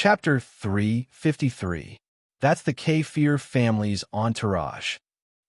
Chapter 353. That's the Kafir family's entourage.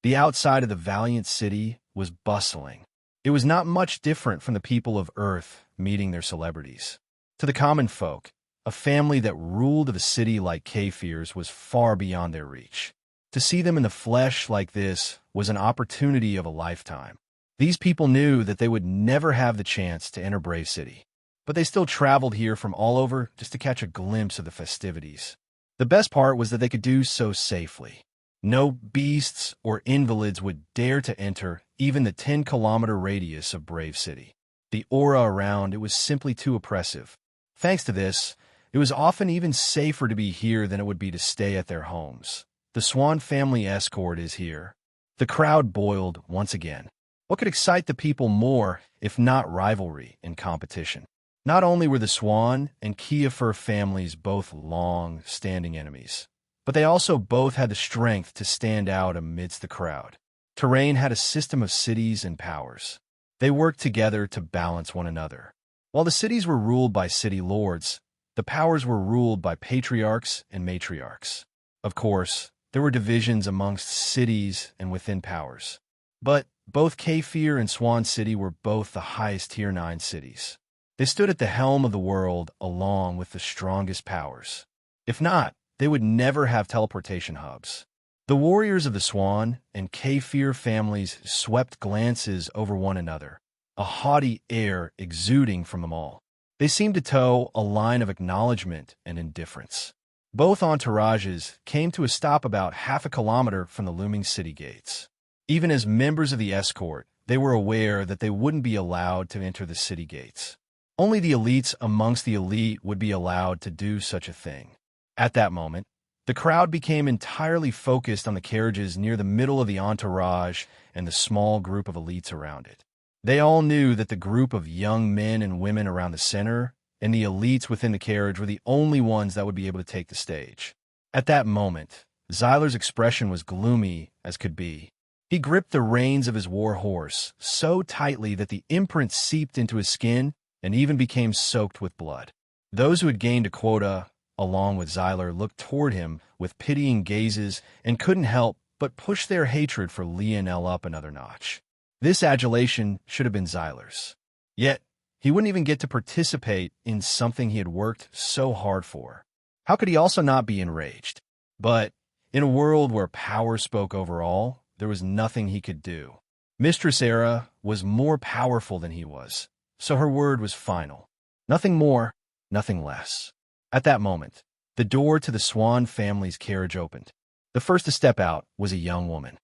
The outside of the valiant city was bustling. It was not much different from the people of Earth meeting their celebrities. To the common folk, a family that ruled a city like Kafir's was far beyond their reach. To see them in the flesh like this was an opportunity of a lifetime. These people knew that they would never have the chance to enter Brave City, but they still traveled here from all over just to catch a glimpse of the festivities. The best part was that they could do so safely. No beasts or invalids would dare to enter even the 10-kilometer radius of Brave City. The aura around it was simply too oppressive. Thanks to this, it was often even safer to be here than it would be to stay at their homes. The Swan family escort is here. The crowd boiled once again. What could excite the people more if not rivalry and competition? Not only were the Swan and Kafir families both long-standing enemies, but they also both had the strength to stand out amidst the crowd. Terrain had a system of cities and powers. They worked together to balance one another. While the cities were ruled by city lords, the powers were ruled by patriarchs and matriarchs. Of course, there were divisions amongst cities and within powers. But both Kafir and Swan City were both the highest Tier 9 cities. They stood at the helm of the world along with the strongest powers. If not, they would never have teleportation hubs. The warriors of the Swan and Kafir families swept glances over one another, a haughty air exuding from them all. They seemed to toe a line of acknowledgement and indifference. Both entourages came to a stop about half a kilometer from the looming city gates. Even as members of the escort, they were aware that they wouldn't be allowed to enter the city gates. Only the elites amongst the elite would be allowed to do such a thing. At that moment, the crowd became entirely focused on the carriages near the middle of the entourage and the small group of elites around it. They all knew that the group of young men and women around the center and the elites within the carriage were the only ones that would be able to take the stage. At that moment, Zyler's expression was gloomy as could be. He gripped the reins of his war horse so tightly that the imprint seeped into his skin and even became soaked with blood. Those who had gained a quota, along with Zyler, looked toward him with pitying gazes and couldn't help but push their hatred for Lionel up another notch. This adulation should have been Zyler's. Yet, he wouldn't even get to participate in something he had worked so hard for. How could he also not be enraged? But in a world where power spoke over all, there was nothing he could do. Mistress Era was more powerful than he was, so her word was final. Nothing more, nothing less. At that moment, the door to the Swan family's carriage opened. The first to step out was a young woman.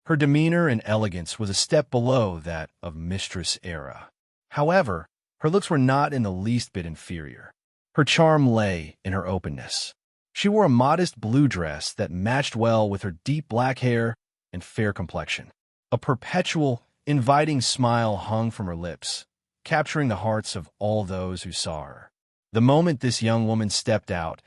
Her demeanor and elegance was a step below that of Mistress Era. However, her looks were not in the least bit inferior. Her charm lay in her openness. She wore a modest blue dress that matched well with her deep black hair and fair complexion. A perpetual, inviting smile hung from her lips, capturing the hearts of all those who saw her. The moment this young woman stepped out,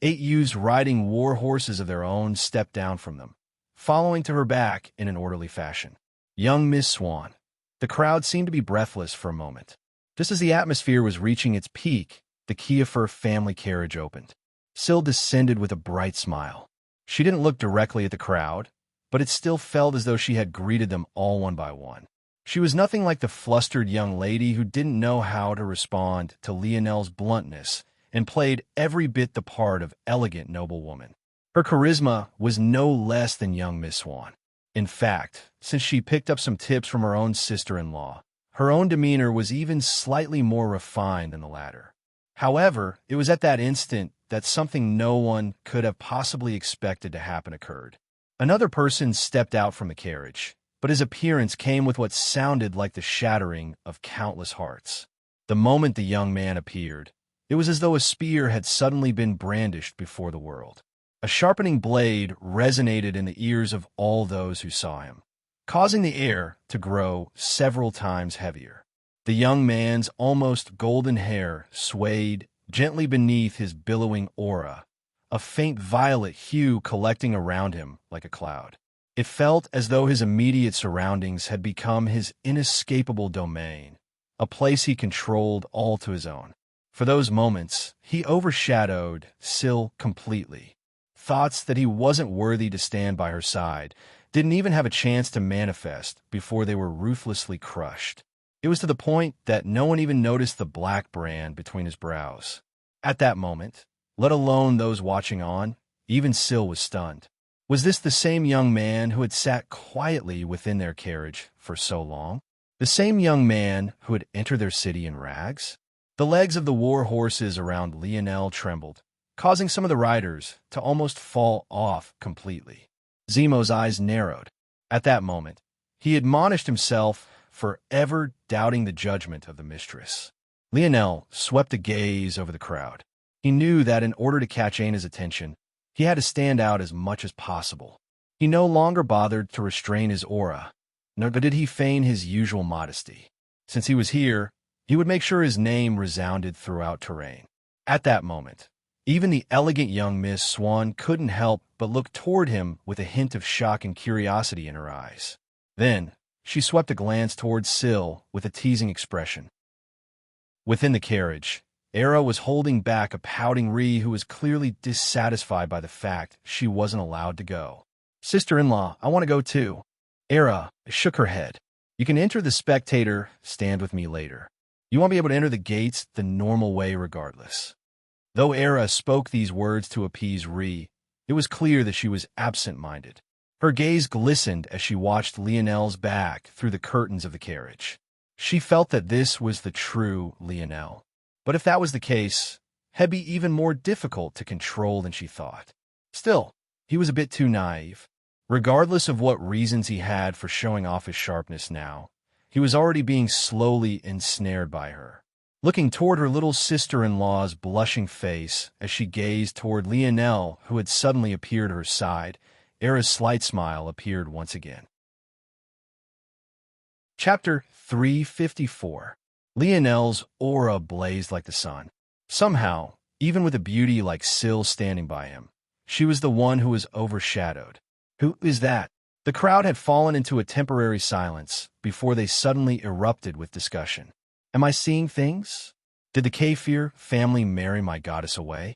8 youths riding war horses of their own stepped down from them, following to her back in an orderly fashion. Young Miss Swan. The crowd seemed to be breathless for a moment. Just as the atmosphere was reaching its peak, the Kafir family carriage opened. Syl descended with a bright smile. She didn't look directly at the crowd, but it still felt as though she had greeted them all one by one. She was nothing like the flustered young lady who didn't know how to respond to Lionel's bluntness and played every bit the part of elegant noblewoman. Her charisma was no less than young Miss Swan. In fact, since she picked up some tips from her own sister-in-law, her own demeanor was even slightly more refined than the latter. However, it was at that instant that something no one could have possibly expected to happen occurred. Another person stepped out from the carriage, but his appearance came with what sounded like the shattering of countless hearts. The moment the young man appeared, it was as though a spear had suddenly been brandished before the world. A sharpening blade resonated in the ears of all those who saw him, causing the air to grow several times heavier. The young man's almost golden hair swayed gently beneath his billowing aura, a faint violet hue collecting around him like a cloud. It felt as though his immediate surroundings had become his inescapable domain, a place he controlled all to his own. For those moments, he overshadowed Syl completely. Thoughts that he wasn't worthy to stand by her side didn't even have a chance to manifest before they were ruthlessly crushed. It was to the point that no one even noticed the black brand between his brows. At that moment, let alone those watching on, even Syl was stunned. Was this the same young man who had sat quietly within their carriage for so long? The same young man who had entered their city in rags? The legs of the war horses around Lionel trembled, causing some of the riders to almost fall off completely. Zemo's eyes narrowed. At that moment, he admonished himself for ever doubting the judgment of the mistress. Lionel swept a gaze over the crowd. He knew that in order to catch Anna's attention, he had to stand out as much as possible. He no longer bothered to restrain his aura, nor did he feign his usual modesty. Since he was here, he would make sure his name resounded throughout terrain. At that moment, even the elegant young Miss Swan couldn't help but look toward him with a hint of shock and curiosity in her eyes. Then, she swept a glance toward Syl with a teasing expression. Within the carriage, Era was holding back a pouting Ree who was clearly dissatisfied by the fact she wasn't allowed to go. "Sister-in-law, I want to go too." Era shook her head. "You can enter the spectator stand with me later. You won't be able to enter the gates the normal way regardless." Though Era spoke these words to appease Ree, it was clear that she was absent-minded. Her gaze glistened as she watched Lionel's back through the curtains of the carriage. She felt that this was the true Lionel. But if that was the case, it'd be even more difficult to control than she thought. Still, he was a bit too naive. Regardless of what reasons he had for showing off his sharpness now, he was already being slowly ensnared by her. Looking toward her little sister-in-law's blushing face as she gazed toward Lionel, who had suddenly appeared at her side, Era's slight smile appeared once again. Chapter 354. Lionel's aura blazed like the sun. Somehow, even with a beauty like Syl standing by him, she was the one who was overshadowed. "Who is that?" The crowd had fallen into a temporary silence before they suddenly erupted with discussion. "Am I seeing things? Did the Kefir family marry my goddess away?"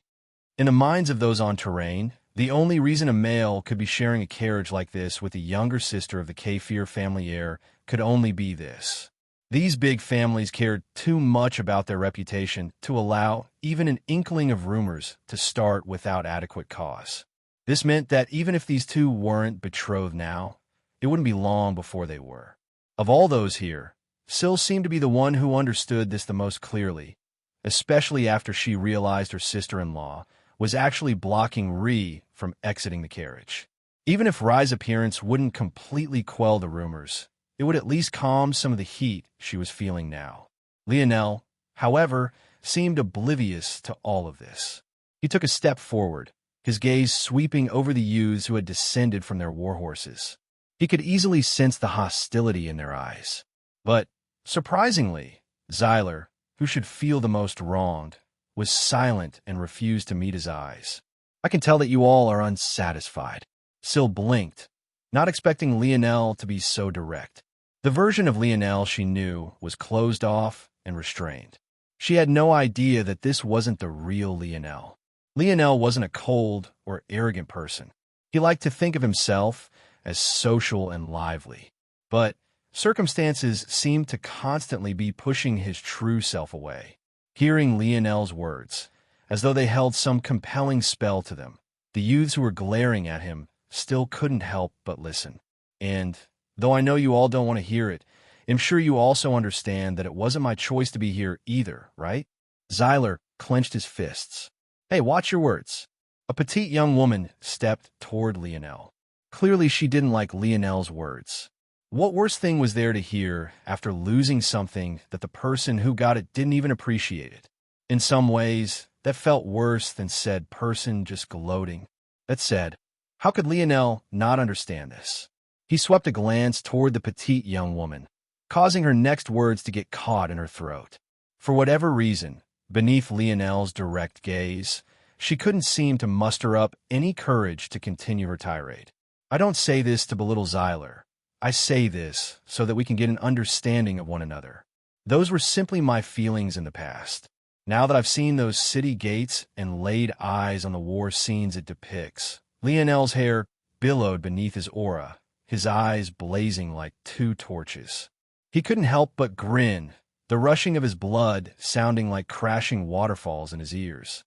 In the minds of those on terrain, the only reason a male could be sharing a carriage like this with the younger sister of the Kefir family heir could only be this. These big families cared too much about their reputation to allow even an inkling of rumors to start without adequate cause. This meant that even if these two weren't betrothed now, it wouldn't be long before they were. Of all those here, Syl seemed to be the one who understood this the most clearly, especially after she realized her sister-in-law was actually blocking Ree from exiting the carriage. Even if Rye's appearance wouldn't completely quell the rumors, it would at least calm some of the heat she was feeling now. Lionel, however, seemed oblivious to all of this. He took a step forward, his gaze sweeping over the youths who had descended from their war horses. He could easily sense the hostility in their eyes. But, surprisingly, Zyler, who should feel the most wronged, was silent and refused to meet his eyes. "I can tell that you all are unsatisfied." Syl blinked, not expecting Lionel to be so direct. The version of Lionel she knew was closed off and restrained. She had no idea that this wasn't the real Lionel. Lionel wasn't a cold or arrogant person. He liked to think of himself as social and lively. But circumstances seemed to constantly be pushing his true self away. Hearing Lionel's words, as though they held some compelling spell to them, the youths who were glaring at him still couldn't help but listen. And, though I know you all don't want to hear it, I'm sure you also understand that it wasn't my choice to be here either, right? Zyler clenched his fists. "Hey, watch your words." A petite young woman stepped toward Lionel. Clearly she didn't like Lionel's words. What worse thing was there to hear after losing something that the person who got it didn't even appreciate it? In some ways, that felt worse than said person just gloating. That said, how could Lionel not understand this? He swept a glance toward the petite young woman, causing her next words to get caught in her throat. For whatever reason, beneath Lionel's direct gaze, she couldn't seem to muster up any courage to continue her tirade. "I don't say this to belittle Zyler. I say this so that we can get an understanding of one another. Those were simply my feelings in the past. Now that I've seen those city gates and laid eyes on the war scenes it depicts, Lionel's hair billowed beneath his aura, his eyes blazing like two torches. He couldn't help but grin, the rushing of his blood sounding like crashing waterfalls in his ears.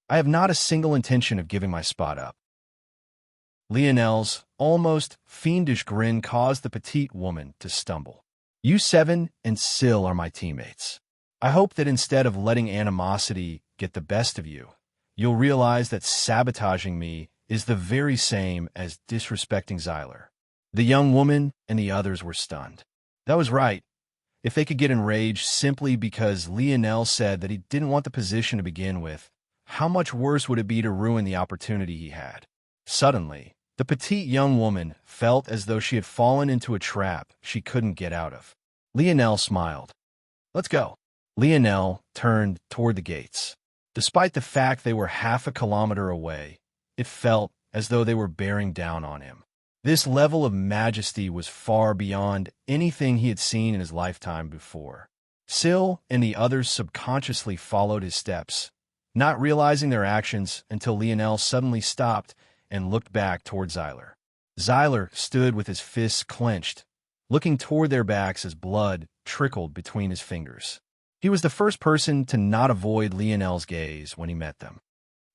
I have not a single intention of giving my spot up. Lionel's almost fiendish grin caused the petite woman to stumble. You seven and Syl are my teammates. I hope that instead of letting animosity get the best of you, you'll realize that sabotaging me is the very same as disrespecting Xyler. The young woman and the others were stunned. That was right. If they could get enraged simply because Lionel said that he didn't want the position to begin with, how much worse would it be to ruin the opportunity he had? Suddenly, the petite young woman felt as though she had fallen into a trap she couldn't get out of. Lionel smiled. Let's go. Lionel turned toward the gates. Despite the fact they were half a kilometer away, it felt as though they were bearing down on him. This level of majesty was far beyond anything he had seen in his lifetime before. Syl and the others subconsciously followed his steps, not realizing their actions until Lionel suddenly stopped and looked back toward Xyler. Xyler stood with his fists clenched, looking toward their backs as blood trickled between his fingers. He was the first person to not avoid Lionel's gaze when he met them.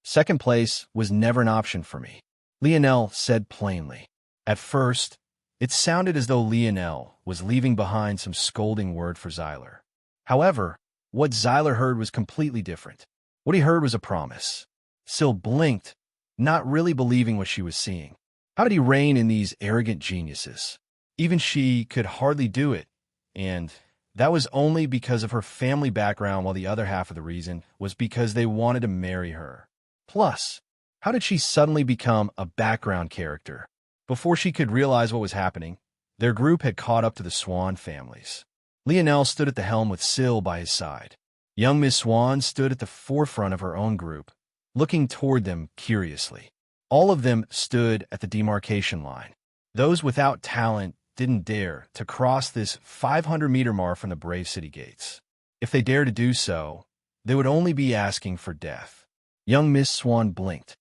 Second place was never an option for me, Lionel said plainly. At first, it sounded as though Lionel was leaving behind some scolding word for Xyler. However, what Xyler heard was completely different. What he heard was a promise. Syl blinked, not really believing what she was seeing. How did he rein in these arrogant geniuses? Even she could hardly do it, and that was only because of her family background, while the other half of the reason was because they wanted to marry her. Plus, how did she suddenly become a background character? Before she could realize what was happening, their group had caught up to the Swan families. Lionel stood at the helm with Syl by his side. Young Miss Swan stood at the forefront of her own group, looking toward them curiously. All of them stood at the demarcation line. Those without talent didn't dare to cross this 500-meter mark from the brave city gates. If they dared to do so, they would only be asking for death. Young Miss Swan blinked.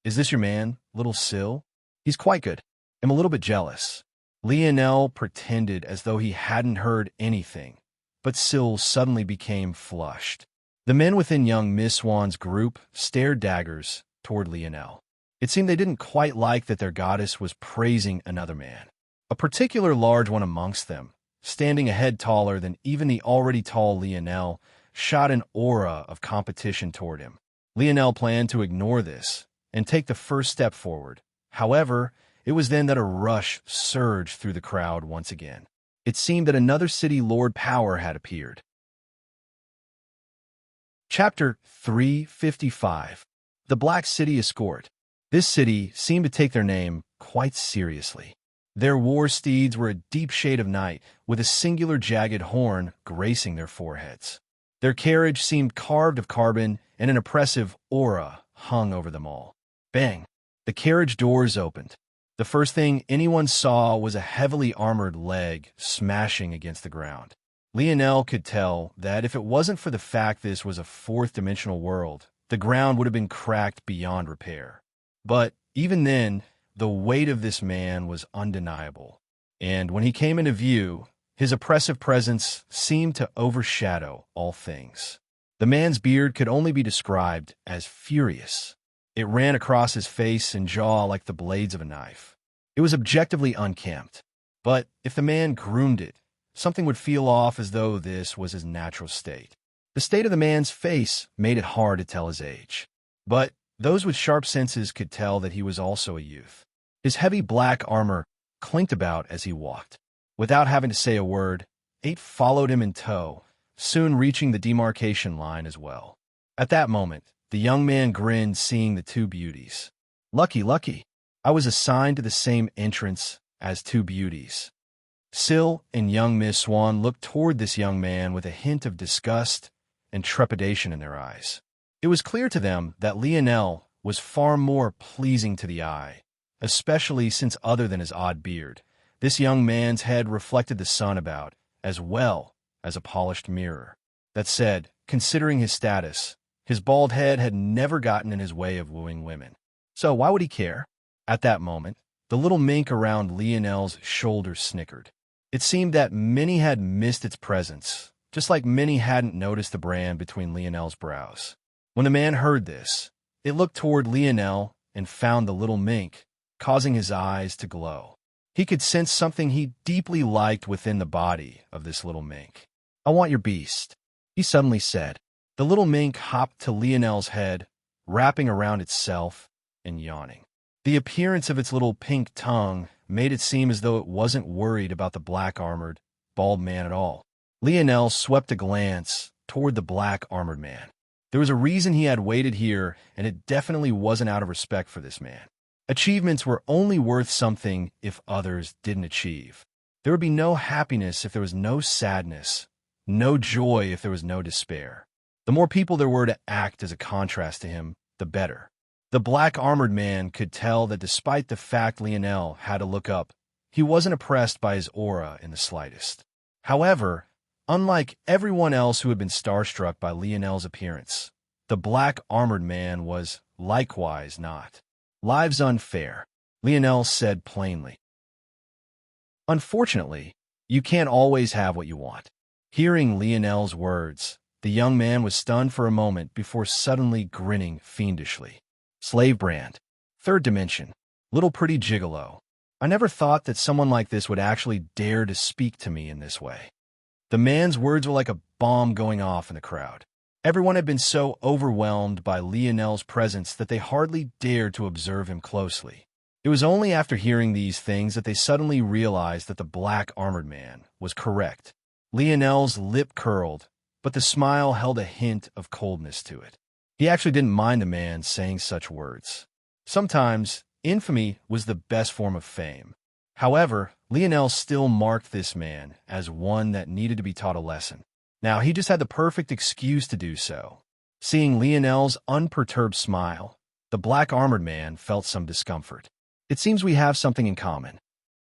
Is this your man, little Syl? He's quite good. I'm a little bit jealous. Lionel pretended as though he hadn't heard anything, but Syl suddenly became flushed. The men within young Miss Swan's group stared daggers toward Lionel. It seemed they didn't quite like that their goddess was praising another man. A particular large one amongst them, standing a head taller than even the already tall Lionel, shot an aura of competition toward him. Lionel planned to ignore this and take the first step forward. However, it was then that a rush surged through the crowd once again. It seemed that another city lord power had appeared. Chapter 355. The Black City Escort. This city seemed to take their name quite seriously. Their war steeds were a deep shade of night, with a singular jagged horn gracing their foreheads. Their carriage seemed carved of carbon, and an oppressive aura hung over them all. Bang! The carriage doors opened. The first thing anyone saw was a heavily armored leg smashing against the ground. Lionel could tell that if it wasn't for the fact this was a fourth-dimensional world, the ground would have been cracked beyond repair. But even then, the weight of this man was undeniable, and when he came into view, his oppressive presence seemed to overshadow all things. The man's beard could only be described as furious. It ran across his face and jaw like the blades of a knife. It was objectively unkempt, but if the man groomed it, something would feel off as though this was his natural state. The state of the man's face made it hard to tell his age, but those with sharp senses could tell that he was also a youth. His heavy black armor clinked about as he walked. Without having to say a word, 8 followed him in tow, soon reaching the demarcation line as well. At that moment, the young man grinned, seeing the two beauties. Lucky, lucky. I was assigned to the same entrance as two beauties. Syl and young Miss Swan looked toward this young man with a hint of disgust and trepidation in their eyes. It was clear to them that Lionel was far more pleasing to the eye, especially since, other than his odd beard, this young man's head reflected the sun about, as well as a polished mirror. That said, considering his status, his bald head had never gotten in his way of wooing women. So why would he care? At that moment, the little mink around Lionel's shoulders snickered. It seemed that Minnie had missed its presence, just like Minnie hadn't noticed the brand between Lionel's brows. When the man heard this, it looked toward Lionel and found the little mink, causing his eyes to glow. He could sense something he deeply liked within the body of this little mink. "I want your beast," he suddenly said. The little mink hopped to Lionel's head, wrapping around itself and yawning. The appearance of its little pink tongue made it seem as though it wasn't worried about the black-armored, bald man at all. Lionel swept a glance toward the black-armored man. There was a reason he had waited here, and it definitely wasn't out of respect for this man. Achievements were only worth something if others didn't achieve. There would be no happiness if there was no sadness, no joy if there was no despair. The more people there were to act as a contrast to him, the better. The black-armored man could tell that despite the fact Lionel had to look up, he wasn't oppressed by his aura in the slightest. However, unlike everyone else who had been starstruck by Lionel's appearance, the black-armored man was likewise not. "Life's unfair," Lionel said plainly. "Unfortunately, you can't always have what you want." Hearing Lionel's words, the young man was stunned for a moment before suddenly grinning fiendishly. "Slave brand. Third dimension. Little pretty gigolo. I never thought that someone like this would actually dare to speak to me in this way." The man's words were like a bomb going off in the crowd. Everyone had been so overwhelmed by Lionel's presence that they hardly dared to observe him closely. It was only after hearing these things that they suddenly realized that the black-armored man was correct. Lionel's lip curled, but the smile held a hint of coldness to it. He actually didn't mind the man saying such words. Sometimes, infamy was the best form of fame. However, Lionel still marked this man as one that needed to be taught a lesson. Now, he just had the perfect excuse to do so. Seeing Lionel's unperturbed smile, the black-armored man felt some discomfort. "It seems we have something in common,"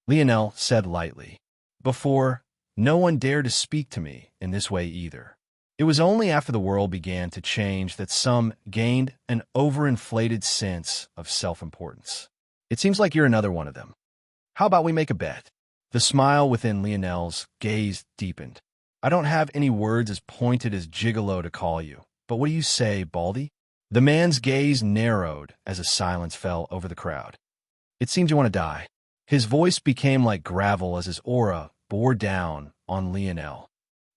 Lionel said lightly. "Before, no one dared to speak to me in this way either. It was only after the world began to change that some gained an overinflated sense of self-importance. It seems like you're another one of them. How about we make a bet?" The smile within Lionel's gaze deepened. "I don't have any words as pointed as gigolo to call you, but what do you say, Baldy?" The man's gaze narrowed as a silence fell over the crowd. "It seems you want to die." His voice became like gravel as his aura bore down on Lionel.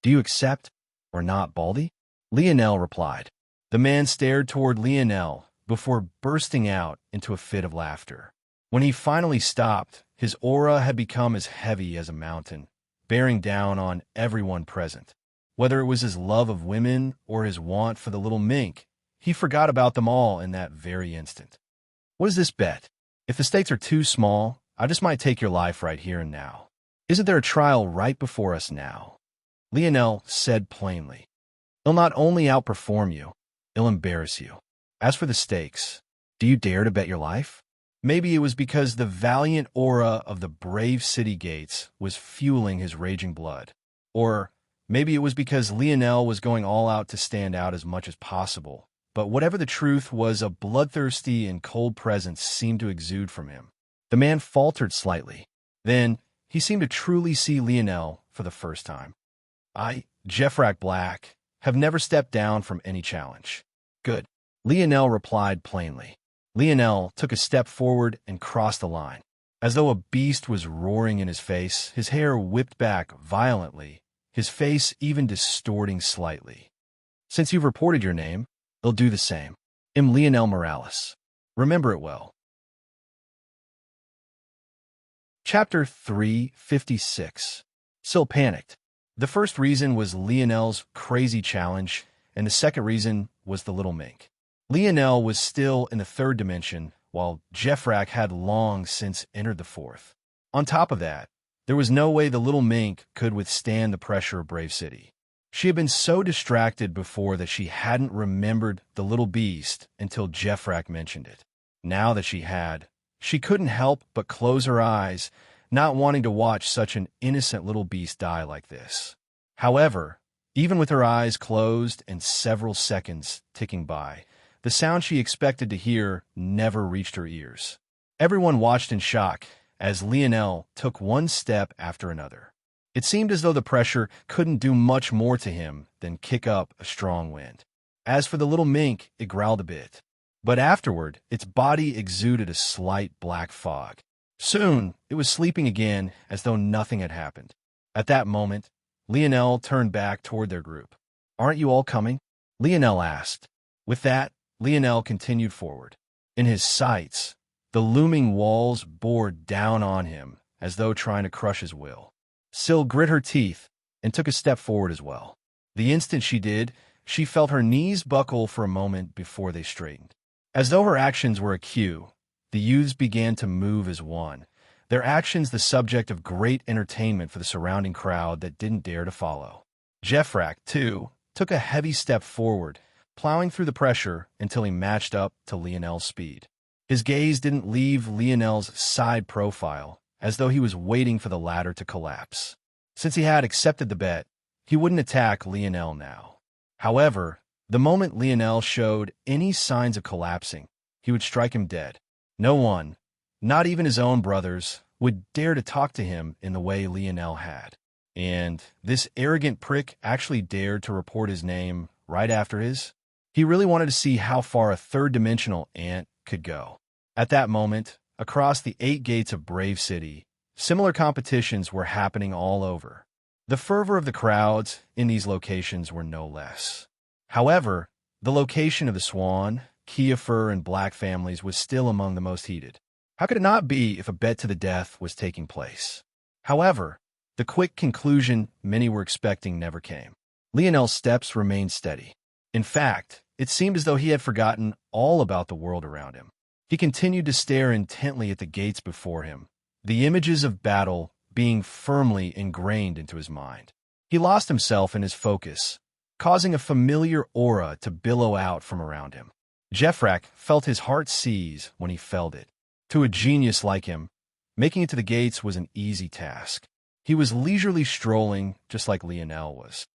"Do you accept or not, Baldy?" Lionel replied. The man stared toward Lionel before bursting out into a fit of laughter. When he finally stopped, his aura had become as heavy as a mountain, bearing down on everyone present. Whether it was his love of women or his want for the little mink, he forgot about them all in that very instant. "What is this bet? If the stakes are too small, I just might take your life right here and now. Isn't there a trial right before us now?" Lionel said plainly. "It'll not only outperform you, it'll embarrass you. As for the stakes, do you dare to bet your life?" Maybe it was because the valiant aura of the brave city gates was fueling his raging blood. Or maybe it was because Lionel was going all out to stand out as much as possible. But whatever the truth was, a bloodthirsty and cold presence seemed to exude from him. The man faltered slightly. Then he seemed to truly see Lionel for the first time. "I, Jeffrack Black, have never stepped down from any challenge." "Good," Lionel replied plainly. Lionel took a step forward and crossed the line. As though a beast was roaring in his face, his hair whipped back violently, his face even distorting slightly. "Since you've reported your name, they'll do the same. I'm Lionel Morales. Remember it well." Chapter 356. Still panicked. The first reason was Lionel's crazy challenge, and the second reason was the little mink. Lionel was still in the third dimension, while Jeffrack had long since entered the fourth. On top of that, there was no way the little mink could withstand the pressure of Brave City. She had been so distracted before that she hadn't remembered the little beast until Jeffrack mentioned it. Now that she had, she couldn't help but close her eyes, not wanting to watch such an innocent little beast die like this. However, Even with her eyes closed and several seconds ticking by, the sound she expected to hear never reached her ears. Everyone watched in shock as Lionel took one step after another. It seemed as though the pressure couldn't do much more to him than kick up a strong wind. As for the little mink, it growled a bit. But afterward, its body exuded a slight black fog. Soon, it was sleeping again as though nothing had happened. At that moment, Lionel turned back toward their group. "Aren't you all coming?" Lionel asked. With that, Lionel continued forward. In his sights, the looming walls bore down on him as though trying to crush his will. Syl grit her teeth and took a step forward as well. The instant she did, she felt her knees buckle for a moment before they straightened. As though her actions were a cue, the youths began to move as one, their actions the subject of great entertainment for the surrounding crowd that didn't dare to follow. Jeffrak, too, took a heavy step forward, plowing through the pressure until he matched up to Lionel's speed. His gaze didn't leave Lionel's side profile, as though he was waiting for the latter to collapse. Since he had accepted the bet, he wouldn't attack Lionel now. However, the moment Lionel showed any signs of collapsing, he would strike him dead. No one, not even his own brothers, would dare to talk to him in the way Lionel had. And this arrogant prick actually dared to report his name right after his. He really wanted to see how far a third-dimensional ant could go. At that moment, across the 8 gates of Brave City, similar competitions were happening all over. The fervor of the crowds in these locations were no less. However, the location of the Swan, Kiefer, and Black families was still among the most heated. How could it not be if a bet to the death was taking place? However, the quick conclusion many were expecting never came. Lionel's steps remained steady. In fact, it seemed as though he had forgotten all about the world around him. He continued to stare intently at the gates before him, the images of battle being firmly ingrained into his mind. He lost himself in his focus, causing a familiar aura to billow out from around him. Jeffrak felt his heart seize when he felt it. To a genius like him, making it to the gates was an easy task. He was leisurely strolling, just like Lionel was.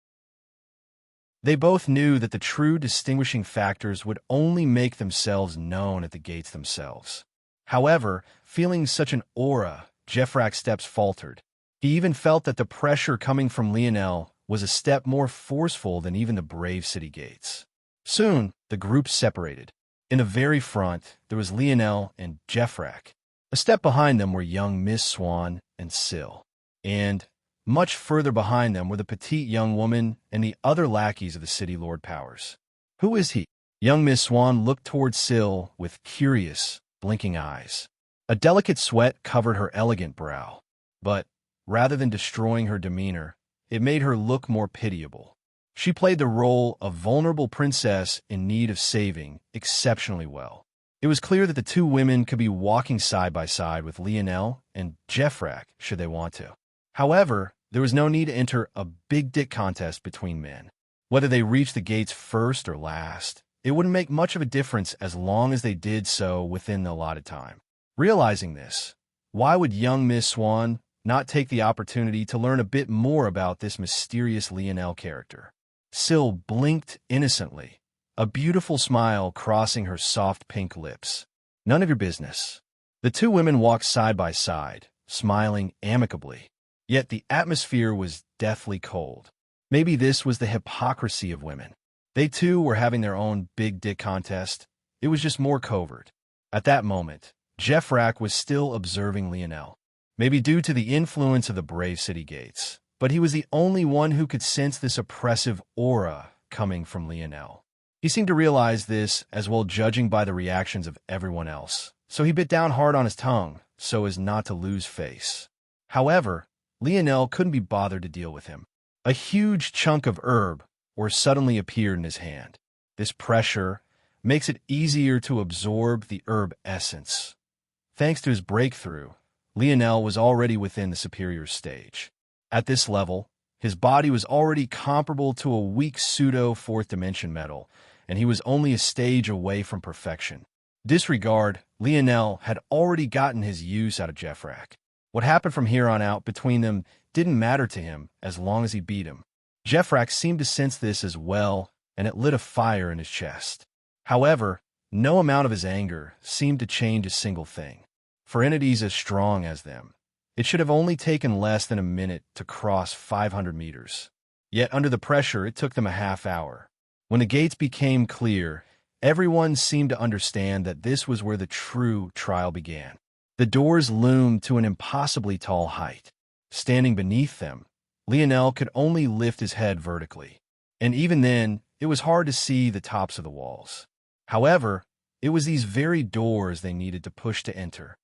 They both knew that the true distinguishing factors would only make themselves known at the gates themselves. However, feeling such an aura, Jeffrak's steps faltered. He even felt that the pressure coming from Lionel was a step more forceful than even the Brave City gates. Soon, the group separated. In the very front, there was Lionel and Jeffrak. A step behind them were young Miss Swan and Syl. And much further behind them were the petite young woman and the other lackeys of the city lord powers. "Who is he?" Young Miss Swan looked toward Syl with curious, blinking eyes. A delicate sweat covered her elegant brow, but rather than destroying her demeanor, it made her look more pitiable. She played the role of vulnerable princess in need of saving exceptionally well. It was clear that the two women could be walking side by side with Lionel and Jeffrak should they want to. However, there was no need to enter a big dick contest between men. Whether they reached the gates first or last, it wouldn't make much of a difference as long as they did so within the allotted time. Realizing this, why would young Miss Swan not take the opportunity to learn a bit more about this mysterious Lionel character? Syl blinked innocently, a beautiful smile crossing her soft pink lips. "None of your business." The two women walked side by side, smiling amicably. Yet the atmosphere was deathly cold. Maybe this was the hypocrisy of women. They too were having their own big dick contest. It was just more covert. At that moment, Jeffrak was still observing Lionel. Maybe due to the influence of the Brave City gates, but he was the only one who could sense this oppressive aura coming from Lionel. He seemed to realize this as well, judging by the reactions of everyone else, so he bit down hard on his tongue so as not to lose face. However, Lionel couldn't be bothered to deal with him. A huge chunk of herb suddenly appeared in his hand. This pressure makes it easier to absorb the herb essence. Thanks to his breakthrough, Lionel was already within the superior stage. At this level, his body was already comparable to a weak pseudo-fourth dimension metal, and he was only a stage away from perfection. Disregard, Lionel had already gotten his use out of Jeffrak. What happened from here on out between them didn't matter to him as long as he beat him. Jeffrak seemed to sense this as well, and it lit a fire in his chest. However, no amount of his anger seemed to change a single thing. For entities as strong as them, it should have only taken less than a minute to cross 500 meters. Yet under the pressure, it took them a half hour. When the gates became clear, everyone seemed to understand that this was where the true trial began. The doors loomed to an impossibly tall height. Standing beneath them, Lionel could only lift his head vertically. And even then, it was hard to see the tops of the walls. However, it was these very doors they needed to push to enter.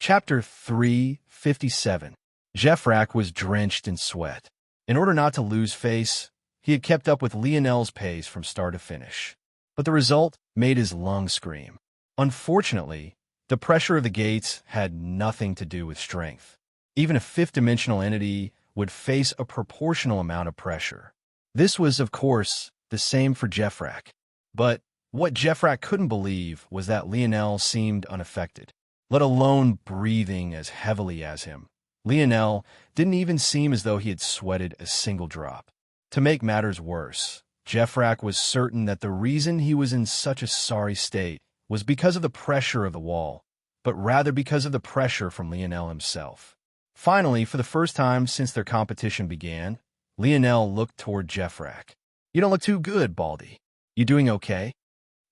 Chapter 357. Jeffrak was drenched in sweat. In order not to lose face, he had kept up with Lionel's pace from start to finish. But the result made his lungs scream. Unfortunately, the pressure of the gates had nothing to do with strength. Even a fifth-dimensional entity would face a proportional amount of pressure. This was, of course, the same for Jeffrak. But what Jeffrak couldn't believe was that Lionel seemed unaffected, let alone breathing as heavily as him. Lionel didn't even seem as though he had sweated a single drop. To make matters worse, Jeffrak was certain that the reason he was in such a sorry state was because of the pressure of the wall, but rather because of the pressure from Lionel himself. Finally, for the first time since their competition began, Lionel looked toward Jeffrak. "You don't look too good, Baldy. You doing okay?"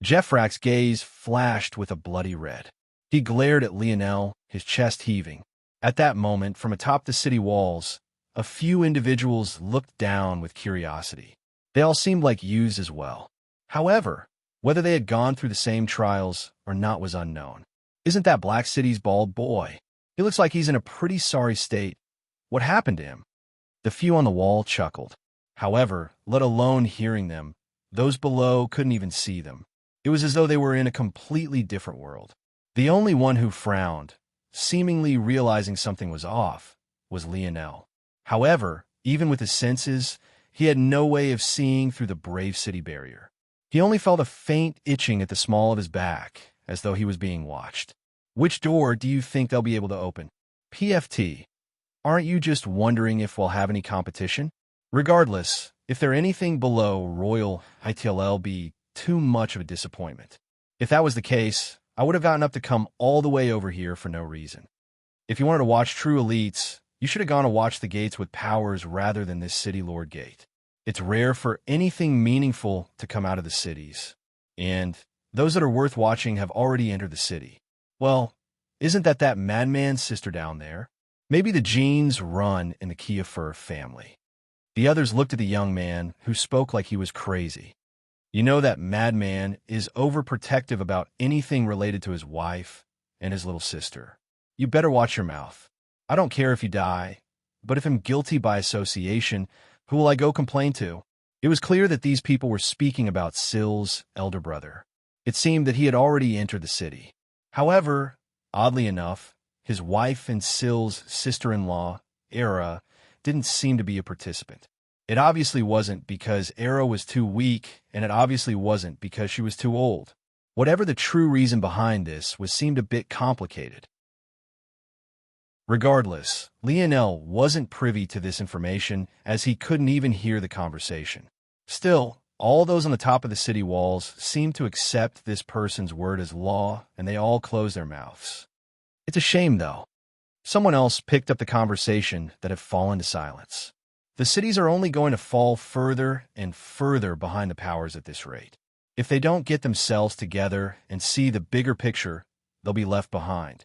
Jeffrak's gaze flashed with a bloody red. He glared at Lionel, his chest heaving. At that moment, from atop the city walls, a few individuals looked down with curiosity. They all seemed like youths as well. However, whether they had gone through the same trials or not was unknown. "Isn't that Black City's bald boy? He looks like he's in a pretty sorry state. What happened to him?" The few on the wall chuckled. However, let alone hearing them, those below couldn't even see them. It was as though they were in a completely different world. The only one who frowned, seemingly realizing something was off, was Lionel. However, even with his senses, he had no way of seeing through the brave city barrier. He only felt a faint itching at the small of his back, as though he was being watched. "Which door do you think they'll be able to open?" "PFT. Aren't you just wondering if we'll have any competition?" "Regardless, if they're anything below Royal ITLL be too much of a disappointment. If that was the case, I would have gotten up to come all the way over here for no reason. If you wanted to watch true elites, you should have gone to watch the gates with powers rather than this city lord gate. It's rare for anything meaningful to come out of the cities, and those that are worth watching have already entered the city. Well, isn't that madman's sister down there? Maybe the genes run in the Kiafur family." The others looked at the young man, who spoke like he was crazy. "You know that madman is overprotective about anything related to his wife and his little sister. You better watch your mouth. I don't care if you die, but if I'm guilty by association, who will I go complain to?" It was clear that these people were speaking about Syl's elder brother. It seemed that he had already entered the city. However, oddly enough, his wife and Syl's sister-in-law, Era, didn't seem to be a participant. It obviously wasn't because Era was too weak, and it obviously wasn't because she was too old. Whatever the true reason behind this seemed a bit complicated. Regardless, Lionel wasn't privy to this information, as he couldn't even hear the conversation. Still, all those on the top of the city walls seemed to accept this person's word as law, and they all closed their mouths. It's a shame, though. Someone else picked up the conversation that had fallen to silence. The cities are only going to fall further and further behind the powers at this rate. If they don't get themselves together and see the bigger picture, they'll be left behind.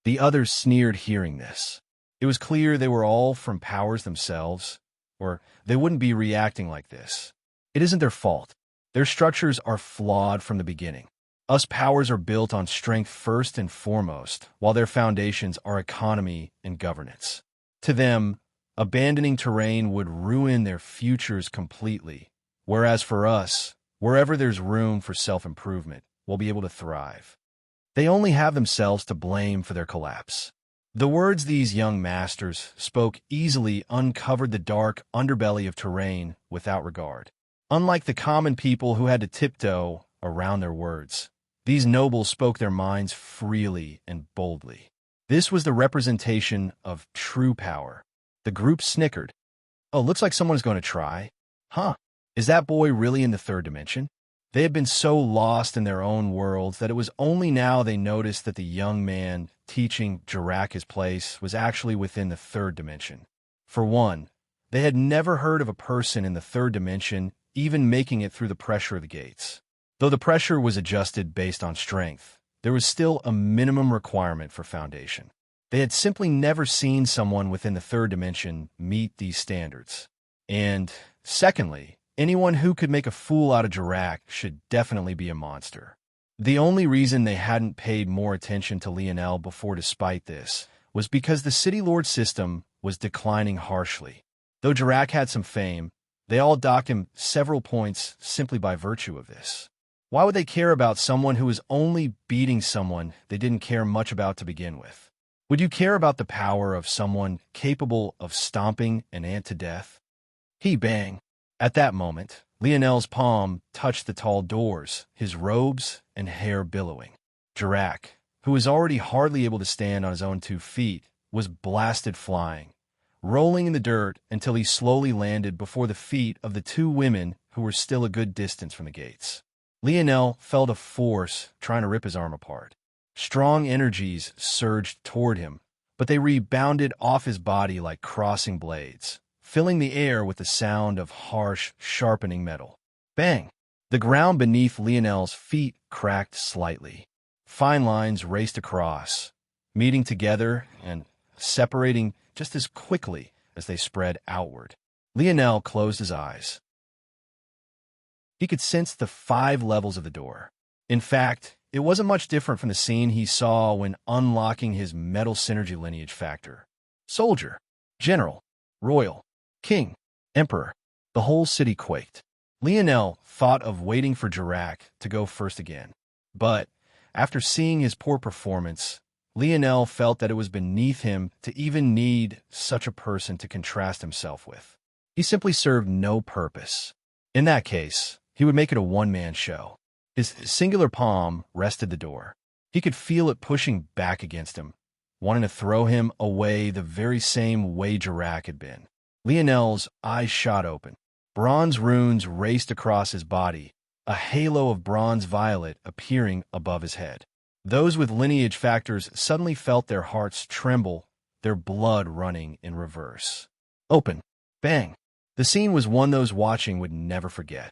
The others sneered hearing this. It was clear they were all from powers themselves, or they wouldn't be reacting like this. It isn't their fault. Their structures are flawed from the beginning. Us powers are built on strength first and foremost, while their foundations are economy and governance. To them, abandoning terrain would ruin their futures completely, whereas for us, wherever there's room for self-improvement, we'll be able to thrive. They only have themselves to blame for their collapse. The words these young masters spoke easily uncovered the dark underbelly of terrain without regard. Unlike the common people who had to tiptoe around their words, these nobles spoke their minds freely and boldly. This was the representation of true power. The group snickered. Oh, looks like someone's going to try. Huh? Is that boy really in the third dimension? They had been so lost in their own worlds that it was only now they noticed that the young man teaching Jirak his place was actually within the third dimension. For one, they had never heard of a person in the third dimension even making it through the pressure of the gates. Though the pressure was adjusted based on strength, there was still a minimum requirement for foundation. They had simply never seen someone within the third dimension meet these standards. And, secondly, anyone who could make a fool out of Jirak should definitely be a monster. The only reason they hadn't paid more attention to Lionel before despite this was because the City Lord system was declining harshly. Though Jirak had some fame, they all docked him several points simply by virtue of this. Why would they care about someone who was only beating someone they didn't care much about to begin with? Would you care about the power of someone capable of stomping an ant to death? Bang! At that moment, Lionel's palm touched the tall doors, his robes and hair billowing. Jirak, who was already hardly able to stand on his own 2 feet, was blasted flying, rolling in the dirt until he slowly landed before the feet of the 2 women who were still a good distance from the gates. Lionel felt a force trying to rip his arm apart. Strong energies surged toward him, but they rebounded off his body like crossing blades, filling the air with the sound of harsh, sharpening metal. Bang! The ground beneath Lionel's feet cracked slightly. Fine lines raced across, meeting together and separating just as quickly as they spread outward. Lionel closed his eyes. He could sense the 5 levels of the door. In fact, it wasn't much different from the scene he saw when unlocking his metal synergy lineage factor. Soldier, General, Royal, King, Emperor. The whole city quaked. Lionel thought of waiting for Jirak to go first again. But, after seeing his poor performance, Lionel felt that it was beneath him to even need such a person to contrast himself with. He simply served no purpose. In that case, he would make it a one-man show. His singular palm rested the door. He could feel it pushing back against him, wanting to throw him away the very same way Jirak had been. Lionel's eyes shot open. Bronze runes raced across his body, a halo of bronze violet appearing above his head. Those with lineage factors suddenly felt their hearts tremble, their blood running in reverse. Open. Bang. The scene was one those watching would never forget.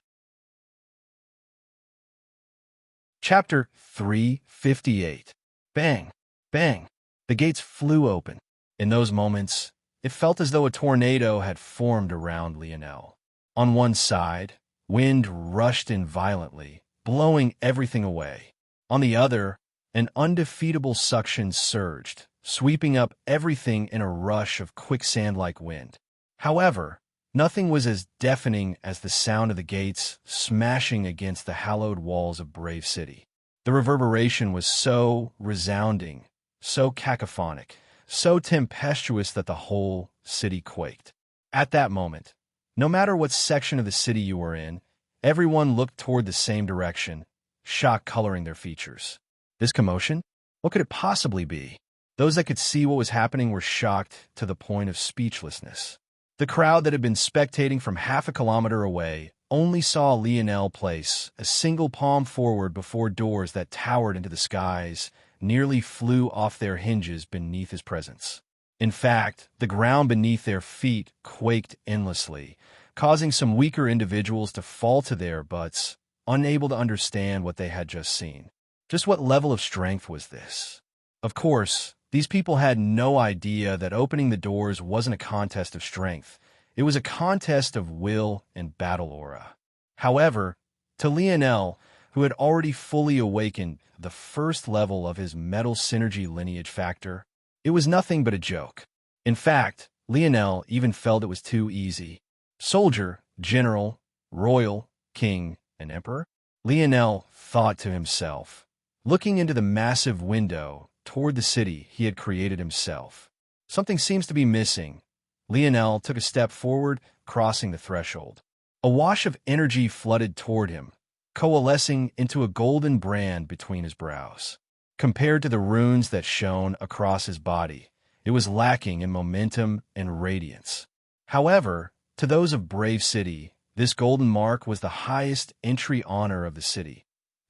Chapter 358. Bang. Bang. The gates flew open. In those moments, it felt as though a tornado had formed around Lionel. On one side, wind rushed in violently, blowing everything away. On the other, an undefeatable suction surged, sweeping up everything in a rush of quicksand-like wind. However, nothing was as deafening as the sound of the gates smashing against the hallowed walls of Brave City. The reverberation was so resounding, so cacophonic, so tempestuous that the whole city quaked. At that moment, no matter what section of the city you were in, everyone looked toward the same direction, shock coloring their features. This commotion? What could it possibly be? Those that could see what was happening were shocked to the point of speechlessness. The crowd that had been spectating from half a kilometer away only saw Lionel place a single palm forward before doors that towered into the skies, nearly flew off their hinges beneath his presence. In fact, the ground beneath their feet quaked endlessly, causing some weaker individuals to fall to their butts, unable to understand what they had just seen. Just what level of strength was this? Of course, these people had no idea that opening the doors wasn't a contest of strength. It was a contest of will and battle aura. However, to Lionel, who had already fully awakened the first level of his metal synergy lineage factor, it was nothing but a joke. In fact, Lionel even felt it was too easy. Soldier, General, Royal, King, and Emperor? Lionel thought to himself, looking into the massive window toward the city he had created himself. Something seems to be missing. Lionel took a step forward, crossing the threshold. A wash of energy flooded toward him, coalescing into a golden brand between his brows. Compared to the runes that shone across his body, it was lacking in momentum and radiance. However, to those of Brave City, this golden mark was the highest entry honor of the city,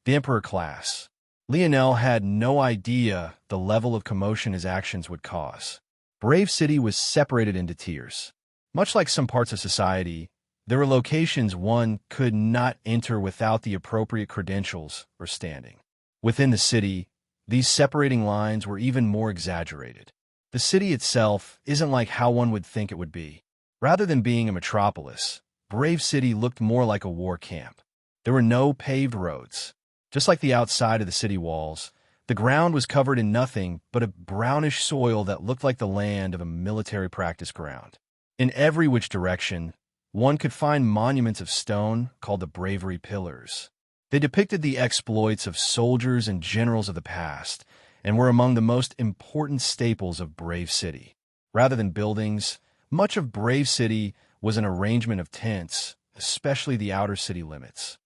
the Emperor class. Lionel had no idea the level of commotion his actions would cause. Brave City was separated into tiers. Much like some parts of society, there were locations one could not enter without the appropriate credentials or standing. Within the city, these separating lines were even more exaggerated. The city itself isn't like how one would think it would be. Rather than being a metropolis, Brave City looked more like a war camp. There were no paved roads. Just like the outside of the city walls, the ground was covered in nothing but a brownish soil that looked like the land of a military practice ground. In every which direction, one could find monuments of stone called the Bravery Pillars. They depicted the exploits of soldiers and generals of the past and were among the most important staples of Brave City. Rather than buildings, much of Brave City was an arrangement of tents, especially the outer city limits.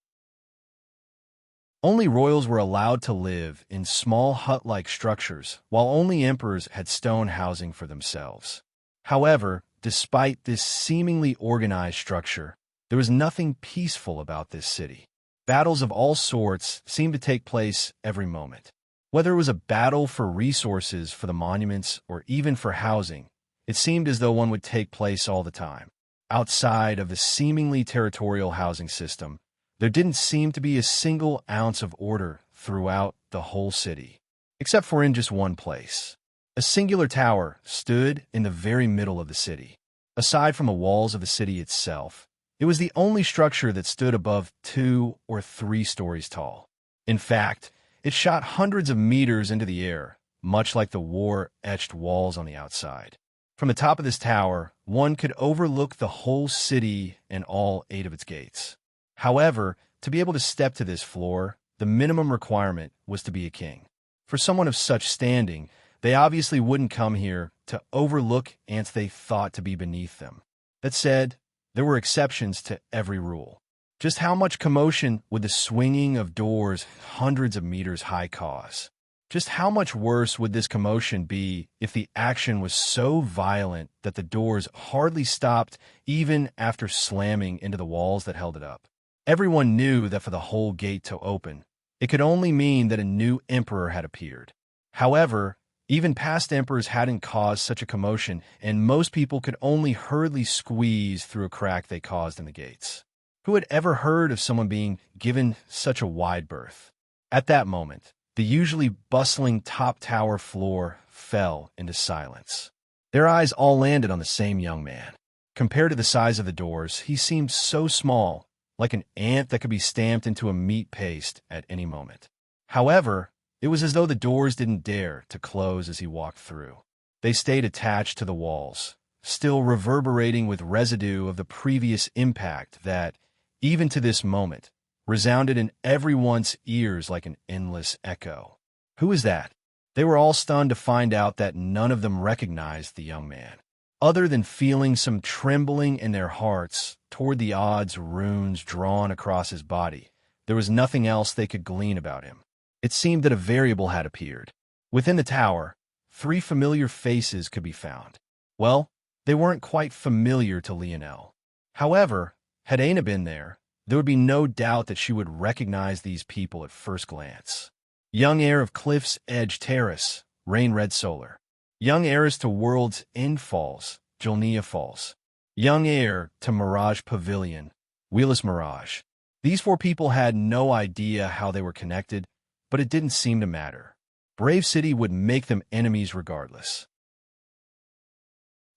Only royals were allowed to live in small hut-like structures, while only emperors had stone housing for themselves. However, despite this seemingly organized structure, there was nothing peaceful about this city. Battles of all sorts seemed to take place every moment. Whether it was a battle for resources for the monuments or even for housing, it seemed as though one would take place all the time. Outside of the seemingly territorial housing system, there didn't seem to be a single ounce of order throughout the whole city, except for in just one place. A singular tower stood in the very middle of the city. Aside from the walls of the city itself, it was the only structure that stood above 2 or 3 stories tall. In fact, it shot hundreds of meters into the air, much like the war-etched walls on the outside. From the top of this tower, one could overlook the whole city and all 8 of its gates. However, to be able to step to this floor, the minimum requirement was to be a king. For someone of such standing, they obviously wouldn't come here to overlook ants they thought to be beneath them. That said, there were exceptions to every rule. Just how much commotion would the swinging of doors hundreds of meters high cause? Just how much worse would this commotion be if the action was so violent that the doors hardly stopped even after slamming into the walls that held it up? Everyone knew that for the whole gate to open, it could only mean that a new emperor had appeared. However, even past emperors hadn't caused such a commotion, and most people could only hurriedly squeeze through a crack they caused in the gates. Who had ever heard of someone being given such a wide berth? At that moment, the usually bustling top tower floor fell into silence. Their eyes all landed on the same young man. Compared to the size of the doors, he seemed so small, like an ant that could be stamped into a meat paste at any moment. However, it was as though the doors didn't dare to close as he walked through. They stayed attached to the walls, still reverberating with residue of the previous impact that, even to this moment, resounded in everyone's ears like an endless echo. Who was that? They were all stunned to find out that none of them recognized the young man. Other than feeling some trembling in their hearts toward the odds runes drawn across his body, there was nothing else they could glean about him. It seemed that a variable had appeared. Within the tower, 3 familiar faces could be found. Well, they weren't quite familiar to Lionel. However, had Aina been there would be no doubt that she would recognize these people at first glance. Young heir of Cliff's Edge Terrace, Rain Red Solar. Young heiress to World's End Falls, Jolnia Falls. Young heir to Mirage Pavilion, Wheeless Mirage. These 4 people had no idea how they were connected, but it didn't seem to matter. Brave City would make them enemies regardless.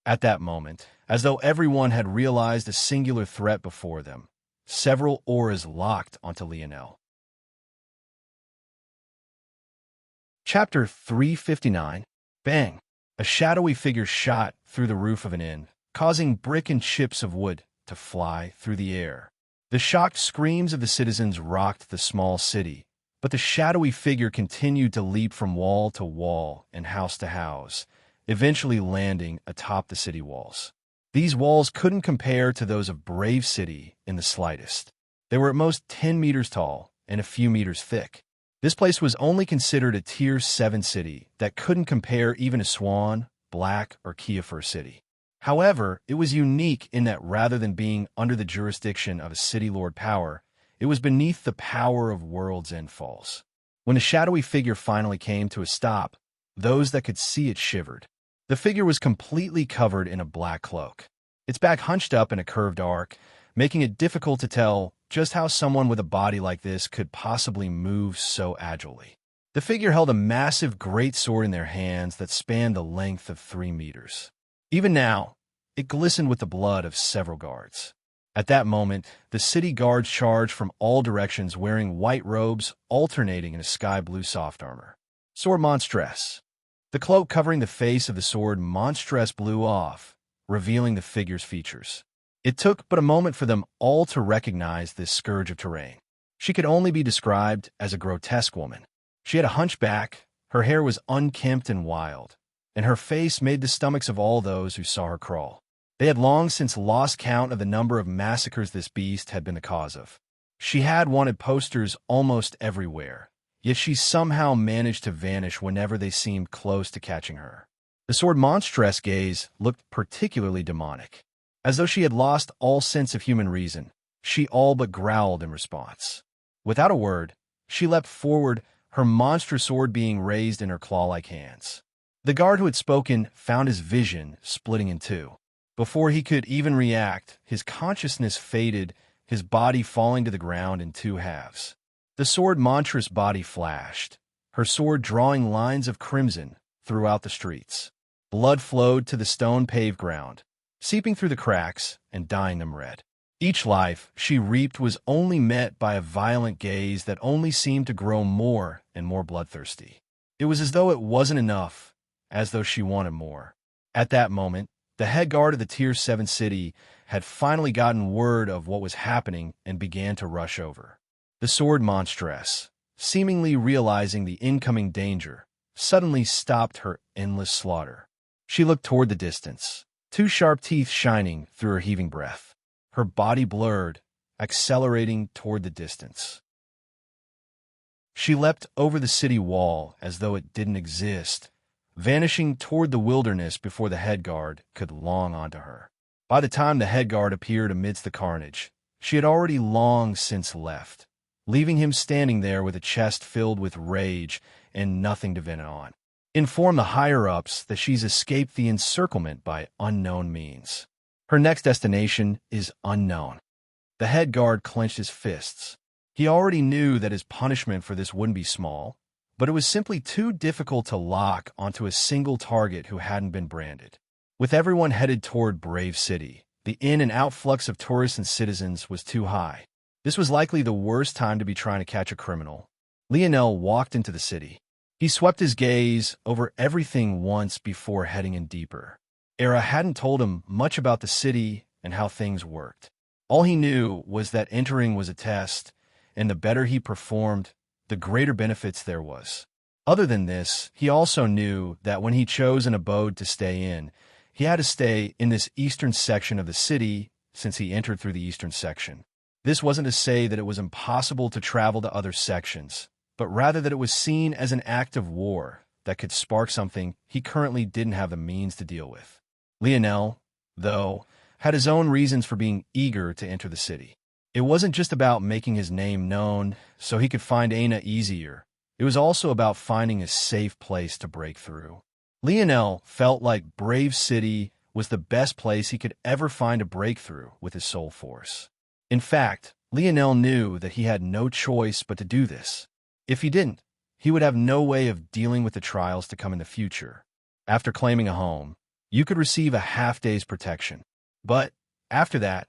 At that moment, as though everyone had realized a singular threat before them, several auras locked onto Lionel. Chapter 359. Bang! A shadowy figure shot through the roof of an inn, causing brick and chips of wood to fly through the air. The shocked screams of the citizens rocked the small city, but the shadowy figure continued to leap from wall to wall and house to house, eventually landing atop the city walls. These walls couldn't compare to those of Brave City in the slightest. They were at most 10 meters tall and a few meters thick. This place was only considered a Tier 7 city that couldn't compare even to Swan, Black or Kiefer City. However, it was unique in that rather than being under the jurisdiction of a city lord power, it was beneath the power of World's End Falls. When the shadowy figure finally came to a stop, those that could see it shivered. The figure was completely covered in a black cloak, its back hunched up in a curved arc, making it difficult to tell just how someone with a body like this could possibly move so agilely. The figure held a massive greatsword in their hands that spanned the length of 3 meters. Even now, it glistened with the blood of several guards. At that moment, the city guards charged from all directions wearing white robes alternating in a sky-blue soft armor. Sword Monstress. The cloak covering the face of the sword Monstress blew off, revealing the figure's features. It took but a moment for them all to recognize this scourge of terrain. She could only be described as a grotesque woman. She had a hunchback, her hair was unkempt and wild, and her face made the stomachs of all those who saw her crawl. They had long since lost count of the number of massacres this beast had been the cause of. She had wanted posters almost everywhere, yet she somehow managed to vanish whenever they seemed close to catching her. The sword Monstress gaze looked particularly demonic. As though she had lost all sense of human reason, she all but growled in response. Without a word, she leapt forward, her monstrous sword being raised in her claw-like hands. The guard who had spoken found his vision splitting in two. Before he could even react, his consciousness faded, his body falling to the ground in 2 halves. The sword monstrous body flashed, her sword drawing lines of crimson throughout the streets. Blood flowed to the stone-paved ground, seeping through the cracks and dyeing them red. Each life she reaped was only met by a violent gaze that only seemed to grow more and more bloodthirsty. It was as though it wasn't enough, as though she wanted more. At that moment, the head guard of the Tier 7 city had finally gotten word of what was happening and began to rush over. The sword monstress, seemingly realizing the incoming danger, suddenly stopped her endless slaughter. She looked toward the distance, 2 sharp teeth shining through her heaving breath. Her body blurred, accelerating toward the distance. She leapt over the city wall as though it didn't exist, vanishing toward the wilderness before the head guard could long onto her. By the time the head guard appeared amidst the carnage, she had already long since left, leaving him standing there with a chest filled with rage and nothing to vent on. Inform the higher-ups that she's escaped the encirclement by unknown means. Her next destination is unknown. The head guard clenched his fists. He already knew that his punishment for this wouldn't be small, but it was simply too difficult to lock onto a single target who hadn't been branded. With everyone headed toward Brave City, the in- and outflux of tourists and citizens was too high. This was likely the worst time to be trying to catch a criminal. Lionel walked into the city. He swept his gaze over everything once before heading in deeper. Era hadn't told him much about the city and how things worked. All he knew was that entering was a test, and the better he performed, the greater benefits there was. Other than this, he also knew that when he chose an abode to stay in, he had to stay in this eastern section of the city since he entered through the eastern section. This wasn't to say that it was impossible to travel to other sections, but rather that it was seen as an act of war that could spark something he currently didn't have the means to deal with. Lionel, though, had his own reasons for being eager to enter the city. It wasn't just about making his name known so he could find Aina easier. It was also about finding a safe place to break through. Lionel felt like Brave City was the best place he could ever find a breakthrough with his soul force. In fact, Lionel knew that he had no choice but to do this. If he didn't, he would have no way of dealing with the trials to come in the future. After claiming a home, you could receive a half-day's protection. But after that,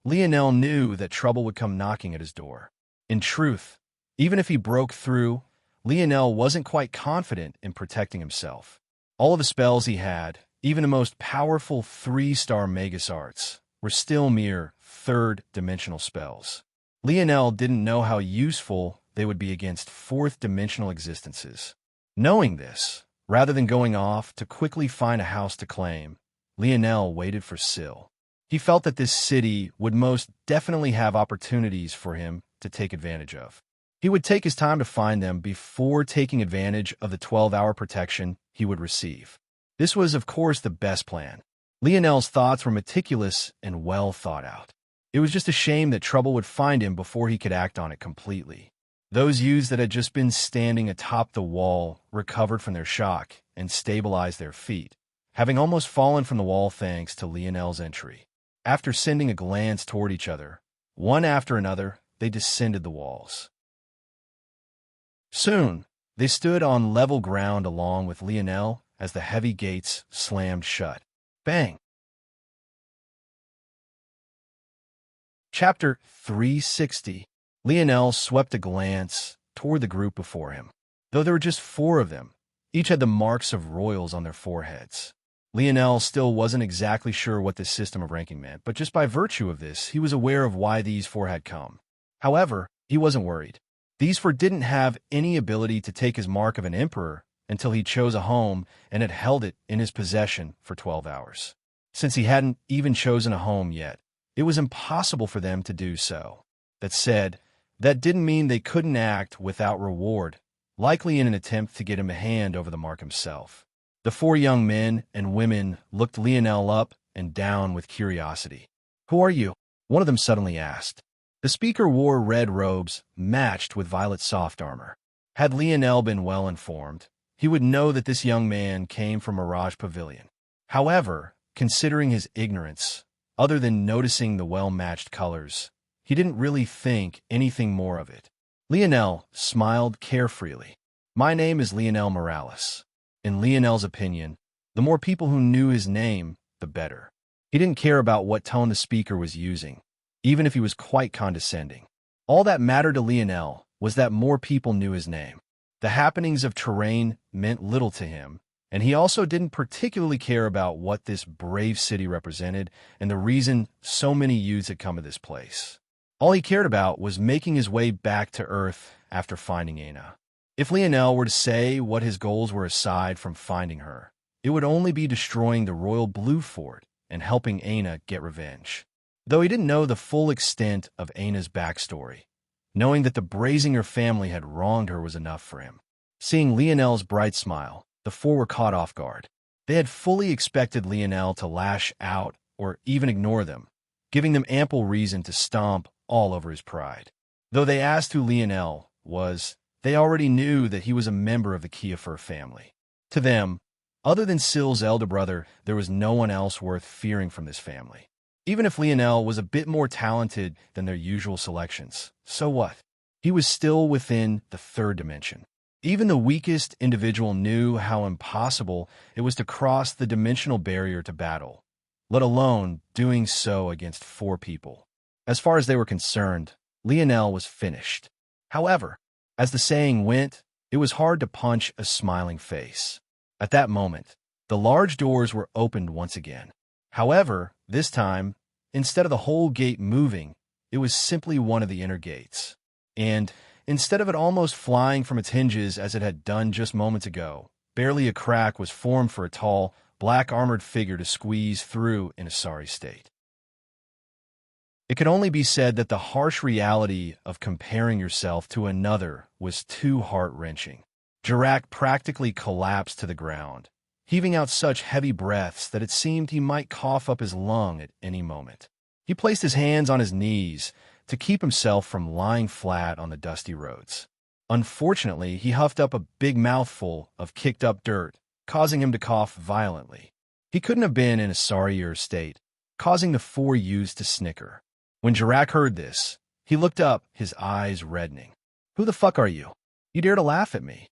Lionel knew that trouble would come knocking at his door. In truth, even if he broke through, Lionel wasn't quite confident in protecting himself. All of the spells he had, even the most powerful 3-star Magus arts, were still mere 3rd-dimensional spells. Lionel didn't know how useful they would be against 4th-dimensional existences. Knowing this, rather than going off to quickly find a house to claim, Lionel waited for Syl. He felt that this city would most definitely have opportunities for him to take advantage of. He would take his time to find them before taking advantage of the 12-hour protection he would receive. This was, of course, the best plan. Lionel's thoughts were meticulous and well thought out. It was just a shame that trouble would find him before he could act on it completely. Those youths that had just been standing atop the wall recovered from their shock and stabilized their feet, having almost fallen from the wall thanks to Lionel's entry. After sending a glance toward each other, one after another, they descended the walls. Soon, they stood on level ground along with Lionel as the heavy gates slammed shut. Bang! Chapter 360. Lionel swept a glance toward the group before him. Though there were just 4 of them, each had the marks of royals on their foreheads. Lionel still wasn't exactly sure what this system of ranking meant, but just by virtue of this, he was aware of why these 4 had come. However, he wasn't worried. These 4 didn't have any ability to take his mark of an emperor until he chose a home and had held it in his possession for 12 hours. Since he hadn't even chosen a home yet, it was impossible for them to do so. That said, that didn't mean they couldn't act without reward, likely in an attempt to get him a hand over the mark himself. The 4 young men and women looked Lionel up and down with curiosity. "Who are you?" one of them suddenly asked. The speaker wore red robes matched with violet soft armor. Had Lionel been well informed, he would know that this young man came from Mirage Pavilion. However, considering his ignorance, other than noticing the well-matched colors, he didn't really think anything more of it. Lionel smiled carefreely. "My name is Lionel Morales." In Lionel's opinion, the more people who knew his name, the better. He didn't care about what tone the speaker was using, even if he was quite condescending. All that mattered to Lionel was that more people knew his name. The happenings of terrain meant little to him, and he also didn't particularly care about what this brave city represented and the reason so many youths had come to this place. All he cared about was making his way back to Earth after finding Aina. If Lionel were to say what his goals were aside from finding her, it would only be destroying the Royal Blue Fort and helping Aina get revenge. Though he didn't know the full extent of Aina's backstory, knowing that the Brazinger family had wronged her was enough for him. Seeing Lionel's bright smile, the 4 were caught off guard. They had fully expected Lionel to lash out or even ignore them, giving them ample reason to stomp all over his pride. Though they asked who Lionel was, they already knew that he was a member of the Kiefer family. To them, other than Syl's elder brother, there was no one else worth fearing from this family. Even if Lionel was a bit more talented than their usual selections, so what? He was still within the 3rd dimension. Even the weakest individual knew how impossible it was to cross the dimensional barrier to battle, let alone doing so against 4 people. As far as they were concerned, Lionel was finished. However, as the saying went, it was hard to punch a smiling face. At that moment, the large doors were opened once again. However, this time, instead of the whole gate moving, it was simply one of the inner gates. And instead of it almost flying from its hinges as it had done just moments ago, barely a crack was formed for a tall, black-armored figure to squeeze through in a sorry state. It could only be said that the harsh reality of comparing yourself to another was too heart-wrenching. Jirak practically collapsed to the ground, heaving out such heavy breaths that it seemed he might cough up his lung at any moment. He placed his hands on his knees to keep himself from lying flat on the dusty roads. Unfortunately, he huffed up a big mouthful of kicked-up dirt, causing him to cough violently. He couldn't have been in a sorrier state, causing the 4 youths to snicker. When Jirak heard this, he looked up, his eyes reddening. "Who the fuck are you? You dare to laugh at me?"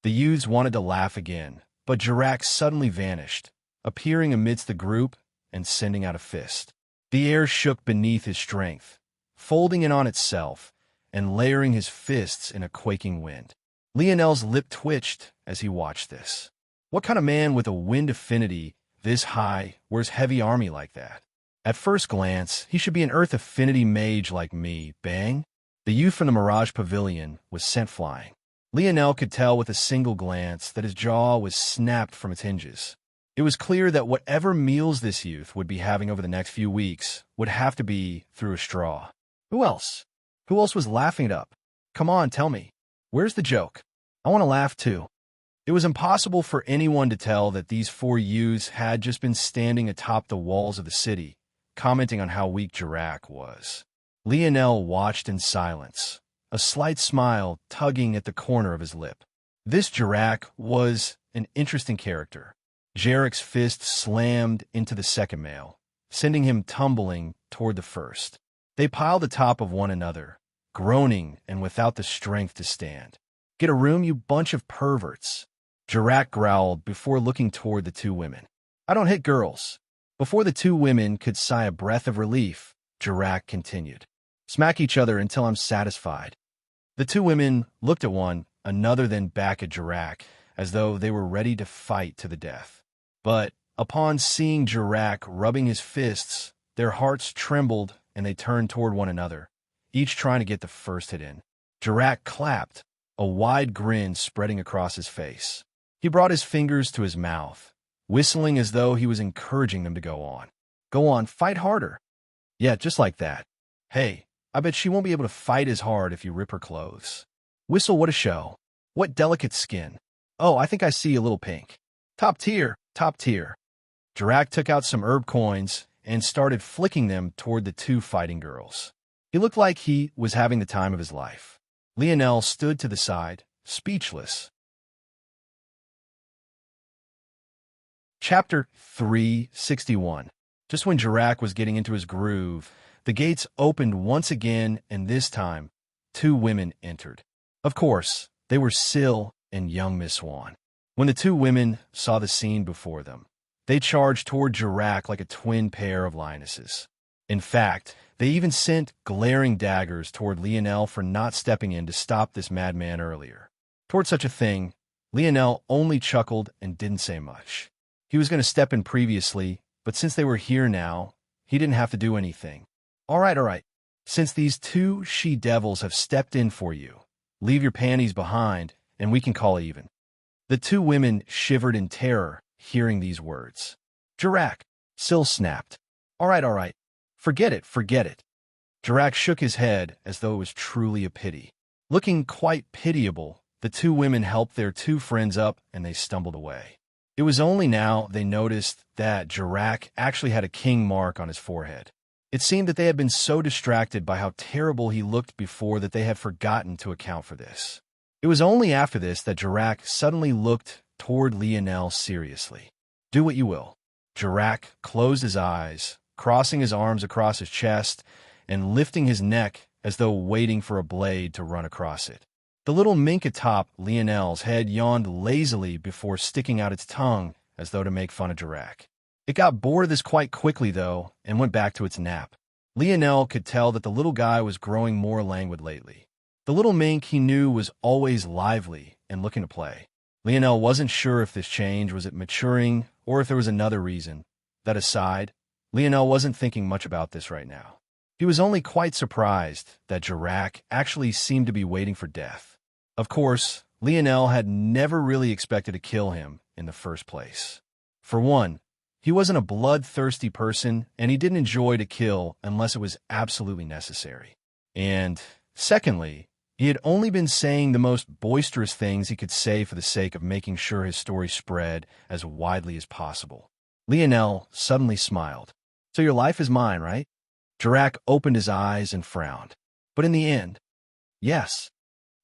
The youths wanted to laugh again, but Jirak suddenly vanished, appearing amidst the group and sending out a fist. The air shook beneath his strength, folding in on itself and layering his fists in a quaking wind. Lionel's lip twitched as he watched this. What kind of man with a wind affinity this high wears heavy army like that? At first glance, he should be an Earth affinity mage like me. Bang! The youth from the Mirage Pavilion was sent flying. Lionel could tell with a single glance that his jaw was snapped from its hinges. It was clear that whatever meals this youth would be having over the next few weeks would have to be through a straw. Who else? Who else was laughing it up? Come on, tell me. Where's the joke? I want to laugh too. It was impossible for anyone to tell that these four youths had just been standing atop the walls of the city, commenting on how weak Jirac was. Lionel watched in silence, a slight smile tugging at the corner of his lip. This Jirac was an interesting character. Jirac's fist slammed into the second male, sending him tumbling toward the first. They piled atop of one another, groaning and without the strength to stand. "Get a room, you bunch of perverts," Jirac growled before looking toward the two women. "I don't hit girls." Before the two women could sigh a breath of relief, Jirac continued. "Smack each other until I'm satisfied." The two women looked at one another, then back at Jirac, as though they were ready to fight to the death. But upon seeing Jirac rubbing his fists, their hearts trembled and they turned toward one another, each trying to get the first hit in. Jirac clapped, a wide grin spreading across his face. He brought his fingers to his mouth, whistling as though he was encouraging them to go on. "Go on, fight harder." "Yeah, just like that." "Hey, I bet she won't be able to fight as hard if you rip her clothes." "Whistle, what a show. What delicate skin. Oh, I think I see a little pink." "Top tier, top tier." Jirac took out some herb coins and started flicking them toward the two fighting girls. He looked like he was having the time of his life. Lionel stood to the side, speechless. Chapter 361. Just when Jirac was getting into his groove, the gates opened once again, and this time, two women entered. Of course, they were Syl and young Miss Swan. When the two women saw the scene before them, they charged toward Jirac like a twin pair of lionesses. In fact, they even sent glaring daggers toward Lionel for not stepping in to stop this madman earlier. Toward such a thing, Lionel only chuckled and didn't say much. He was going to step in previously, but since they were here now, he didn't have to do anything. All right. Since these two she-devils have stepped in for you, leave your panties behind, and we can call it even." The two women shivered in terror, hearing these words. "Jirac," Syl snapped. All right. Forget it. Jirac shook his head as though it was truly a pity. Looking quite pitiable, the two women helped their two friends up, and they stumbled away. It was only now they noticed that Jirac actually had a king mark on his forehead. It seemed that they had been so distracted by how terrible he looked before that they had forgotten to account for this. It was only after this that Jirac suddenly looked toward Lionel seriously. "Do what you will." Jirac closed his eyes, crossing his arms across his chest and lifting his neck as though waiting for a blade to run across it. The little mink atop Lionel's head yawned lazily before sticking out its tongue as though to make fun of Jirac. It got bored of this quite quickly, though, and went back to its nap. Lionel could tell that the little guy was growing more languid lately. The little mink he knew was always lively and looking to play. Lionel wasn't sure if this change was it maturing or if there was another reason. That aside, Lionel wasn't thinking much about this right now. He was only quite surprised that Jirac actually seemed to be waiting for death. Of course, Lionel had never really expected to kill him in the first place. For one, he wasn't a bloodthirsty person, and he didn't enjoy to kill unless it was absolutely necessary. And secondly, he had only been saying the most boisterous things he could say for the sake of making sure his story spread as widely as possible. Lionel suddenly smiled. "So your life is mine, right?" Jirac opened his eyes and frowned. "But in the end, yes."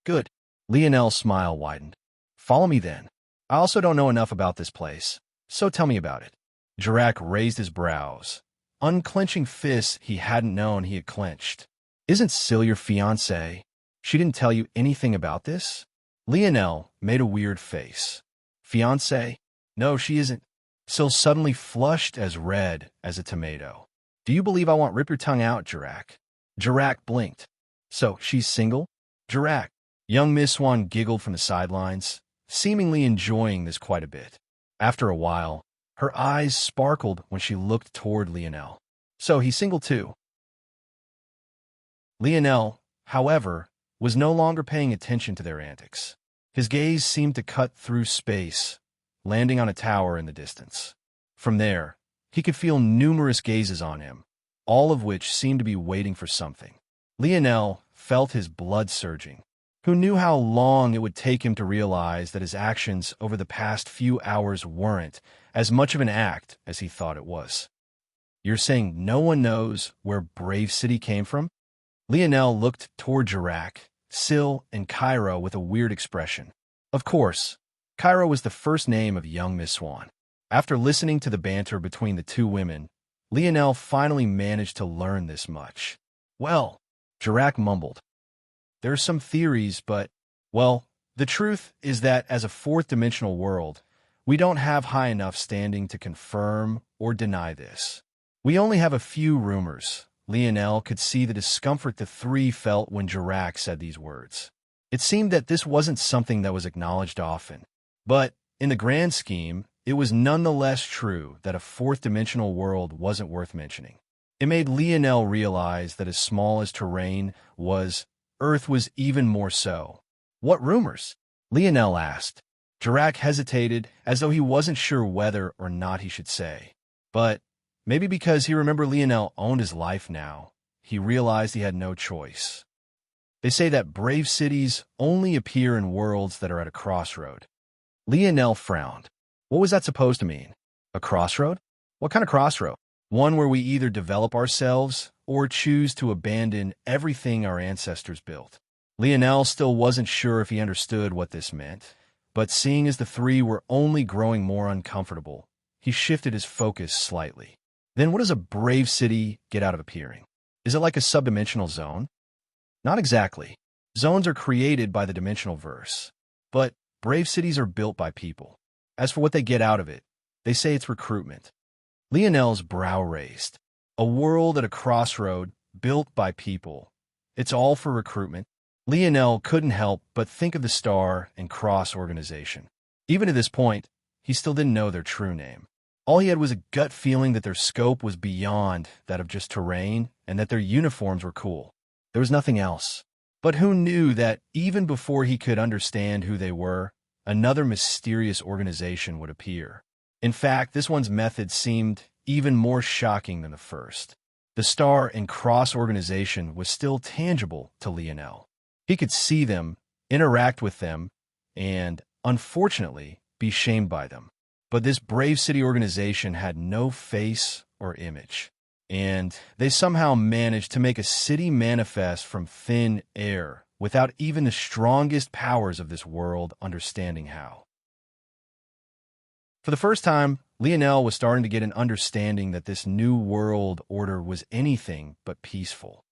"Good." Lionel's smile widened. "Follow me then. I also don't know enough about this place, so tell me about it." Jirac raised his brows, unclenching fists he hadn't known he had clenched. "Isn't Syl your fiancée? She didn't tell you anything about this?" Lionel made a weird face. "Fiancée? No, she isn't." Syl suddenly flushed as red as a tomato. "Do you believe I won't rip your tongue out, Jirac?" Jirac blinked. "So, she's single?" "Jirac." Young Miss Swan giggled from the sidelines, seemingly enjoying this quite a bit. After a while, her eyes sparkled when she looked toward Lionel. "So he's single too?" Lionel, however, was no longer paying attention to their antics. His gaze seemed to cut through space, landing on a tower in the distance. From there, he could feel numerous gazes on him, all of which seemed to be waiting for something. Lionel felt his blood surging. who knew how long it would take him to realize that his actions over the past few hours weren't as much of an act as he thought it was. You're saying no one knows where Brave City came from? Lionel looked toward Jirac, Syl, and Cairo with a weird expression. Of course, Cairo was the first name of young Miss Swan. After listening to the banter between the two women, Lionel finally managed to learn this much. Well, Jirac mumbled. There are some theories, but, well, the truth is that as a fourth-dimensional world, we don't have high enough standing to confirm or deny this. We only have a few rumors. Lionel could see the discomfort the three felt when Jirac said these words. It seemed that this wasn't something that was acknowledged often. But, in the grand scheme, it was nonetheless true that a fourth-dimensional world wasn't worth mentioning. It made Lionel realize that as small as terrain was, Earth was even more so. What rumors? Lionel asked. Jirac hesitated, as though he wasn't sure whether or not he should say. But, maybe because he remembered Lionel owned his life now, he realized he had no choice. They say that brave cities only appear in worlds that are at a crossroad. Lionel frowned. What was that supposed to mean? A crossroad? What kind of crossroad? One where we either develop ourselves or choose to abandon everything our ancestors built. Lionel still wasn't sure if he understood what this meant, but seeing as the three were only growing more uncomfortable, he shifted his focus slightly. Then what does a brave city get out of appearing? Is it like a subdimensional zone? Not exactly. Zones are created by the dimensional verse, but brave cities are built by people. As for what they get out of it, they say it's recruitment. Lionel's brow raised. A world at a crossroad, built by people. It's all for recruitment. Lionel couldn't help but think of the Star and Cross organization. Even at this point, he still didn't know their true name. All he had was a gut feeling that their scope was beyond that of just terrain and that their uniforms were cool. There was nothing else. But who knew that even before he could understand who they were, another mysterious organization would appear. In fact, this one's method seemed even more shocking than the first. The Star and Cross organization was still tangible to Lionel. He could see them, interact with them, and, unfortunately, be shamed by them. But this brave city organization had no face or image, and they somehow managed to make a city manifest from thin air without even the strongest powers of this world understanding how. For the first time, Lionel was starting to get an understanding that this new world order was anything but peaceful.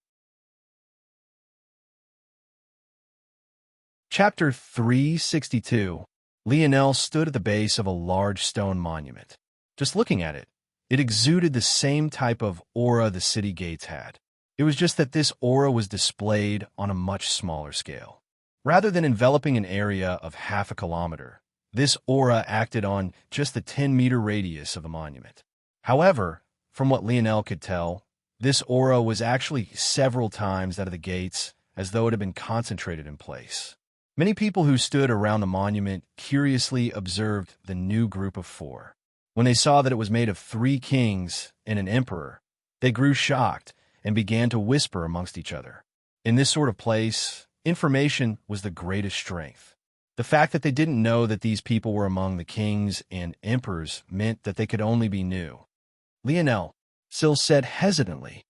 Chapter 362. Lionel stood at the base of a large stone monument. Just looking at it, it exuded the same type of aura the city gates had. It was just that this aura was displayed on a much smaller scale. Rather than enveloping an area of half a kilometer, this aura acted on just the 10-meter radius of the monument. However, from what Lionel could tell, this aura was actually several times that of the gates, as though it had been concentrated in place. Many people who stood around the monument curiously observed the new group of four. When they saw that it was made of 3 kings and an emperor, they grew shocked and began to whisper amongst each other. In this sort of place, information was the greatest strength. The fact that they didn't know that these people were among the kings and emperors meant that they could only be new. Lionel, Syl said hesitantly.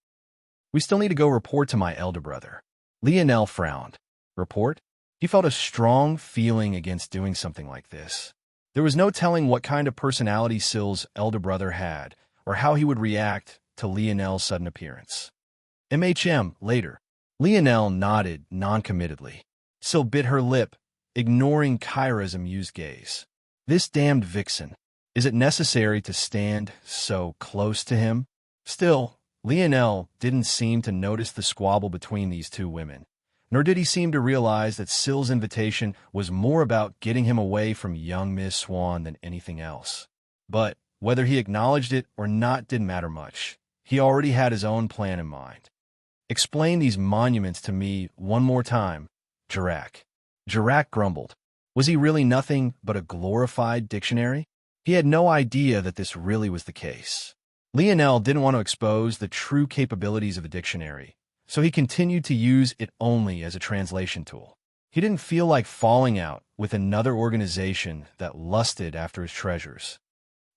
We still need to go report to my elder brother. Lionel frowned. Report? He felt a strong feeling against doing something like this. There was no telling what kind of personality Syl's elder brother had, or how he would react to Lionel's sudden appearance. Later. Lionel nodded noncommittedly. Syl bit her lip, ignoring Kyra's amused gaze. This damned vixen. Is it necessary to stand so close to him? Still, Lionel didn't seem to notice the squabble between these two women. Nor did he seem to realize that Syl's invitation was more about getting him away from young Miss Swan than anything else. But whether he acknowledged it or not didn't matter much. He already had his own plan in mind. Explain these monuments to me one more time, Jirac. Jirac grumbled. Was he really nothing but a glorified dictionary? He had no idea that this really was the case. Lionel didn't want to expose the true capabilities of the dictionary, so he continued to use it only as a translation tool. He didn't feel like falling out with another organization that lusted after his treasures.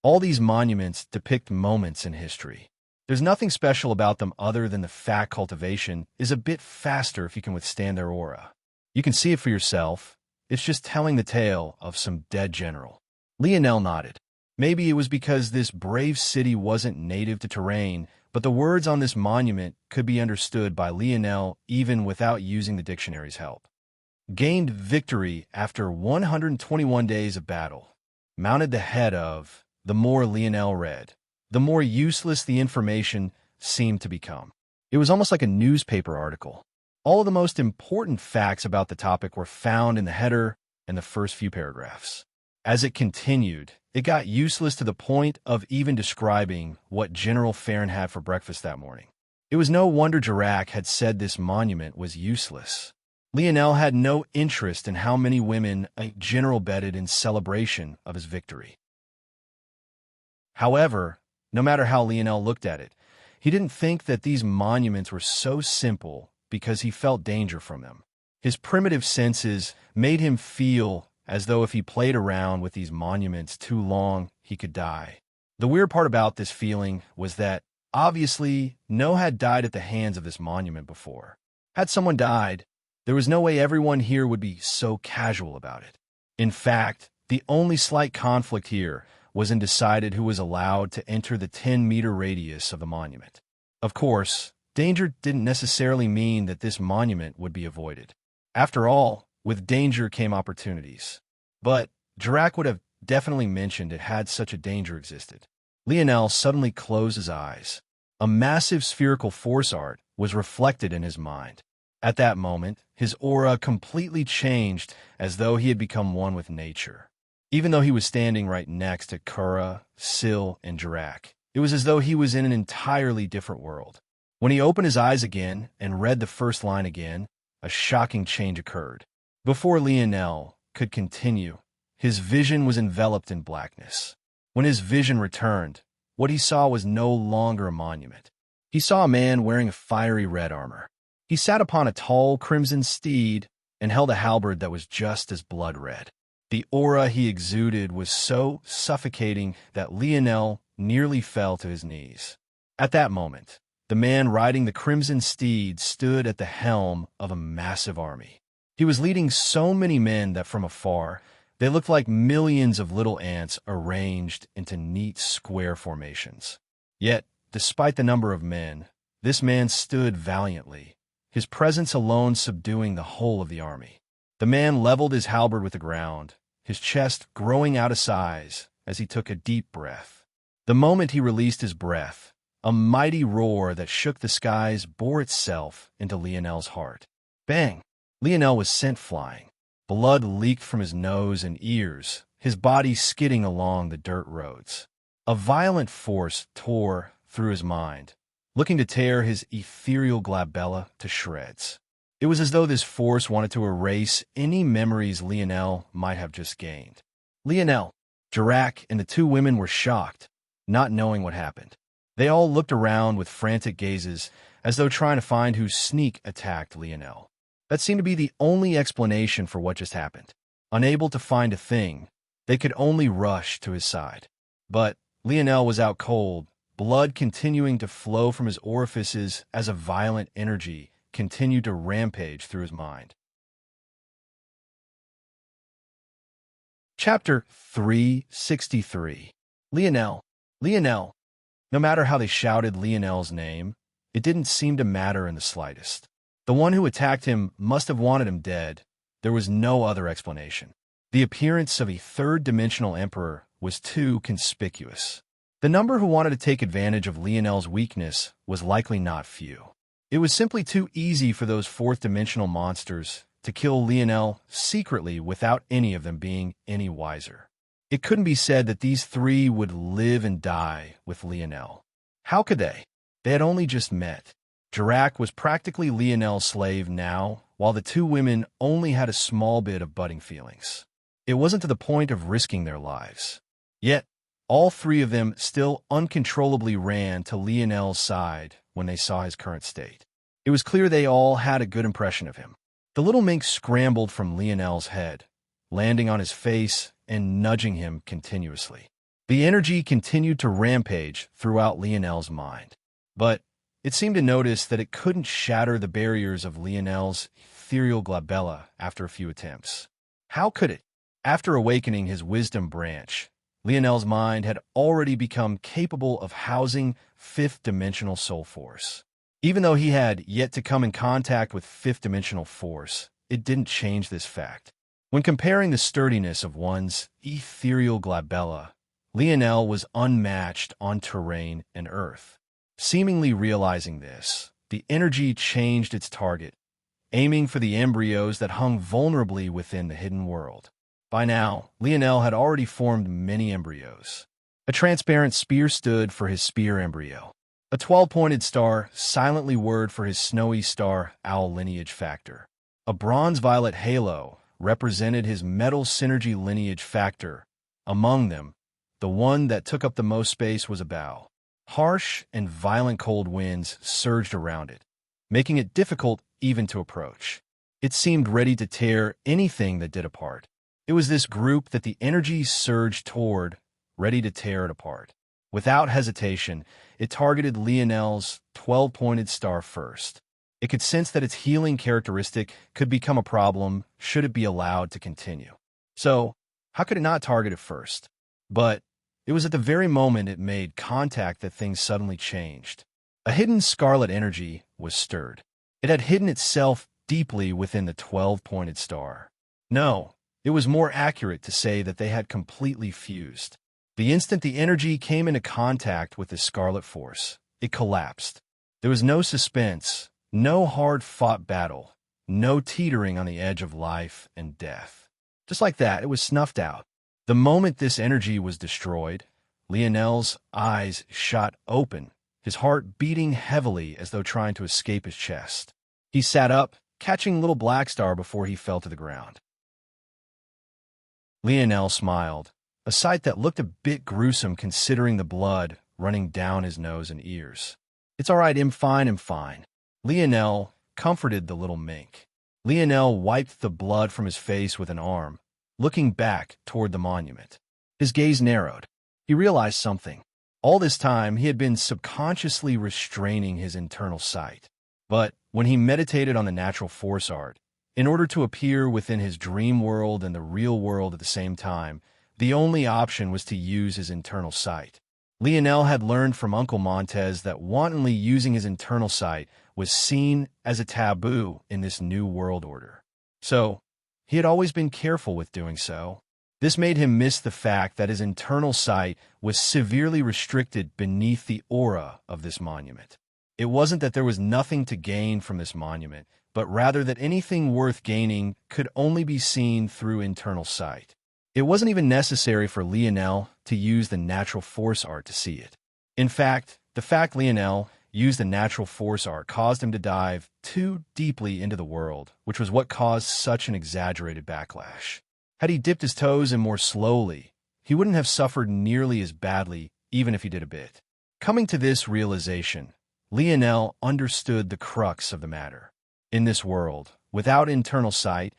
All these monuments depict moments in history. There's nothing special about them other than the fact cultivation is a bit faster if you can withstand their aura. You can see it for yourself. It's just telling the tale of some dead general. Lionel nodded. Maybe it was because this brave city wasn't native to terrain, but the words on this monument could be understood by Lionel even without using the dictionary's help. Gained victory after 121 days of battle. Mounted the head of. The more Lionel read, the more useless the information seemed to become. It was almost like a newspaper article. All of the most important facts about the topic were found in the header and the first few paragraphs. As it continued, it got useless to the point of even describing what General Farron had for breakfast that morning. It was no wonder Jirac had said this monument was useless. Lionel had no interest in how many women a general bedded in celebration of his victory. However, no matter how Lionel looked at it, he didn't think that these monuments were so simple because he felt danger from them. His primitive senses made him feel as though if he played around with these monuments too long, he could die. The weird part about this feeling was that, obviously, no had died at the hands of this monument before. Had someone died, there was no way everyone here would be so casual about it. In fact, the only slight conflict here was undecided who was allowed to enter the 10-meter radius of the monument. Of course, danger didn't necessarily mean that this monument would be avoided. After all, with danger came opportunities. But Jirac would have definitely mentioned it had such a danger existed. Lionel suddenly closed his eyes. A massive spherical force art was reflected in his mind. At that moment, his aura completely changed as though he had become one with nature. Even though he was standing right next to Kura, Sil, and Jirac, it was as though he was in an entirely different world. When he opened his eyes again and read the first line again, a shocking change occurred. Before Lionel could continue, his vision was enveloped in blackness. When his vision returned, what he saw was no longer a monument. He saw a man wearing a fiery red armor. He sat upon a tall crimson steed and held a halberd that was just as blood red. The aura he exuded was so suffocating that Lionel nearly fell to his knees. At that moment, the man riding the crimson steed stood at the helm of a massive army. He was leading so many men that from afar, they looked like millions of little ants arranged into neat square formations. Yet, despite the number of men, this man stood valiantly, his presence alone subduing the whole of the army. The man leveled his halberd with the ground, his chest growing out of size as he took a deep breath. The moment he released his breath, a mighty roar that shook the skies bore itself into Lionel's heart. Bang! Lionel was sent flying. Blood leaked from his nose and ears, his body skidding along the dirt roads. A violent force tore through his mind, looking to tear his ethereal glabella to shreds. It was as though this force wanted to erase any memories Lionel might have just gained. Lionel, Jirac, and the two women were shocked, not knowing what happened. They all looked around with frantic gazes, as though trying to find who sneak attacked Lionel. That seemed to be the only explanation for what just happened. Unable to find a thing, they could only rush to his side. But Lionel was out cold, blood continuing to flow from his orifices as a violent energy continued to rampage through his mind. Chapter 363. Lionel. Lionel. No matter how they shouted Lionel's name, it didn't seem to matter in the slightest. The one who attacked him must have wanted him dead. There was no other explanation. The appearance of a third-dimensional emperor was too conspicuous. The number who wanted to take advantage of Lionel's weakness was likely not few. It was simply too easy for those fourth-dimensional monsters to kill Lionel secretly without any of them being any wiser. It couldn't be said that these three would live and die with Lionel. How could they? They had only just met. Jirac was practically Lionel's slave now, while the two women only had a small bit of budding feelings. It wasn't to the point of risking their lives. Yet, all three of them still uncontrollably ran to Lionel's side when they saw his current state. It was clear they all had a good impression of him. The little mink scrambled from Lionel's head, landing on his face and nudging him continuously. The energy continued to rampage throughout Lionel's mind. But it seemed to notice that it couldn't shatter the barriers of Lionel's ethereal glabella after a few attempts. How could it? After awakening his wisdom branch, Lionel's mind had already become capable of housing fifth-dimensional soul force. Even though he had yet to come in contact with fifth-dimensional force, it didn't change this fact. When comparing the sturdiness of one's ethereal glabella, Lionel was unmatched on terrain and earth. Seemingly realizing this, the energy changed its target, aiming for the embryos that hung vulnerably within the hidden world. By now, Lionel had already formed many embryos. A transparent spear stood for his spear embryo. A 12-pointed star silently whirred for his snowy star owl lineage factor. A bronze-violet halo represented his metal synergy lineage factor. Among them, the one that took up the most space was a bow. Harsh and violent cold winds surged around it, making it difficult even to approach. It seemed ready to tear anything that did apart. It was this group that the energy surged toward, ready to tear it apart. Without hesitation, it targeted Lionel's 12-pointed star first. It could sense that its healing characteristic could become a problem should it be allowed to continue. So, how could it not target it first? But it was at the very moment it made contact that things suddenly changed. A hidden scarlet energy was stirred. It had hidden itself deeply within the 12-pointed star. No, it was more accurate to say that they had completely fused. The instant the energy came into contact with the scarlet force, it collapsed. There was no suspense, no hard-fought battle, no teetering on the edge of life and death. Just like that, it was snuffed out. The moment this energy was destroyed, Lionel's eyes shot open, his heart beating heavily as though trying to escape his chest. He sat up, catching little Black Star before he fell to the ground. Lionel smiled, a sight that looked a bit gruesome considering the blood running down his nose and ears. "It's all right, I'm fine." Lionel comforted the little mink. Lionel wiped the blood from his face with an arm, looking back toward the monument. His gaze narrowed. He realized something. All this time, he had been subconsciously restraining his internal sight. But when he meditated on the natural force art, in order to appear within his dream world and the real world at the same time, the only option was to use his internal sight. Lionel had learned from Uncle Montez that wantonly using his internal sight was seen as a taboo in this new world order. So, he had always been careful with doing so. This made him miss the fact that his internal sight was severely restricted beneath the aura of this monument. It wasn't that there was nothing to gain from this monument, but rather that anything worth gaining could only be seen through internal sight. It wasn't even necessary for Lionel to use the natural force art to see it. In fact, the fact Lionel used the natural force art caused him to dive too deeply into the world, which was what caused such an exaggerated backlash. Had he dipped his toes in more slowly, he wouldn't have suffered nearly as badly, even if he did a bit. Coming to this realization, Lionel understood the crux of the matter. In this world, without internal sight,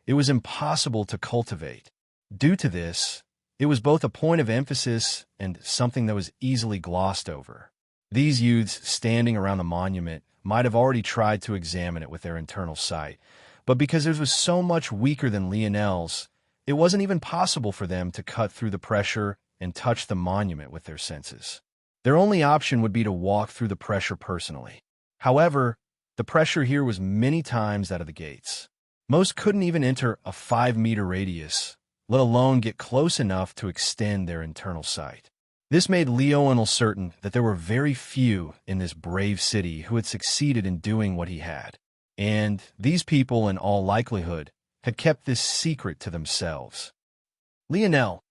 it was impossible to cultivate. Due to this, it was both a point of emphasis and something that was easily glossed over. These youths standing around the monument might have already tried to examine it with their internal sight, but because it was so much weaker than Lionel's, it wasn't even possible for them to cut through the pressure and touch the monument with their senses. Their only option would be to walk through the pressure personally. However, the pressure here was many times that of the gates. Most couldn't even enter a 5-meter radius, let alone get close enough to extend their internal sight. This made Lionel certain that there were very few in this brave city who had succeeded in doing what he had. And these people, in all likelihood, had kept this secret to themselves. Lionel.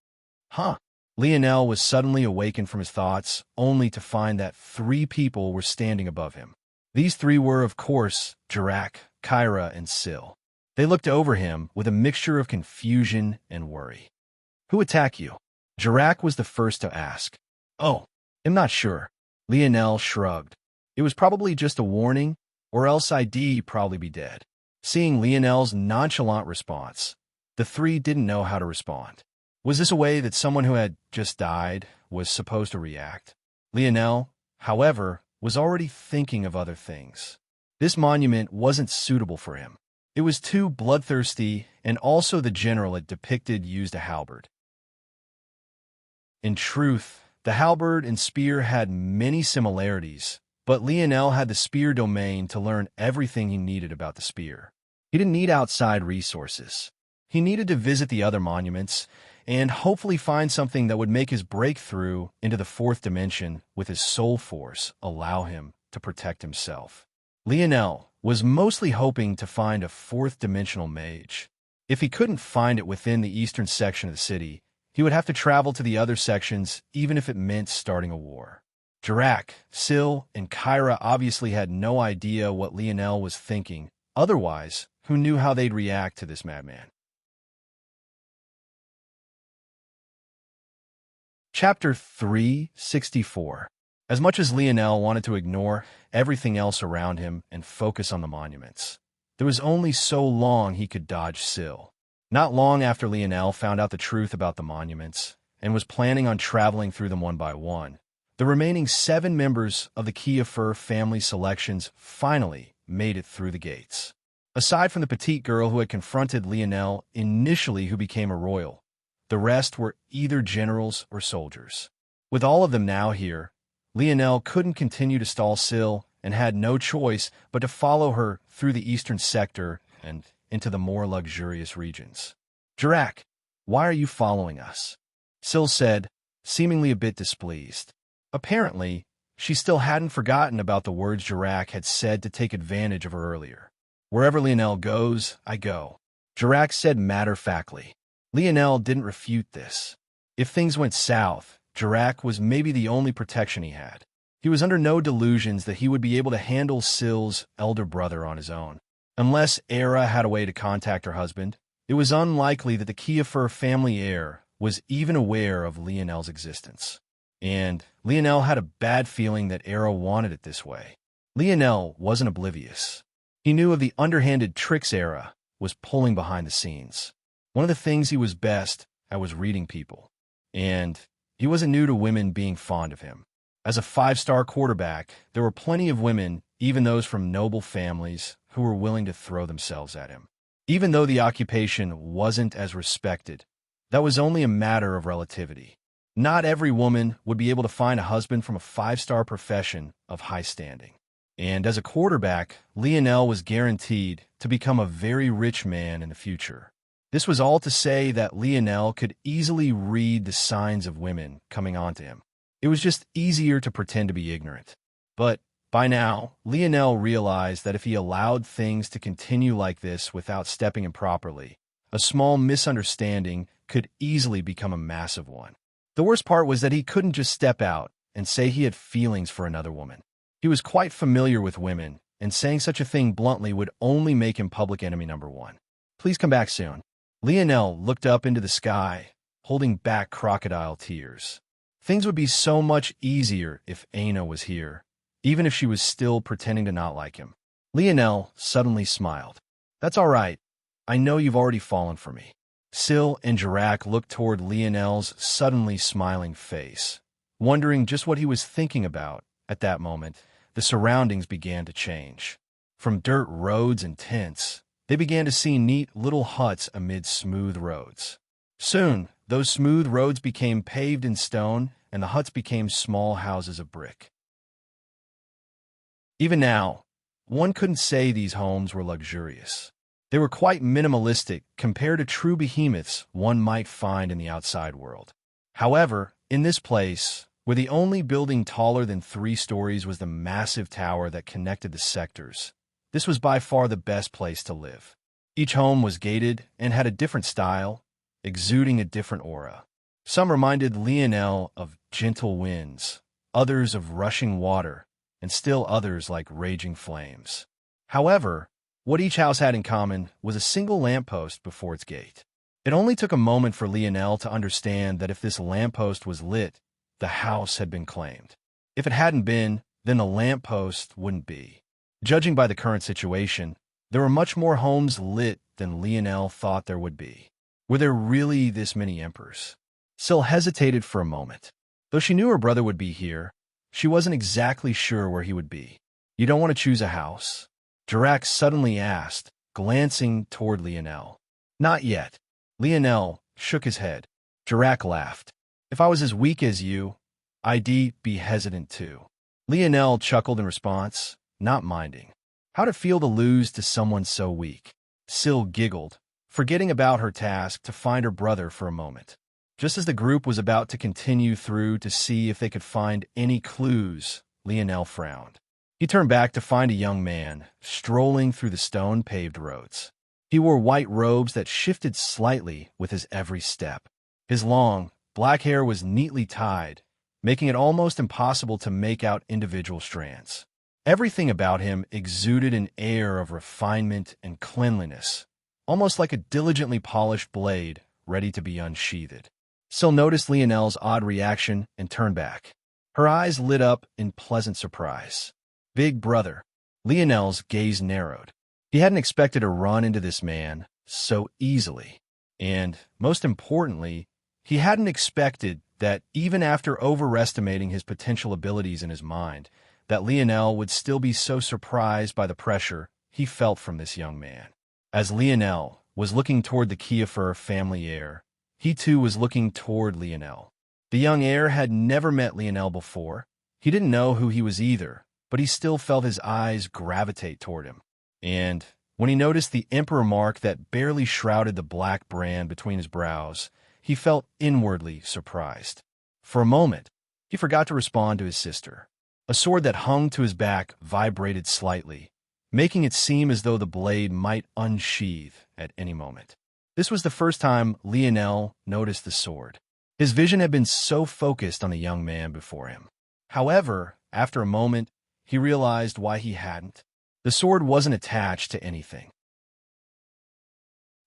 Lionel was suddenly awakened from his thoughts, only to find that 3 people were standing above him. These 3 were, of course, Jarak, Kyra, and Syl. They looked over him with a mixture of confusion and worry. "Who attacked you?" Jarak was the first to ask. "Oh, I'm not sure." Lionel shrugged. "It was probably just a warning, or else I'd probably be dead." Seeing Lionel's nonchalant response, the three didn't know how to respond. Was this a way that someone who had just died was supposed to react? Lionel, however, was already thinking of other things. This monument wasn't suitable for him. It was too bloodthirsty, and also the general it depicted used a halberd. In truth, the halberd and spear had many similarities, but Lionel had the spear domain to learn everything he needed about the spear. He didn't need outside resources. He needed to visit the other monuments and hopefully find something that would make his breakthrough into the fourth dimension with his soul force allow him to protect himself. Lionel was mostly hoping to find a fourth-dimensional mage. If he couldn't find it within the eastern section of the city, he would have to travel to the other sections, even if it meant starting a war. Jarak, Syl, and Kyra obviously had no idea what Lionel was thinking. Otherwise, who knew how they'd react to this madman? Chapter 364. As much as Lionel wanted to ignore everything else around him and focus on the monuments, there was only so long he could dodge Syl. Not long after Lionel found out the truth about the monuments and was planning on traveling through them one by one, the remaining 7 members of the Kiefer family selections finally made it through the gates. Aside from the petite girl who had confronted Lionel initially, who became a royal, the rest were either generals or soldiers. With all of them now here, Lionel couldn't continue to stall Syl and had no choice but to follow her through the eastern sector and into the more luxurious regions. "Jarak, why are you following us?" Syl said, seemingly a bit displeased. Apparently, she still hadn't forgotten about the words Jarak had said to take advantage of her earlier. "Wherever Lionel goes, I go," Jarak said matter-of-factly. Lionel didn't refute this. If things went south, Jarak was maybe the only protection he had. He was under no delusions that he would be able to handle Syl's elder brother on his own. Unless Era had a way to contact her husband, it was unlikely that the Kiefer family heir was even aware of Lionel's existence. And Lionel had a bad feeling that Era wanted it this way. Lionel wasn't oblivious. He knew of the underhanded tricks Era was pulling behind the scenes. One of the things he was best at was reading people. And he wasn't new to women being fond of him. As a 5-star quarterback, there were plenty of women, even those from noble families, who were willing to throw themselves at him. Even though the occupation wasn't as respected, that was only a matter of relativity. Not every woman would be able to find a husband from a 5-star profession of high standing. And as a quarterback, Lionel was guaranteed to become a very rich man in the future. This was all to say that Lionel could easily read the signs of women coming onto him. It was just easier to pretend to be ignorant. But by now, Lionel realized that if he allowed things to continue like this without stepping in properly, a small misunderstanding could easily become a massive one. The worst part was that he couldn't just step out and say he had feelings for another woman. He was quite familiar with women, and saying such a thing bluntly would only make him public enemy number 1. "Please come back soon." Lionel looked up into the sky, holding back crocodile tears. Things would be so much easier if Aina was here, even if she was still pretending to not like him. Lionel suddenly smiled. "That's all right. I know you've already fallen for me." Syl and Jarak looked toward Lionel's suddenly smiling face, wondering just what he was thinking about. At that moment, the surroundings began to change. From dirt roads and tents, they began to see neat little huts amid smooth roads. Soon, those smooth roads became paved in stone, and the huts became small houses of brick. Even now, one couldn't say these homes were luxurious. They were quite minimalistic compared to true behemoths one might find in the outside world. However, in this place, where the only building taller than 3 stories was the massive tower that connected the sectors, this was by far the best place to live. Each home was gated and had a different style, exuding a different aura. Some reminded Lionel of gentle winds, others of rushing water, and still others like raging flames. However, what each house had in common was a single lamppost before its gate. It only took a moment for Lionel to understand that if this lamppost was lit, the house had been claimed. If it hadn't been, then the lamppost wouldn't be. Judging by the current situation, There were much more homes lit than Lionel thought there would be. Were there really this many emperors? Syl hesitated for a moment. Though she knew her brother would be here, she wasn't exactly sure where he would be. You don't want to choose a house? Jirac suddenly asked, glancing toward Lionel. Not yet. Lionel shook his head. Jirac laughed. If I was as weak as you, I'd be hesitant too. Lionel chuckled in response, not minding. How'd it feel to lose to someone so weak? Syl giggled, forgetting about her task to find her brother for a moment. Just as the group was about to continue through to see if they could find any clues, Lionel frowned. He turned back to find a young man strolling through the stone-paved roads. He wore white robes that shifted slightly with his every step. His long, black hair was neatly tied, making it almost impossible to make out individual strands. Everything about him exuded an air of refinement and cleanliness, almost like a diligently polished blade ready to be unsheathed. Syl noticed Lionel's odd reaction and turned back. Her eyes lit up in pleasant surprise. Big brother. Lionel's gaze narrowed. He hadn't expected to run into this man so easily. And, most importantly, he hadn't expected that even after overestimating his potential abilities in his mind, that Lionel would still be so surprised by the pressure he felt from this young man. As Lionel was looking toward the Kiefer family heir, he too was looking toward Lionel. The young heir had never met Lionel before. He didn't know who he was either, but he still felt his eyes gravitate toward him. And when he noticed the emperor mark that barely shrouded the black brand between his brows, he felt inwardly surprised. For a moment, he forgot to respond to his sister. A sword that hung to his back vibrated slightly, making it seem as though the blade might unsheathe at any moment. This was the first time Lionel noticed the sword. His vision had been so focused on the young man before him. However, after a moment, he realized why he hadn't. The sword wasn't attached to anything.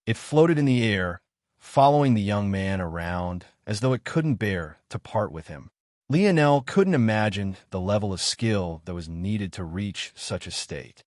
It floated in the air, following the young man around as though it couldn't bear to part with him. Lionel couldn't imagine the level of skill that was needed to reach such a state.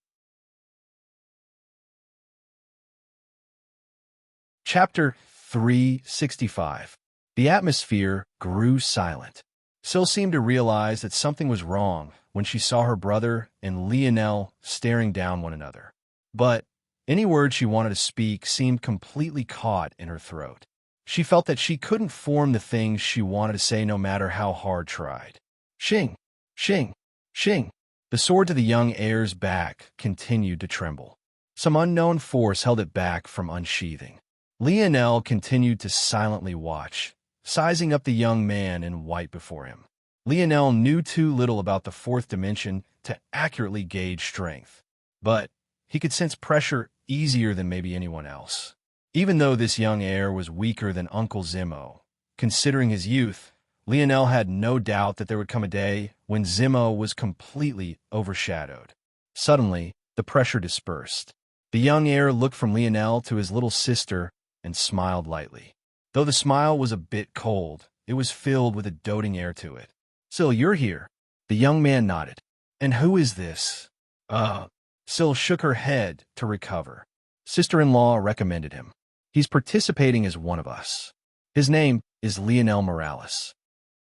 Chapter 365. The atmosphere grew silent. Syl seemed to realize that something was wrong when she saw her brother and Lionel staring down one another. But any words she wanted to speak seemed completely caught in her throat. She felt that she couldn't form the things she wanted to say no matter how hard tried. Shing! Shing! Shing! The sword to the young heir's back continued to tremble. Some unknown force held it back from unsheathing. Lionel continued to silently watch, sizing up the young man in white before him. Lionel knew too little about the fourth dimension to accurately gauge strength, but he could sense pressure easier than maybe anyone else. Even though this young heir was weaker than Uncle Zimmo, considering his youth, Lionel had no doubt that there would come a day when Zimmo was completely overshadowed. Suddenly, the pressure dispersed. The young heir looked from Lionel to his little sister and smiled lightly. Though the smile was a bit cold, it was filled with a doting air to it. Syl, you're here. The young man nodded. And who is this? Syl shook her head to recover. Sister-in-law recommended him. He's participating as one of us. His name is Lionel Morales.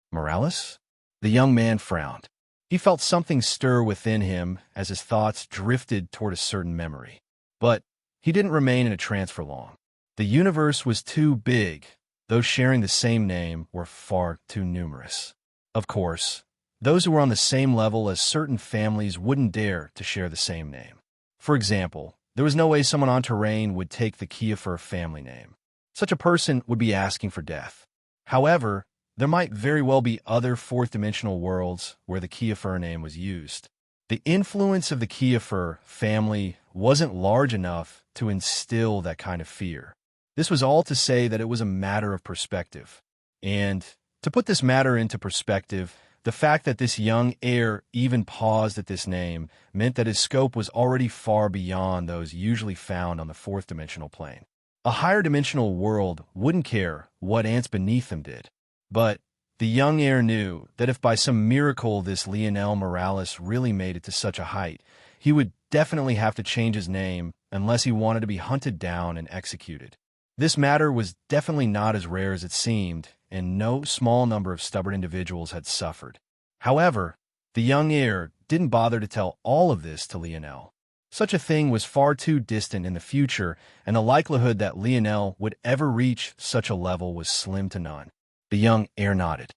Morales? The young man frowned. He felt something stir within him as his thoughts drifted toward a certain memory. But he didn't remain in a trance for long. The universe was too big. Those sharing the same name were far too numerous. Of course, those who were on the same level as certain families wouldn't dare to share the same name. For example, there was no way someone on terrain would take the Kiefer family name. Such a person would be asking for death. However, there might very well be other fourth-dimensional worlds where the Kiefer name was used. The influence of the Kiefer family wasn't large enough to instill that kind of fear. This was all to say that it was a matter of perspective. And to put this matter into perspective, the fact that this young heir even paused at this name meant that his scope was already far beyond those usually found on the fourth-dimensional plane. A higher-dimensional world wouldn't care what ants beneath them did. But the young heir knew that if by some miracle this Lionel Morales really made it to such a height, he would definitely have to change his name unless he wanted to be hunted down and executed. This matter was definitely not as rare as it seemed, and no small number of stubborn individuals had suffered. However, the young heir didn't bother to tell all of this to Lionel. Such a thing was far too distant in the future, and the likelihood that Lionel would ever reach such a level was slim to none. The young heir nodded.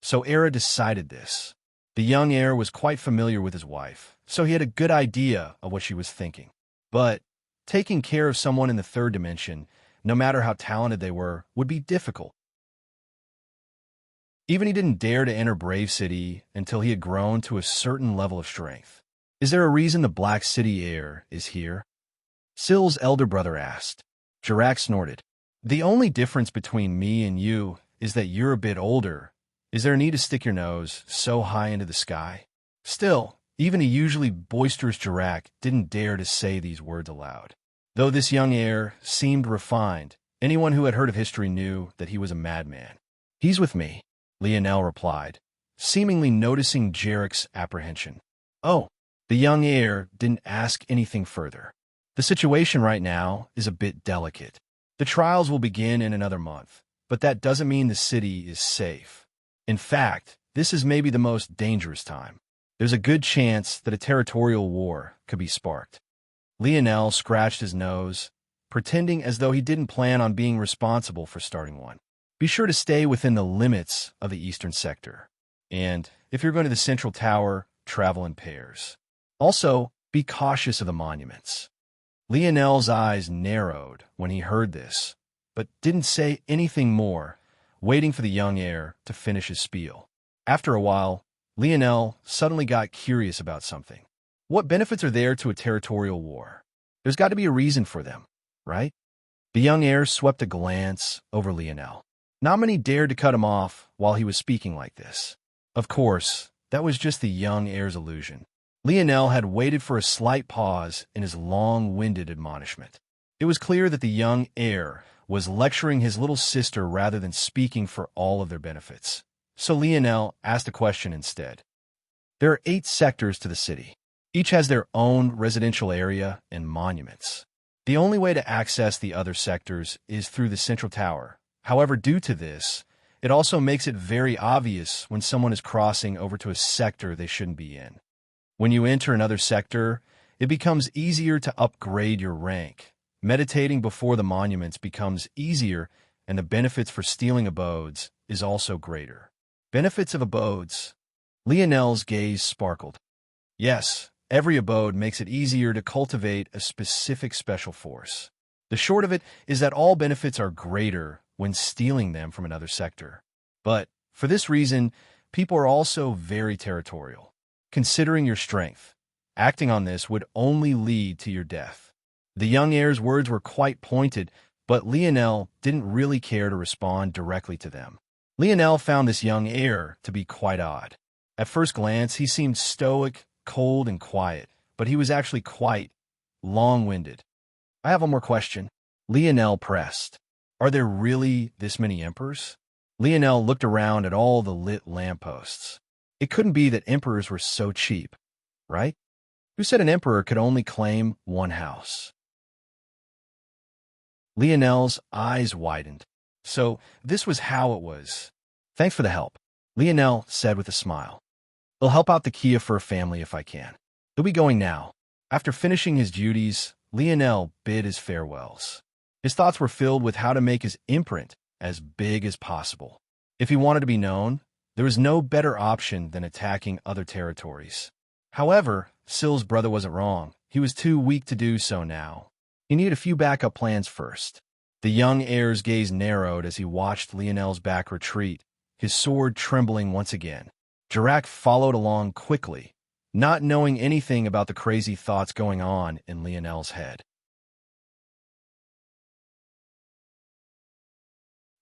So Era decided this. The young heir was quite familiar with his wife, so he had a good idea of what she was thinking. But taking care of someone in the third dimension, no matter how talented they were, would be difficult. Even he didn't dare to enter Brave City until he had grown to a certain level of strength. Is there a reason the Black City heir is here? Syl's elder brother asked. Jirak snorted. The only difference between me and you is that you're a bit older. Is there a need to stick your nose so high into the sky? Still, even a usually boisterous Jirak didn't dare to say these words aloud. Though this young heir seemed refined, anyone who had heard of history knew that he was a madman. He's with me, Lionel replied, seemingly noticing Jirak's apprehension. Oh, the young heir didn't ask anything further. The situation right now is a bit delicate. The trials will begin in another month, but that doesn't mean the city is safe. In fact, this is maybe the most dangerous time. There's a good chance that a territorial war could be sparked. Lionel scratched his nose, pretending as though he didn't plan on being responsible for starting one. Be sure to stay within the limits of the eastern sector. And if you're going to the central tower, travel in pairs. Also, be cautious of the monuments. Lionel's eyes narrowed when he heard this, but didn't say anything more, waiting for the young heir to finish his spiel. After a while, Lionel suddenly got curious about something. What benefits are there to a territorial war? There's got to be a reason for them, right? The young heir swept a glance over Lionel. Not many dared to cut him off while he was speaking like this. Of course, that was just the young heir's illusion. Lionel had waited for a slight pause in his long-winded admonishment. It was clear that the young heir was lecturing his little sister rather than speaking for all of their benefits. So Lionel asked a question instead. There are 8 sectors to the city. Each has their own residential area and monuments. The only way to access the other sectors is through the central tower. However, due to this, it also makes it very obvious when someone is crossing over to a sector they shouldn't be in. When you enter another sector, it becomes easier to upgrade your rank. Meditating before the monuments becomes easier, and the benefits for stealing abodes is also greater. Benefits of abodes. Lionel's gaze sparkled. Yes, every abode makes it easier to cultivate a specific special force. The short of it is that all benefits are greater when stealing them from another sector. But, for this reason, people are also very territorial. Considering your strength, acting on this would only lead to your death. The young heir's words were quite pointed, but Lionel didn't really care to respond directly to them. Lionel found this young heir to be quite odd. At first glance, he seemed stoic, cold, and quiet, but he was actually quite long-winded. I have one more question. Lionel pressed. Are there really this many emperors? Lionel looked around at all the lit lampposts. It couldn't be that emperors were so cheap, right? Who said an emperor could only claim one house? Lionel's eyes widened. So this was how it was. Thanks for the help, Lionel said with a smile. I'll help out the Kia fur family if I can. He'll be going now. After finishing his duties, Lionel bid his farewells. His thoughts were filled with how to make his imprint as big as possible. If he wanted to be known, there was no better option than attacking other territories. However, Syl's brother wasn't wrong. He was too weak to do so now. He needed a few backup plans first. The young heir's gaze narrowed as he watched Lionel's back retreat, his sword trembling once again. Jirak followed along quickly, not knowing anything about the crazy thoughts going on in Lionel's head.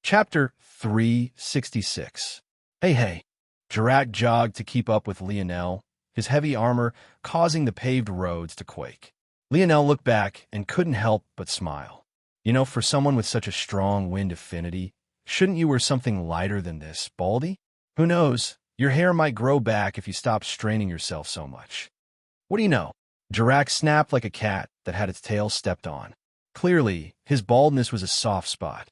Chapter 366. Hey. Jirak jogged to keep up with Lionel, his heavy armor causing the paved roads to quake. Lionel looked back and couldn't help but smile. You know, for someone with such a strong wind affinity, shouldn't you wear something lighter than this, Baldy? Who knows? Your hair might grow back if you stop straining yourself so much. What do you know? Jirak snapped like a cat, that had its tail stepped on. Clearly, his baldness was a soft spot.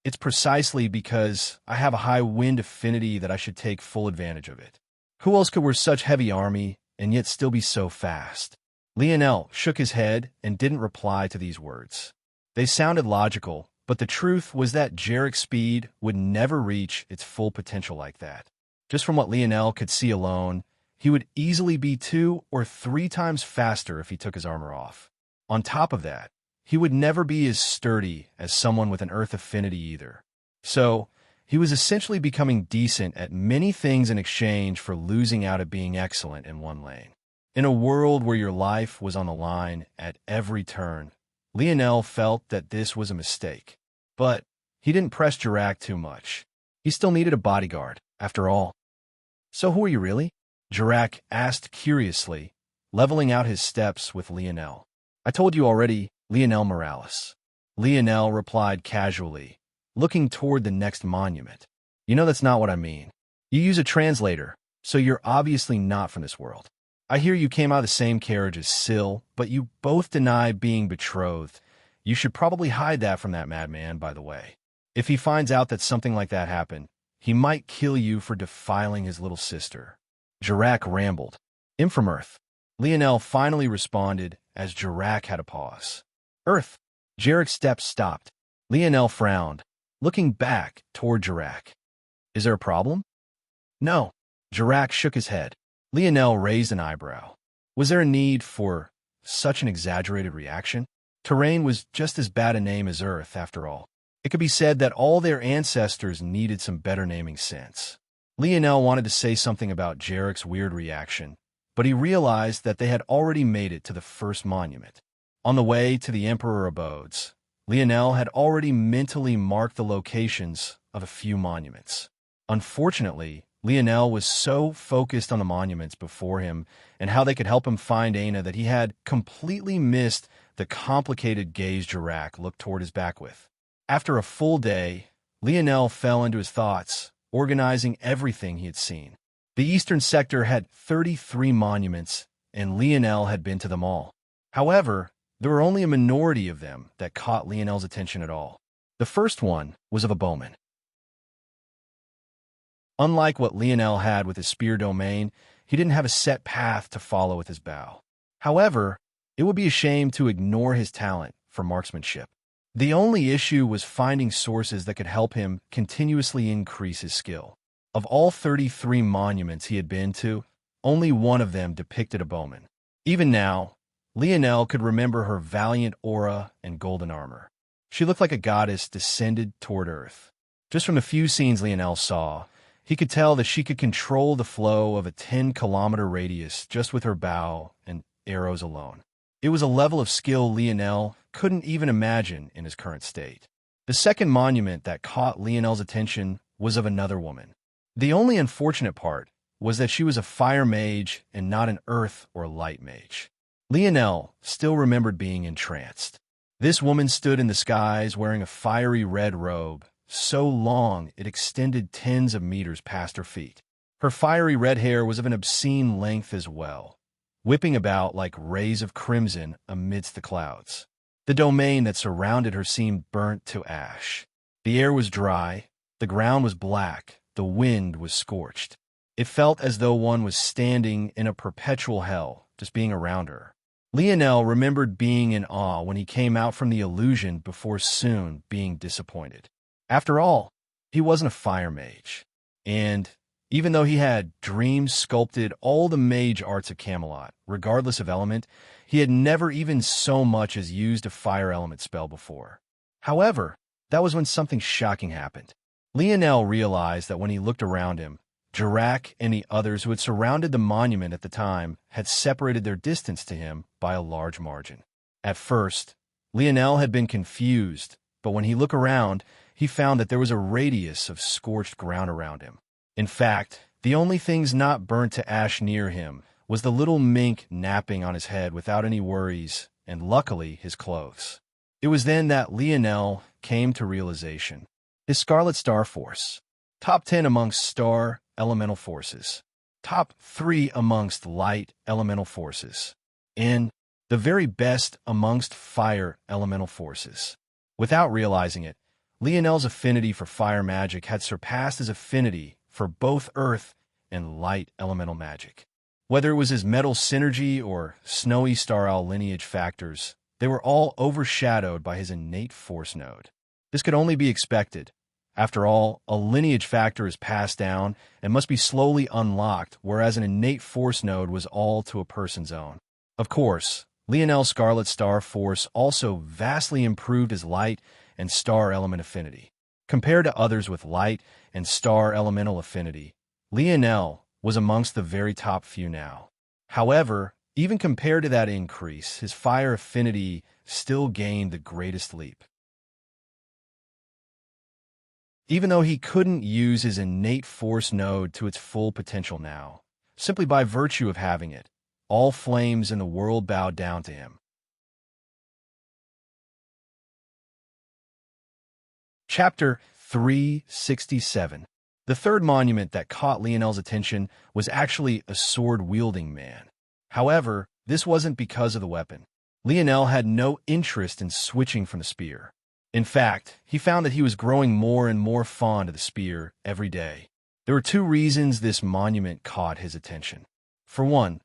It's precisely because I have a high wind affinity that I should take full advantage of it. Who else could wear such heavy army and yet still be so fast? Lionel shook his head and didn't reply to these words. They sounded logical, but the truth was that Jarek's speed would never reach its full potential like that. Just from what Lionel could see alone, he would easily be 2 or 3 times faster if he took his armor off. On top of that, he would never be as sturdy as someone with an earth affinity either. So, he was essentially becoming decent at many things in exchange for losing out at being excellent in one lane. In a world where your life was on the line at every turn, Lionel felt that this was a mistake. But he didn't press Jarak too much. He still needed a bodyguard, after all. "So who are you really?" Jarak asked curiously, leveling out his steps with Lionel. "I told you already, Lionel Morales." Lionel replied casually, looking toward the next monument. "You know that's not what I mean. You use a translator, so you're obviously not from this world. I hear you came out of the same carriage as Syl, but you both deny being betrothed. You should probably hide that from that madman, by the way. If he finds out that something like that happened, he might kill you for defiling his little sister." Jarak rambled. "I'm from Earth." Lionel finally responded as Jarak had a pause. "Earth?" Jarek's steps stopped. Lionel frowned, looking back toward Jarak. "Is there a problem?" "No." Jarak shook his head. Lionel raised an eyebrow. Was there a need for such an exaggerated reaction? Terrain was just as bad a name as Earth, after all. It could be said that all their ancestors needed some better naming sense. Lionel wanted to say something about Jarek's weird reaction, but he realized that they had already made it to the first monument. On the way to the Emperor Abodes, Lionel had already mentally marked the locations of a few monuments. Unfortunately, Lionel was so focused on the monuments before him and how they could help him find Aina that he had completely missed the complicated gaze Jarak looked toward his back with. After a full day, Lionel fell into his thoughts, organizing everything he had seen. The eastern sector had 33 monuments, and Lionel had been to them all. However, there were only a minority of them that caught Lionel's attention at all. The first one was of a bowman. Unlike what Lionel had with his spear domain, he didn't have a set path to follow with his bow. However, it would be a shame to ignore his talent for marksmanship. The only issue was finding sources that could help him continuously increase his skill. Of all 33 monuments he had been to, only one of them depicted a bowman. Even now, Lionel could remember her valiant aura and golden armor. She looked like a goddess descended toward Earth. Just from the few scenes Lionel saw, he could tell that she could control the flow of a 10-kilometer radius just with her bow and arrows alone. It was a level of skill Lionel couldn't even imagine in his current state. The second monument that caught Lionel's attention was of another woman. The only unfortunate part was that she was a fire mage and not an earth or light mage. Lionel still remembered being entranced. This woman stood in the skies wearing a fiery red robe, so long it extended tens of meters past her feet. Her fiery red hair was of an obscene length as well, whipping about like rays of crimson amidst the clouds. The domain that surrounded her seemed burnt to ash. The air was dry, the ground was black, the wind was scorched. It felt as though one was standing in a perpetual hell, just being around her. Lionel remembered being in awe when he came out from the illusion before soon being disappointed. After all, he wasn't a fire mage. And even though he had dreams sculpted all the mage arts of Camelot, regardless of element, he had never even so much as used a fire element spell before. However, that was when something shocking happened. Lionel realized that when he looked around him, Jarak and the others who had surrounded the monument at the time had separated their distance to him by a large margin. At first, Lionel had been confused, but when he looked around, he found that there was a radius of scorched ground around him. In fact, the only things not burnt to ash near him was the little mink napping on his head without any worries, and luckily his clothes. It was then that Lionel came to realization. His Scarlet Star Force. Top 10 amongst star elemental forces. Top 3 amongst light elemental forces. In the very best amongst fire elemental forces. Without realizing it, Lionel's affinity for fire magic had surpassed his affinity for both earth and light elemental magic. Whether it was his metal synergy or snowy star owl lineage factors, they were all overshadowed by his innate force node. This could only be expected. After all, a lineage factor is passed down and must be slowly unlocked, whereas an innate force node was all to a person's own. Of course, Lionel's Scarlet Star Force also vastly improved his light and star element affinity. Compared to others with light and star elemental affinity, Lionel was amongst the very top few now. However, even compared to that increase, his fire affinity still gained the greatest leap. Even though he couldn't use his innate force node to its full potential now, simply by virtue of having it, all flames in the world bowed down to him. Chapter 367. The third monument that caught Lionel's attention was actually a sword-wielding man. However, this wasn't because of the weapon. Lionel had no interest in switching from the spear. In fact, he found that he was growing more and more fond of the spear every day. There were two reasons this monument caught his attention. For one,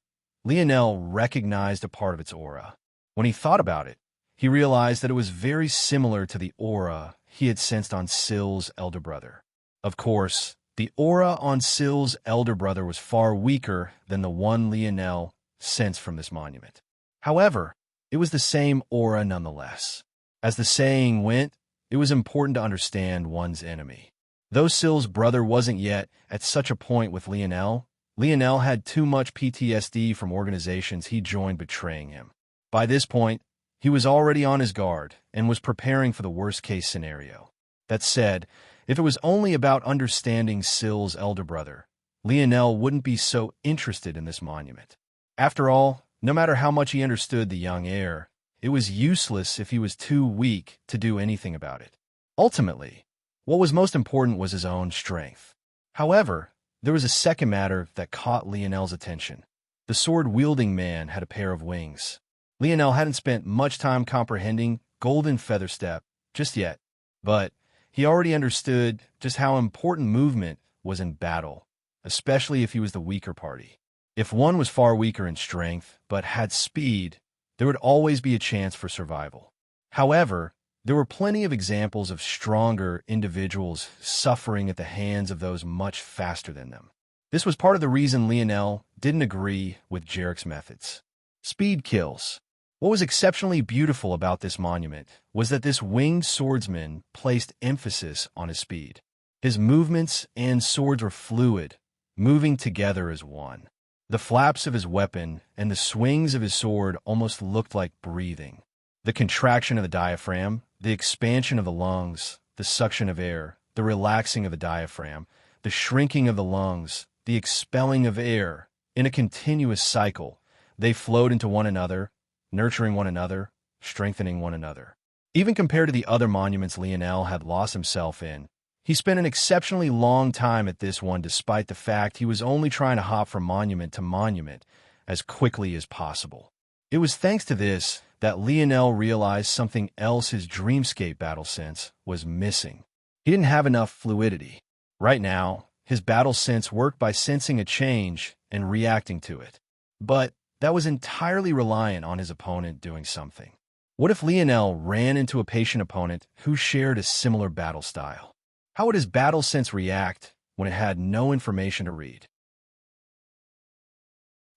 Lionel recognized a part of its aura. When he thought about it, he realized that it was very similar to the aura he had sensed on Syl's elder brother. Of course, the aura on Syl's elder brother was far weaker than the one Lionel sensed from this monument. However, it was the same aura nonetheless. As the saying went, it was important to understand one's enemy. Though Syl's brother wasn't yet at such a point with Lionel, Lionel had too much PTSD from organizations he joined betraying him. By this point, he was already on his guard and was preparing for the worst-case scenario. That said, if it was only about understanding Syl's elder brother, Lionel wouldn't be so interested in this monument. After all, no matter how much he understood the young heir, it was useless if he was too weak to do anything about it. Ultimately, what was most important was his own strength. However, there was a second matter that caught Lionel's attention. The sword-wielding man had a pair of wings. Lionel hadn't spent much time comprehending Golden Featherstep just yet, but he already understood just how important movement was in battle, especially if he was the weaker party. If one was far weaker in strength but had speed, there would always be a chance for survival. However, there were plenty of examples of stronger individuals suffering at the hands of those much faster than them. This was part of the reason Lionel didn't agree with Jarek's methods. Speed kills. What was exceptionally beautiful about this monument was that this winged swordsman placed emphasis on his speed. His movements and swords were fluid, moving together as one. The flaps of his weapon and the swings of his sword almost looked like breathing. The contraction of the diaphragm, the expansion of the lungs, the suction of air, the relaxing of the diaphragm, the shrinking of the lungs, the expelling of air, in a continuous cycle, they flowed into one another, nurturing one another, strengthening one another. Even compared to the other monuments Lionel had lost himself in, he spent an exceptionally long time at this one despite the fact he was only trying to hop from monument to monument as quickly as possible. It was thanks to this that Lionel realized something else his dreamscape battle sense was missing. He didn't have enough fluidity. Right now, his battle sense worked by sensing a change and reacting to it. But that was entirely reliant on his opponent doing something. What if Lionel ran into a patient opponent who shared a similar battle style? How would his battle sense react when it had no information to read?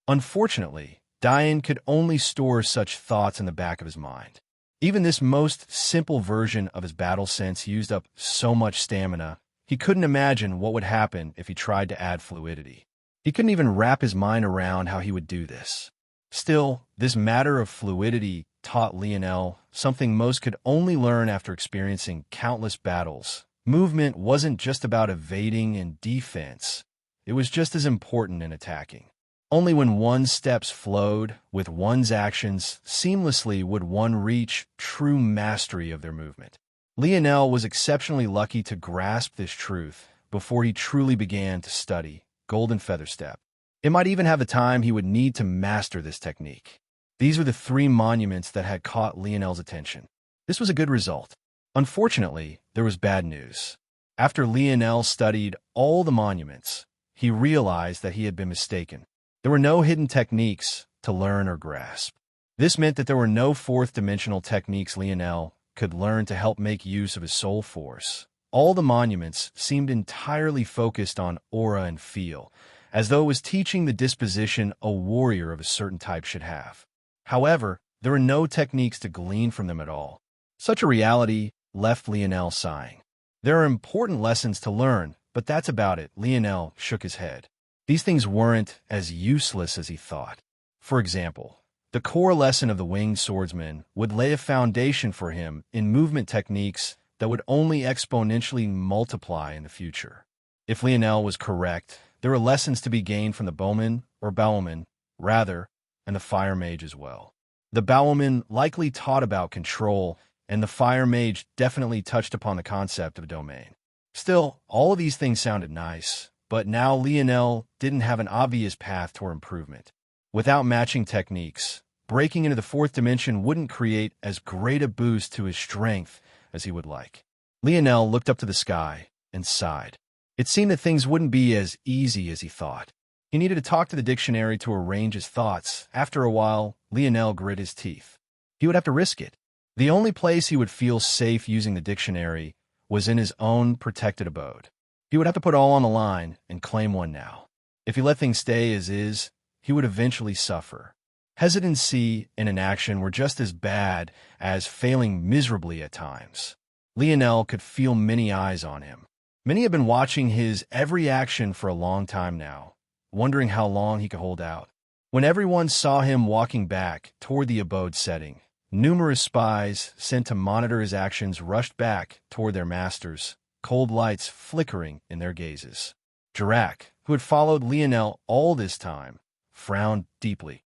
Unfortunately, Diane could only store such thoughts in the back of his mind. Even this most simple version of his battle sense used up so much stamina, he couldn't imagine what would happen if he tried to add fluidity. He couldn't even wrap his mind around how he would do this. Still, this matter of fluidity taught Lionel something most could only learn after experiencing countless battles. Movement wasn't just about evading and defense. It was just as important in attacking. Only when one's steps flowed with one's actions seamlessly would one reach true mastery of their movement. Lionel was exceptionally lucky to grasp this truth before he truly began to study Golden Featherstep. It might even have the time he would need to master this technique. These were the 3 monuments that had caught Lionel's attention. This was a good result. Unfortunately, there was bad news. After Lionel studied all the monuments, he realized that he had been mistaken. There were no hidden techniques to learn or grasp. This meant that there were no fourth-dimensional techniques Lionel could learn to help make use of his soul force. All the monuments seemed entirely focused on aura and feel, as though it was teaching the disposition a warrior of a certain type should have. However, there were no techniques to glean from them at all. Such a reality left Lionel sighing. There are important lessons to learn, but that's about it. Lionel shook his head. These things weren't as useless as he thought. For example, the core lesson of the winged swordsman would lay a foundation for him in movement techniques that would only exponentially multiply in the future. If Lionel was correct, there were lessons to be gained from the bowman, or bowwoman, rather, and the fire mage as well. The bowwoman likely taught about control, and the fire mage definitely touched upon the concept of domain. Still, all of these things sounded nice, but now Lionel didn't have an obvious path toward improvement. Without matching techniques, breaking into the 4th dimension wouldn't create as great a boost to his strength as he would like. Lionel looked up to the sky and sighed. It seemed that things wouldn't be as easy as he thought. He needed to talk to the dictionary to arrange his thoughts. After a while, Lionel grit his teeth. He would have to risk it. The only place he would feel safe using the dictionary was in his own protected abode. He would have to put all on the line and claim one now. If he let things stay as is, he would eventually suffer. Hesitancy and inaction were just as bad as failing miserably at times. Lionel could feel many eyes on him. Many had been watching his every action for a long time now, wondering how long he could hold out. When everyone saw him walking back toward the abode setting, numerous spies sent to monitor his actions rushed back toward their masters, cold lights flickering in their gazes. Jarak, who had followed Lionel all this time, frowned deeply.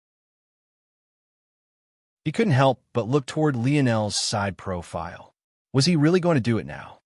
He couldn't help but look toward Lionel's side profile. Was he really going to do it now?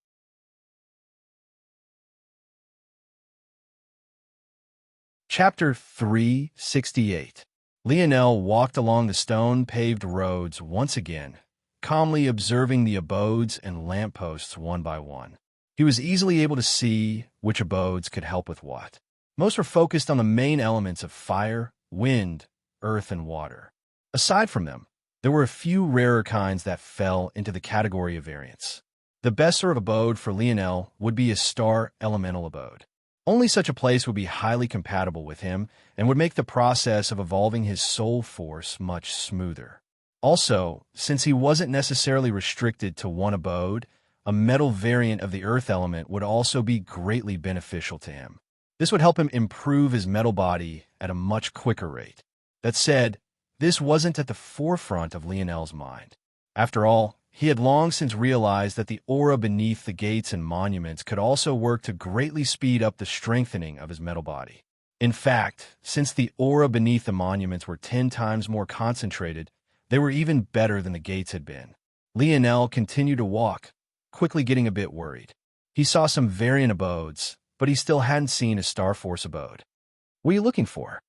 Chapter 368. Lionel walked along the stone-paved roads once again, calmly observing the abodes and lampposts one by one. He was easily able to see which abodes could help with what. Most were focused on the main elements of fire, wind, earth, and water. Aside from them, there were a few rarer kinds that fell into the category of variance. The best sort of abode for Lionel would be a star elemental abode. Only such a place would be highly compatible with him and would make the process of evolving his soul force much smoother. Also, since he wasn't necessarily restricted to one abode, a metal variant of the earth element would also be greatly beneficial to him. This would help him improve his metal body at a much quicker rate. That said, this wasn't at the forefront of Lionel's mind. After all, he had long since realized that the aura beneath the gates and monuments could also work to greatly speed up the strengthening of his metal body. In fact, since the aura beneath the monuments were 10 times more concentrated, they were even better than the gates had been. Lionel continued to walk, quickly getting a bit worried. He saw some variant abodes, but he still hadn't seen a Star Force abode. What are you looking for?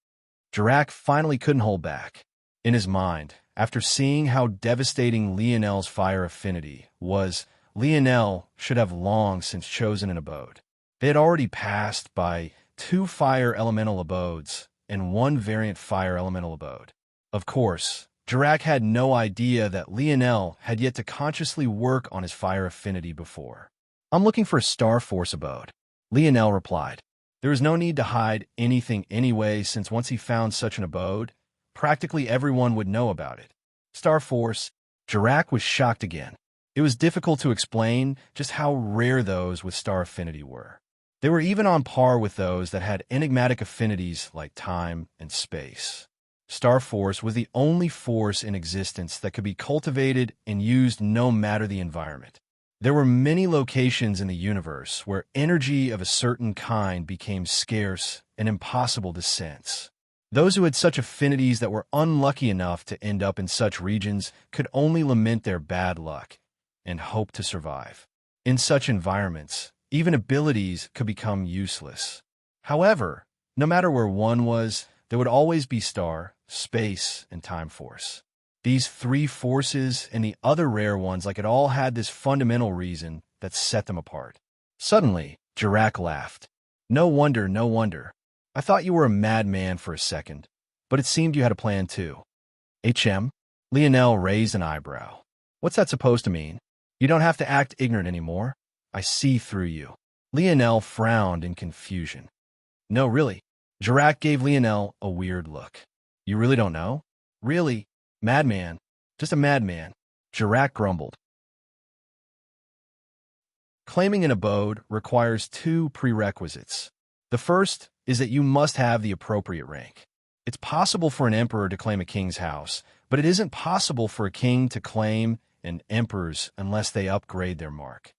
Jarak finally couldn't hold back. In his mind, after seeing how devastating Lionel's fire affinity was, Lionel should have long since chosen an abode. They had already passed by 2 fire elemental abodes and 1 variant fire elemental abode. Of course, Jarak had no idea that Lionel had yet to consciously work on his fire affinity before. I'm looking for a Star Force abode, Lionel replied. There was no need to hide anything anyway, since once he found such an abode, practically everyone would know about it. Star Force. Jarak was shocked again. It was difficult to explain just how rare those with star affinity were. They were even on par with those that had enigmatic affinities like time and space. Star Force was the only force in existence that could be cultivated and used no matter the environment. There were many locations in the universe where energy of a certain kind became scarce and impossible to sense. Those who had such affinities that were unlucky enough to end up in such regions could only lament their bad luck and hope to survive. In such environments, even abilities could become useless. However, no matter where one was, there would always be Star space, and time force. These three forces and the other rare ones, like it all had this fundamental reason that set them apart. Suddenly, Jirac laughed. No wonder, no wonder. I thought you were a madman for a second, but it seemed you had a plan too. HM? Lionel raised an eyebrow. What's that supposed to mean? You don't have to act ignorant anymore. I see through you. Lionel frowned in confusion. No, really. Jirac gave Lionel a weird look. You really don't know? Really? Madman. Just a madman. Jirac grumbled. Claiming an abode requires two prerequisites. The first is that you must have the appropriate rank. It's possible for an emperor to claim a king's house, but it isn't possible for a king to claim an emperor's unless they upgrade their mark.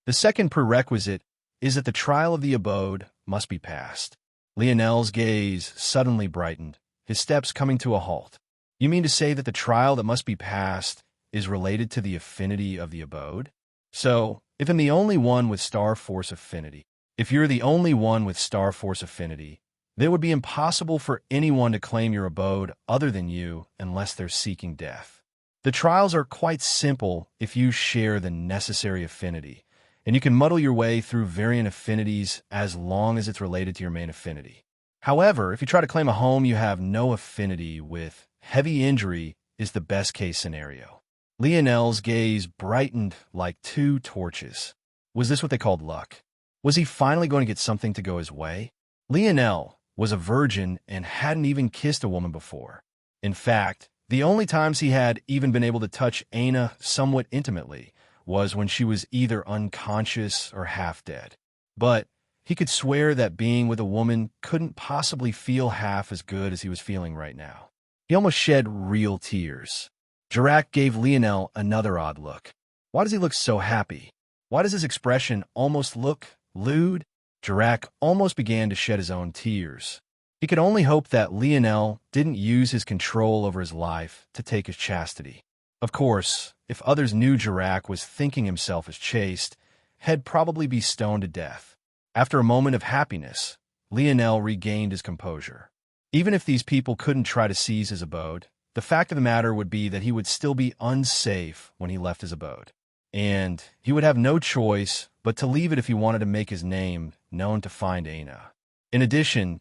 The second prerequisite is that the trial of the abode must be passed. Lionel's gaze suddenly brightened, his steps coming to a halt. You mean to say that the trial that must be passed is related to the affinity of the abode? So, if I'm the only one with star force affinity, if you're the only one with star force affinity, then it would be impossible for anyone to claim your abode other than you unless they're seeking death. The trials are quite simple if you share the necessary affinity, and you can muddle your way through variant affinities as long as it's related to your main affinity. However, if you try to claim a home you have no affinity with, heavy injury is the best-case scenario. Lionel's gaze brightened like two torches. Was this what they called luck? Was he finally going to get something to go his way? Lionel was a virgin and hadn't even kissed a woman before. In fact, the only times he had even been able to touch Aina somewhat intimately was when she was either unconscious or half dead. But he could swear that being with a woman couldn't possibly feel half as good as he was feeling right now. He almost shed real tears. Jirac gave Lionel another odd look. Why does he look so happy? Why does his expression almost look lewd? Jirac almost began to shed his own tears. He could only hope that Lionel didn't use his control over his life to take his chastity. Of course, if others knew Jirac was thinking himself as chaste, he'd probably be stoned to death. After a moment of happiness, Lionel regained his composure. Even if these people couldn't try to seize his abode, the fact of the matter would be that he would still be unsafe when he left his abode. And he would have no choice but to leave it if he wanted to make his name known to find Aina. In addition,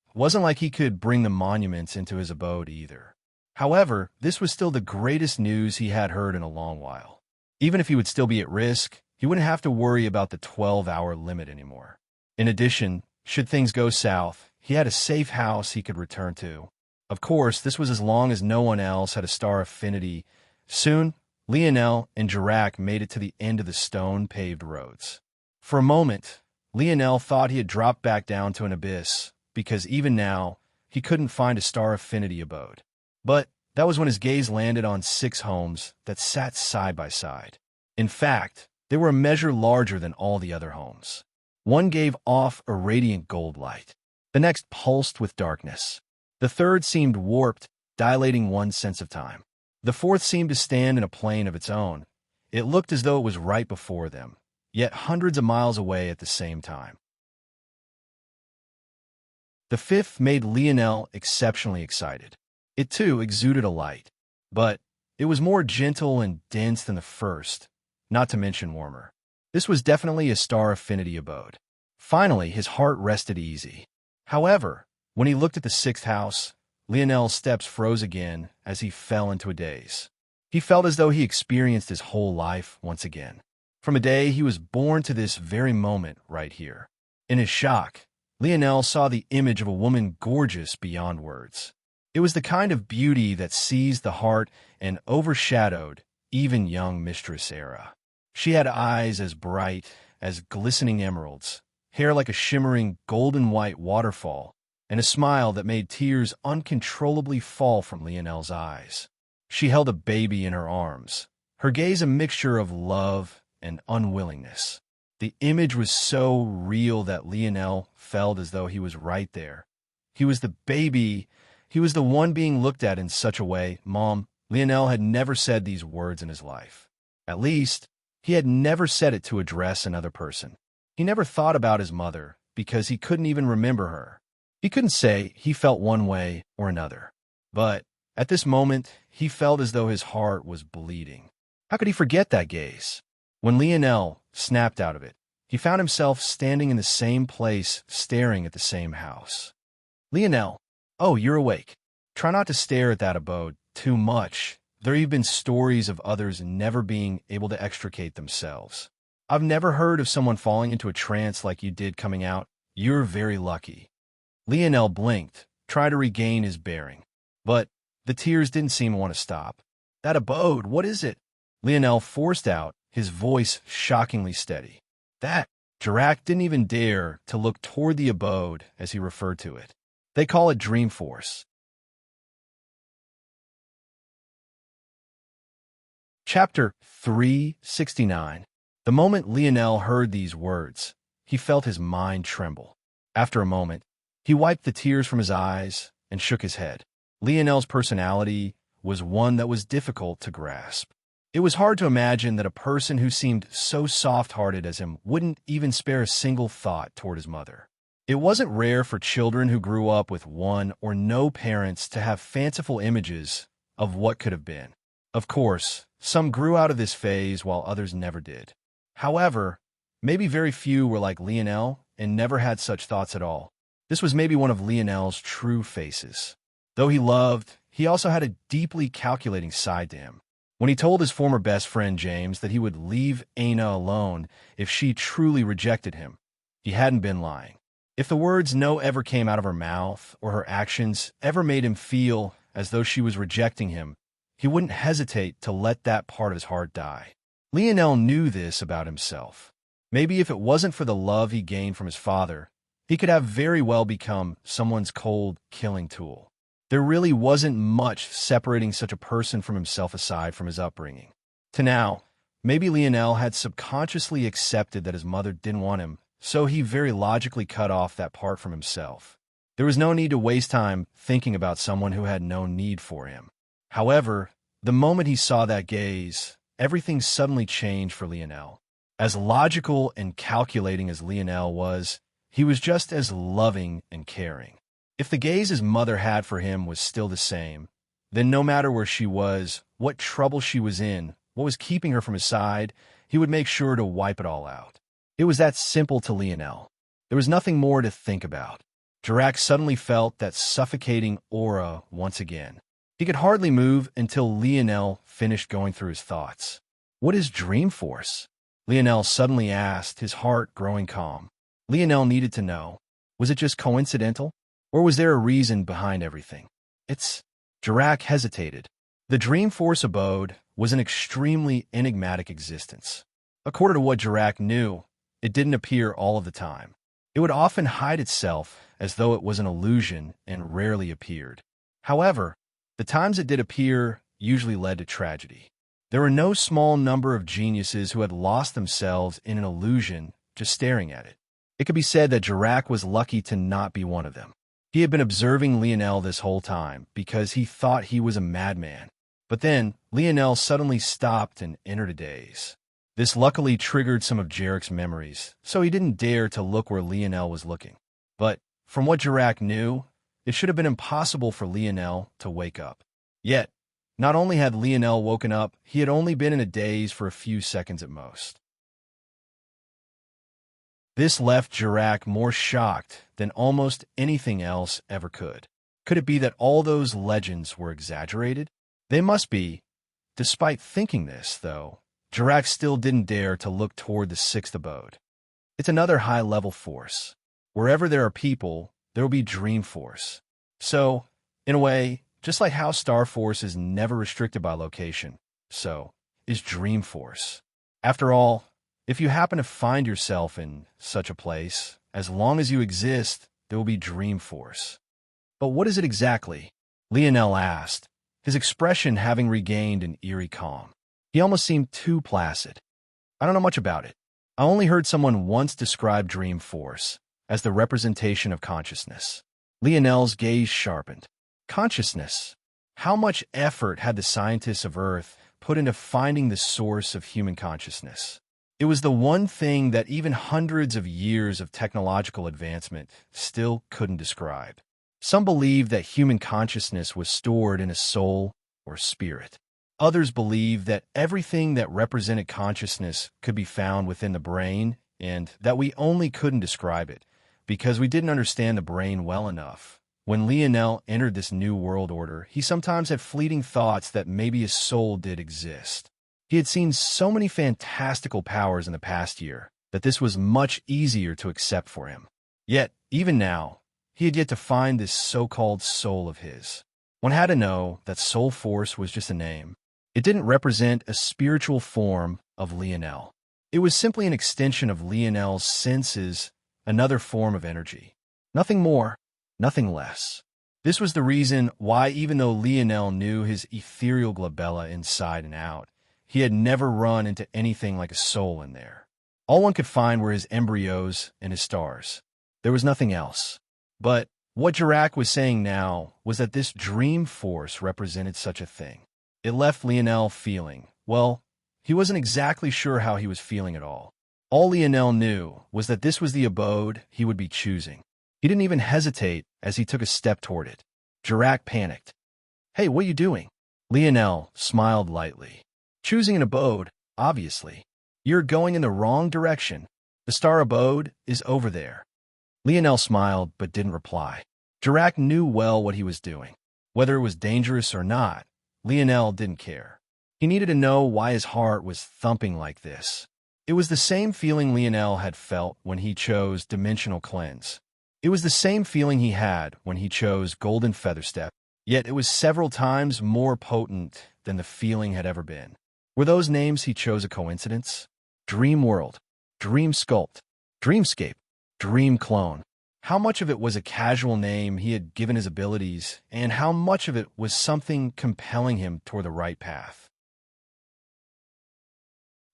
it wasn't like he could bring the monuments into his abode either. However, this was still the greatest news he had heard in a long while. Even if he would still be at risk, he wouldn't have to worry about the 12-hour limit anymore. In addition, should things go south, he had a safe house he could return to. Of course, this was as long as no one else had a star affinity. Soon, Lionel and Jirac made it to the end of the stone-paved roads. For a moment, Lionel thought he had dropped back down to an abyss, because even now, he couldn't find a star affinity abode. But that was when his gaze landed on 6 homes that sat side by side. In fact, they were a measure larger than all the other homes. One gave off a radiant gold light. The next pulsed with darkness. The third seemed warped, dilating one's sense of time. The fourth seemed to stand in a plane of its own. It looked as though it was right before them, yet hundreds of miles away at the same time. The fifth made Lionel exceptionally excited. It too exuded a light, but it was more gentle and dense than the first, not to mention warmer. This was definitely a star affinity abode. Finally, his heart rested easy. However, when he looked at the 6th house, Lionel's steps froze again as he fell into a daze. He felt as though he experienced his whole life once again. From a day he was born to this very moment right here. In his shock, Lionel saw the image of a woman gorgeous beyond words. It was the kind of beauty that seized the heart and overshadowed even young Mistress Era. She had eyes as bright as glistening emeralds, hair like a shimmering golden-white waterfall, and a smile that made tears uncontrollably fall from Lionel's eyes. She held a baby in her arms, her gaze a mixture of love and unwillingness. The image was so real that Lionel felt as though he was right there. He was the baby. He was the one being looked at in such a way. Mom, Lionel had never said these words in his life. At least, he had never said it to address another person. He never thought about his mother because he couldn't even remember her. He couldn't say he felt one way or another. But at this moment, he felt as though his heart was bleeding. How could he forget that gaze? When Lionel snapped out of it, he found himself standing in the same place, staring at the same house. Lionel, oh, you're awake. Try not to stare at that abode too much. There have been stories of others never being able to extricate themselves. I've never heard of someone falling into a trance like you did coming out. You're very lucky. Lionel blinked, trying to regain his bearing. But the tears didn't seem to want to stop. That abode, what is it? Lionel forced out, his voice shockingly steady. That Jirac didn't even dare to look toward the abode as he referred to it. They call it Dreamforce. Chapter 369. The moment Lionel heard these words, he felt his mind tremble. After a moment, he wiped the tears from his eyes and shook his head. Lionel's personality was one that was difficult to grasp. It was hard to imagine that a person who seemed so soft-hearted as him wouldn't even spare a single thought toward his mother. It wasn't rare for children who grew up with one or no parents to have fanciful images of what could have been. Of course, some grew out of this phase while others never did. However, maybe very few were like Lionel and never had such thoughts at all. This was maybe one of Lionel's true faces. Though he loved, he also had a deeply calculating side to him. When he told his former best friend James that he would leave Anna alone if she truly rejected him, he hadn't been lying. If the words no ever came out of her mouth or her actions ever made him feel as though she was rejecting him, he wouldn't hesitate to let that part of his heart die. Lionel knew this about himself. Maybe if it wasn't for the love he gained from his father, he could have very well become someone's cold, killing tool. There really wasn't much separating such a person from himself aside from his upbringing. To now, maybe Lionel had subconsciously accepted that his mother didn't want him, so he very logically cut off that part from himself. There was no need to waste time thinking about someone who had no need for him. However, the moment he saw that gaze, everything suddenly changed for Lionel. As logical and calculating as Lionel was, he was just as loving and caring. If the gaze his mother had for him was still the same, then no matter where she was, what trouble she was in, what was keeping her from his side, he would make sure to wipe it all out. It was that simple to Lionel. There was nothing more to think about. Jirac suddenly felt that suffocating aura once again. He could hardly move until Lionel finished going through his thoughts. What is Dreamforce? Lionel suddenly asked, his heart growing calm. Lionel needed to know. Was it just coincidental? Or was there a reason behind everything? Jirac hesitated. The Dreamforce abode was an extremely enigmatic existence. According to what Jirac knew, it didn't appear all of the time. It would often hide itself as though it was an illusion and rarely appeared. However, the times it did appear usually led to tragedy. There were no small number of geniuses who had lost themselves in an illusion just staring at it. It could be said that Jirac was lucky to not be one of them. He had been observing Lionel this whole time because he thought he was a madman. But then, Lionel suddenly stopped and entered a daze. This luckily triggered some of Jirac's memories, so he didn't dare to look where Lionel was looking. But, from what Jirac knew, it should have been impossible for Lionel to wake up. Yet, not only had Lionel woken up, he had only been in a daze for a few seconds at most. This left Jirac more shocked than almost anything else ever could. Could it be that all those legends were exaggerated? They must be. Despite thinking this, though, Jirac still didn't dare to look toward the sixth abode. It's another high-level force. Wherever there are people, there will be Dream Force. So, in a way, just like how Star Force is never restricted by location, so is Dream Force. After all, if you happen to find yourself in such a place, as long as you exist, there will be Dream Force. But what is it exactly? Lionel asked, his expression having regained an eerie calm. He almost seemed too placid. I don't know much about it. I only heard someone once describe Dream Force as the representation of consciousness. Lionel's gaze sharpened. Consciousness. How much effort had the scientists of Earth put into finding the source of human consciousness? It was the one thing that even hundreds of years of technological advancement still couldn't describe. Some believed that human consciousness was stored in a soul or spirit. Others believed that everything that represented consciousness could be found within the brain and that we only couldn't describe it because we didn't understand the brain well enough. When Lionel entered this new world order, he sometimes had fleeting thoughts that maybe his soul did exist. He had seen so many fantastical powers in the past year that this was much easier to accept for him. Yet, even now, he had yet to find this so-called soul of his. One had to know that soul force was just a name. It didn't represent a spiritual form of Lionel. It was simply an extension of Lionel's senses, another form of energy. Nothing more, nothing less. This was the reason why, even though Lionel knew his ethereal glabella inside and out, he had never run into anything like a soul in there. All one could find were his embryos and his stars. There was nothing else. But what Jirak was saying now was that this dream force represented such a thing. It left Lionel feeling, well, he wasn't exactly sure how he was feeling at all. All Lionel knew was that this was the abode he would be choosing. He didn't even hesitate as he took a step toward it. Jirak panicked. "Hey, what are you doing?" Lionel smiled lightly. "Choosing an abode, obviously. You're going in the wrong direction. The star abode is over there." Lionel smiled but didn't reply. Jirak knew well what he was doing. Whether it was dangerous or not, Lionel didn't care. He needed to know why his heart was thumping like this. It was the same feeling Lionel had felt when he chose Dimensional Cleanse. It was the same feeling he had when he chose Golden Featherstep, yet it was several times more potent than the feeling had ever been. Were those names he chose a coincidence? Dream World, Dream Sculpt, Dreamscape, Dream Clone. How much of it was a casual name he had given his abilities, and how much of it was something compelling him toward the right path?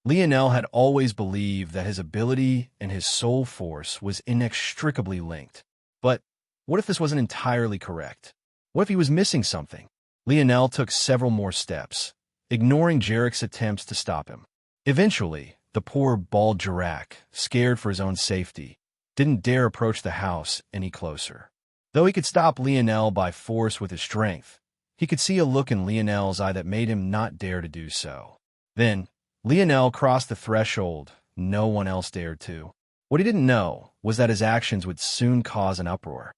Lionel had always believed that his ability and his soul force was inextricably linked. But what if this wasn't entirely correct? What if he was missing something? Lionel took several more steps, ignoring Jarek's attempts to stop him. Eventually, the poor bald Jirak, scared for his own safety, didn't dare approach the house any closer. Though he could stop Lionel by force with his strength, he could see a look in Lionel's eye that made him not dare to do so. Then, Lionel crossed the threshold no one else dared to. What he didn't know was that his actions would soon cause an uproar.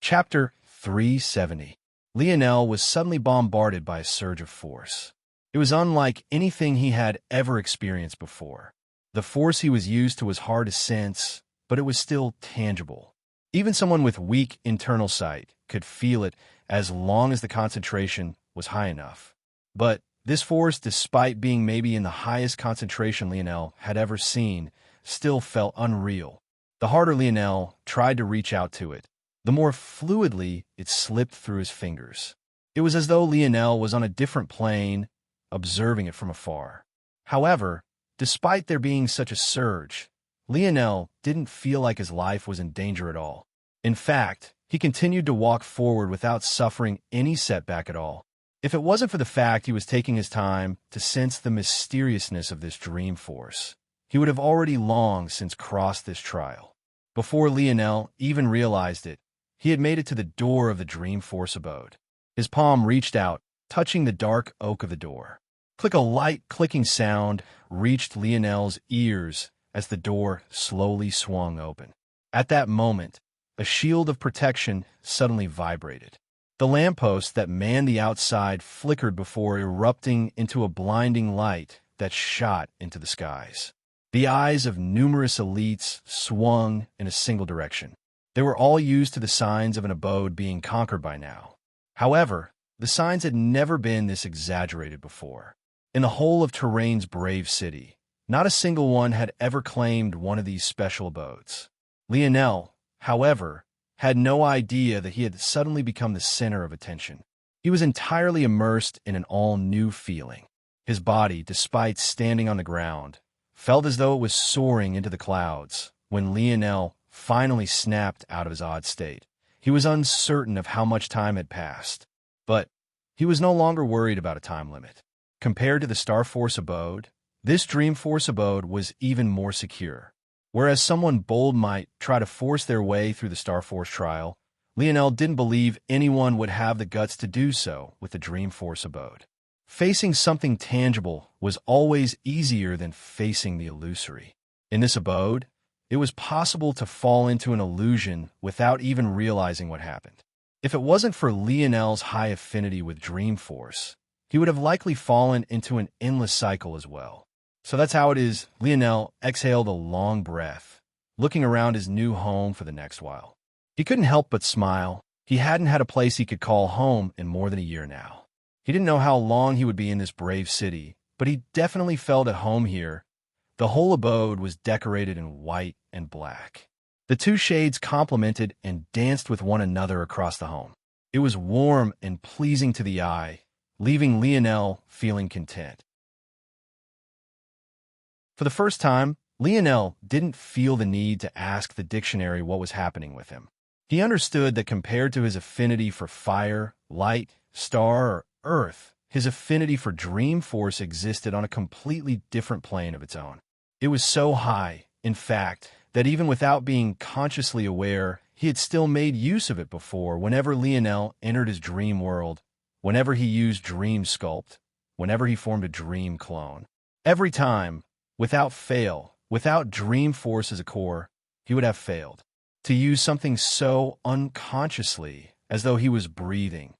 Chapter 370. Lionel was suddenly bombarded by a surge of force. It was unlike anything he had ever experienced before. The force he was used to was hard to sense, but it was still tangible. Even someone with weak internal sight could feel it as long as the concentration was high enough. But this force, despite being maybe in the highest concentration Lionel had ever seen, still felt unreal. The harder Lionel tried to reach out to it, the more fluidly it slipped through his fingers. It was as though Lionel was on a different plane, observing it from afar. However, despite there being such a surge, Lionel didn't feel like his life was in danger at all. In fact, he continued to walk forward without suffering any setback at all. If it wasn't for the fact he was taking his time to sense the mysteriousness of this dream force, he would have already long since crossed this trial. Before Lionel even realized it, he had made it to the door of the dream force abode. His palm reached out, touching the dark oak of the door. A light clicking sound reached Lionel's ears as the door slowly swung open. At that moment, a shield of protection suddenly vibrated. The lampposts that manned the outside flickered before erupting into a blinding light that shot into the skies. The eyes of numerous elites swung in a single direction. They were all used to the signs of an abode being conquered by now. However, the signs had never been this exaggerated before. In the whole of Terrain's brave city, not a single one had ever claimed one of these special abodes. Lionel, however, had no idea that he had suddenly become the center of attention. He was entirely immersed in an all-new feeling. His body, despite standing on the ground, felt as though it was soaring into the clouds when Lionel finally snapped out of his odd state. He was uncertain of how much time had passed, but he was no longer worried about a time limit. Compared to the Star Force abode, this Dream Force abode was even more secure. Whereas someone bold might try to force their way through the Starforce trial, Lionel didn't believe anyone would have the guts to do so with the Dreamforce abode. Facing something tangible was always easier than facing the illusory. In this abode, it was possible to fall into an illusion without even realizing what happened. If it wasn't for Lionel's high affinity with Dreamforce, he would have likely fallen into an endless cycle as well. So that's how it is. Lionel exhaled a long breath, looking around his new home for the next while. He couldn't help but smile. He hadn't had a place he could call home in more than a year now. He didn't know how long he would be in this brave city, but he definitely felt at home here. The whole abode was decorated in white and black. The two shades complemented and danced with one another across the home. It was warm and pleasing to the eye, leaving Lionel feeling content. For the first time, Lionel didn't feel the need to ask the dictionary what was happening with him. He understood that compared to his affinity for fire, light, star, or earth, his affinity for Dreamforce existed on a completely different plane of its own. It was so high, in fact, that even without being consciously aware, he had still made use of it before whenever Lionel entered his dream world, whenever he used Dream Sculpt, whenever he formed a dream clone. Every time, without fail, without Dreamforce as a core, he would have failed. To use something so unconsciously, as though he was breathing.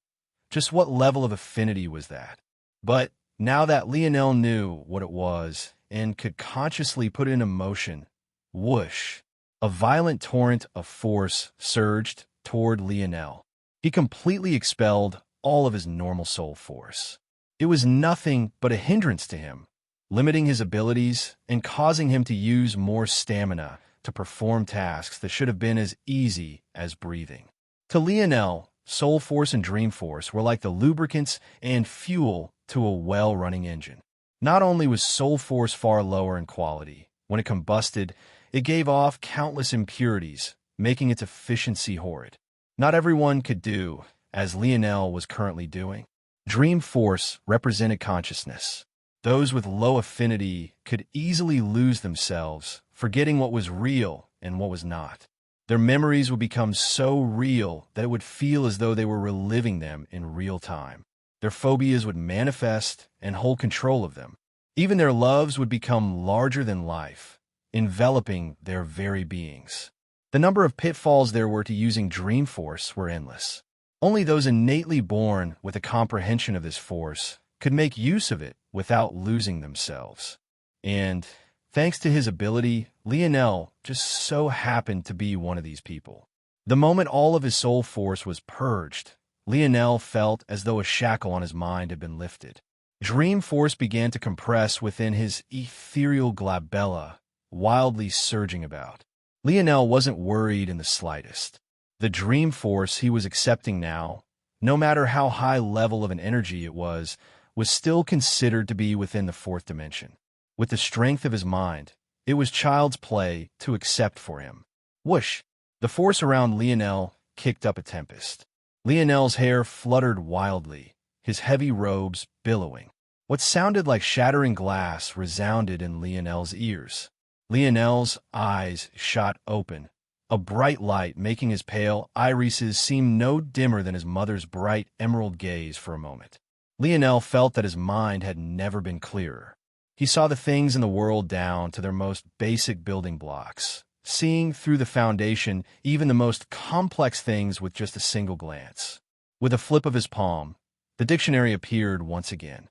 Just what level of affinity was that? But now that Lionel knew what it was and could consciously put it into motion, whoosh, a violent torrent of force surged toward Lionel. He completely expelled all of his normal soul force. It was nothing but a hindrance to him, limiting his abilities and causing him to use more stamina to perform tasks that should have been as easy as breathing. To Lionel, Soul Force and Dream Force were like the lubricants and fuel to a well-running engine. Not only was Soul Force far lower in quality, when it combusted, it gave off countless impurities, making its efficiency horrid. Not everyone could do as Lionel was currently doing. Dream Force represented consciousness. Those with low affinity could easily lose themselves, forgetting what was real and what was not. Their memories would become so real that it would feel as though they were reliving them in real time. Their phobias would manifest and hold control of them. Even their loves would become larger than life, enveloping their very beings. The number of pitfalls there were to using Dream Force were endless. Only those innately born with a comprehension of this force could make use of it without losing themselves. And thanks to his ability, Lionel just so happened to be one of these people. The moment all of his soul force was purged, Lionel felt as though a shackle on his mind had been lifted. Dream Force began to compress within his ethereal glabella, wildly surging about. Lionel wasn't worried in the slightest. The Dream Force he was accepting now, no matter how high level of an energy it was still considered to be within the fourth dimension. With the strength of his mind, it was child's play to accept for him. Whoosh! The force around Lionel kicked up a tempest. Lionel's hair fluttered wildly, his heavy robes billowing. What sounded like shattering glass resounded in Lionel's ears. Lionel's eyes shot open, a bright light making his pale irises seem no dimmer than his mother's bright emerald gaze for a moment. Lionel felt that his mind had never been clearer. He saw the things in the world down to their most basic building blocks, seeing through the foundation even the most complex things with just a single glance. With a flip of his palm, the dictionary appeared once again.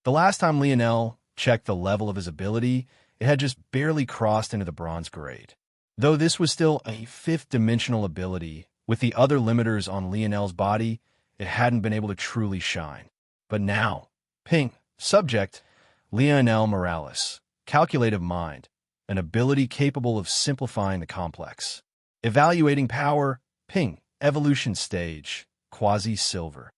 The last time Lionel checked the level of his ability, it had just barely crossed into the bronze grade. Though this was still a fifth-dimensional ability, with the other limiters on Lionel's body, it hadn't been able to truly shine. But now, ping, subject, Lionel Morales, calculative mind, an ability capable of simplifying the complex. Evaluating power, ping, evolution stage, quasi-silver.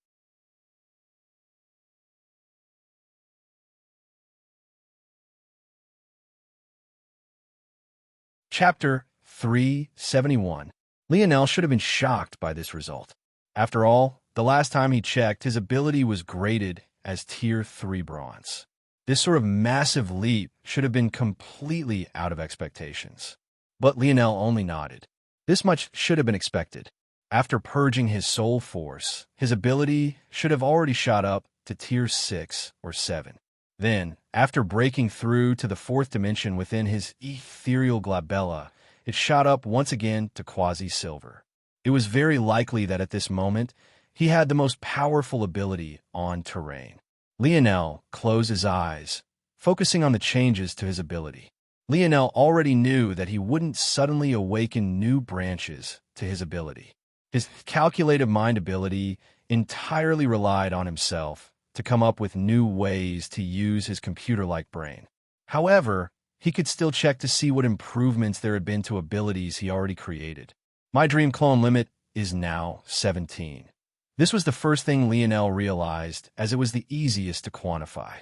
Chapter 371. Lionel should have been shocked by this result. After all, the last time he checked, his ability was graded as Tier 3 bronze. This sort of massive leap should have been completely out of expectations. But Lionel only nodded. This much should have been expected. After purging his soul force, his ability should have already shot up to tier 6 or 7. Then, after breaking through to the 4th dimension within his ethereal glabella, it shot up once again to quasi-silver. It was very likely that at this moment, he had the most powerful ability on terrain. Lionel closed his eyes, focusing on the changes to his ability. Lionel already knew that he wouldn't suddenly awaken new branches to his ability. His calculated mind ability entirely relied on himself to come up with new ways to use his computer-like brain. However, he could still check to see what improvements there had been to abilities he already created. My dream clone limit is now 17. This was the first thing Lionel realized, as it was the easiest to quantify.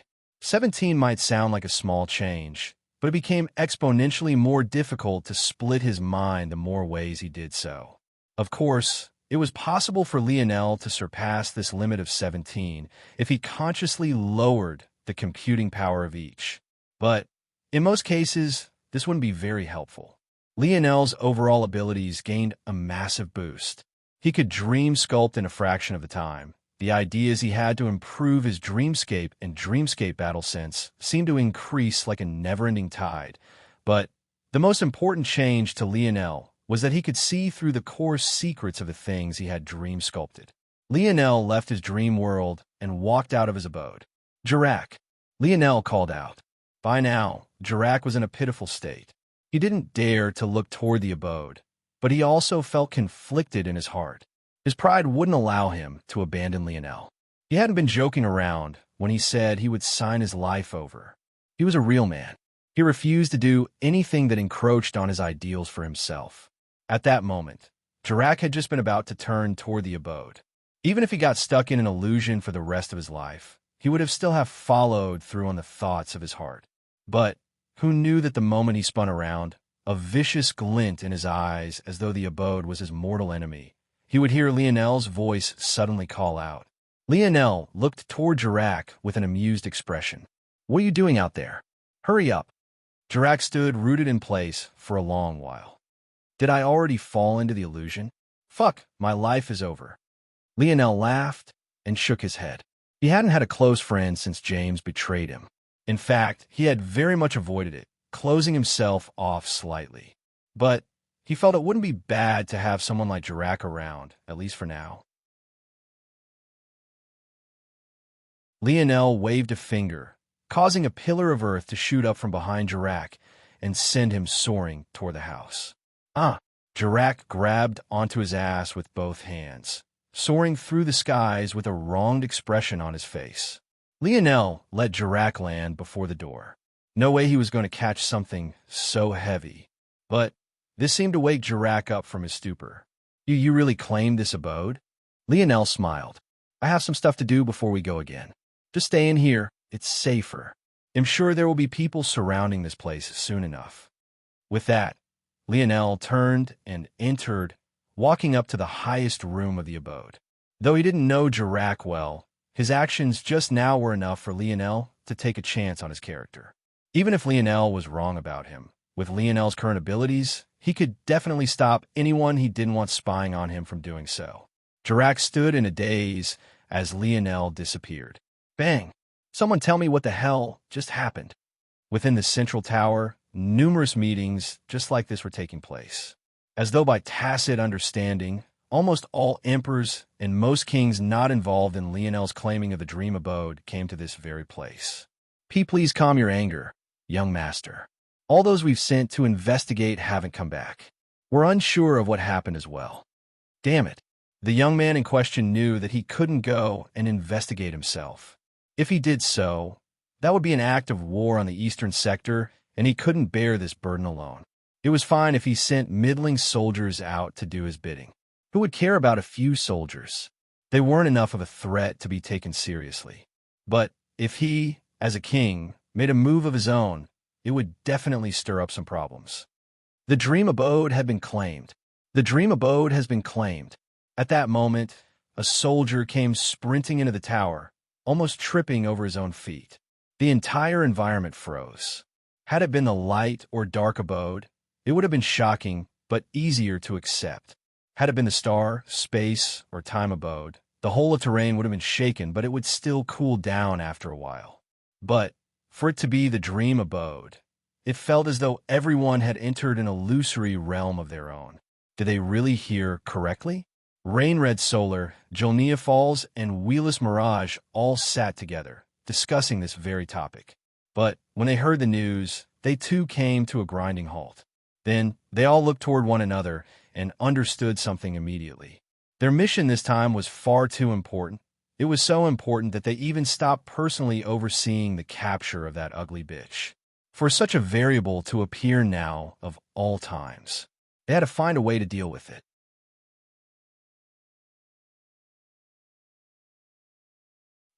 17 might sound like a small change, but it became exponentially more difficult to split his mind the more ways he did so. Of course, it was possible for Lionel to surpass this limit of 17 if he consciously lowered the computing power of each. But, in most cases, this wouldn't be very helpful. Lionel's overall abilities gained a massive boost. He could dream sculpt in a fraction of the time. The ideas he had to improve his dreamscape and dreamscape battle sense seemed to increase like a never-ending tide. But the most important change to Lionel was that he could see through the core secrets of the things he had dream sculpted. Lionel left his dream world and walked out of his abode. "Jirak!" Lionel called out. By now, Jirak was in a pitiful state. He didn't dare to look toward the abode, but he also felt conflicted in his heart. His pride wouldn't allow him to abandon Lionel. He hadn't been joking around when he said he would sign his life over. He was a real man. He refused to do anything that encroached on his ideals for himself. At that moment, Jirak had just been about to turn toward the abode. Even if he got stuck in an illusion for the rest of his life, he would have still have followed through on the thoughts of his heart. But who knew that the moment he spun around, a vicious glint in his eyes as though the abode was his mortal enemy, he would hear Lionel's voice suddenly call out. Lionel looked toward Jirak with an amused expression. "What are you doing out there? Hurry up." Jirak stood rooted in place for a long while. "Did I already fall into the illusion? Fuck, my life is over." Lionel laughed and shook his head. He hadn't had a close friend since James betrayed him. In fact, he had very much avoided it, closing himself off slightly. But he felt it wouldn't be bad to have someone like Jirak around, at least for now. Lionel waved a finger, causing a pillar of earth to shoot up from behind Jirak and send him soaring toward the house. Jirak grabbed onto his ass with both hands, soaring through the skies with a wronged expression on his face. Lionel let Jirak land before the door. No way he was going to catch something so heavy. But this seemed to wake Jirak up from his stupor. You really claimed this abode?" Lionel smiled. "I have some stuff to do before we go again. Just stay in here. It's safer. I'm sure there will be people surrounding this place soon enough." With that, Lionel turned and entered, walking up to the highest room of the abode. Though he didn't know Jirak well, his actions just now were enough for Lionel to take a chance on his character. Even if Lionel was wrong about him, with Lionel's current abilities, he could definitely stop anyone he didn't want spying on him from doing so. Jirak stood in a daze as Lionel disappeared. Bang! Someone tell me what the hell just happened. Within the central tower, numerous meetings just like this were taking place. As though by tacit understanding, almost all emperors and most kings not involved in Lionel's claiming of the dream abode came to this very place. Please calm your anger, young master. All those we've sent to investigate haven't come back. We're unsure of what happened as well. Damn it. The young man in question knew that he couldn't go and investigate himself. If he did so, that would be an act of war on the eastern sector, and he couldn't bear this burden alone. It was fine if he sent middling soldiers out to do his bidding. Who would care about a few soldiers? They weren't enough of a threat to be taken seriously. But if he, as a king, made a move of his own, it would definitely stir up some problems. The dream abode had been claimed. The dream abode has been claimed. At that moment, a soldier came sprinting into the tower, almost tripping over his own feet. The entire environment froze. Had it been the light or dark abode, it would have been shocking but easier to accept. Had it been the star, space, or time abode, the whole of terrain would have been shaken, but it would still cool down after a while. But for it to be the dream abode, it felt as though everyone had entered an illusory realm of their own. Did they really hear correctly? Rain Red Solar, Jolnia Falls, and Wheeless Mirage all sat together, discussing this very topic. But when they heard the news, they too came to a grinding halt. Then they all looked toward one another and understood something immediately. Their mission this time was far too important. It was so important that they even stopped personally overseeing the capture of that ugly bitch. For such a variable to appear now of all times, they had to find a way to deal with it.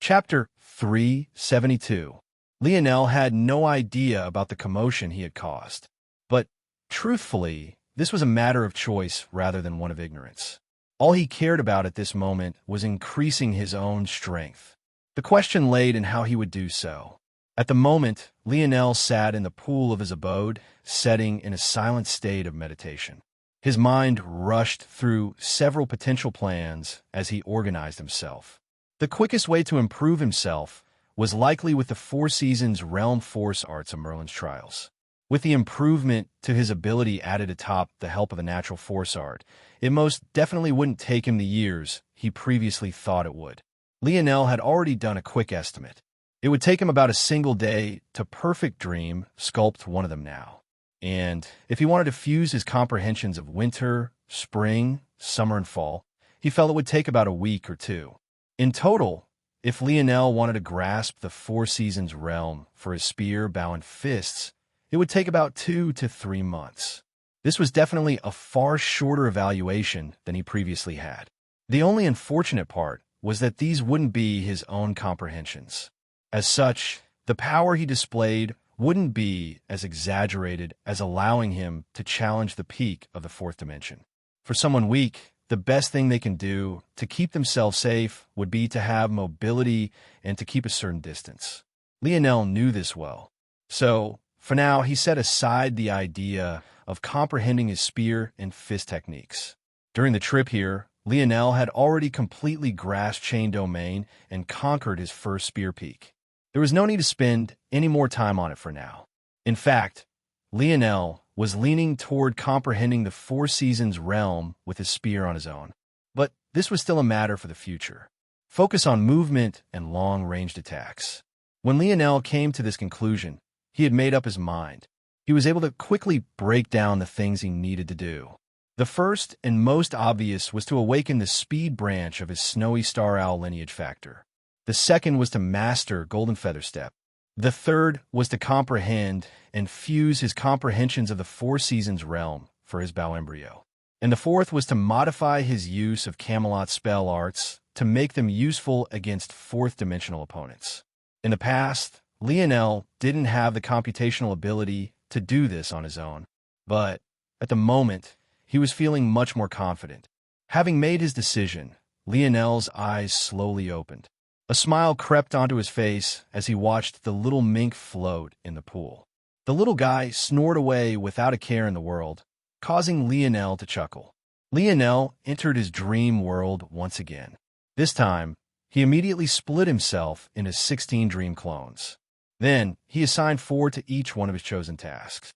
Chapter 372. Lionel had no idea about the commotion he had caused. But, truthfully, this was a matter of choice rather than one of ignorance. All he cared about at this moment was increasing his own strength. The question laid in how he would do so. At the moment, Lionel sat in the pool of his abode, setting in a silent state of meditation. His mind rushed through several potential plans as he organized himself. The quickest way to improve himself was likely with the Four Seasons Realm Force Arts of Merlin's Trials. With the improvement to his ability added atop the help of the Natural Force Art, it most definitely wouldn't take him the years he previously thought it would. Lionel had already done a quick estimate. It would take him about a single day to perfect dream sculpt one of them now. And if he wanted to fuse his comprehensions of winter, spring, summer, and fall, he felt it would take about a week or two. In total, if Lionel wanted to grasp the Four Seasons realm for his spear, bow, and fists, it would take about 2 to 3 months. This was definitely a far shorter evaluation than he previously had. The only unfortunate part was that these wouldn't be his own comprehensions. As such, the power he displayed wouldn't be as exaggerated as allowing him to challenge the peak of the fourth dimension. For someone weak, the best thing they can do to keep themselves safe would be to have mobility and to keep a certain distance. Lionel knew this well. So, for now, he set aside the idea of comprehending his spear and fist techniques. During the trip here, Lionel had already completely grasped Chain Domain and conquered his first spear peak. There was no need to spend any more time on it for now. In fact, Lionel was leaning toward comprehending the Four Seasons realm with his spear on his own. But this was still a matter for the future. Focus on movement and long-ranged attacks. When Lionel came to this conclusion, he had made up his mind. He was able to quickly break down the things he needed to do. The first and most obvious was to awaken the speed branch of his Snowy Star Owl lineage factor. The second was to master Golden Feather Step. The third was to comprehend and fuse his comprehensions of the Four Seasons realm for his bow embryo. And the fourth was to modify his use of Camelot spell arts to make them useful against fourth-dimensional opponents. In the past, Lionel didn't have the computational ability to do this on his own, but at the moment, he was feeling much more confident. Having made his decision, Lionel's eyes slowly opened. A smile crept onto his face as he watched the little mink float in the pool. The little guy snored away without a care in the world, causing Lionel to chuckle. Lionel entered his dream world once again. This time, he immediately split himself into 16 dream clones. Then, he assigned 4 to each one of his chosen tasks.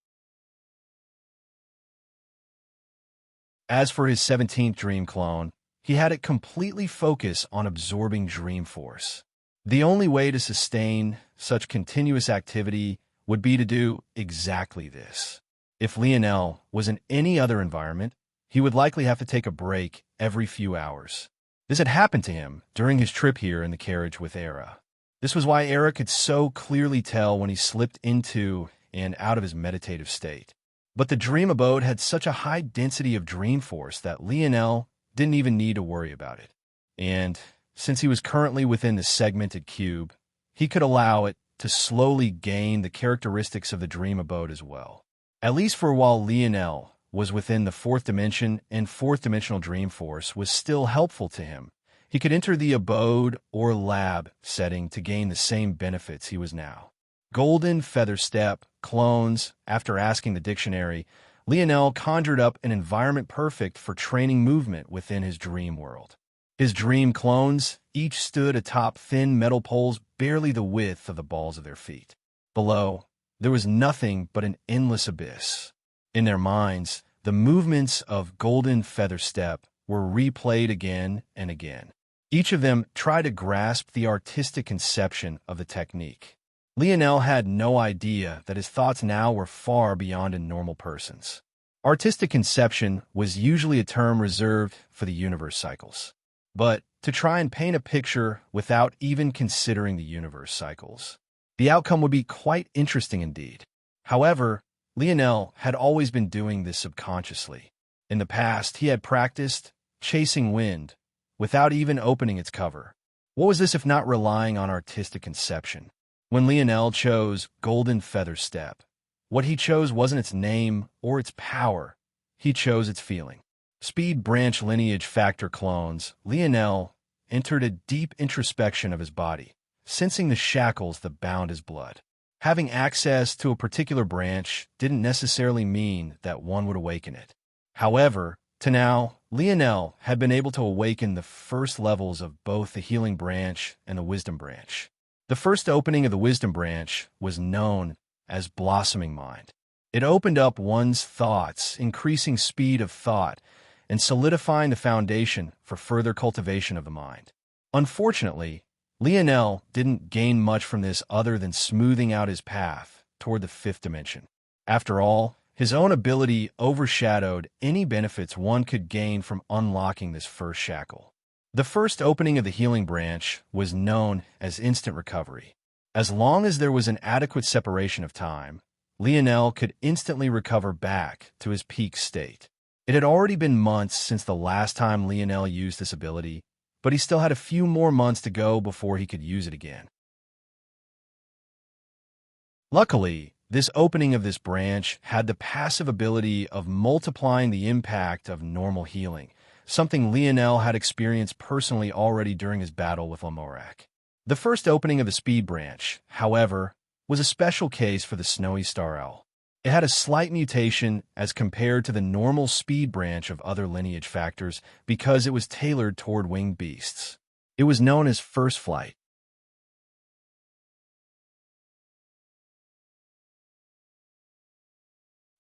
As for his 17th dream clone, he had it completely focus on absorbing dream force. The only way to sustain such continuous activity would be to do exactly this. If Lionel was in any other environment, he would likely have to take a break every few hours. This had happened to him during his trip here in the carriage with Era. This was why Era could so clearly tell when he slipped into and out of his meditative state. But the dream abode had such a high density of dream force that Lionel didn't even need to worry about it. And since he was currently within the segmented cube, he could allow it to slowly gain the characteristics of the dream abode as well. At least for while Lionel was within the fourth dimension and fourth-dimensional dream force was still helpful to him, he could enter the abode or lab setting to gain the same benefits he was now. Golden feather step, clones. After asking the dictionary, Lionel conjured up an environment perfect for training movement within his dream world. His dream clones each stood atop thin metal poles barely the width of the balls of their feet. Below, there was nothing but an endless abyss. In their minds, the movements of Golden Feather Step were replayed again and again. Each of them tried to grasp the artistic conception of the technique. Lionel had no idea that his thoughts now were far beyond a normal person's. Artistic conception was usually a term reserved for the universe cycles. But to try and paint a picture without even considering the universe cycles, the outcome would be quite interesting indeed. However, Lionel had always been doing this subconsciously. In the past, he had practiced chasing wind without even opening its cover. What was this if not relying on artistic conception? When Lionel chose Golden Feather Step, what he chose wasn't its name or its power. He chose its feeling. Speed branch lineage factor clones, Lionel entered a deep introspection of his body, sensing the shackles that bound his blood. Having access to a particular branch didn't necessarily mean that one would awaken it. However, to now, Lionel had been able to awaken the first levels of both the healing branch and the wisdom branch. The first opening of the wisdom branch was known as blossoming mind. It opened up one's thoughts, increasing speed of thought, and solidifying the foundation for further cultivation of the mind. Unfortunately, Lionel didn't gain much from this other than smoothing out his path toward the fifth dimension. After all, his own ability overshadowed any benefits one could gain from unlocking this first shackle. The first opening of the healing branch was known as instant recovery. As long as there was an adequate separation of time, Lionel could instantly recover back to his peak state. It had already been months since the last time Lionel used this ability, but he still had a few more months to go before he could use it again. Luckily, this opening of this branch had the passive ability of multiplying the impact of normal healing, something Lionel had experienced personally already during his battle with Lamorak. The first opening of the speed branch, however, was a special case for the Snowy Star Owl. It had a slight mutation as compared to the normal speed branch of other lineage factors because it was tailored toward winged beasts. It was known as First Flight.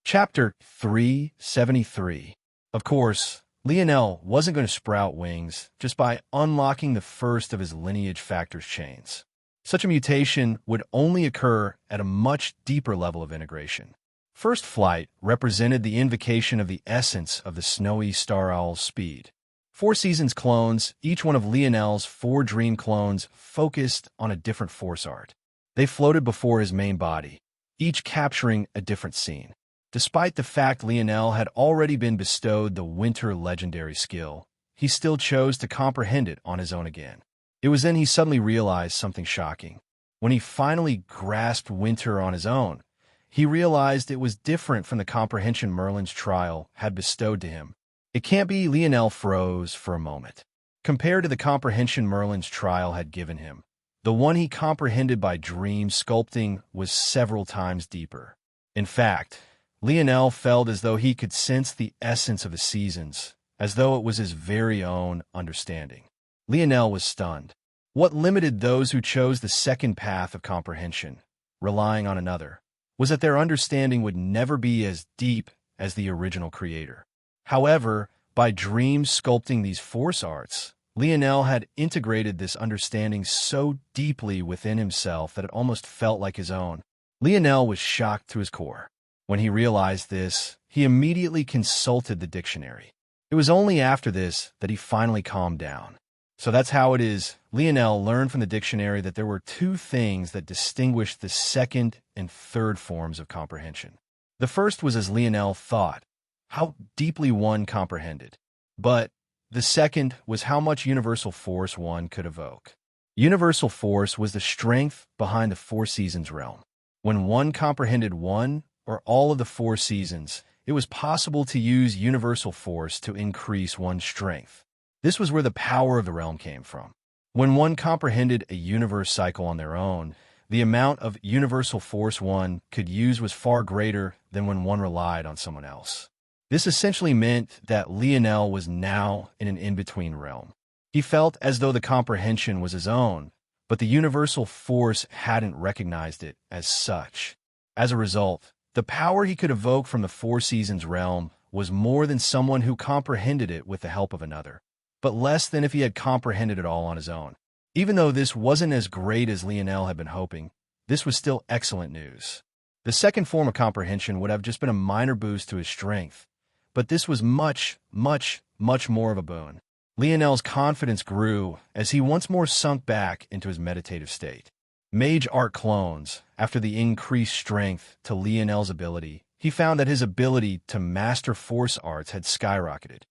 Chapter 373. Of course, Lionel wasn't going to sprout wings just by unlocking the first of his lineage factors chains. Such a mutation would only occur at a much deeper level of integration. First Flight represented the invocation of the essence of the Snowy Star Owl's speed. 4 Seasons clones, each one of Lionel's 4 dream clones, focused on a different force art. They floated before his main body, each capturing a different scene. Despite the fact Lionel had already been bestowed the Winter legendary skill, he still chose to comprehend it on his own again. It was then he suddenly realized something shocking. When he finally grasped Winter on his own, he realized it was different from the comprehension Merlin's trial had bestowed to him. It can't be. Lionel froze for a moment. Compared to the comprehension Merlin's trial had given him, the one he comprehended by dream sculpting was several times deeper. In fact, Lionel felt as though he could sense the essence of the seasons, as though it was his very own understanding. Lionel was stunned. What limited those who chose the second path of comprehension, relying on another, was that their understanding would never be as deep as the original creator. However, by dream sculpting these force arts, Lionel had integrated this understanding so deeply within himself that it almost felt like his own. Lionel was shocked to his core. When he realized this, he immediately consulted the dictionary. It was only after this that he finally calmed down. So that's how it is. Lionel learned from the dictionary that there were 2 things that distinguished the second and third forms of comprehension. The first was as Lionel thought, how deeply one comprehended. But the second was how much universal force one could evoke. Universal force was the strength behind the 4 Seasons realm. When one comprehended one or all of the 4 seasons, it was possible to use universal force to increase one's strength. This was where the power of the realm came from. When one comprehended a universe cycle on their own, The amount of universal force one could use was far greater than when one relied on someone else. This essentially meant that Lionel was now in an in-between realm. He felt as though the comprehension was his own, but the universal force hadn't recognized it as such. As a result, the power he could evoke from the Four Seasons realm was more than someone who comprehended it with the help of another, but less than if he had comprehended it all on his own. Even though this wasn't as great as Lionel had been hoping, this was still excellent news. The second form of comprehension would have just been a minor boost to his strength, but this was much, much, much more of a boon. Lionel's confidence grew as he once more sunk back into his meditative state. Mage art clones, after the increased strength to Lionel's ability, he found that his ability to master force arts had skyrocketed.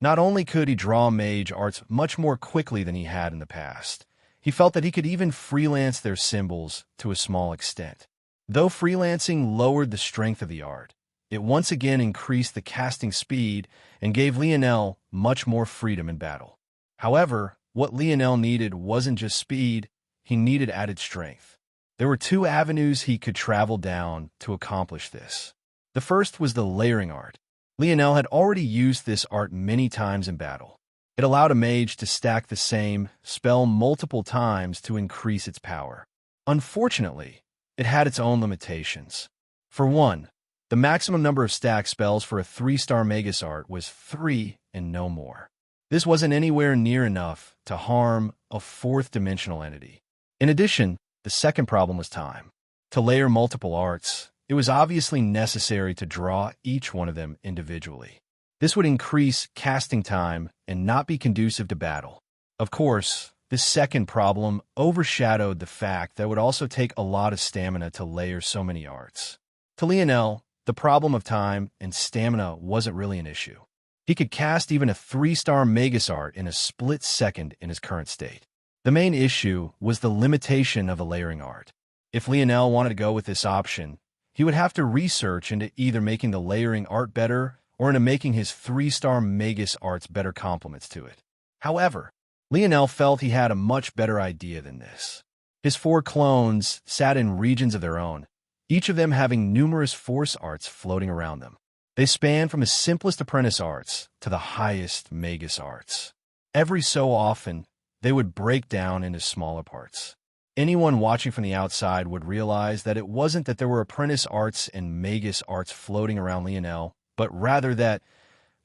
Not only could he draw mage arts much more quickly than he had in the past, he felt that he could even freelance their symbols to a small extent. Though freelancing lowered the strength of the art, it once again increased the casting speed and gave Lionel much more freedom in battle. However, what Lionel needed wasn't just speed, he needed added strength. There were two avenues he could travel down to accomplish this. The first was the layering art. Lionel had already used this art many times in battle. It allowed a mage to stack the same spell multiple times to increase its power. Unfortunately, it had its own limitations. For one, the maximum number of stacked spells for a 3-star Magus art was 3 and no more. This wasn't anywhere near enough to harm a fourth-dimensional entity. In addition, the second problem was time. To layer multiple arts, it was obviously necessary to draw each one of them individually. This would increase casting time and not be conducive to battle. Of course, this second problem overshadowed the fact that it would also take a lot of stamina to layer so many arts. To Lionel, the problem of time and stamina wasn't really an issue. He could cast even a 3-star Magus art in a split second in his current state. The main issue was the limitation of the layering art. If Lionel wanted to go with this option, he would have to research into either making the layering art better or into making his 3-star Magus arts better complements to it. However, Lionel felt he had a much better idea than this. His 4 clones sat in regions of their own, each of them having numerous force arts floating around them. They spanned from the simplest apprentice arts to the highest Magus arts. Every so often, they would break down into smaller parts. Anyone watching from the outside would realize that it wasn't that there were apprentice arts and Magus arts floating around Lionel, but rather that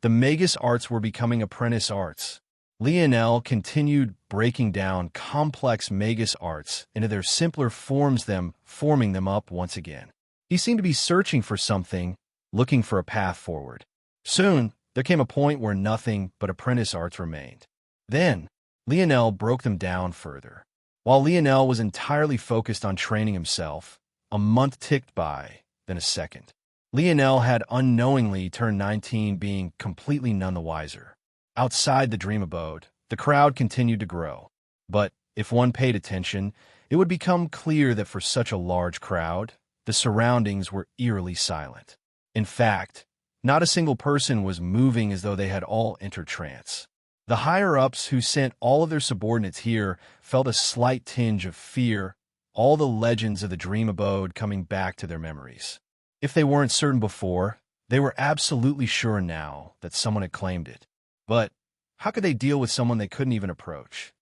the Magus arts were becoming apprentice arts. Lionel continued breaking down complex Magus arts into their simpler forms, forming them up once again. He seemed to be searching for something, looking for a path forward. Soon, there came a point where nothing but apprentice arts remained. Then, Lionel broke them down further. While Lionel was entirely focused on training himself, a month ticked by, then a second. Lionel had unknowingly turned 19, being completely none the wiser. Outside the dream abode, the crowd continued to grow. But if one paid attention, it would become clear that for such a large crowd, the surroundings were eerily silent. In fact, not a single person was moving, as though they had all entered trance. The higher-ups who sent all of their subordinates here felt a slight tinge of fear, all the legends of the dream abode coming back to their memories. If they weren't certain before, they were absolutely sure now that someone had claimed it. But how could they deal with someone they couldn't even approach?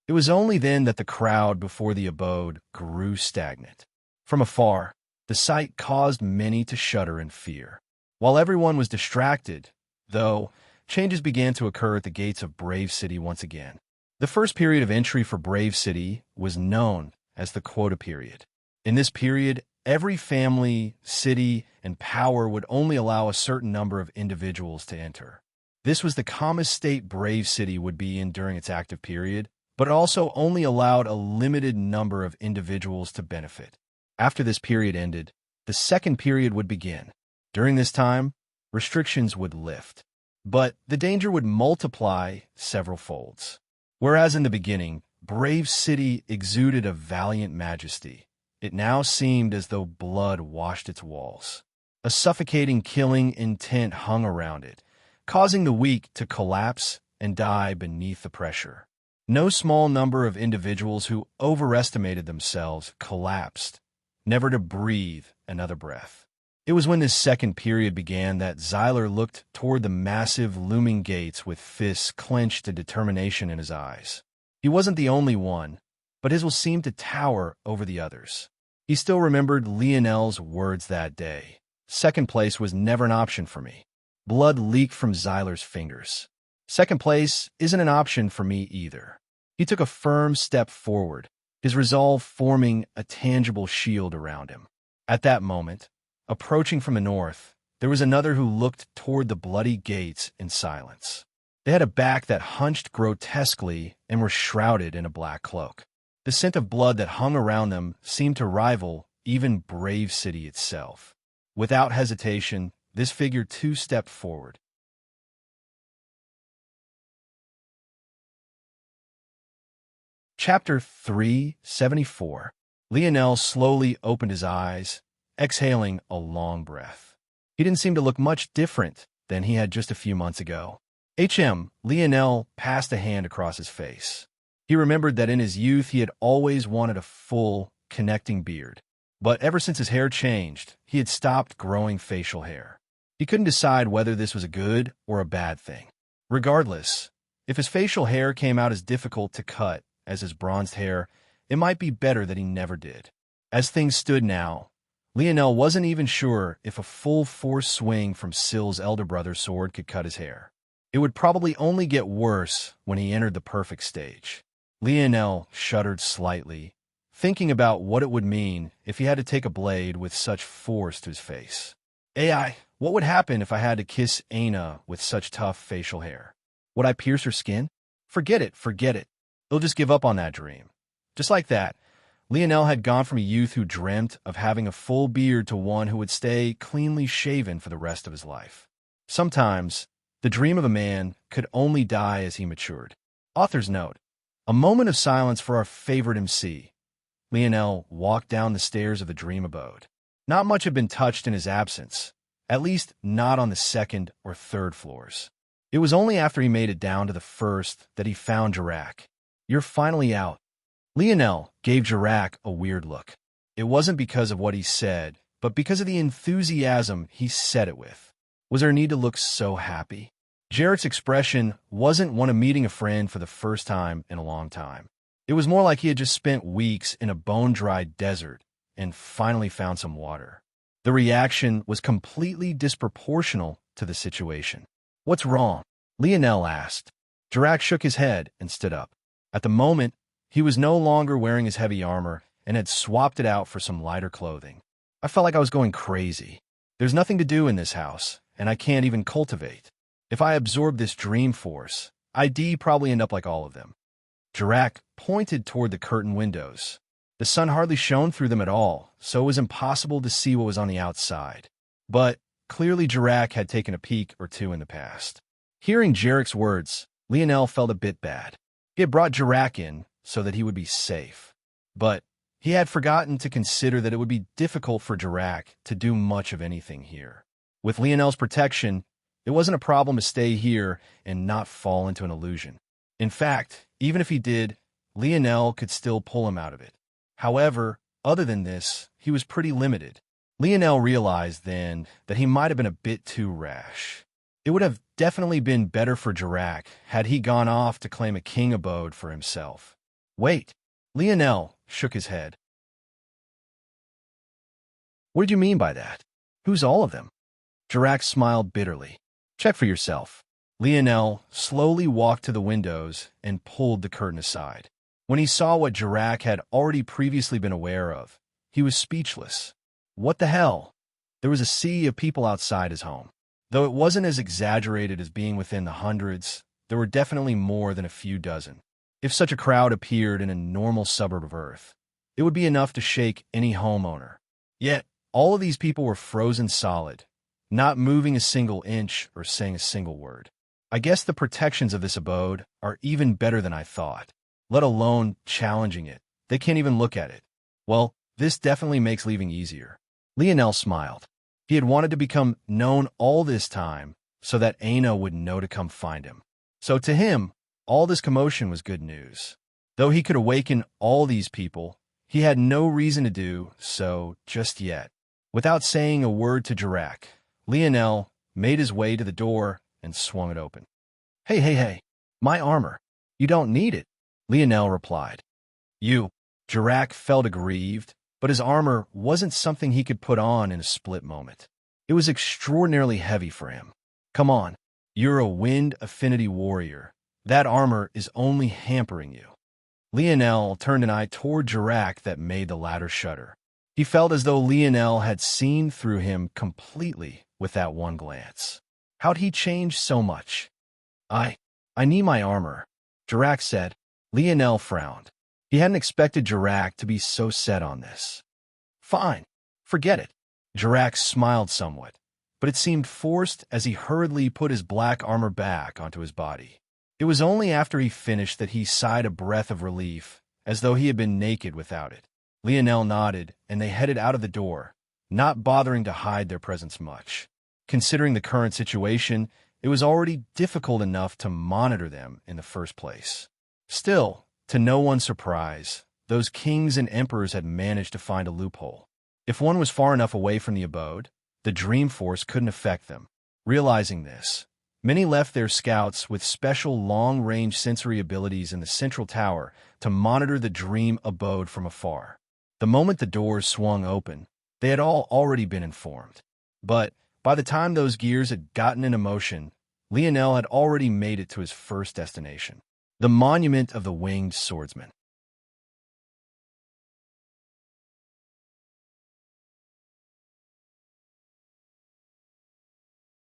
It was only then that the crowd before the abode grew stagnant. From afar, the sight caused many to shudder in fear. While everyone was distracted, though, changes began to occur at the gates of Brave City once again. The first period of entry for Brave City was known as the quota period. In this period, every family, city, and power would only allow a certain number of individuals to enter. This was the calmest state Brave City would be in during its active period, but it also only allowed a limited number of individuals to benefit. After this period ended, the second period would begin. During this time, restrictions would lift, but the danger would multiply several folds. Whereas in the beginning, Brave City exuded a valiant majesty, it now seemed as though blood washed its walls. A suffocating killing intent hung around it, causing the weak to collapse and die beneath the pressure. No small number of individuals who overestimated themselves collapsed, never to breathe another breath. It was when this second period began that Zyler looked toward the massive, looming gates with fists clenched and determination in his eyes. He wasn't the only one, but his will seemed to tower over the others. He still remembered Lionel's words that day. Second place was never an option for me. Blood leaked from Zyler's fingers. Second place isn't an option for me either. He took a firm step forward, his resolve forming a tangible shield around him. At that moment, approaching from the north, there was another who looked toward the bloody gates in silence. They had a back that hunched grotesquely and were shrouded in a black cloak. The scent of blood that hung around them seemed to rival even Brave City itself. Without hesitation, this figure too stepped forward. Chapter 374. Lionel slowly opened his eyes, exhaling a long breath. He didn't seem to look much different than he had just a few months ago. Lionel passed a hand across his face. He remembered that in his youth he had always wanted a full, connecting beard. But ever since his hair changed, he had stopped growing facial hair. He couldn't decide whether this was a good or a bad thing. Regardless, if his facial hair came out as difficult to cut as his bronzed hair, it might be better that he never did. As things stood now, Lionel wasn't even sure if a full-force swing from Syl's elder brother's sword could cut his hair. It would probably only get worse when he entered the perfect stage. Lionel shuddered slightly, thinking about what it would mean if he had to take a blade with such force to his face. What would happen if I had to kiss Aina with such tough facial hair? Would I pierce her skin? Forget it. He'll just give up on that dream. Just like that, Lionel had gone from a youth who dreamt of having a full beard to one who would stay cleanly shaven for the rest of his life. Sometimes, the dream of a man could only die as he matured. Author's note: a moment of silence for our favorite MC. Lionel walked down the stairs of the dream abode. Not much had been touched in his absence, at least not on the second or third floors. It was only after he made it down to the first that he found Jirak. "You're finally out." Lionel gave Jirak a weird look. It wasn't because of what he said, but because of the enthusiasm he said it with. Was there a need to look so happy? Jirak's expression wasn't one of meeting a friend for the first time in a long time. It was more like he had just spent weeks in a bone-dried desert and finally found some water. The reaction was completely disproportional to the situation. "What's wrong?" Lionel asked. Jirak shook his head and stood up. At the moment, he was no longer wearing his heavy armor and had swapped it out for some lighter clothing. "I felt like I was going crazy. There's nothing to do in this house, and I can't even cultivate. If I absorb this dream force, I'd probably end up like all of them." Jirak pointed toward the curtain windows. The sun hardly shone through them at all, so it was impossible to see what was on the outside. But clearly Jirak had taken a peek or two in the past. Hearing Jirak's words, Lionel felt a bit bad. He had brought Jirak in so that he would be safe. But he had forgotten to consider that it would be difficult for Jirak to do much of anything here. With Lionel's protection, it wasn't a problem to stay here and not fall into an illusion. In fact, even if he did, Lionel could still pull him out of it. However, other than this, he was pretty limited. Lionel realized then that he might have been a bit too rash. It would have definitely been better for Jirak had he gone off to claim a king abode for himself. "Wait." Lionel shook his head. "What did you mean by that? Who's all of them?" Jirak smiled bitterly. "Check for yourself." Lionel slowly walked to the windows and pulled the curtain aside. When he saw what Jirak had already previously been aware of, he was speechless. What the hell? There was a sea of people outside his home. Though it wasn't as exaggerated as being within the hundreds, there were definitely more than a few dozen. If such a crowd appeared in a normal suburb of Earth, it would be enough to shake any homeowner. Yet, all of these people were frozen solid, not moving a single inch or saying a single word. I guess the protections of this abode are even better than I thought, let alone challenging it. They can't even look at it. Well, this definitely makes leaving easier. Lionel smiled. He had wanted to become known all this time so that Aina would know to come find him. So to him, all this commotion was good news. Though he could awaken all these people, he had no reason to do so just yet. Without saying a word to Jirac, Lionel made his way to the door and swung it open. Hey, my armor. You don't need it, Lionel replied. Jirac felt aggrieved, but his armor wasn't something he could put on in a split moment. It was extraordinarily heavy for him. Come on, you're a wind affinity warrior. That armor is only hampering you. Lionel turned an eye toward Jirac that made the latter shudder. He felt as though Lionel had seen through him completely with that one glance. How'd he change so much? I need my armor, Jirac said. Lionel frowned. He hadn't expected Jirac to be so set on this. Fine, forget it. Jirac smiled somewhat, but it seemed forced as he hurriedly put his black armor back onto his body. It was only after he finished that he sighed a breath of relief, as though he had been naked without it. Lionel nodded, and they headed out of the door, not bothering to hide their presence much. Considering the current situation, it was already difficult enough to monitor them in the first place. Still, to no one's surprise, those kings and emperors had managed to find a loophole. If one was far enough away from the abode, the dream force couldn't affect them. Realizing this, many left their scouts with special long-range sensory abilities in the central tower to monitor the dream abode from afar. The moment the doors swung open, they had all already been informed. But by the time those gears had gotten into motion, Lionel had already made it to his first destination, the Monument of the Winged Swordsman.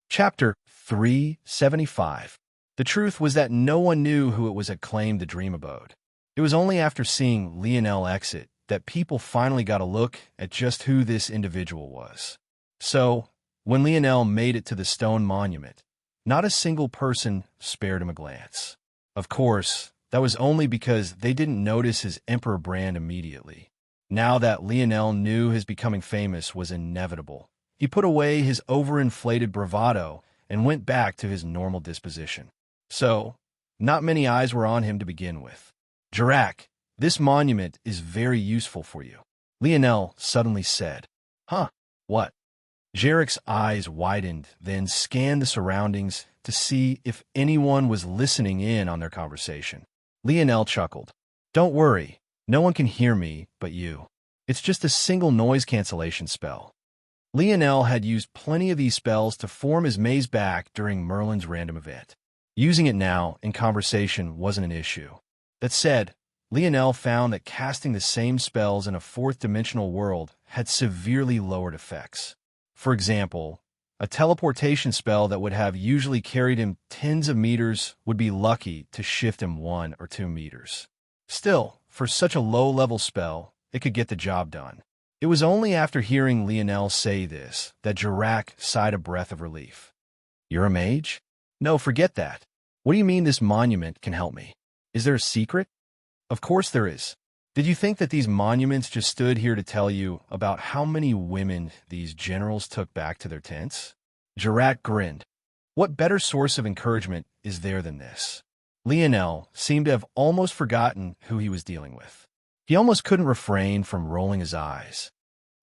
Chapter 375. The truth was that no one knew who it was that claimed the dream abode. It was only after seeing Lionel exit that people finally got a look at just who this individual was. So, when Lionel made it to the stone monument, not a single person spared him a glance. Of course, that was only because they didn't notice his emperor brand immediately. Now that Lionel knew his becoming famous was inevitable, he put away his overinflated bravado and went back to his normal disposition. So, not many eyes were on him to begin with. Jirac, this monument is very useful for you, Lionel suddenly said. Huh? What? Jirac's eyes widened, then scanned the surroundings to see if anyone was listening in on their conversation. Lionel chuckled. Don't worry, no one can hear me but you. It's just a single noise cancellation spell. Lionel had used plenty of these spells to form his maze back during Merlin's random event. Using it now in conversation wasn't an issue. That said, Lionel found that casting the same spells in a fourth-dimensional world had severely lowered effects. For example, a teleportation spell that would have usually carried him tens of meters would be lucky to shift him 1 or 2 meters. Still, for such a low-level spell, it could get the job done. It was only after hearing Lionel say this that Jirac sighed a breath of relief. You're a mage? No, forget that. What do you mean this monument can help me? Is there a secret? Of course there is. Did you think that these monuments just stood here to tell you about how many women these generals took back to their tents? Jirac grinned. What better source of encouragement is there than this? Lionel seemed to have almost forgotten who he was dealing with. He almost couldn't refrain from rolling his eyes.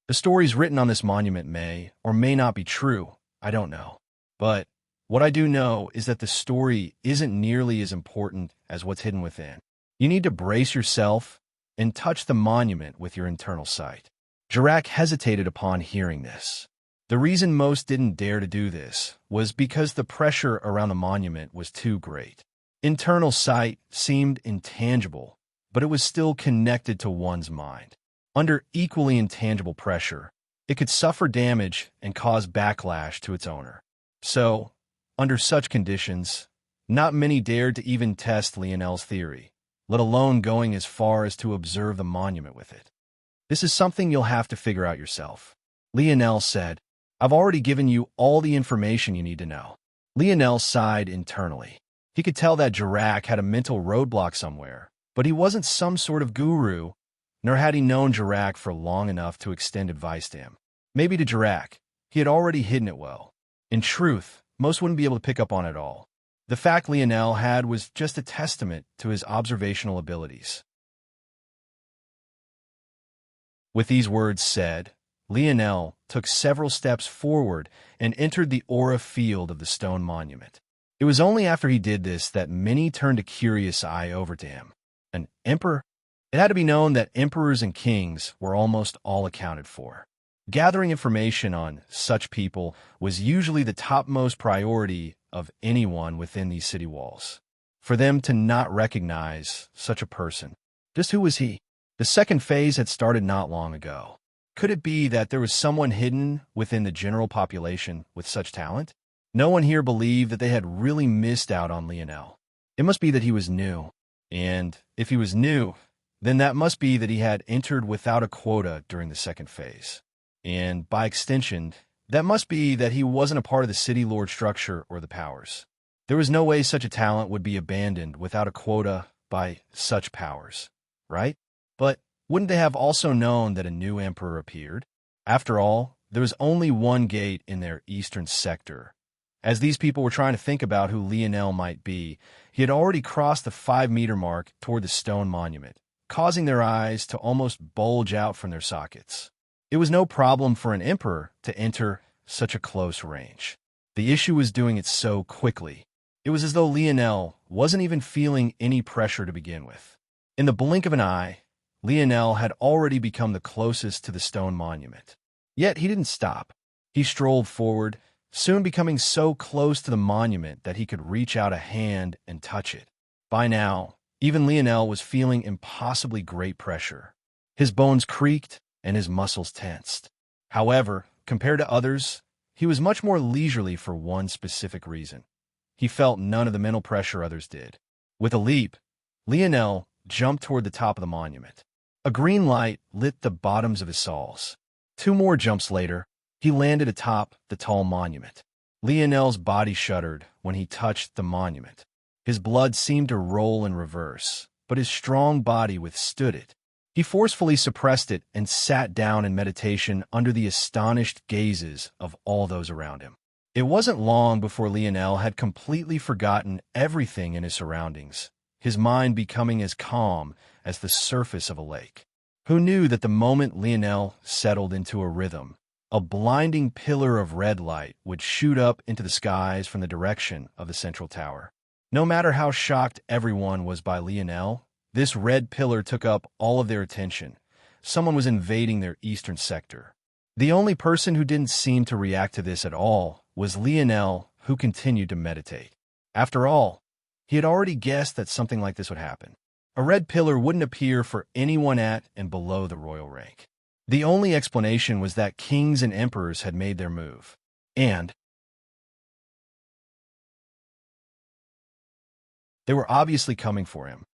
The stories written on this monument may or may not be true, I don't know. But what I do know is that the story isn't nearly as important as what's hidden within. You need to brace yourself and touch the monument with your internal sight. Jirac hesitated upon hearing this. The reason most didn't dare to do this was because the pressure around the monument was too great. Internal sight seemed intangible, but it was still connected to one's mind. Under equally intangible pressure, it could suffer damage and cause backlash to its owner. So, under such conditions, not many dared to even test Lionel's theory, let alone going as far as to observe the monument with it. This is something you'll have to figure out yourself, Lionel said. I've already given you all the information you need to know. Lionel sighed internally. He could tell that Jirac had a mental roadblock somewhere, but he wasn't some sort of guru, nor had he known Jirac for long enough to extend advice to him. Maybe to Jirac, he had already hidden it well. In truth, most wouldn't be able to pick up on it all. The fact Lionel had was just a testament to his observational abilities. With these words said, Lionel took several steps forward and entered the aura field of the stone monument. It was only after he did this that many turned a curious eye over to him. An emperor? It had to be known that emperors and kings were almost all accounted for. Gathering information on such people was usually the topmost priority of anyone within these city walls. For them to not recognize such a person, just who was he? The second phase had started not long ago. Could it be that there was someone hidden within the general population with such talent? No one here believed that they had really missed out on Lionel. It must be that he was new. And if he was new, then that must be that he had entered without a quota during the second phase. And by extension, that must be that he wasn't a part of the city lord structure or the powers. There was no way such a talent would be abandoned without a quota by such powers, right? But wouldn't they have also known that a new emperor appeared? After all, there was only one gate in their eastern sector. As these people were trying to think about who Lionel might be, he had already crossed the 5-meter mark toward the stone monument, causing their eyes to almost bulge out from their sockets. It was no problem for an emperor to enter such a close range. The issue was doing it so quickly. It was as though Lionel wasn't even feeling any pressure to begin with. In the blink of an eye, Lionel had already become the closest to the stone monument. Yet he didn't stop. He strolled forward, soon becoming so close to the monument that he could reach out a hand and touch it. By now, even Lionel was feeling impossibly great pressure. His bones creaked and his muscles tensed. However, compared to others, he was much more leisurely for one specific reason. He felt none of the mental pressure others did. With a leap, Lionel jumped toward the top of the monument. A green light lit the bottoms of his soles. 2 more jumps later, he landed atop the tall monument. Lionel's body shuddered when he touched the monument. His blood seemed to roll in reverse, but his strong body withstood it. He forcefully suppressed it and sat down in meditation under the astonished gazes of all those around him. It wasn't long before Lionel had completely forgotten everything in his surroundings, his mind becoming as calm as the surface of a lake. Who knew that the moment Lionel settled into a rhythm, a blinding pillar of red light would shoot up into the skies from the direction of the central tower? No matter how shocked everyone was by Lionel, this red pillar took up all of their attention. Someone was invading their eastern sector. The only person who didn't seem to react to this at all was Lionel, who continued to meditate. After all, he had already guessed that something like this would happen. A red pillar wouldn't appear for anyone at and below the royal rank. The only explanation was that kings and emperors had made their move. And they were obviously coming for him.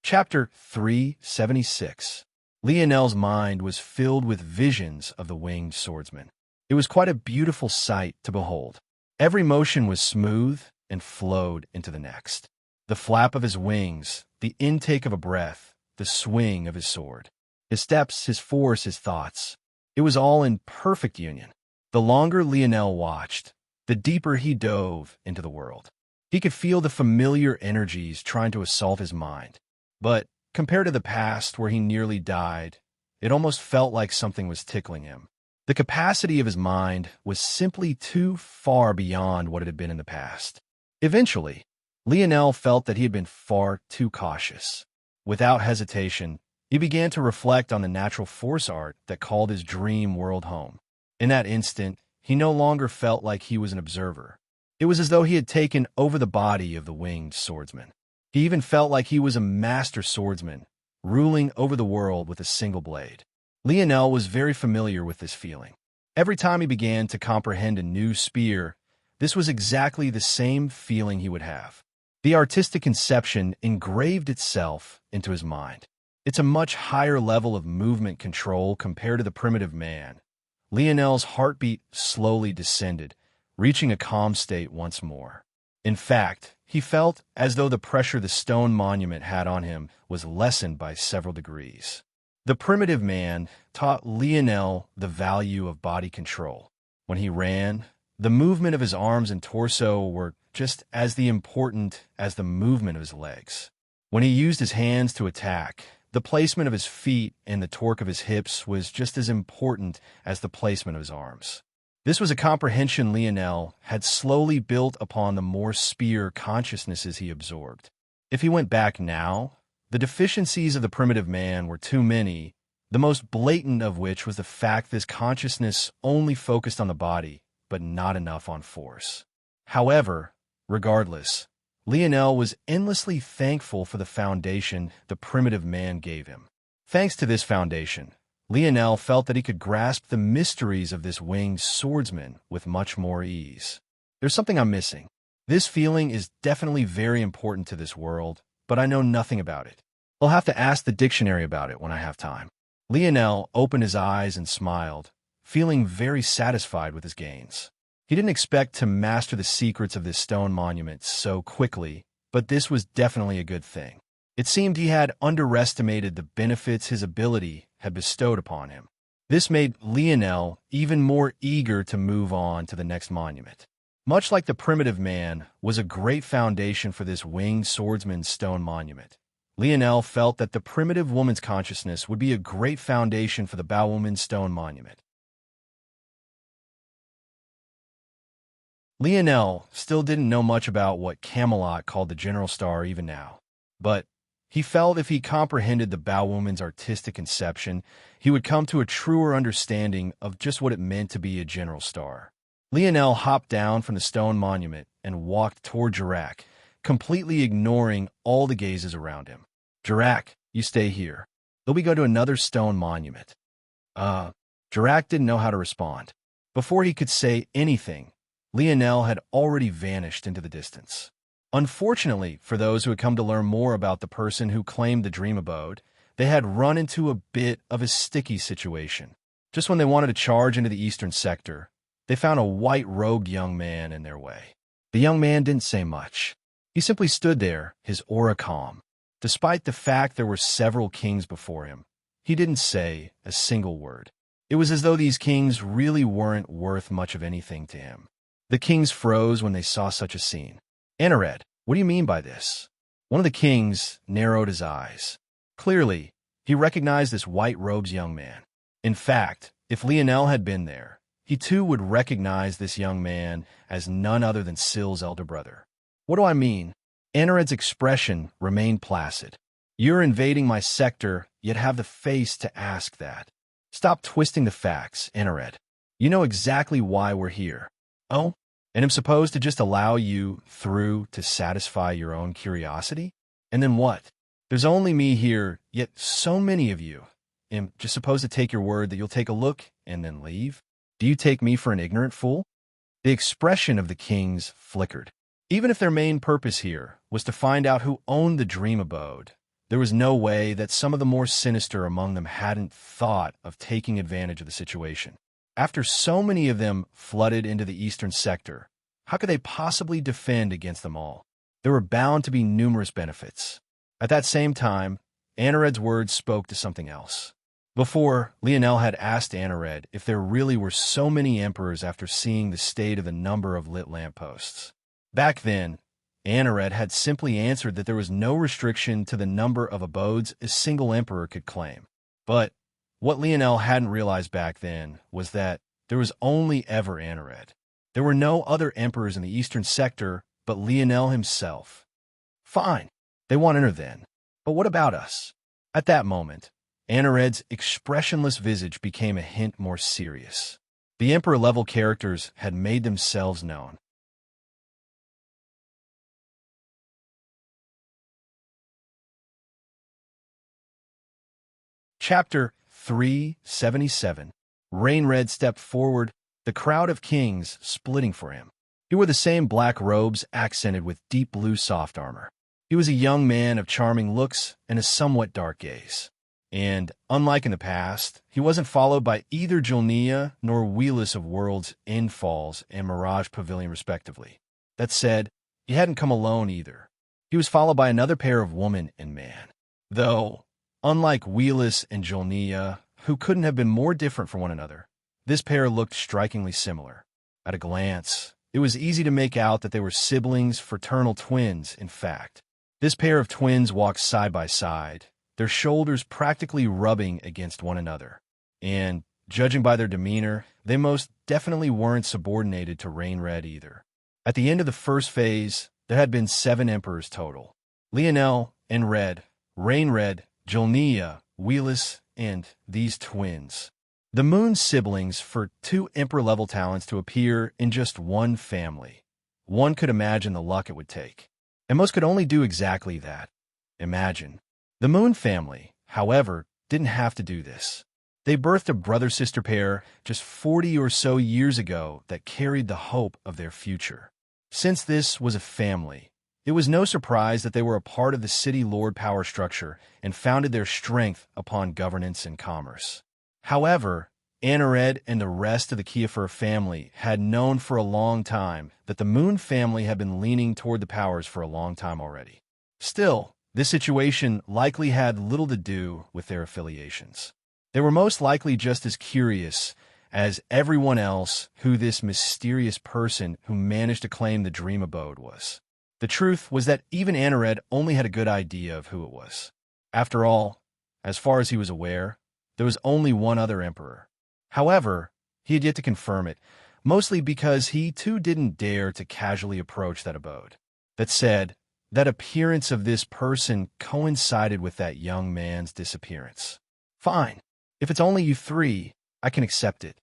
Chapter 376. Lionel's mind was filled with visions of the winged swordsman. It was quite a beautiful sight to behold. Every motion was smooth and flowed into the next. The flap of his wings, the intake of a breath, the swing of his sword. His steps, his force, his thoughts. It was all in perfect union. The longer Lionel watched, the deeper he dove into the world. He could feel the familiar energies trying to assault his mind. But compared to the past where he nearly died, it almost felt like something was tickling him. The capacity of his mind was simply too far beyond what it had been in the past. Eventually, Lionel felt that he had been far too cautious. Without hesitation, he began to reflect on the natural force art that called his dream world home. In that instant, he no longer felt like he was an observer. It was as though he had taken over the body of the winged swordsman. He even felt like he was a master swordsman, ruling over the world with a single blade. Lionel was very familiar with this feeling. Every time he began to comprehend a new spear, this was exactly the same feeling he would have. The artistic conception engraved itself into his mind. It's a much higher level of movement control compared to the primitive man. Lionel's heartbeat slowly descended, reaching a calm state once more. In fact, he felt as though the pressure the stone monument had on him was lessened by several degrees. The primitive man taught Lionel the value of body control. When he ran, the movement of his arms and torso were just as important as the movement of his legs. When he used his hands to attack, the placement of his feet and the torque of his hips was just as important as the placement of his arms. This was a comprehension Lionel had slowly built upon the more spear consciousnesses he absorbed. If he went back now, the deficiencies of the primitive man were too many, the most blatant of which was the fact this consciousness only focused on the body, but not enough on force. However, regardless, Lionel was endlessly thankful for the foundation the primitive man gave him. Thanks to this foundation, Lionel felt that he could grasp the mysteries of this winged swordsman with much more ease. There's something I'm missing. This feeling is definitely very important to this world, but I know nothing about it. I'll have to ask the dictionary about it when I have time. Lionel opened his eyes and smiled, feeling very satisfied with his gains. He didn't expect to master the secrets of this stone monument so quickly, but this was definitely a good thing. It seemed he had underestimated the benefits his ability had bestowed upon him. This made Lionel even more eager to move on to the next monument. Much like the primitive man was a great foundation for this winged swordsman's stone monument, Lionel felt that the primitive woman's consciousness would be a great foundation for the bowwoman's stone monument. Lionel still didn't know much about what Camelot called the general star even now, but he felt if he comprehended the bowwoman's artistic conception, he would come to a truer understanding of just what it meant to be a general star. Lionel hopped down from the stone monument and walked toward Jirac, completely ignoring all the gazes around him. Jirac, you stay here. Till we go to another stone monument. Jirac didn't know how to respond. Before he could say anything, Lionel had already vanished into the distance. Unfortunately, for those who had come to learn more about the person who claimed the dream abode, they had run into a bit of a sticky situation. Just when they wanted to charge into the eastern sector, they found a white-robed young man in their way. The young man didn't say much. He simply stood there, his aura calm. Despite the fact there were several kings before him, he didn't say a single word. It was as though these kings really weren't worth much of anything to him. The kings froze when they saw such a scene. Enrich, what do you mean by this? One of the kings narrowed his eyes. Clearly, he recognized this white-robed young man. In fact, if Lionel had been there, he too would recognize this young man as none other than Syl's elder brother. What do I mean? Enrich's expression remained placid. You're invading my sector, yet have the face to ask that. Stop twisting the facts, Enrich. You know exactly why we're here. Oh? And I'm supposed to just allow you through to satisfy your own curiosity? And then what? There's only me here, yet so many of you. Am just supposed to take your word that you'll take a look and then leave? Do you take me for an ignorant fool? The expression of the kings flickered. Even if their main purpose here was to find out who owned the dream abode, there was no way that some of the more sinister among them hadn't thought of taking advantage of the situation. After so many of them flooded into the eastern sector, how could they possibly defend against them all? There were bound to be numerous benefits. At that same time, Enrich's words spoke to something else. Before, Lionel had asked Enrich if there really were so many emperors after seeing the state of the number of lit lampposts. Back then, Enrich had simply answered that there was no restriction to the number of abodes a single emperor could claim. But what Lionel hadn't realized back then was that there was only ever Enrich. There were no other emperors in the eastern sector but Lionel himself. Fine, they want enter then. But what about us? At that moment, Enrich's expressionless visage became a hint more serious. The emperor-level characters had made themselves known. Chapter 377. Rainred stepped forward, the crowd of kings splitting for him. He wore the same black robes accented with deep blue soft armor. He was a young man of charming looks and a somewhat dark gaze. And, unlike in the past, he wasn't followed by either Julnia nor Wheelus of Worlds, Endfalls, and Mirage Pavilion respectively. That said, he hadn't come alone either. He was followed by another pair of woman and man. Though, Unlike Wheelis and Jolnia, who couldn't have been more different from one another, this pair looked strikingly similar. At a glance, it was easy to make out that they were siblings, fraternal twins, in fact. This pair of twins walked side by side, their shoulders practically rubbing against one another. And, judging by their demeanor, they most definitely weren't subordinated to Rain-Red either. At the end of the first phase, there had been 7 emperors total. Lionel, Enred, Rain-Red, Jolnia, Wheelis, and these twins. The Moon siblings for 2 emperor-level talents to appear in just one family. One could imagine the luck it would take. And most could only do exactly that. Imagine. The Moon family, however, didn't have to do this. They birthed a brother-sister pair just 40 or so years ago that carried the hope of their future. Since this was a family, it was no surprise that they were a part of the city lord power structure and founded their strength upon governance and commerce. However, Anared and the rest of the Kiefer family had known for a long time that the Moon family had been leaning toward the powers for a long time already. Still, this situation likely had little to do with their affiliations. They were most likely just as curious as everyone else who this mysterious person who managed to claim the dream abode was. The truth was that even Anared only had a good idea of who it was. After all, as far as he was aware, there was only one other emperor. However, he had yet to confirm it, mostly because he too didn't dare to casually approach that abode. That said, that appearance of this person coincided with that young man's disappearance. Fine. If it's only you 3, I can accept it.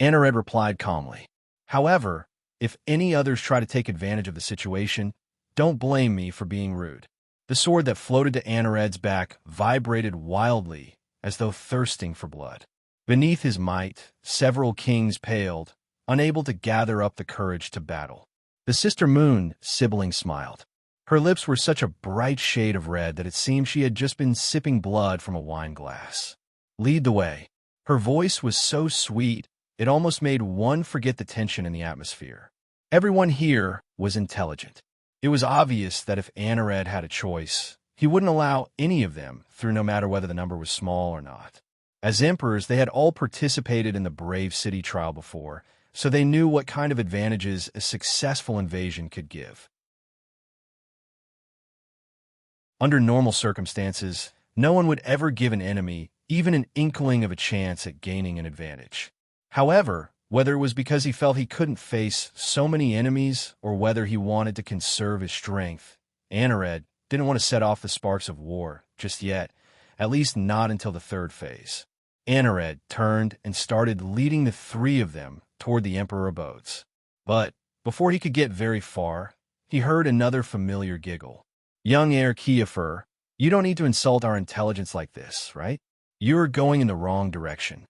Anared replied calmly. However, if any others try to take advantage of the situation, don't blame me for being rude. The sword that floated to Anared's back vibrated wildly, as though thirsting for blood. Beneath his might, several kings paled, unable to gather up the courage to battle. The Sister Moon sibling smiled. Her lips were such a bright shade of red that it seemed she had just been sipping blood from a wine glass. Lead the way. Her voice was so sweet, it almost made one forget the tension in the atmosphere. Everyone here was intelligent. It was obvious that if Anared had a choice, he wouldn't allow any of them through no matter whether the number was small or not. As emperors, they had all participated in the Brave City trial before, so they knew what kind of advantages a successful invasion could give. Under normal circumstances, no one would ever give an enemy even an inkling of a chance at gaining an advantage. However, whether it was because he felt he couldn't face so many enemies or whether he wanted to conserve his strength, Anared didn't want to set off the sparks of war just yet, at least not until the 3rd phase. Anared turned and started leading the 3 of them toward the Emperor abodes. But before he could get very far, he heard another familiar giggle. Young Heir Kiefer, you don't need to insult our intelligence like this, right? You're going in the wrong direction.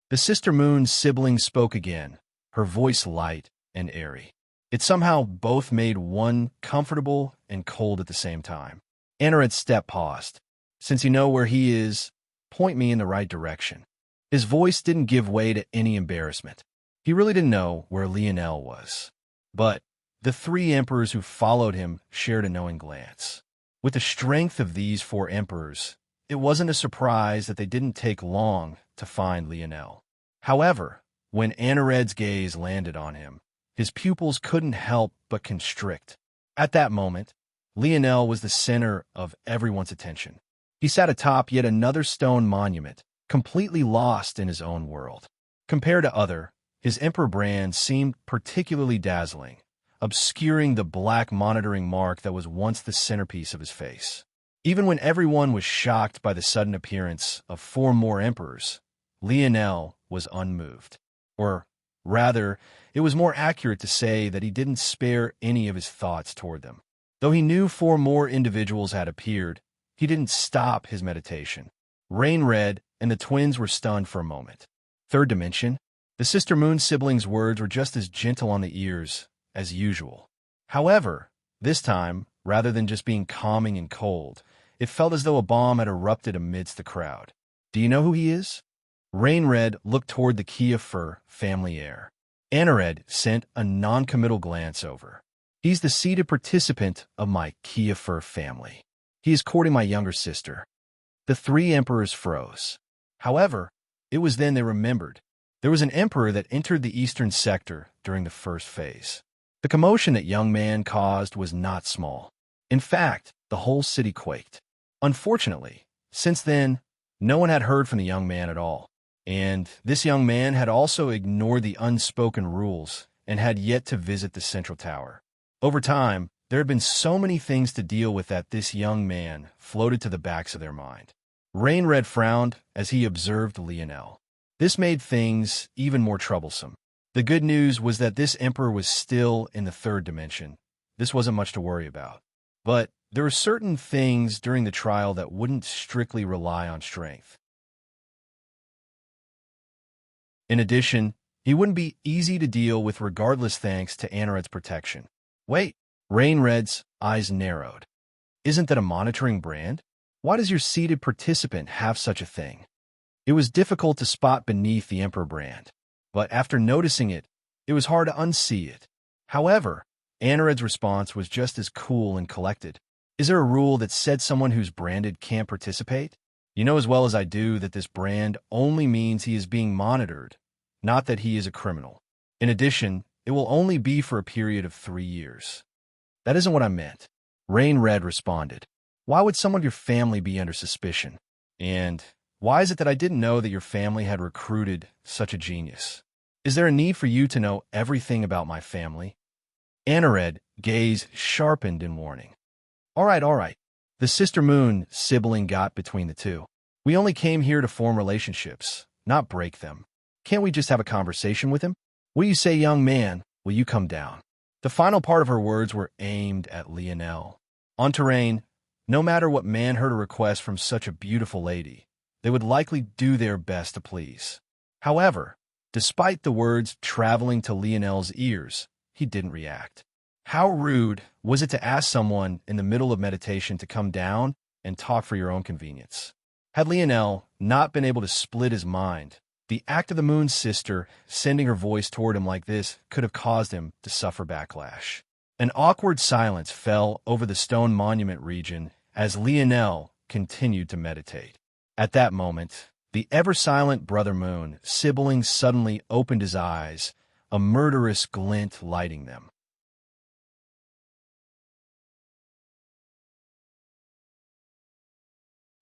The Sister Moon sibling spoke again, her voice light and airy. It somehow both made one comfortable and cold at the same time. Anared's step paused. Since you know where he is, point me in the right direction. His voice didn't give way to any embarrassment. He really didn't know where Lionel was. But the 3 emperors who followed him shared a knowing glance. With the strength of these 4 emperors, it wasn't a surprise that they didn't take long to find Lionel. However, when Anared's gaze landed on him, his pupils couldn't help but constrict. At that moment, Lionel was the center of everyone's attention. He sat atop yet another stone monument, completely lost in his own world. Compared to other, his emperor brand seemed particularly dazzling, obscuring the black monitoring mark that was once the centerpiece of his face. Even when everyone was shocked by the sudden appearance of 4 more emperors, Lionel was unmoved. Or, rather, it was more accurate to say that he didn't spare any of his thoughts toward them. Though he knew 4 more individuals had appeared, he didn't stop his meditation. Rain-Red and the twins were stunned for a moment. 3rd dimension? The Sister Moon siblings' words were just as gentle on the ears as usual. However, this time, rather than just being calming and cold, it felt as though a bomb had erupted amidst the crowd. Do you know who he is? Rain-Red looked toward the Kiefer family heir. Anared sent a non-committal glance over. He's the seated participant of my Kiefer family. He is courting my younger sister. The three emperors froze. However, it was then they remembered. There was an emperor that entered the eastern sector during the first phase. The commotion that young man caused was not small. In fact, the whole city quaked. Unfortunately, since then, no one had heard from the young man at all. And this young man had also ignored the unspoken rules and had yet to visit the central tower. Over time, there had been so many things to deal with that this young man floated to the backs of their mind. Rainred frowned as he observed Lionel. This made things even more troublesome. The good news was that this emperor was still in the third dimension. This wasn't much to worry about. But there were certain things during the trial that wouldn't strictly rely on strength. In addition, he wouldn't be easy to deal with regardless thanks to Anored's protection. Wait, Rainred's eyes narrowed. Isn't that a monitoring brand? Why does your seated participant have such a thing? It was difficult to spot beneath the Emperor brand, but after noticing it, it was hard to unsee it. However, Anored's response was just as cool and collected. Is there a rule that said someone who's branded can't participate? You know as well as I do that this brand only means he is being monitored, not that he is a criminal. In addition, it will only be for a period of 3 years. That isn't what I meant. Rainred responded. Why would someone of your family be under suspicion? And why is it that I didn't know that your family had recruited such a genius? Is there a need for you to know everything about my family? Anored's gaze sharpened in warning. All right. The Sister Moon sibling got between the two. We only came here to form relationships, not break them. Can't we just have a conversation with him? What do you say, young man? Will you come down? The final part of her words were aimed at Lionel. On terrain, no matter what man heard a request from such a beautiful lady, they would likely do their best to please. However, despite the words traveling to Lionel's ears, he didn't react. How rude was it to ask someone in the middle of meditation to come down and talk for your own convenience? Had Lionel not been able to split his mind, the act of the Moon's sister sending her voice toward him like this could have caused him to suffer backlash. An awkward silence fell over the stone monument region as Lionel continued to meditate. At that moment, the ever-silent Brother Moon sibling suddenly opened his eyes, a murderous glint lighting them.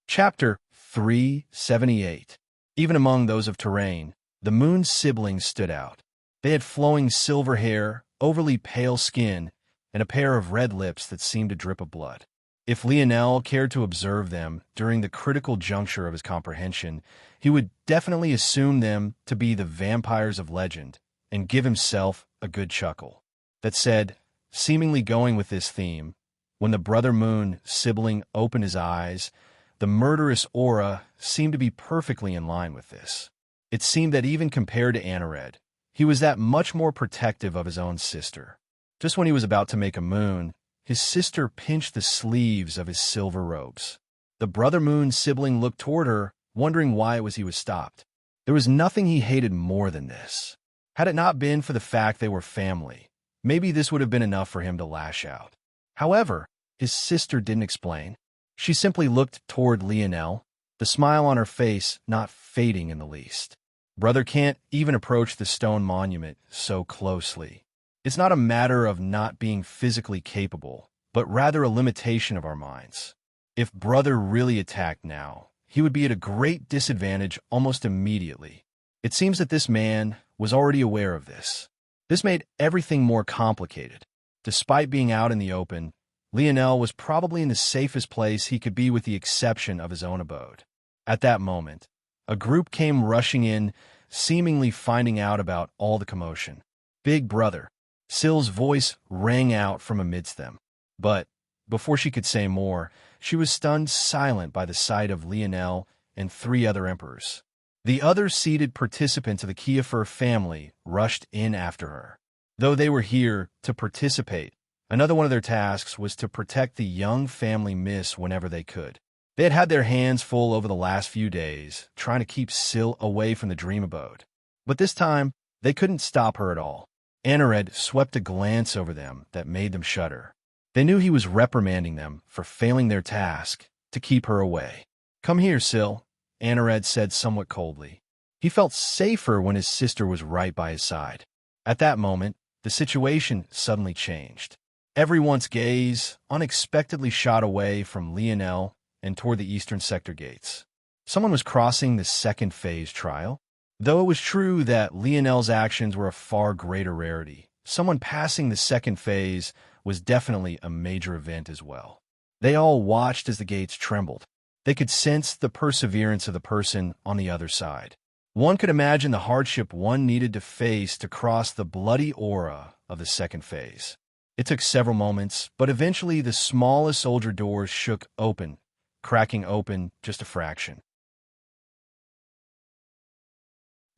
Chapter 378. Even among those of terrain, the Moon's siblings stood out. They had flowing silver hair, overly pale skin, and a pair of red lips that seemed to drip of blood. If Lionel cared to observe them during the critical juncture of his comprehension, he would definitely assume them to be the vampires of legend and give himself a good chuckle. That said, seemingly going with this theme, when the Brother Moon sibling opened his eyes, the murderous aura seemed to be perfectly in line with this. It seemed that even compared to Anored, he was that much more protective of his own sister. Just when he was about to make a moon, his sister pinched the sleeves of his silver robes. The Brother Moon sibling looked toward her, wondering why it was he was stopped. There was nothing he hated more than this. Had it not been for the fact they were family, maybe this would have been enough for him to lash out. However, his sister didn't explain. She simply looked toward Lionel, the smile on her face not fading in the least. Brother can't even approach the stone monument so closely. It's not a matter of not being physically capable, but rather a limitation of our minds. If Brother really attacked now, he would be at a great disadvantage almost immediately. It seems that this man was already aware of this. This made everything more complicated. Despite being out in the open, Lionel was probably in the safest place he could be with the exception of his own abode. At that moment, a group came rushing in, seemingly finding out about all the commotion. Big Brother. Syl's voice rang out from amidst them. But, before she could say more, she was stunned silent by the sight of Lionel and 3 other emperors. The other seated participants of the Kiefer family rushed in after her. Though they were here to participate, another one of their tasks was to protect the young family miss whenever they could. They had had their hands full over the last few days, trying to keep Syl away from the dream abode. But this time, they couldn't stop her at all. Anored swept a glance over them that made them shudder. They knew he was reprimanding them for failing their task to keep her away. "Come here, Syl," Anared said somewhat coldly. He felt safer when his sister was right by his side. At that moment, the situation suddenly changed. Everyone's gaze unexpectedly shot away from Lionel and toward the eastern sector gates. Someone was crossing the second phase trial. Though it was true that Lionel's actions were a far greater rarity, someone passing the second phase was definitely a major event as well. They all watched as the gates trembled. They could sense the perseverance of the person on the other side. One could imagine the hardship one needed to face to cross the bloody aura of the second phase. It took several moments, but eventually the smallest soldier doors shook open, cracking open just a fraction.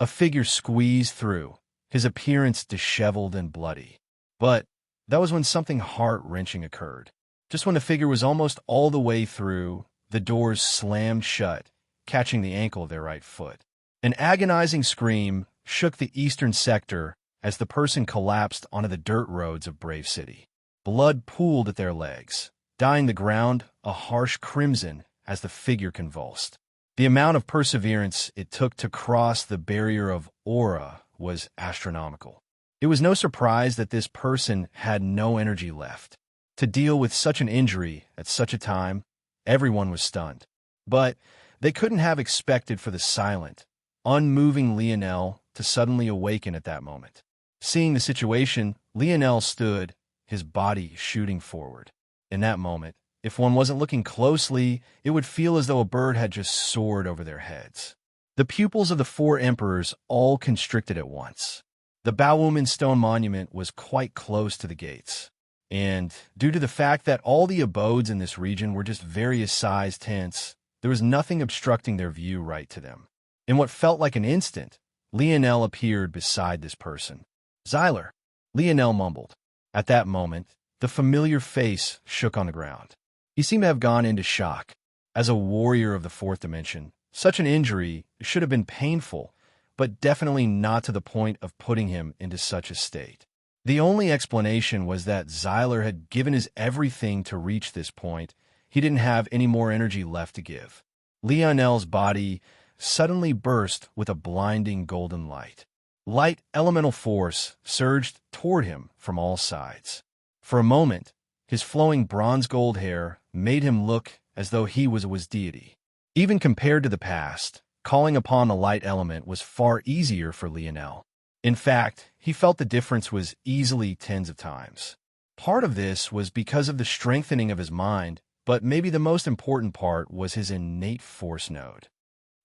A figure squeezed through, his appearance disheveled and bloody. But that was when something heart-wrenching occurred. Just when the figure was almost all the way through, the doors slammed shut, catching the ankle of their right foot. An agonizing scream shook the eastern sector as the person collapsed onto the dirt roads of Brave City. Blood pooled at their legs, dyeing the ground a harsh crimson as the figure convulsed. The amount of perseverance it took to cross the barrier of aura was astronomical. It was no surprise that this person had no energy left. To deal with such an injury at such a time, everyone was stunned. But they couldn't have expected for the silent, unmoving Lionel to suddenly awaken at that moment. Seeing the situation, Lionel stood, his body shooting forward. In that moment, if one wasn't looking closely, it would feel as though a bird had just soared over their heads. The pupils of the four emperors all constricted at once. The Baowoman stone monument was quite close to the gates, and due to the fact that all the abodes in this region were just various sized tents, there was nothing obstructing their view right to them. In what felt like an instant, Lionel appeared beside this person. "Xyler," Lionel mumbled. At that moment, the familiar face shook on the ground. He seemed to have gone into shock. As a warrior of the fourth dimension, such an injury should have been painful, but definitely not to the point of putting him into such a state. The only explanation was that Xyler had given his everything to reach this point. He didn't have any more energy left to give. Lionel's body suddenly burst with a blinding golden light. Light elemental force surged toward him from all sides. For a moment, his flowing bronze-gold hair made him look as though he was deity. Even compared to the past, calling upon the light element was far easier for Lionel. In fact, he felt the difference was easily tens of times. Part of this was because of the strengthening of his mind, but maybe the most important part was his innate force node.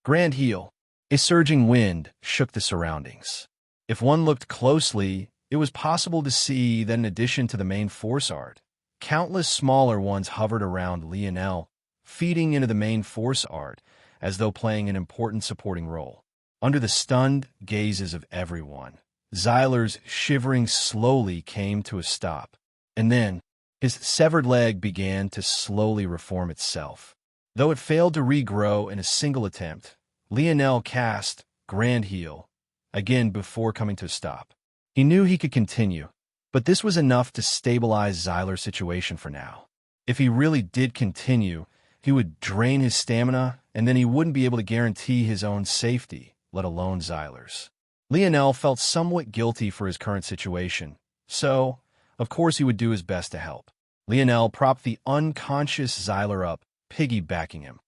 Grand Heel. A surging wind shook the surroundings. If one looked closely, it was possible to see that in addition to the main force art, countless smaller ones hovered around Lionel, feeding into the main force art as though playing an important supporting role. Under the stunned gazes of everyone, Xyler's shivering slowly came to a stop, and then his severed leg began to slowly reform itself. Though it failed to regrow in a single attempt, Lionel cast Grand Heel again before coming to a stop. He knew he could continue, but this was enough to stabilize Xyler's situation for now. If he really did continue, he would drain his stamina, and then he wouldn't be able to guarantee his own safety, let alone Xyler's. Lionel felt somewhat guilty for his current situation, so, of course, he would do his best to help. Lionel propped the unconscious Xyler up, piggybacking him.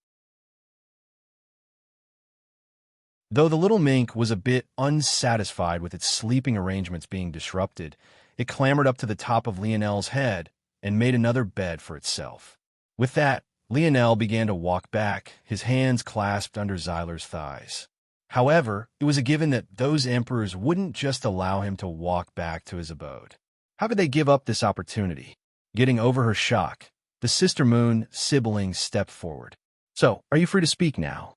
Though the little mink was a bit unsatisfied with its sleeping arrangements being disrupted, it clambered up to the top of Lionel's head and made another bed for itself. With that, Lionel began to walk back, his hands clasped under Xyler's thighs. However, it was a given that those emperors wouldn't just allow him to walk back to his abode. How could they give up this opportunity? Getting over her shock, the sister moon sibling stepped forward. "So, are you free to speak now?"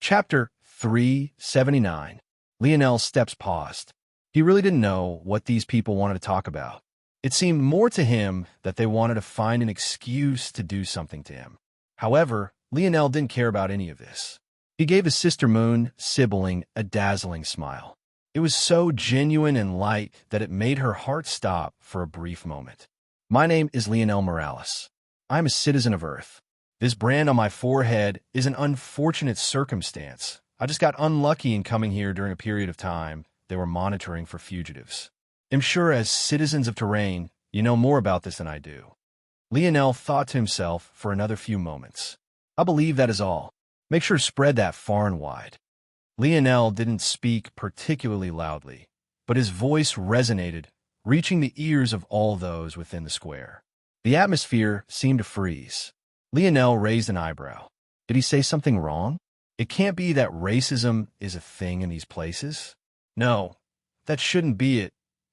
Chapter 379. Lionel's steps paused. He really didn't know what these people wanted to talk about. It seemed more to him that they wanted to find an excuse to do something to him. However, Lionel didn't care about any of this. He gave his sister moon sibling a dazzling smile. It was so genuine and light that it made her heart stop for a brief moment. My name is Lionel Morales. I'm a citizen of Earth. This brand on my forehead is an unfortunate circumstance. I just got unlucky in coming here during a period of time they were monitoring for fugitives. I'm sure as citizens of Terrain, you know more about this than I do. Lionel thought to himself for another few moments. I believe that is all. Make sure to spread that far and wide. Lionel didn't speak particularly loudly, but his voice resonated, reaching the ears of all those within the square. The atmosphere seemed to freeze. Lionel raised an eyebrow. Did he say something wrong? It can't be that racism is a thing in these places. No, that shouldn't be it.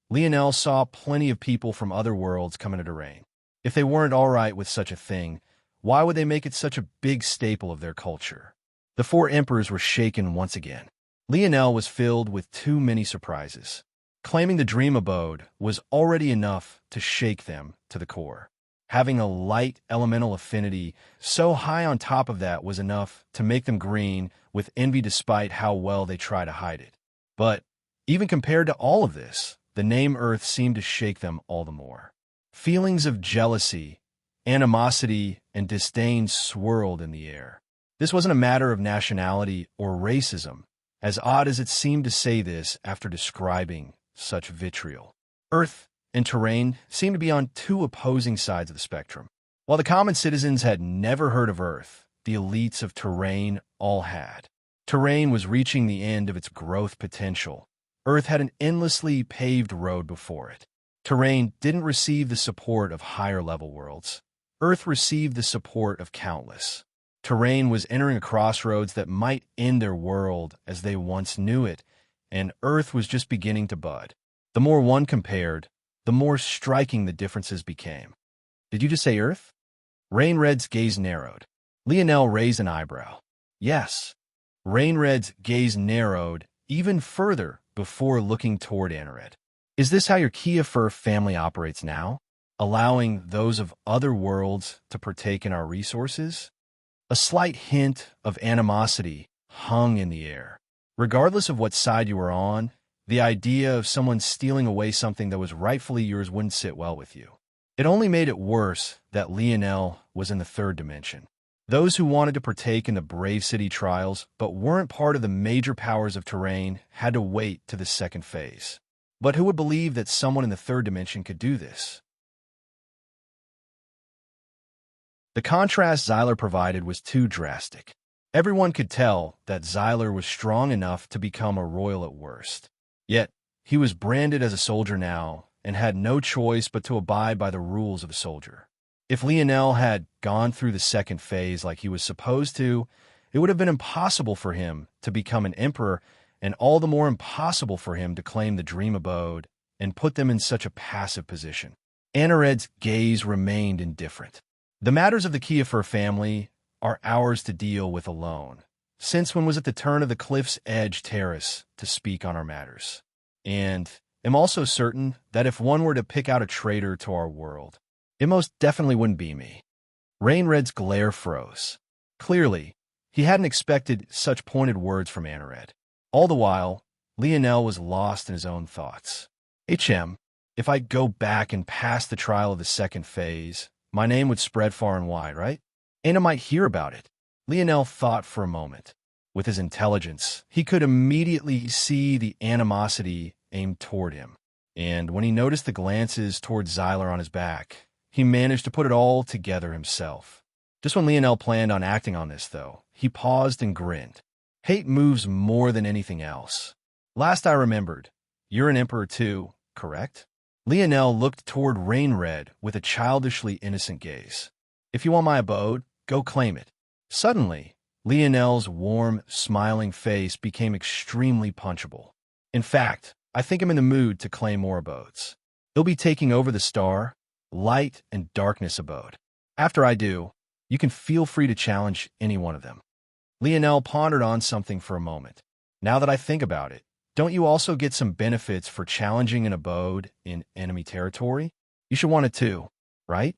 Lionel saw plenty of people from other worlds coming to Terrain. If they weren't all right with such a thing, why would they make it such a big staple of their culture? The four emperors were shaken once again. Lionel was filled with too many surprises. Claiming the dream abode was already enough to shake them to the core. Having a light elemental affinity so high on top of that was enough to make them green with envy despite how well they try to hide it. But even compared to all of this, the name Earth seemed to shake them all the more. Feelings of jealousy, animosity, and disdain swirled in the air. This wasn't a matter of nationality or racism, as odd as it seemed to say this after describing such vitriol. Earth and Terrain seemed to be on two opposing sides of the spectrum. While the common citizens had never heard of Earth, the elites of Terrain all had. Terrain was reaching the end of its growth potential. Earth had an endlessly paved road before it. Terrain didn't receive the support of higher-level worlds. Earth received the support of countless. Terrain was entering a crossroads that might end their world as they once knew it, and Earth was just beginning to bud. The more one compared, the more striking the differences became. Did you just say Earth? Rainred's gaze narrowed. Lionel raised an eyebrow. Yes. Rainred's gaze narrowed even further before looking toward Anared. Is this how your Kiefer family operates now? Allowing those of other worlds to partake in our resources? A slight hint of animosity hung in the air. Regardless of what side you were on, the idea of someone stealing away something that was rightfully yours wouldn't sit well with you. It only made it worse that Lionel was in the third dimension. Those who wanted to partake in the Brave City trials but weren't part of the major powers of Terrain had to wait to the second phase. But who would believe that someone in the third dimension could do this? The contrast Xyler provided was too drastic. Everyone could tell that Xyler was strong enough to become a royal at worst. Yet, he was branded as a soldier now and had no choice but to abide by the rules of a soldier. If Lionel had gone through the second phase like he was supposed to, it would have been impossible for him to become an emperor, and all the more impossible for him to claim the dream abode and put them in such a passive position. Anared's gaze remained indifferent. The matters of the Kiefer family are ours to deal with alone, since one was at the turn of the Cliff's Edge Terrace to speak on our matters. And am also certain that if one were to pick out a traitor to our world, it most definitely wouldn't be me. Rainred's glare froze. Clearly, he hadn't expected such pointed words from Anared. All the while, Lionel was lost in his own thoughts. If I go back and pass the trial of the second phase, my name would spread far and wide, right? Ana might hear about it. Lionel thought for a moment. With his intelligence, he could immediately see the animosity aimed toward him. And when he noticed the glances toward Xyler on his back, he managed to put it all together himself. Just when Lionel planned on acting on this, though, he paused and grinned. Hate moves more than anything else. Last I remembered, you're an emperor too, correct? Lionel looked toward Rainred with a childishly innocent gaze. If you want my abode, go claim it. Suddenly, Lionel's warm, smiling face became extremely punchable. In fact, I think I'm in the mood to claim more abodes. He'll be taking over the star, light, and darkness abode. After I do, you can feel free to challenge any one of them. Lionel pondered on something for a moment. Now that I think about it, don't you also get some benefits for challenging an abode in enemy territory? You should want it too, right?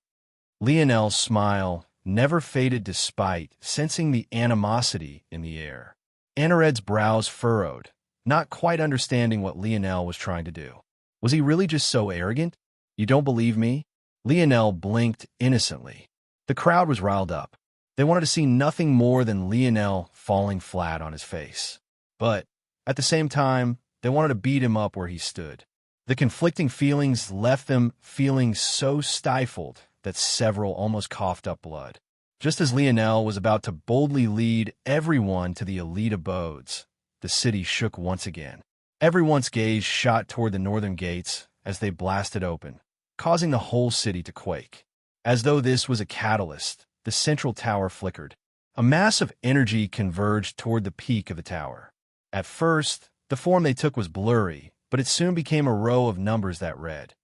Lionel's smile never faded despite sensing the animosity in the air. Anared's brows furrowed, not quite understanding what Lionel was trying to do. Was he really just so arrogant? You don't believe me? Lionel blinked innocently. The crowd was riled up. They wanted to see nothing more than Lionel falling flat on his face. But, at the same time, they wanted to beat him up where he stood. The conflicting feelings left them feeling so stifled that several almost coughed up blood. Just as Lionel was about to boldly lead everyone to the elite abodes, the city shook once again. Everyone's gaze shot toward the northern gates as they blasted open, causing the whole city to quake. As though this was a catalyst, the central tower flickered. A mass of energy converged toward the peak of the tower. At first, the form they took was blurry, but it soon became a row of numbers that read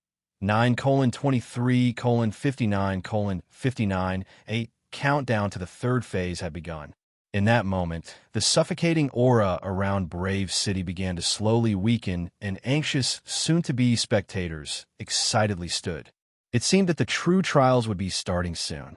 9:23:59:59. A countdown to the third phase had begun. In that moment, the suffocating aura around Brave City began to slowly weaken, and anxious, soon-to-be spectators excitedly stood. It seemed that the true trials would be starting soon.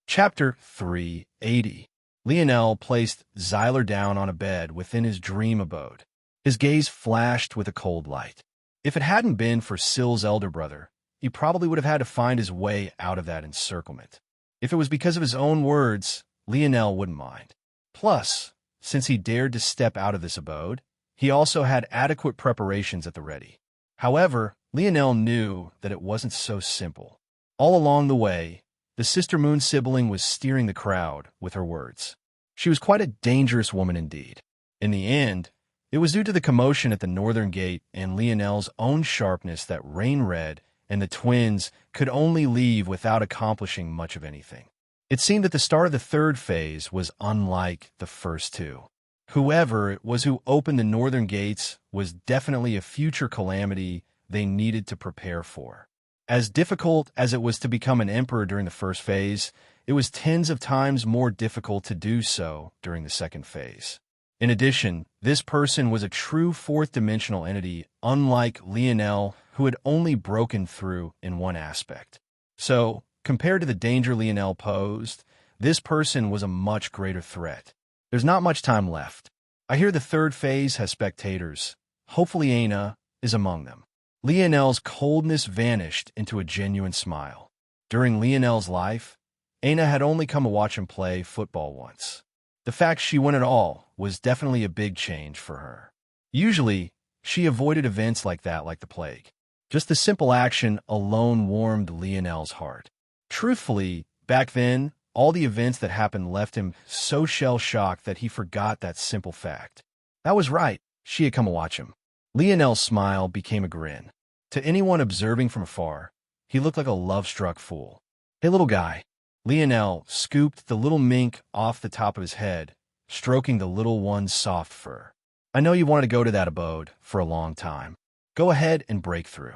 Chapter 380. Lionel placed Xyler down on a bed within his dream abode. His gaze flashed with a cold light. If it hadn't been for Syl's elder brother, he probably would have had to find his way out of that encirclement. If it was because of his own words, Lionel wouldn't mind. Plus, since he dared to step out of this abode, he also had adequate preparations at the ready. However, Lionel knew that it wasn't so simple. All along the way, the Sister Moon sibling was steering the crowd with her words. She was quite a dangerous woman indeed. In the end, it was due to the commotion at the northern gate and Lionel's own sharpness that Rain Red and the twins could only leave without accomplishing much of anything. It seemed that the start of the third phase was unlike the first two. Whoever it was who opened the northern gates was definitely a future calamity they needed to prepare for. As difficult as it was to become an emperor during the first phase, it was tens of times more difficult to do so during the second phase. In addition, this person was a true fourth-dimensional entity, unlike Lionel, who had only broken through in one aspect. So, compared to the danger Lionel posed, this person was a much greater threat. There's not much time left. I hear the third phase has spectators. Hopefully Aina is among them. Lionel's coldness vanished into a genuine smile. During Lionel's life, Aina had only come to watch him play football once. The fact she went at all was definitely a big change for her. Usually, she avoided events like that like the plague. Just the simple action alone warmed Lionel's heart. Truthfully, back then, all the events that happened left him so shell-shocked that he forgot that simple fact. That was right, she had come to watch him. Lionel's smile became a grin. To anyone observing from afar, he looked like a love-struck fool. Hey, little guy. Lionel scooped the little mink off the top of his head, stroking the little one's soft fur. I know you wanted to go to that abode for a long time. Go ahead and break through.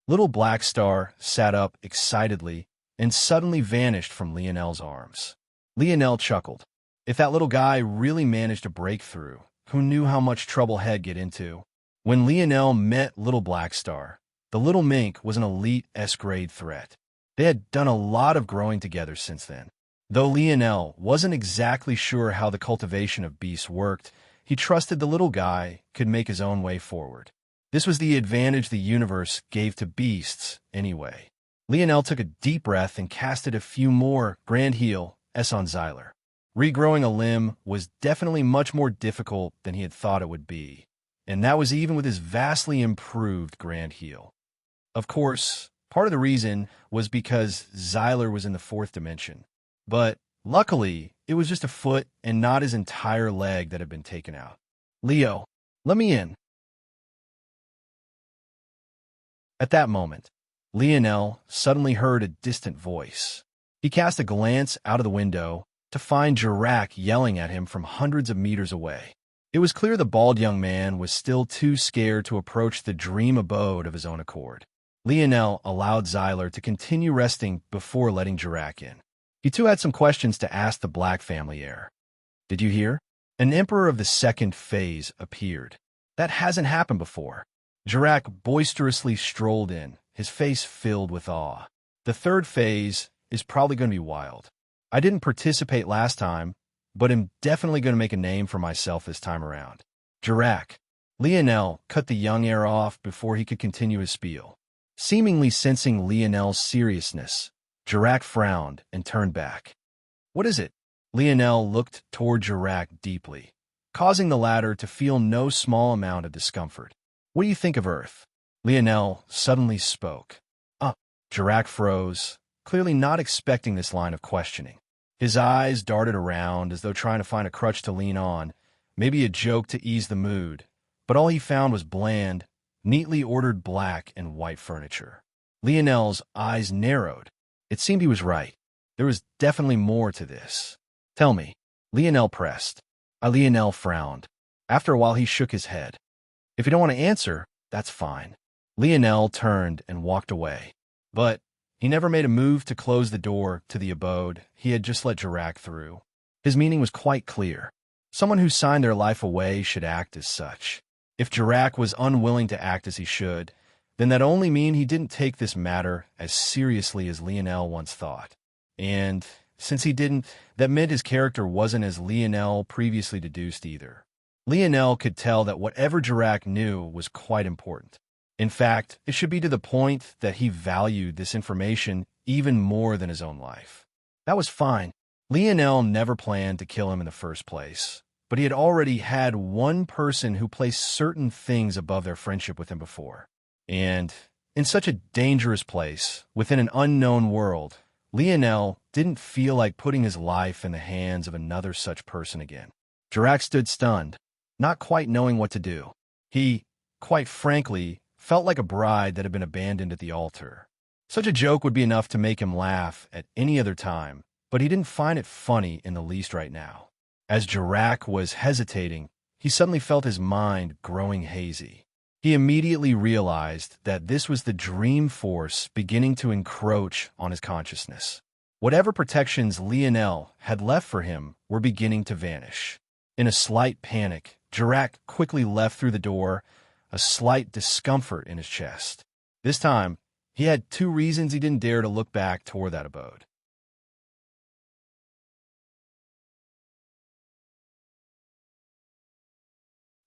Little Black Star sat up excitedly and suddenly vanished from Lionel's arms. Lionel chuckled. If that little guy really managed to break through, who knew how much trouble he'd get into? When Lionel met Little Black Star, the little mink was an elite S-grade threat. They had done a lot of growing together since then. Though Lionel wasn't exactly sure how the cultivation of beasts worked, he trusted the little guy could make his own way forward. This was the advantage the universe gave to beasts anyway. Lionel took a deep breath and casted a few more Grand Heal S on Xyler. Regrowing a limb was definitely much more difficult than he had thought it would be, and that was even with his vastly improved Grand Heal. Of course, part of the reason was because Xyler was in the fourth dimension, but luckily, it was just a foot and not his entire leg that had been taken out. Leo, let me in. At that moment, Lionel suddenly heard a distant voice. He cast a glance out of the window to find Jirak yelling at him from hundreds of meters away. It was clear the bald young man was still too scared to approach the dream abode of his own accord. Lionel allowed Xyler to continue resting before letting Jirak in. He too had some questions to ask the Black family heir. Did you hear? An emperor of the second phase appeared. That hasn't happened before. Jirak boisterously strolled in, his face filled with awe. The third phase is probably going to be wild. I didn't participate last time, but am definitely going to make a name for myself this time around. Jirac. Lionel cut the young heir off before he could continue his spiel. Seemingly sensing Lionel's seriousness, Jirac frowned and turned back. What is it? Lionel looked toward Jirac deeply, causing the latter to feel no small amount of discomfort. What do you think of Earth? Lionel suddenly spoke. Jirac froze, clearly not expecting this line of questioning. His eyes darted around as though trying to find a crutch to lean on, maybe a joke to ease the mood, but all he found was bland, neatly ordered black and white furniture. Lionel's eyes narrowed. It seemed he was right. There was definitely more to this. Tell me. Lionel pressed. Lionel frowned. After a while he shook his head. If you don't want to answer, that's fine. Lionel turned and walked away. But he never made a move to close the door to the abode he had just let Jirac through. His meaning was quite clear. Someone who signed their life away should act as such. If Jirac was unwilling to act as he should, then that only mean he didn't take this matter as seriously as Lionel once thought. And since he didn't, that meant his character wasn't as Lionel previously deduced either. Lionel could tell that whatever Jirac knew was quite important. In fact, it should be to the point that he valued this information even more than his own life. That was fine. Lionel never planned to kill him in the first place, but he had already had one person who placed certain things above their friendship with him before. And in such a dangerous place, within an unknown world, Lionel didn't feel like putting his life in the hands of another such person again. Jirac stood stunned, not quite knowing what to do. He, quite frankly, felt like a bride that had been abandoned at the altar. Such a joke would be enough to make him laugh at any other time, but he didn't find it funny in the least right now. As Jirac was hesitating, he suddenly felt his mind growing hazy. He immediately realized that this was the dream force beginning to encroach on his consciousness. Whatever protections Lionel had left for him were beginning to vanish. In a slight panic, Jirac quickly left through the door, a slight discomfort in his chest. This time, he had two reasons he didn't dare to look back toward that abode.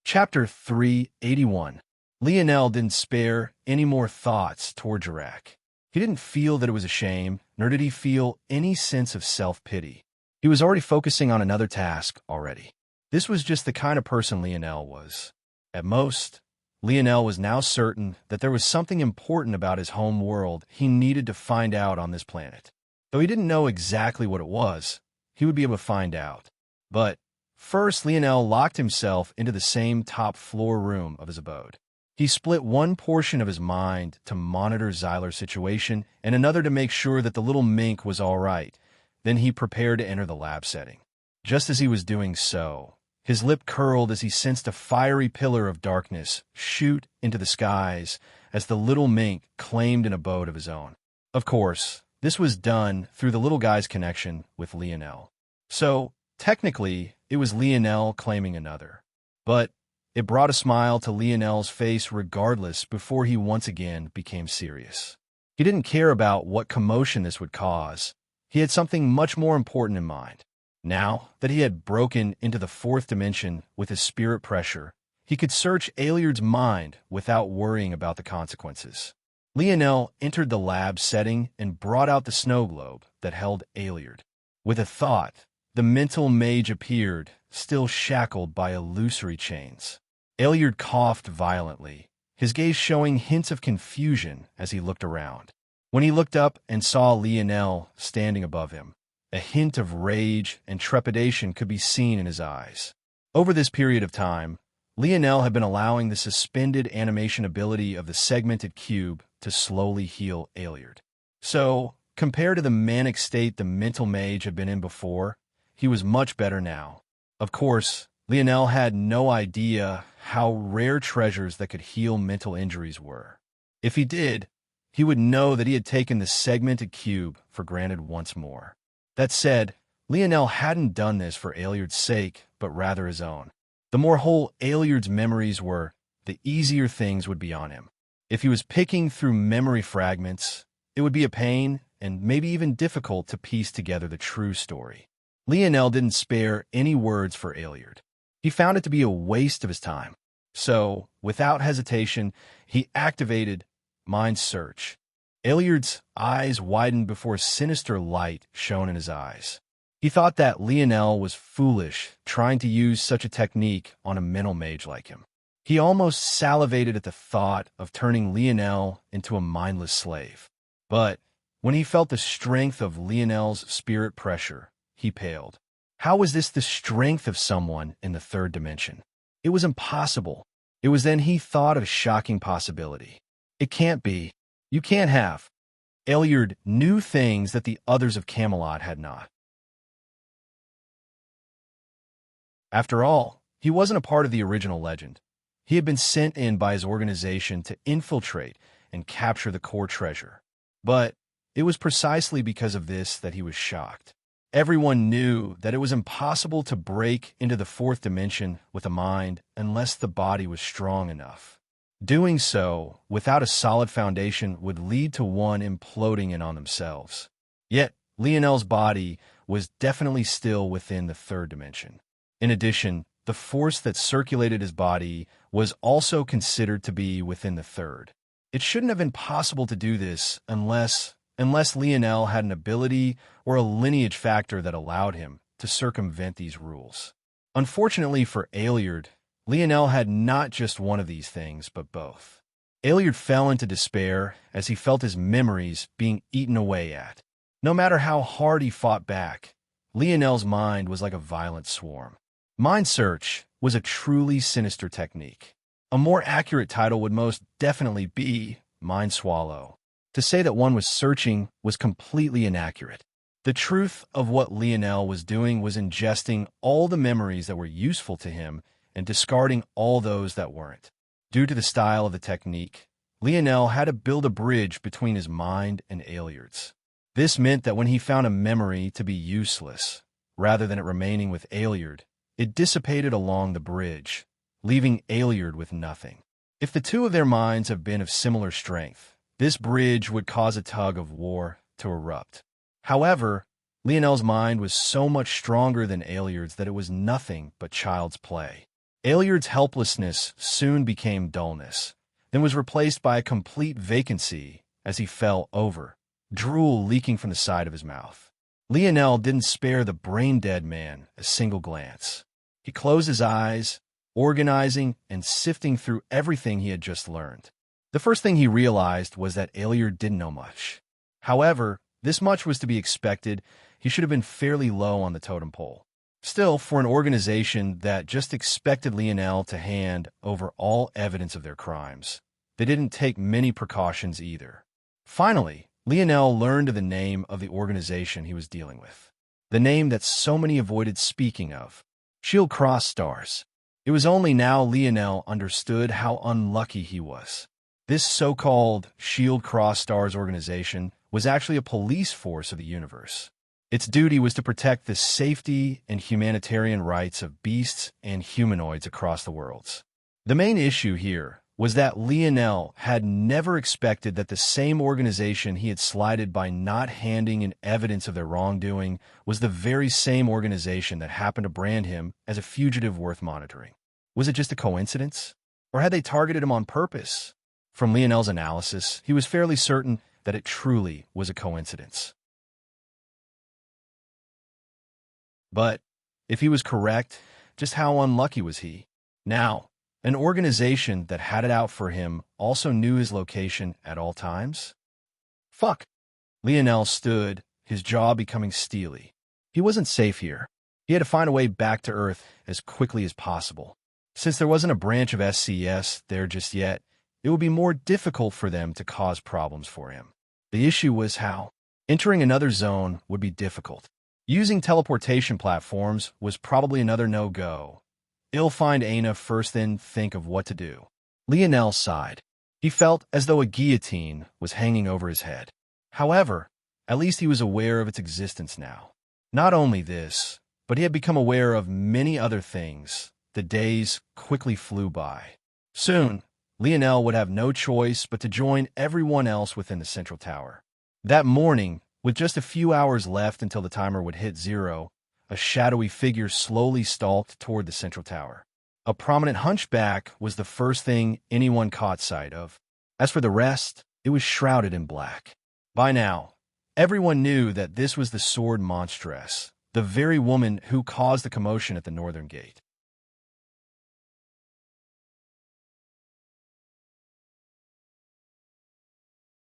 Chapter 381. Lionel didn't spare any more thoughts toward Jirac. He didn't feel that it was a shame, nor did he feel any sense of self-pity. He was already focusing on another task already. This was just the kind of person Lionel was. At most, Lionel was now certain that there was something important about his home world he needed to find out on this planet. Though he didn't know exactly what it was, he would be able to find out. But first, Lionel locked himself into the same top-floor room of his abode. He split one portion of his mind to monitor Zyler's situation and another to make sure that the little mink was all right. Then he prepared to enter the lab setting. Just as he was doing so, his lip curled as he sensed a fiery pillar of darkness shoot into the skies as the little mink claimed an abode of his own. Of course, this was done through the little guy's connection with Lionel. So, technically, it was Lionel claiming another. But it brought a smile to Lionel's face regardless before he once again became serious. He didn't care about what commotion this would cause. He had something much more important in mind. Now that he had broken into the fourth dimension with his spirit pressure, he could search Aeliard's mind without worrying about the consequences. Lionel entered the lab setting and brought out the snow globe that held Aeliard. With a thought, the mental mage appeared, still shackled by illusory chains. Aeliard coughed violently, his gaze showing hints of confusion as he looked around. When he looked up and saw Lionel standing above him, a hint of rage and trepidation could be seen in his eyes. Over this period of time, Lionel had been allowing the suspended animation ability of the segmented cube to slowly heal Aeliard. So, compared to the manic state the mental mage had been in before, he was much better now. Of course, Lionel had no idea how rare treasures that could heal mental injuries were. If he did, he would know that he had taken the segmented cube for granted once more. That said, Lionel hadn't done this for Aeliard's sake, but rather his own. The more whole Aeliard's memories were, the easier things would be on him. If he was picking through memory fragments, it would be a pain, and maybe even difficult to piece together the true story. Lionel didn't spare any words for Aeliard. He found it to be a waste of his time. So, without hesitation, he activated Mind Search. Aeliard's eyes widened before a sinister light shone in his eyes. He thought that Lionel was foolish, trying to use such a technique on a mental mage like him. He almost salivated at the thought of turning Lionel into a mindless slave. But when he felt the strength of Lionel's spirit pressure, he paled. How was this the strength of someone in the third dimension? It was impossible. It was then he thought of a shocking possibility. It can't be. You can't have. Aeliard knew things that the others of Camelot had not. After all, he wasn't a part of the original legend. He had been sent in by his organization to infiltrate and capture the core treasure. But it was precisely because of this that he was shocked. Everyone knew that it was impossible to break into the fourth dimension with a mind unless the body was strong enough. Doing so without a solid foundation would lead to one imploding in on themselves. Yet, Lionel's body was definitely still within the third dimension. In addition, the force that circulated his body was also considered to be within the third. It shouldn't have been possible to do this unless Lionel had an ability or a lineage factor that allowed him to circumvent these rules. Unfortunately for Aeliard, Lionel had not just one of these things, but both. Aeliard fell into despair as he felt his memories being eaten away at. No matter how hard he fought back, Lionel's mind was like a violent swarm. Mind Search was a truly sinister technique. A more accurate title would most definitely be Mind Swallow. To say that one was searching was completely inaccurate. The truth of what Lionel was doing was ingesting all the memories that were useful to him and discarding all those that weren't. Due to the style of the technique, Lionel had to build a bridge between his mind and Aeliard's. This meant that when he found a memory to be useless, rather than it remaining with Aeliard, it dissipated along the bridge, leaving Aeliard with nothing. If the two of their minds have been of similar strength, this bridge would cause a tug of war to erupt. However, Lionel's mind was so much stronger than Aeliard's that it was nothing but child's play. Aeliard's helplessness soon became dullness, then was replaced by a complete vacancy as he fell over, drool leaking from the side of his mouth. Lionel didn't spare the brain-dead man a single glance. He closed his eyes, organizing and sifting through everything he had just learned. The first thing he realized was that Aeliard didn't know much. However, this much was to be expected. He should have been fairly low on the totem pole. Still, for an organization that just expected Lionel to hand over all evidence of their crimes, they didn't take many precautions either. Finally, Lionel learned the name of the organization he was dealing with. The name that so many avoided speaking of. Shield Cross Stars. It was only now Lionel understood how unlucky he was. This so-called Shield Cross Stars organization was actually a police force of the universe. Its duty was to protect the safety and humanitarian rights of beasts and humanoids across the worlds. The main issue here was that Lionel had never expected that the same organization he had slighted by not handing in evidence of their wrongdoing was the very same organization that happened to brand him as a fugitive worth monitoring. Was it just a coincidence? Or had they targeted him on purpose? From Lionel's analysis, he was fairly certain that it truly was a coincidence. But if he was correct, just how unlucky was he? Now, an organization that had it out for him also knew his location at all times? Fuck. Lionel stood, his jaw becoming steely. He wasn't safe here. He had to find a way back to Earth as quickly as possible. Since there wasn't a branch of SCS there just yet, it would be more difficult for them to cause problems for him. The issue was how. Entering another zone would be difficult. Using teleportation platforms was probably another no-go. He'll find Aina first, then think of what to do. Lionel sighed. He felt as though a guillotine was hanging over his head. However, at least he was aware of its existence now. Not only this, but he had become aware of many other things. The days quickly flew by. Soon, Lionel would have no choice but to join everyone else within the central tower. That morning, With just a few hours left until the timer would hit 0, a shadowy figure slowly stalked toward the central tower. A prominent hunchback was the first thing anyone caught sight of. As for the rest, it was shrouded in black. By now, everyone knew that this was the sword monstress, the very woman who caused the commotion at the northern gate.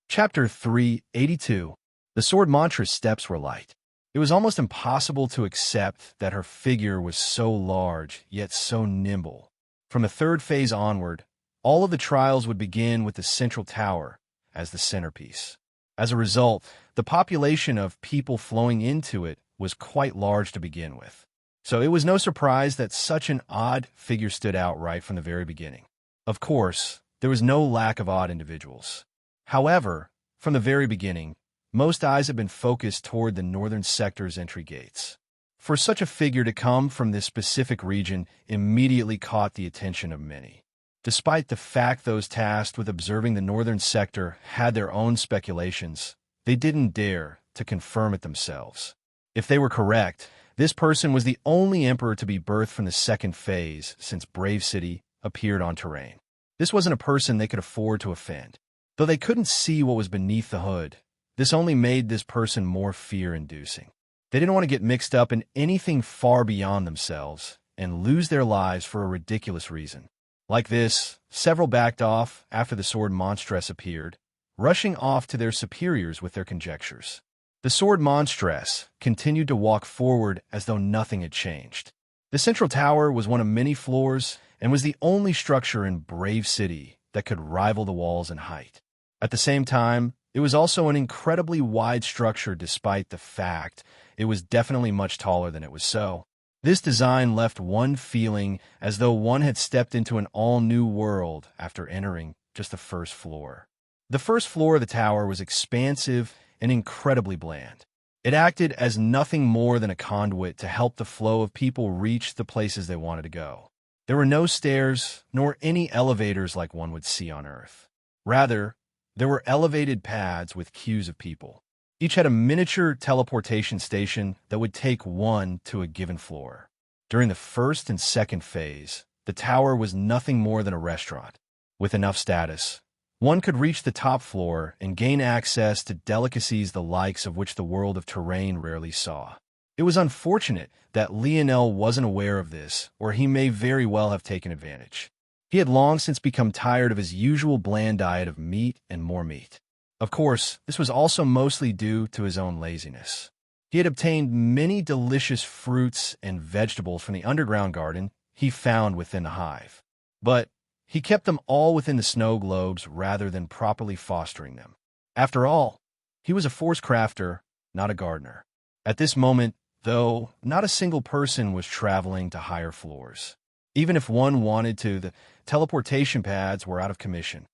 Chapter 382. The sword monstress' steps were light. It was almost impossible to accept that her figure was so large, yet so nimble. From the third phase onward, all of the trials would begin with the central tower as the centerpiece. As a result, the population of people flowing into it was quite large to begin with. So it was no surprise that such an odd figure stood out right from the very beginning. Of course, there was no lack of odd individuals. However, from the very beginning, most eyes had been focused toward the northern sector's entry gates. For such a figure to come from this specific region immediately caught the attention of many. Despite the fact those tasked with observing the northern sector had their own speculations, they didn't dare to confirm it themselves. If they were correct, this person was the only emperor to be birthed from the second phase since Brave City appeared on terrain. This wasn't a person they could afford to offend. Though they couldn't see what was beneath the hood, this only made this person more fear-inducing. They didn't want to get mixed up in anything far beyond themselves and lose their lives for a ridiculous reason. Like this, several backed off after the sword monstress appeared, rushing off to their superiors with their conjectures. The sword monstress continued to walk forward as though nothing had changed. The central tower was one of many floors and was the only structure in Brave City that could rival the walls in height. At the same time, it was also an incredibly wide structure despite the fact it was definitely much taller than it was so. This design left one feeling as though one had stepped into an all-new world after entering just the first floor. The first floor of the tower was expansive and incredibly bland. It acted as nothing more than a conduit to help the flow of people reach the places they wanted to go. There were no stairs nor any elevators like one would see on Earth. Rather, there were elevated pads with queues of people. Each had a miniature teleportation station that would take one to a given floor. During the first and second phase, the tower was nothing more than a restaurant. With enough status, one could reach the top floor and gain access to delicacies the likes of which the world of terrain rarely saw. It was unfortunate that Lionel wasn't aware of this, or he may very well have taken advantage. He had long since become tired of his usual bland diet of meat and more meat. Of course, this was also mostly due to his own laziness. He had obtained many delicious fruits and vegetables from the underground garden he found within the hive. But he kept them all within the snow globes rather than properly fostering them. After all, he was a force crafter, not a gardener. At this moment, though, not a single person was traveling to higher floors. Even if one wanted to, the teleportation pads were out of commission.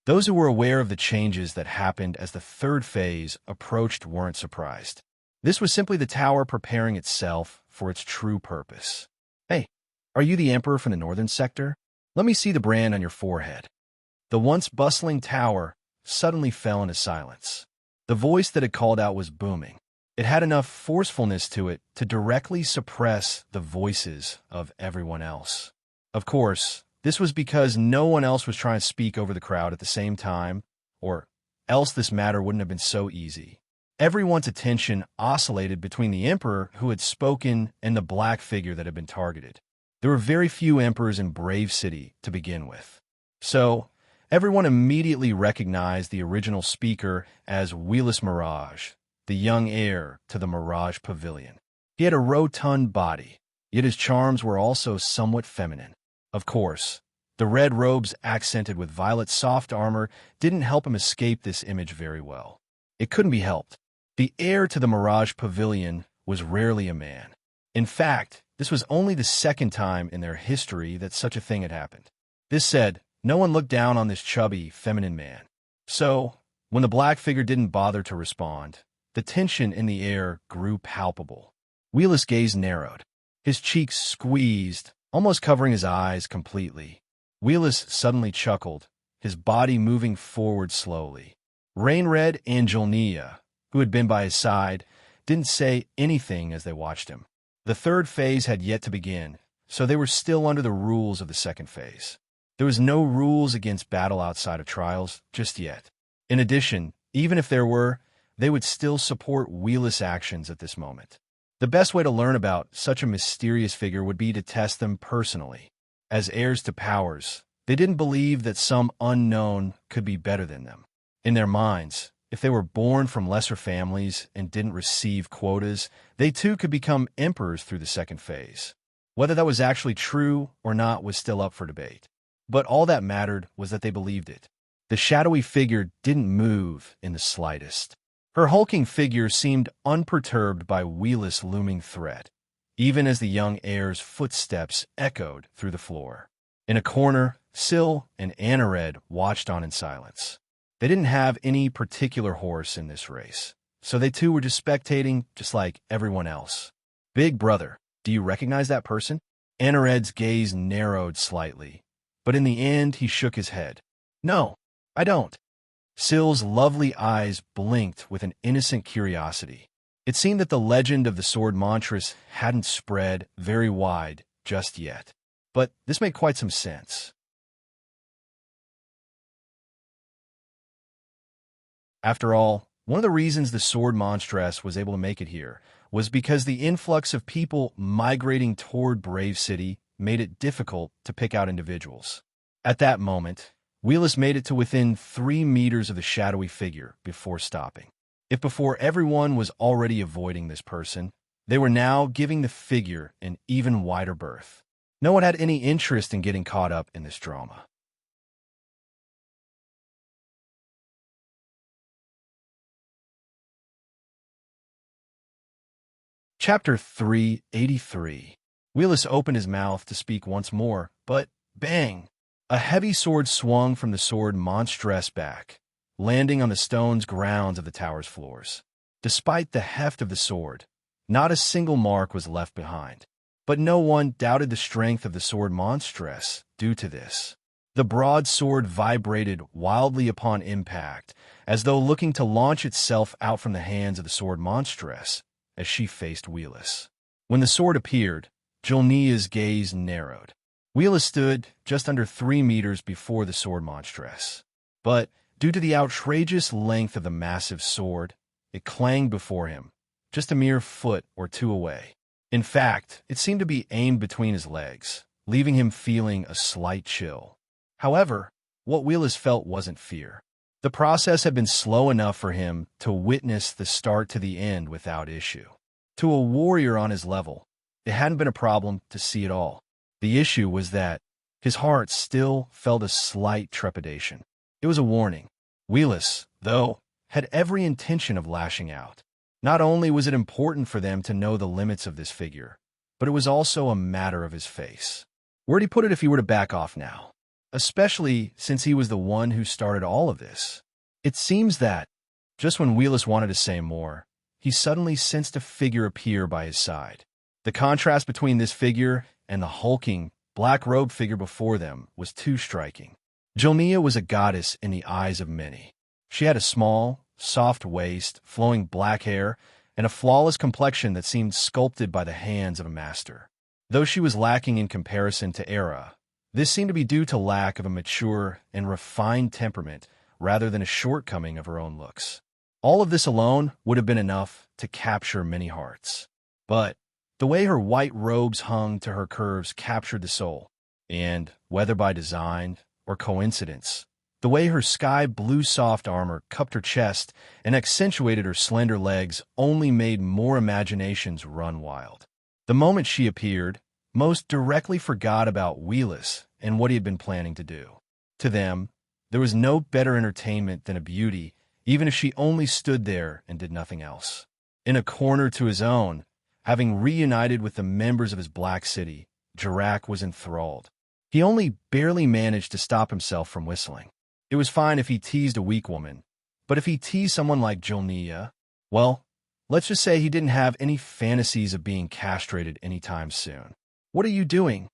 Those who were aware of the changes that happened as the third phase approached weren't surprised. This was simply the tower preparing itself for its true purpose. Hey, are you the emperor from the northern sector? Let me see the brand on your forehead. The once bustling tower suddenly fell into silence. The voice that had called out was booming. It had enough forcefulness to it to directly suppress the voices of everyone else. Of course, this was because no one else was trying to speak over the crowd at the same time, or else this matter wouldn't have been so easy. Everyone's attention oscillated between the emperor who had spoken and the black figure that had been targeted. There were very few emperors in Brave City to begin with. So, everyone immediately recognized the original speaker as Wheeless Mirage, the young heir to the Mirage Pavilion. He had a rotund body, yet his charms were also somewhat feminine. Of course, the red robes accented with violet soft armor didn't help him escape this image very well. It couldn't be helped. The heir to the Mirage Pavilion was rarely a man. In fact, this was only the second time in their history that such a thing had happened. This said, no one looked down on this chubby, feminine man. So, when the black figure didn't bother to respond, the tension in the air grew palpable. Wheeless' gaze narrowed. His cheeks squeezed, almost covering his eyes completely. Wheeless suddenly chuckled, his body moving forward slowly. Rainred and Julnia, who had been by his side, didn't say anything as they watched him. The third phase had yet to begin, so they were still under the rules of the second phase. There was no rules against battle outside of trials just yet. In addition, even if there were, they would still support Wheeless actions at this moment. The best way to learn about such a mysterious figure would be to test them personally. As heirs to powers, they didn't believe that some unknown could be better than them. In their minds, if they were born from lesser families and didn't receive quotas, they too could become emperors through the second phase. Whether that was actually true or not was still up for debate. But all that mattered was that they believed it. The shadowy figure didn't move in the slightest. Her hulking figure seemed unperturbed by Wheeless' looming threat, even as the young heir's footsteps echoed through the floor. In a corner, Syl and Anared watched on in silence. They didn't have any particular horse in this race, so they too were just spectating, just like everyone else. "Big brother, do you recognize that person?" Anared's gaze narrowed slightly, but in the end he shook his head. "No, I don't." Syl's lovely eyes blinked with an innocent curiosity. It seemed that the legend of the sword monstress hadn't spread very wide just yet. But this made quite some sense. After all, one of the reasons the sword monstress was able to make it here was because the influx of people migrating toward Brave City made it difficult to pick out individuals. At that moment, Wheeless made it to within 3 meters of the shadowy figure before stopping. If before everyone was already avoiding this person, they were now giving the figure an even wider berth. No one had any interest in getting caught up in this drama. Chapter 383. Wheeless opened his mouth to speak once more, but bang! A heavy sword swung from the sword monstress back, landing on the stone's grounds of the tower's floors. Despite the heft of the sword, not a single mark was left behind. But no one doubted the strength of the sword monstress due to this. The broad sword vibrated wildly upon impact, as though looking to launch itself out from the hands of the sword monstress as she faced Wheeless. When the sword appeared, Julnia's gaze narrowed. Wheeless stood just under 3 meters before the sword monstress. But due to the outrageous length of the massive sword, it clanged before him, just a mere foot or two away. In fact, it seemed to be aimed between his legs, leaving him feeling a slight chill. However, what Wheeless felt wasn't fear. The process had been slow enough for him to witness the start to the end without issue. To a warrior on his level, it hadn't been a problem to see it all. The issue was that his heart still felt a slight trepidation. It was a warning. Wheeless, though, had every intention of lashing out. Not only was it important for them to know the limits of this figure, but it was also a matter of his face. Where'd he put it if he were to back off now? Especially since he was the one who started all of this. It seems that, just when Wheeless wanted to say more, he suddenly sensed a figure appear by his side. The contrast between this figure and the hulking, black-robed figure before them was too striking. Julnia was a goddess in the eyes of many. She had a small, soft waist, flowing black hair, and a flawless complexion that seemed sculpted by the hands of a master. Though she was lacking in comparison to Era, this seemed to be due to lack of a mature and refined temperament rather than a shortcoming of her own looks. All of this alone would have been enough to capture many hearts. But the way her white robes hung to her curves captured the soul, and, whether by design or coincidence, the way her sky-blue soft armor cupped her chest and accentuated her slender legs only made more imaginations run wild. The moment she appeared, most directly forgot about Wheeless and what he had been planning to do. To them, there was no better entertainment than a beauty, even if she only stood there and did nothing else. In a corner to his own, having reunited with the members of his Black City, Jirak was enthralled. He only barely managed to stop himself from whistling. It was fine if he teased a weak woman, but if he teased someone like Julnia, well, let's just say he didn't have any fantasies of being castrated anytime soon. "What are you doing?"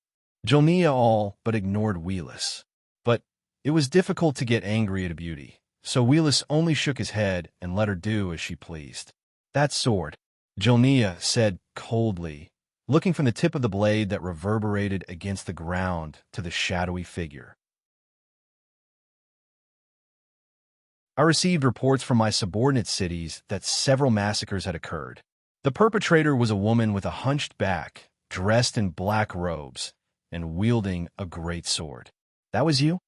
Julnia all but ignored Wheeless. But it was difficult to get angry at a beauty, so Wheelis only shook his head and let her do as she pleased. "That sword," Jolnia said coldly, looking from the tip of the blade that reverberated against the ground to the shadowy figure. "I received reports from my subordinate cities that several massacres had occurred. The perpetrator was a woman with a hunched back, dressed in black robes, and wielding a great sword." "That was you?"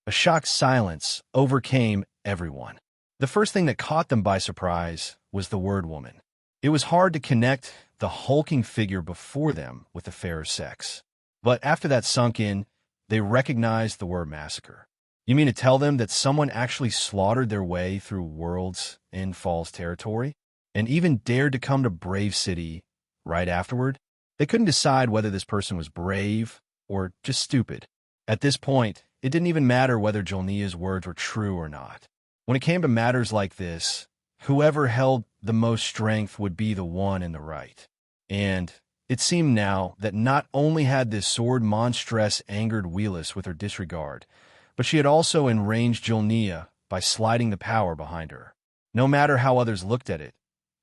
A shocked silence overcame everyone. The first thing that caught them by surprise was the word woman. It was hard to connect the hulking figure before them with the fairer sex. But after that sunk in, they recognized the word massacre. "You mean to tell them that someone actually slaughtered their way through worlds in Falls territory, and even dared to come to Brave City right afterward?" They couldn't decide whether this person was brave or just stupid. At this point, it didn't even matter whether Jolnia's words were true or not. When it came to matters like this, whoever held the most strength would be the one in the right. And it seemed now that not only had this sword monstress angered Wheelis with her disregard, but she had also enraged Jolnia by sliding the power behind her. No matter how others looked at it,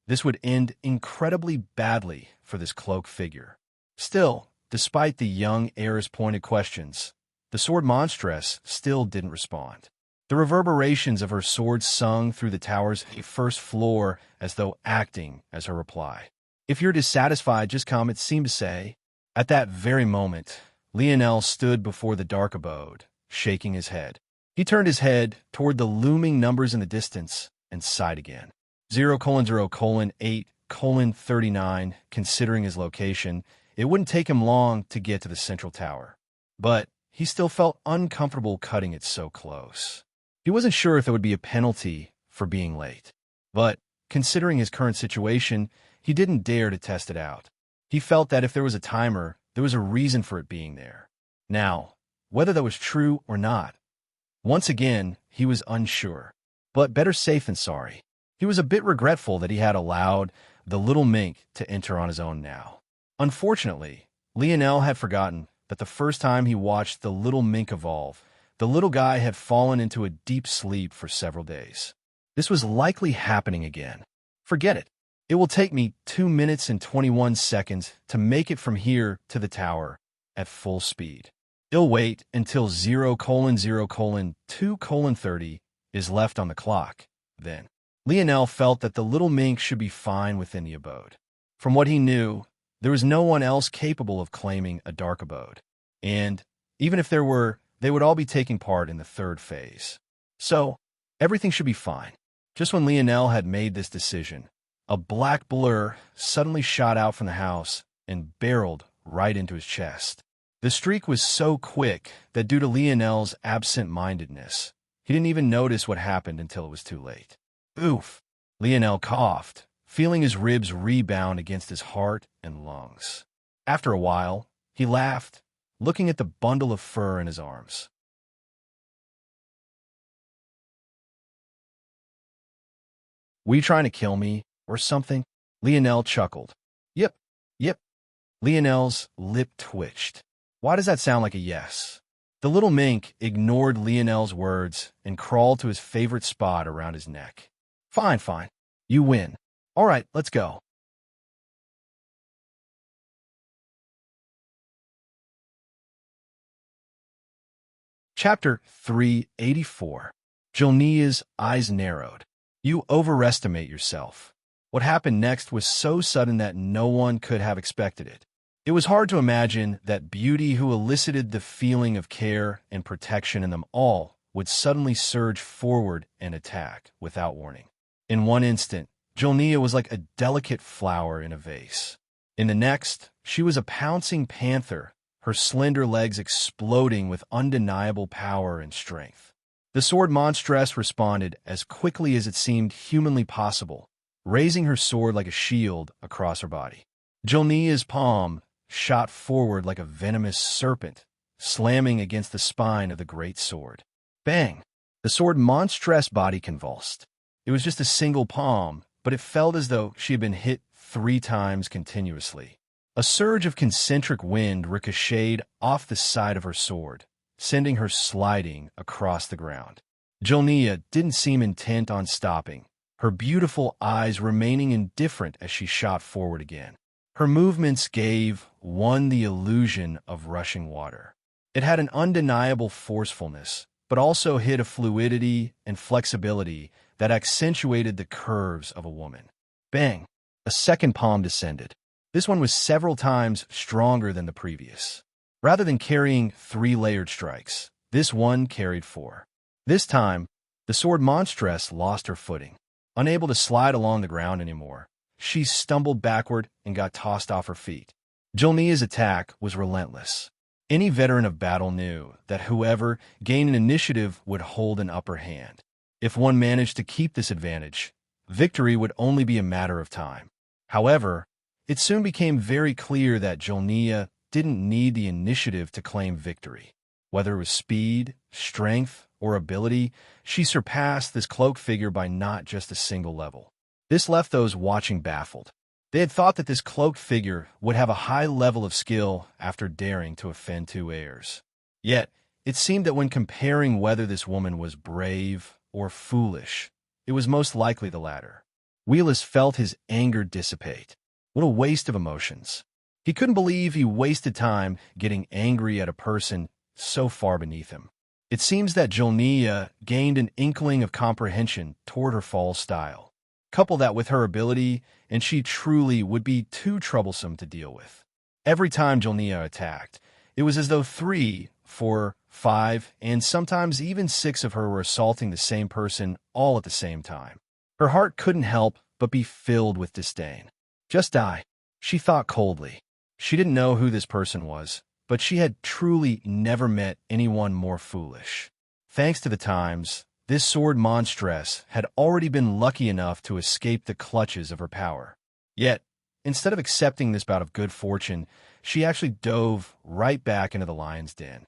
this would end incredibly badly for this cloaked figure. Still, despite the young heir's pointed questions, the sword monstress still didn't respond. The reverberations of her sword sung through the tower's first floor as though acting as her reply. "If you're dissatisfied, just come," it seemed to say. At that very moment, Lionel stood before the dark abode, shaking his head. He turned his head toward the looming numbers in the distance and sighed again. 0:0:8:39, considering his location, it wouldn't take him long to get to the central tower. But he still felt uncomfortable cutting it so close. He wasn't sure if there would be a penalty for being late. But considering his current situation, he didn't dare to test it out. He felt that if there was a timer, there was a reason for it being there. Now, whether that was true or not, once again, he was unsure. But better safe than sorry. He was a bit regretful that he had allowed the little mink to enter on his own now. Unfortunately, Lionel had forgotten that the first time he watched the little mink evolve, the little guy had fallen into a deep sleep for several days. This was likely happening again. Forget it. It will take me 2 minutes and 21 seconds to make it from here to the tower at full speed. It'll wait until 0:0:2:30 is left on the clock, then. Lionel felt that the little mink should be fine within the abode. From what he knew, there was no one else capable of claiming a dark abode. And even if there were, they would all be taking part in the third phase. So, everything should be fine. Just when Lionel had made this decision, a black blur suddenly shot out from the house and barreled right into his chest. The streak was so quick that due to Lionel's absent-mindedness, he didn't even notice what happened until it was too late. "Oof!" Lionel coughed, feeling his ribs rebound against his heart and lungs. After a while, he laughed, looking at the bundle of fur in his arms. "Were you trying to kill me, or something?" Lionel chuckled. Yep. Lionel's lip twitched. Why does that sound like a yes? The little mink ignored Lionel's words and crawled to his favorite spot around his neck. Fine. You win. All right, let's go." Chapter 384. Jolnia's eyes narrowed. "You overestimate yourself." What happened next was so sudden that no one could have expected it. It was hard to imagine that beauty who elicited the feeling of care and protection in them all would suddenly surge forward and attack without warning. In one instant, Jolnia was like a delicate flower in a vase. In the next, she was a pouncing panther, her slender legs exploding with undeniable power and strength. The sword monstress responded as quickly as it seemed humanly possible, raising her sword like a shield across her body. Jolnia's palm shot forward like a venomous serpent, slamming against the spine of the great sword. Bang! The sword monstress body convulsed. It was just a single palm, but it felt as though she had been hit 3 times continuously. A surge of concentric wind ricocheted off the side of her sword, sending her sliding across the ground. Jolnia didn't seem intent on stopping, her beautiful eyes remaining indifferent as she shot forward again. Her movements gave one the illusion of rushing water. It had an undeniable forcefulness, but also hid a fluidity and flexibility that accentuated the curves of a woman. Bang! A second palm descended. This one was several times stronger than the previous. Rather than carrying 3 layered strikes, this one carried 4. This time, the sword monstress lost her footing. Unable to slide along the ground anymore, she stumbled backward and got tossed off her feet. Jolnia's attack was relentless. Any veteran of battle knew that whoever gained an initiative would hold an upper hand. If one managed to keep this advantage, victory would only be a matter of time. However, it soon became very clear that Jolnia didn't need the initiative to claim victory. Whether it was speed, strength, or ability, she surpassed this cloaked figure by not just a single level. This left those watching baffled. They had thought that this cloaked figure would have a high level of skill after daring to offend 2 heirs. Yet, it seemed that when comparing whether this woman was brave or foolish, it was most likely the latter. Wheelis felt his anger dissipate. What a waste of emotions. He couldn't believe he wasted time getting angry at a person so far beneath him. It seems that Jolnia gained an inkling of comprehension toward her fall style. Couple that with her ability, and she truly would be too troublesome to deal with. Every time Jolnia attacked, it was as though 3, 4, 5, and sometimes even 6 of her were assaulting the same person all at the same time. Her heart couldn't help but be filled with disdain. Just die, she thought coldly. She didn't know who this person was, but she had truly never met anyone more foolish. Thanks to the times, this sword monstress had already been lucky enough to escape the clutches of her power. Yet, instead of accepting this bout of good fortune, she actually dove right back into the lion's den.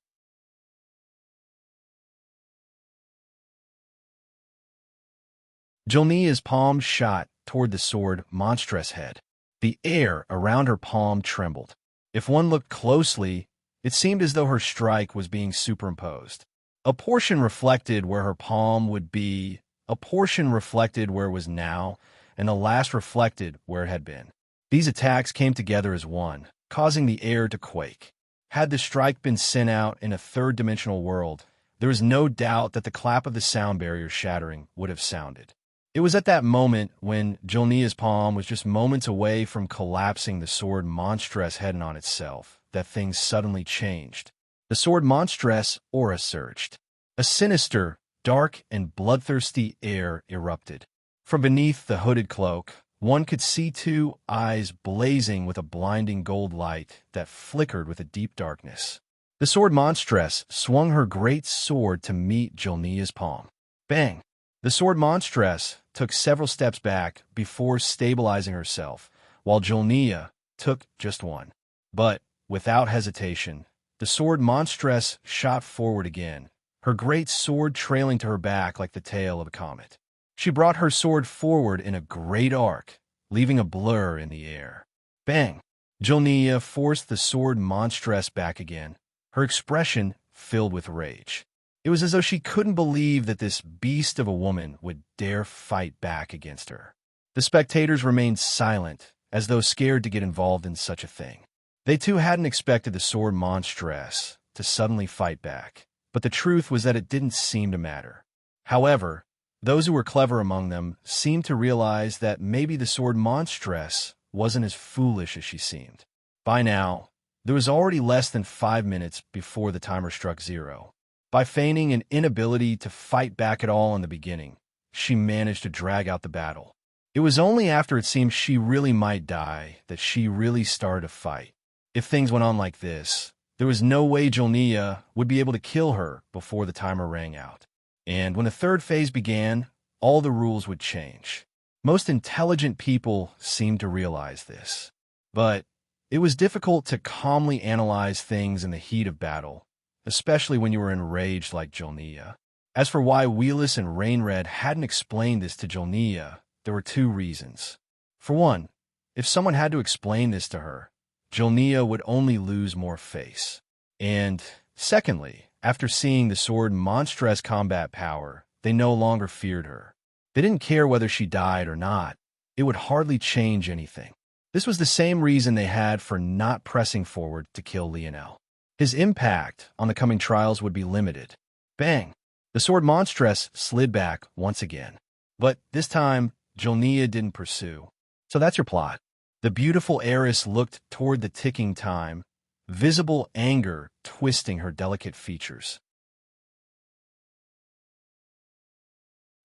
Jolnia's palm shot toward the sword monstress head. The air around her palm trembled. If one looked closely, it seemed as though her strike was being superimposed. A portion reflected where her palm would be, a portion reflected where it was now, and the last reflected where it had been. These attacks came together as one, causing the air to quake. Had the strike been sent out in a third-dimensional world, there is no doubt that the clap of the sound barrier shattering would have sounded. It was at that moment, when Jolnia's palm was just moments away from collapsing the sword monstress head on itself, that things suddenly changed. The sword monstress aura surged. A sinister, dark, and bloodthirsty air erupted. From beneath the hooded cloak, one could see 2 eyes blazing with a blinding gold light that flickered with a deep darkness. The sword monstress swung her great sword to meet Jolnia's palm. Bang! The sword monstress took several steps back before stabilizing herself, while Jolnia took just one. But, without hesitation, the sword monstress shot forward again, her great sword trailing to her back like the tail of a comet. She brought her sword forward in a great arc, leaving a blur in the air. Bang! Jolnia forced the sword monstress back again, her expression filled with rage. It was as though she couldn't believe that this beast of a woman would dare fight back against her. The spectators remained silent, as though scared to get involved in such a thing. They too hadn't expected the sword monstress to suddenly fight back, but the truth was that it didn't seem to matter. However, those who were clever among them seemed to realize that maybe the sword monstress wasn't as foolish as she seemed. By now, there was already less than 5 minutes before the timer struck 0. By feigning an inability to fight back at all in the beginning, she managed to drag out the battle. It was only after it seemed she really might die that she really started to fight. If things went on like this, there was no way Jolnia would be able to kill her before the timer rang out. And when the third phase began, all the rules would change. Most intelligent people seemed to realize this. But it was difficult to calmly analyze things in the heat of battle, especially when you were enraged like Jolnia. As for why Wheelis and Rainred hadn't explained this to Jolnia, there were 2 reasons. For one, if someone had to explain this to her, Jolnia would only lose more face. And secondly, after seeing the sword monstress combat power, they no longer feared her. They didn't care whether she died or not. It would hardly change anything. This was the same reason they had for not pressing forward to kill Lionel. His impact on the coming trials would be limited. Bang! The sword monstress slid back once again. But this time, Jolnia didn't pursue. So that's your plot. The beautiful heiress looked toward the ticking time, visible anger twisting her delicate features.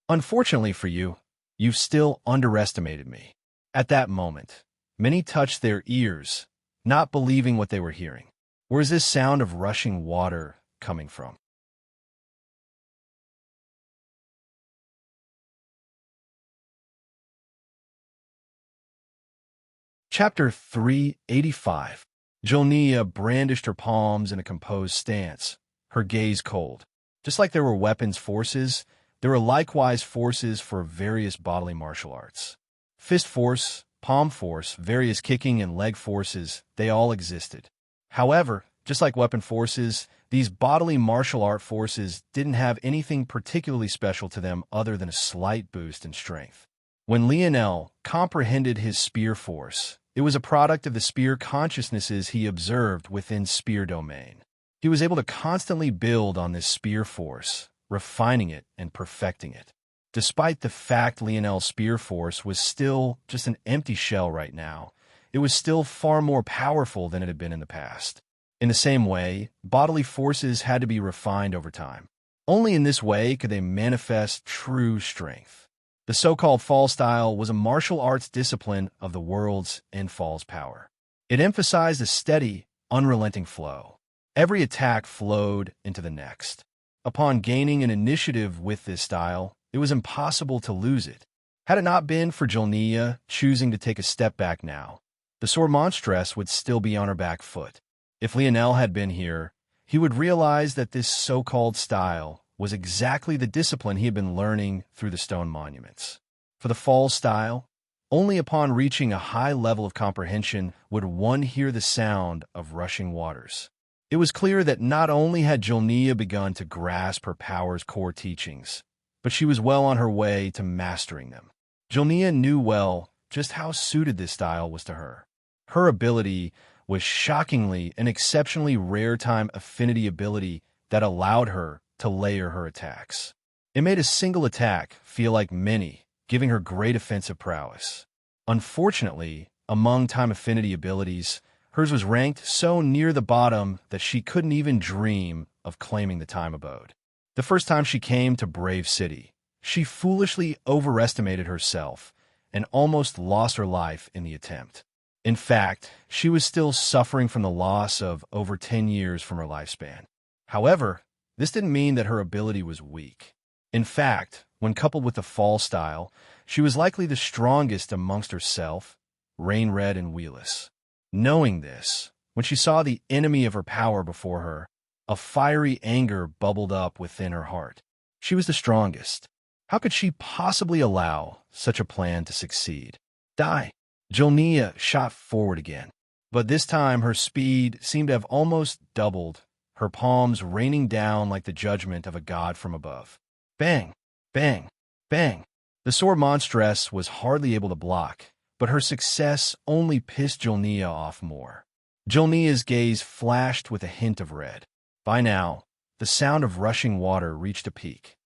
Unfortunately for you, you've still underestimated me. At that moment, many touched their ears, not believing what they were hearing. Where is this sound of rushing water coming from? Chapter 385. Jolnia brandished her palms in a composed stance, her gaze cold. Just like there were weapons forces, there were likewise forces for various bodily martial arts. Fist force, palm force, various kicking and leg forces, they all existed. However, just like weapon forces, these bodily martial art forces didn't have anything particularly special to them other than a slight boost in strength. When Lionel comprehended his spear force, it was a product of the spear consciousnesses he observed within spear domain. He was able to constantly build on this spear force, refining it and perfecting it. Despite the fact Lionel's spear force was still just an empty shell right now, it was still far more powerful than it had been in the past. In the same way, bodily forces had to be refined over time. Only in this way could they manifest true strength. The so-called fall style was a martial arts discipline of the world's and fall's power. It emphasized a steady, unrelenting flow. Every attack flowed into the next. Upon gaining an initiative with this style, it was impossible to lose it. Had it not been for Jolnia choosing to take a step back now, the sword monstress would still be on her back foot. If Lionel had been here, he would realize that this so-called style was exactly the discipline he had been learning through the stone monuments. For the fall style, only upon reaching a high level of comprehension would one hear the sound of rushing waters. It was clear that not only had Jolnia begun to grasp her power's core teachings, but she was well on her way to mastering them. Jolnia knew well just how suited this style was to her. Her ability was shockingly an exceptionally rare-time affinity ability that allowed her to layer her attacks. It made a single attack feel like many, giving her great offensive prowess. Unfortunately, among time affinity abilities, hers was ranked so near the bottom that she couldn't even dream of claiming the time abode. The first time she came to Brave City, she foolishly overestimated herself and almost lost her life in the attempt. In fact, she was still suffering from the loss of over 10 years from her lifespan. However, this didn't mean that her ability was weak. In fact, when coupled with the fall style, she was likely the strongest amongst herself, Rain-Red and Wheeless. Knowing this, when she saw the enemy of her power before her, a fiery anger bubbled up within her heart. She was the strongest. How could she possibly allow such a plan to succeed? Die! Jolnia shot forward again, but this time her speed seemed to have almost doubled, her palms raining down like the judgment of a god from above. Bang! Bang! Bang! The sword monstress was hardly able to block, but her success only pissed Jolnia off more. Jolnia's gaze flashed with a hint of red. By now, the sound of rushing water reached a peak.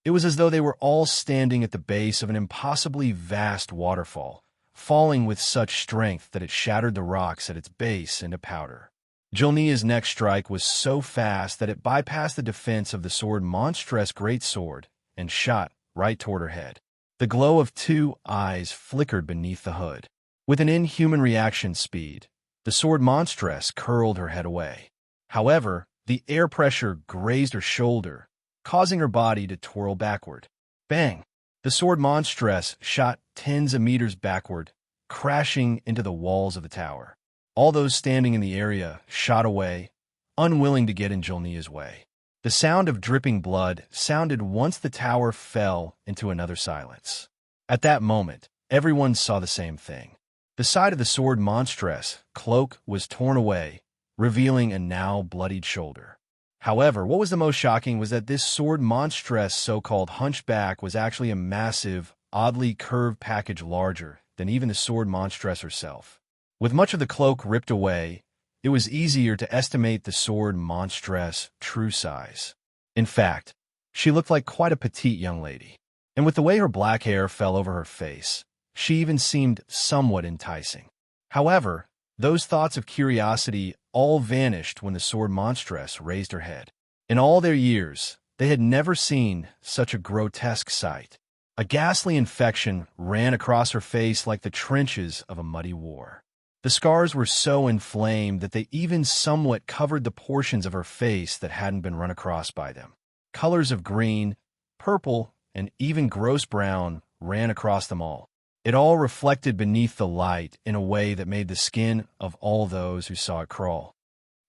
It was as though they were all standing at the base of an impossibly vast waterfall, falling with such strength that it shattered the rocks at its base into powder. Jolnia's next strike was so fast that it bypassed the defense of the sword monstress greatsword and shot right toward her head. The glow of two eyes flickered beneath the hood. With an inhuman reaction speed, the sword monstress curled her head away. However, the air pressure grazed her shoulder, causing her body to twirl backward. Bang! The sword monstress shot tens of meters backward, crashing into the walls of the tower. All those standing in the area shot away, unwilling to get in Jolnia's way. The sound of dripping blood sounded once the tower fell into another silence. At that moment, everyone saw the same thing. The side of the sword monstress cloak was torn away, revealing a now bloodied shoulder. However, what was the most shocking was that this sword monstress so-called hunchback was actually a massive, oddly curved package larger than even the sword monstress herself. With much of the cloak ripped away, it was easier to estimate the sword monstress' true size. In fact, she looked like quite a petite young lady. And with the way her black hair fell over her face, she even seemed somewhat enticing. However, those thoughts of curiosity all vanished when the sword monstress raised her head. In all their years, they had never seen such a grotesque sight. A ghastly infection ran across her face like the trenches of a muddy war. The scars were so inflamed that they even somewhat covered the portions of her face that hadn't been run across by them. Colors of green, purple, and even gross brown ran across them all. It all reflected beneath the light in a way that made the skin of all those who saw it crawl.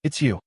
"It's you."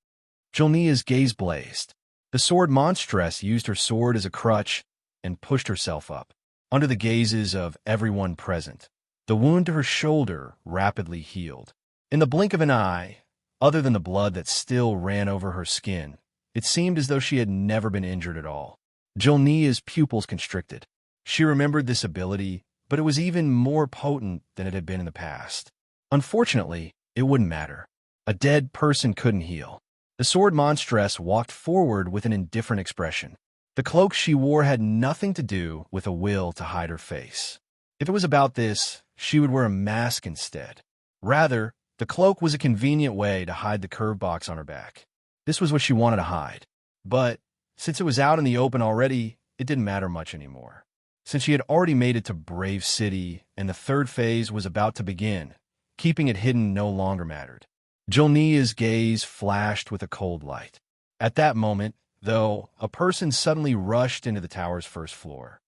Jolnia's gaze blazed. The sword monstress used her sword as a crutch and pushed herself up. Under the gazes of everyone present, the wound to her shoulder rapidly healed. In the blink of an eye, other than the blood that still ran over her skin, it seemed as though she had never been injured at all. Jolnia's pupils constricted. She remembered this ability, but it was even more potent than it had been in the past. Unfortunately, it wouldn't matter. A dead person couldn't heal. The sword monstress walked forward with an indifferent expression. The cloak she wore had nothing to do with a will to hide her face. If it was about this, she would wear a mask instead. Rather, the cloak was a convenient way to hide the curve box on her back. This was what she wanted to hide. But since it was out in the open already, it didn't matter much anymore. Since she had already made it to Brave City and the third phase was about to begin, keeping it hidden no longer mattered. Jolnia's gaze flashed with a cold light. At that moment, though, a person suddenly rushed into the tower's first floor.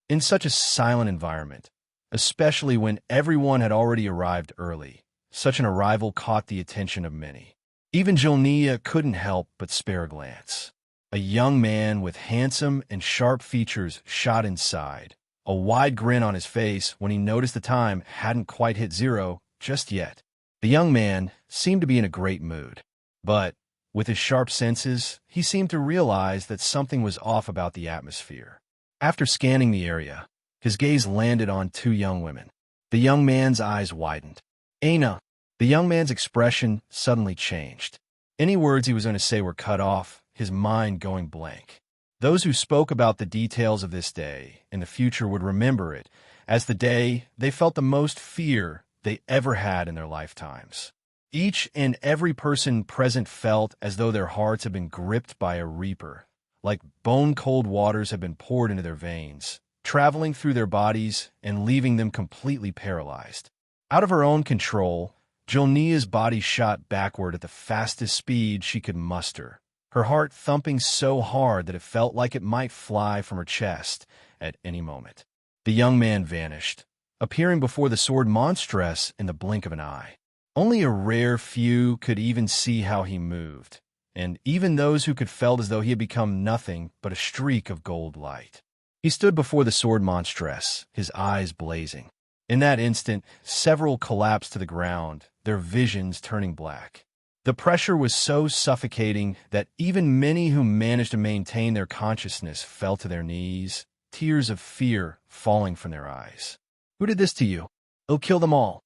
In such a silent environment, especially when everyone had already arrived early, such an arrival caught the attention of many. Even Jolnia couldn't help but spare a glance. A young man with handsome and sharp features shot inside, a wide grin on his face when he noticed the time hadn't quite hit 0 just yet. The young man seemed to be in a great mood, but with his sharp senses, he seemed to realize that something was off about the atmosphere. After scanning the area, his gaze landed on 2 young women. The young man's eyes widened. "Aina." The young man's expression suddenly changed. Any words he was going to say were cut off, his mind going blank. Those who spoke about the details of this day in the future would remember it as the day they felt the most fear they ever had in their lifetimes. Each and every person present felt as though their hearts had been gripped by a reaper, like bone-cold waters had been poured into their veins, traveling through their bodies and leaving them completely paralyzed. Out of her own control, Jolnia's body shot backward at the fastest speed she could muster, her heart thumping so hard that it felt like it might fly from her chest at any moment. The young man vanished, appearing before the sword monstress in the blink of an eye. Only a rare few could even see how he moved, and even those who could felt as though he had become nothing but a streak of gold light. He stood before the sword monstress, his eyes blazing. In that instant, several collapsed to the ground, their visions turning black. The pressure was so suffocating that even many who managed to maintain their consciousness fell to their knees, tears of fear falling from their eyes. "Who did this to you? It'll kill them all."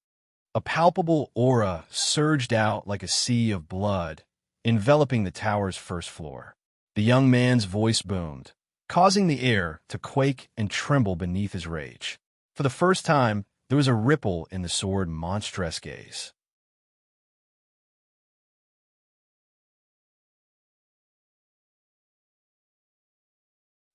A palpable aura surged out like a sea of blood, enveloping the tower's first floor. The young man's voice boomed, causing the air to quake and tremble beneath his rage. For the first time, there was a ripple in the sword monstress gaze.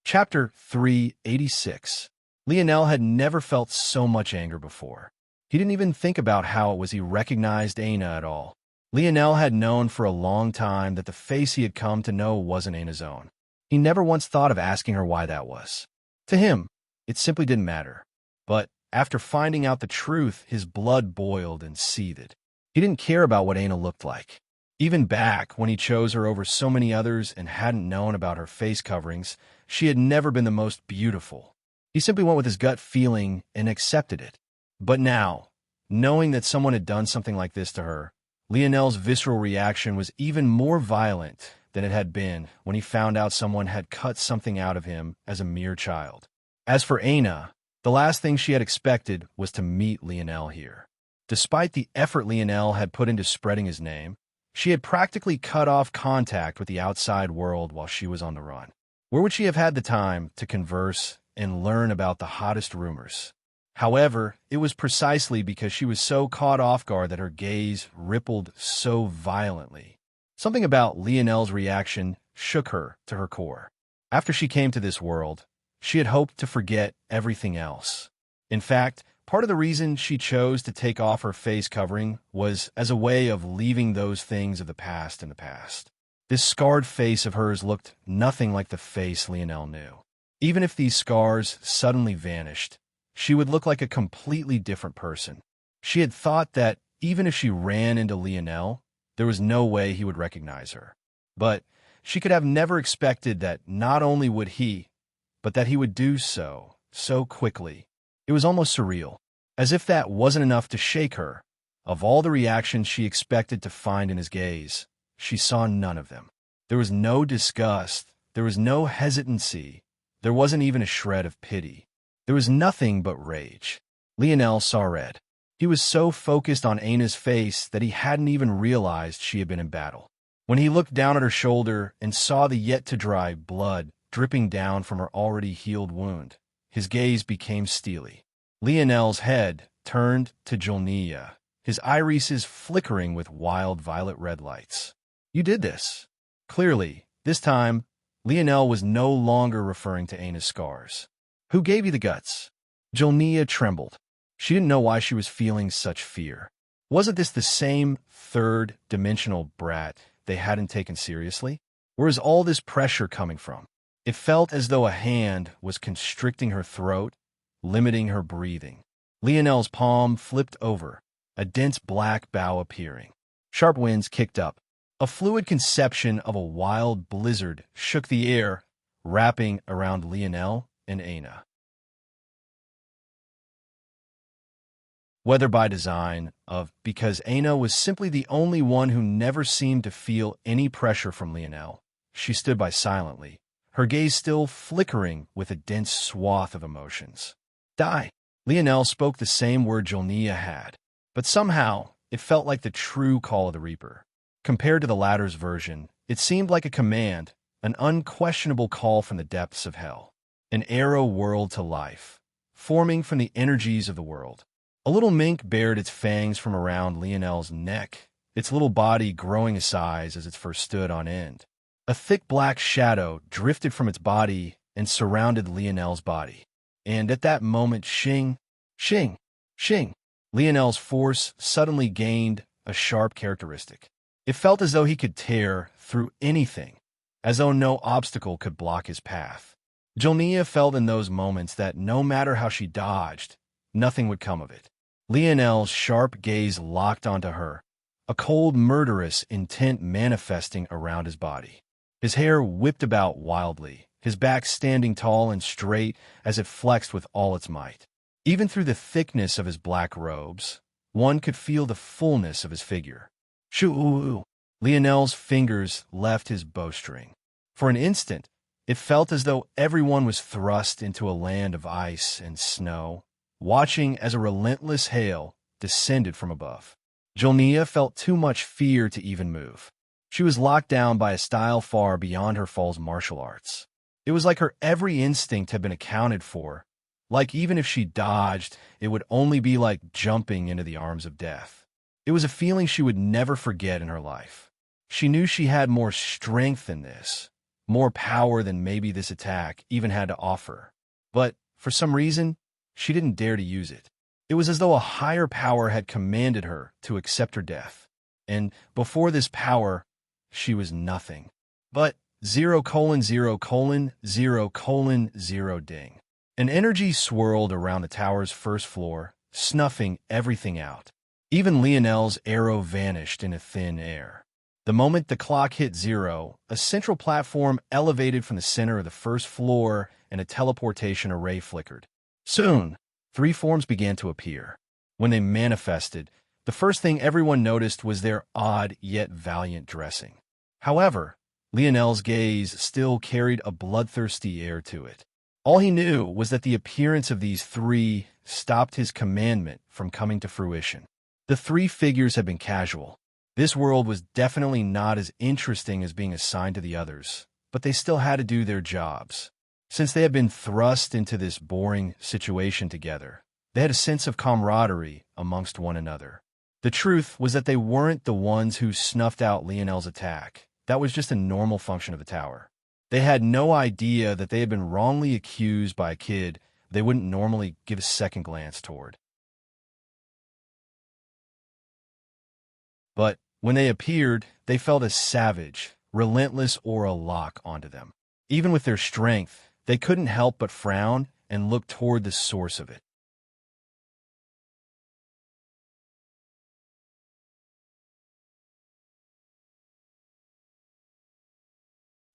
Chapter 386. Lionel had never felt so much anger before. He didn't even think about how it was he recognized Aina at all. Lionel had known for a long time that the face he had come to know wasn't Aina's own. He never once thought of asking her why that was. To him, it simply didn't matter. But after finding out the truth, his blood boiled and seethed. He didn't care about what Aina looked like. Even back when he chose her over so many others and hadn't known about her face coverings, she had never been the most beautiful. He simply went with his gut feeling and accepted it. But now, knowing that someone had done something like this to her, Lionel's visceral reaction was even more violent than it had been when he found out someone had cut something out of him as a mere child. As for Aina, the last thing she had expected was to meet Lionel here. Despite the effort Lionel had put into spreading his name, she had practically cut off contact with the outside world while she was on the run. Where would she have had the time to converse and learn about the hottest rumors? However, it was precisely because she was so caught off guard that her gaze rippled so violently. Something about Lionel's reaction shook her to her core. After she came to this world, she had hoped to forget everything else. In fact, part of the reason she chose to take off her face covering was as a way of leaving those things of the past in the past. This scarred face of hers looked nothing like the face Lionel knew. Even if these scars suddenly vanished, she would look like a completely different person. She had thought that even if she ran into Lionel, there was no way he would recognize her. But she could have never expected that not only would he, but that he would do so quickly. It was almost surreal, as if that wasn't enough to shake her. Of all the reactions she expected to find in his gaze, she saw none of them. There was no disgust, there was no hesitancy, there wasn't even a shred of pity. There was nothing but rage. Lionel saw red. He was so focused on Aina's face that he hadn't even realized she had been in battle. When he looked down at her shoulder and saw the yet-to-dry blood dripping down from her already healed wound, his gaze became steely. Lionel's head turned to Jolnia, his irises flickering with wild violet-red lights. "You did this." Clearly, this time, Lionel was no longer referring to Aina's scars. "Who gave you the guts?" Jolnia trembled. She didn't know why she was feeling such fear. Wasn't this the same third-dimensional brat they hadn't taken seriously? Where is all this pressure coming from? It felt as though a hand was constricting her throat, limiting her breathing. Lionel's palm flipped over, a dense black bow appearing. Sharp winds kicked up. A fluid conception of a wild blizzard shook the air, wrapping around Lionel and Aina. Whether by design, because Aina was simply the only one who never seemed to feel any pressure from Lionel, she stood by silently, her gaze still flickering with a dense swath of emotions. "Die." Lionel spoke the same word Jolnia had, but somehow it felt like the true call of the Reaper. Compared to the latter's version, it seemed like a command, an unquestionable call from the depths of hell. An arrow whirled to life, forming from the energies of the world. A little mink bared its fangs from around Lionel's neck, its little body growing in size as it first stood on end. A thick black shadow drifted from its body and surrounded Lionel's body. And at that moment, shing, shing, shing, Lionel's force suddenly gained a sharp characteristic. It felt as though he could tear through anything, as though no obstacle could block his path. Jolnia felt in those moments that no matter how she dodged, nothing would come of it. Lionel's sharp gaze locked onto her, a cold, murderous intent manifesting around his body. His hair whipped about wildly, his back standing tall and straight as it flexed with all its might. Even through the thickness of his black robes, one could feel the fullness of his figure. Shoo! Lionel's fingers left his bowstring. For an instant, it felt as though everyone was thrust into a land of ice and snow, watching as a relentless hail descended from above. Jolnia felt too much fear to even move. She was locked down by a style far beyond her foal's martial arts. It was like her every instinct had been accounted for, like even if she dodged, it would only be like jumping into the arms of death. It was a feeling she would never forget in her life. She knew she had more strength than this, more power than maybe this attack even had to offer. But, for some reason, she didn't dare to use it. It was as though a higher power had commanded her to accept her death. And before this power, she was nothing. But 0:0:0:0 ding. An energy swirled around the tower's first floor, snuffing everything out. Even Lionel's arrow vanished in a thin air. The moment the clock hit 0, a central platform elevated from the center of the first floor and a teleportation array flickered. Soon, 3 forms began to appear. When they manifested, The first thing everyone noticed was their odd yet valiant dressing. However, Lionel's gaze still carried a bloodthirsty air to it. All he knew was that the appearance of these three stopped his commandment from coming to fruition. The three figures had been casual. This world was definitely not as interesting as being assigned to the others, but they still had to do their jobs. Since they had been thrust into this boring situation together, they had a sense of camaraderie amongst one another. The truth was that they weren't the ones who snuffed out Lionel's attack. That was just a normal function of the tower. They had no idea that they had been wrongly accused by a kid they wouldn't normally give a second glance toward. But when they appeared, they felt a savage, relentless aura lock onto them. Even with their strength, they couldn't help but frown and look toward the source of it.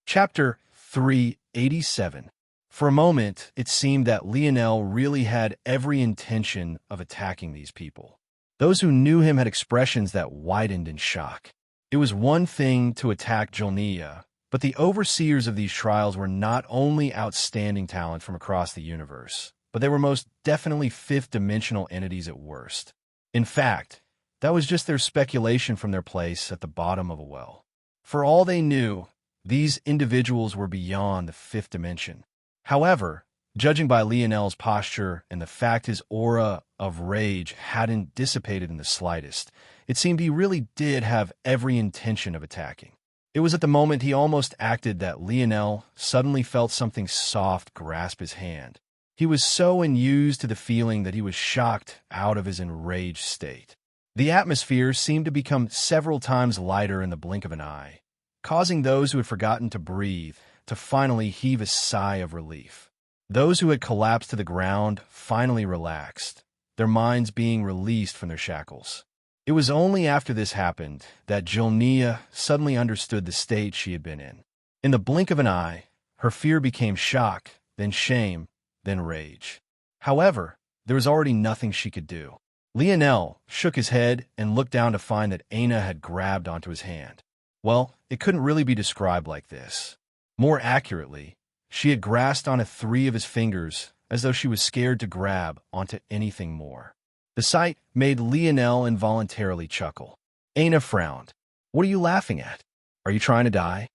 Chapter 387. For a moment, it seemed that Lionel really had every intention of attacking these people. Those who knew him had expressions that widened in shock. It was one thing to attack Jolnia, but the overseers of these trials were not only outstanding talent from across the universe, but they were most definitely fifth-dimensional entities at worst. In fact, that was just their speculation from their place at the bottom of a well. For all they knew, these individuals were beyond the fifth dimension. However, judging by Lionel's posture and the fact his aura of rage hadn't dissipated in the slightest, it seemed he really did have every intention of attacking. It was at the moment he almost acted that Lionel suddenly felt something soft grasp his hand. He was so unused to the feeling that he was shocked out of his enraged state. The atmosphere seemed to become several times lighter in the blink of an eye, causing those who had forgotten to breathe to finally heave a sigh of relief. Those who had collapsed to the ground finally relaxed, their minds being released from their shackles. It was only after this happened that Jolnia suddenly understood the state she had been in. In the blink of an eye, her fear became shock, then shame, then rage. However, there was already nothing she could do. Lionel shook his head and looked down to find that Aina had grabbed onto his hand. Well, it couldn't really be described like this. More accurately, she had grasped onto 3 of his fingers as though she was scared to grab onto anything more. The sight made Lionel involuntarily chuckle. Aina frowned. "What are you laughing at? Are you trying to die?"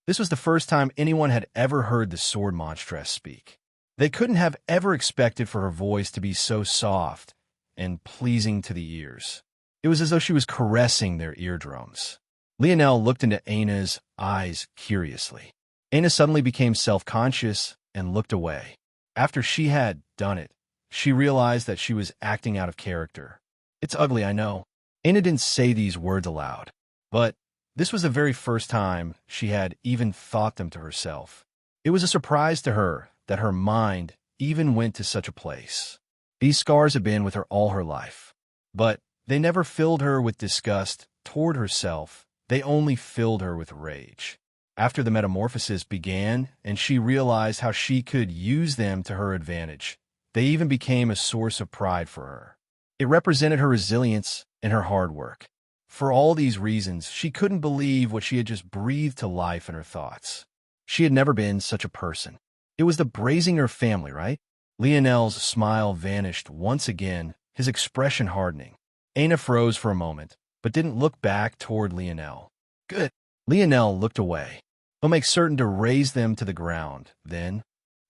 This was the first time anyone had ever heard the sword monstress speak. They couldn't have ever expected for her voice to be so soft and pleasing to the ears. It was as though she was caressing their eardrums. Lionel looked into Aina's eyes curiously. Aina suddenly became self-conscious and looked away. After she had done it, she realized that she was acting out of character. "It's ugly, I know." Aina didn't say these words aloud, but this was the very first time she had even thought them to herself. It was a surprise to her that her mind even went to such a place. These scars had been with her all her life, but they never filled her with disgust toward herself. They only filled her with rage. After the metamorphosis began and she realized how she could use them to her advantage, they even became a source of pride for her. It represented her resilience and her hard work. For all these reasons, she couldn't believe what she had just breathed to life in her thoughts. She had never been such a person. It was the Brazinger family, right? Lionel's smile vanished once again, his expression hardening. Aina froze for a moment, but didn't look back toward Lionel. "Good." Lionel looked away. "He'll make certain to raise them to the ground." Then,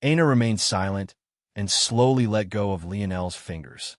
Aina remained silent and slowly let go of Lionel's fingers.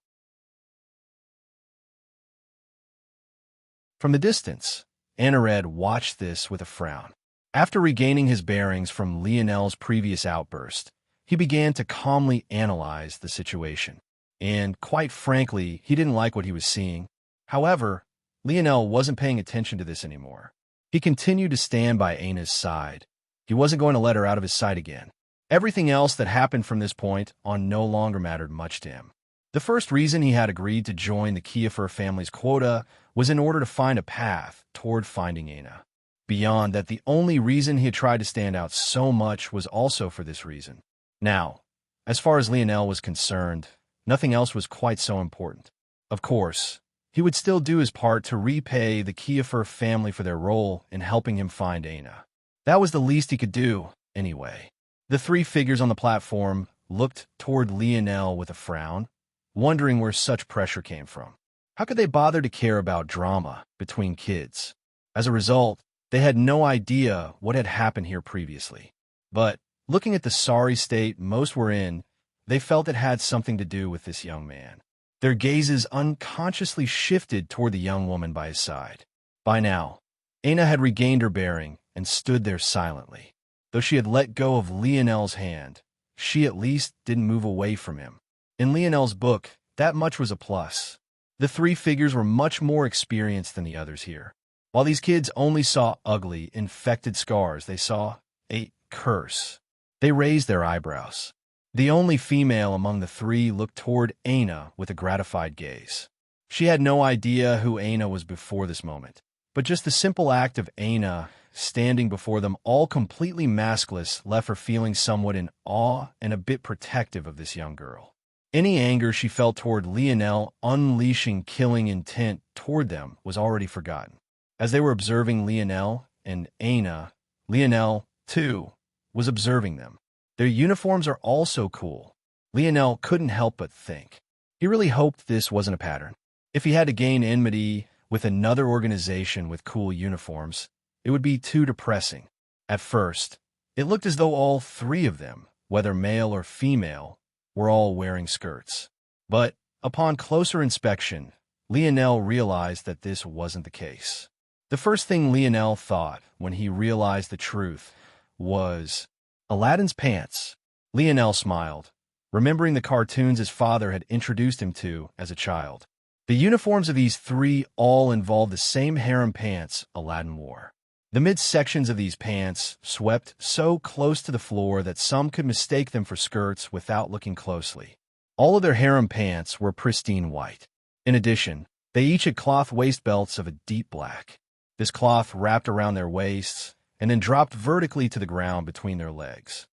From the distance, Anared watched this with a frown. After regaining his bearings from Lionel's previous outburst, he began to calmly analyze the situation. And, quite frankly, he didn't like what he was seeing. However, Lionel wasn't paying attention to this anymore. He continued to stand by Aina's side. He wasn't going to let her out of his sight again. Everything else that happened from this point on no longer mattered much to him. The first reason he had agreed to join the Kiefer family's quota was in order to find a path toward finding Aina. Beyond that, the only reason he had tried to stand out so much was also for this reason. Now, as far as Lionel was concerned, nothing else was quite so important. Of course, he would still do his part to repay the Kiefer family for their role in helping him find Aina. That was the least he could do, anyway. The three figures on the platform looked toward Lionel with a frown, wondering where such pressure came from. How could they bother to care about drama between kids? As a result, they had no idea what had happened here previously. But, looking at the sorry state most were in, they felt it had something to do with this young man. Their gazes unconsciously shifted toward the young woman by his side. By now, Aina had regained her bearing and stood there silently. Though she had let go of Lionel's hand, she at least didn't move away from him. In Lionel's book, that much was a plus. The three figures were much more experienced than the others here. While these kids only saw ugly, infected scars, they saw a curse. They raised their eyebrows. The only female among the three looked toward Aina with a gratified gaze. She had no idea who Aina was before this moment, but just the simple act of Aina standing before them all completely maskless left her feeling somewhat in awe and a bit protective of this young girl. Any anger she felt toward Lionel unleashing killing intent toward them was already forgotten. As they were observing Lionel and Aina, Lionel, too, was observing them. Their uniforms are also cool. Lionel couldn't help but think. He really hoped this wasn't a pattern. If he had to gain enmity with another organization with cool uniforms, it would be too depressing. At first, it looked as though all three of them, whether male or female, were all wearing skirts. But, upon closer inspection, Lionel realized that this wasn't the case. The first thing Lionel thought when he realized the truth was, Aladdin's pants. Lionel smiled, remembering the cartoons his father had introduced him to as a child. The uniforms of these three all involved the same harem pants Aladdin wore. The midsections of these pants swept so close to the floor that some could mistake them for skirts without looking closely. All of their harem pants were pristine white. In addition, they each had cloth waist belts of a deep black. This cloth wrapped around their waists and then dropped vertically to the ground between their legs.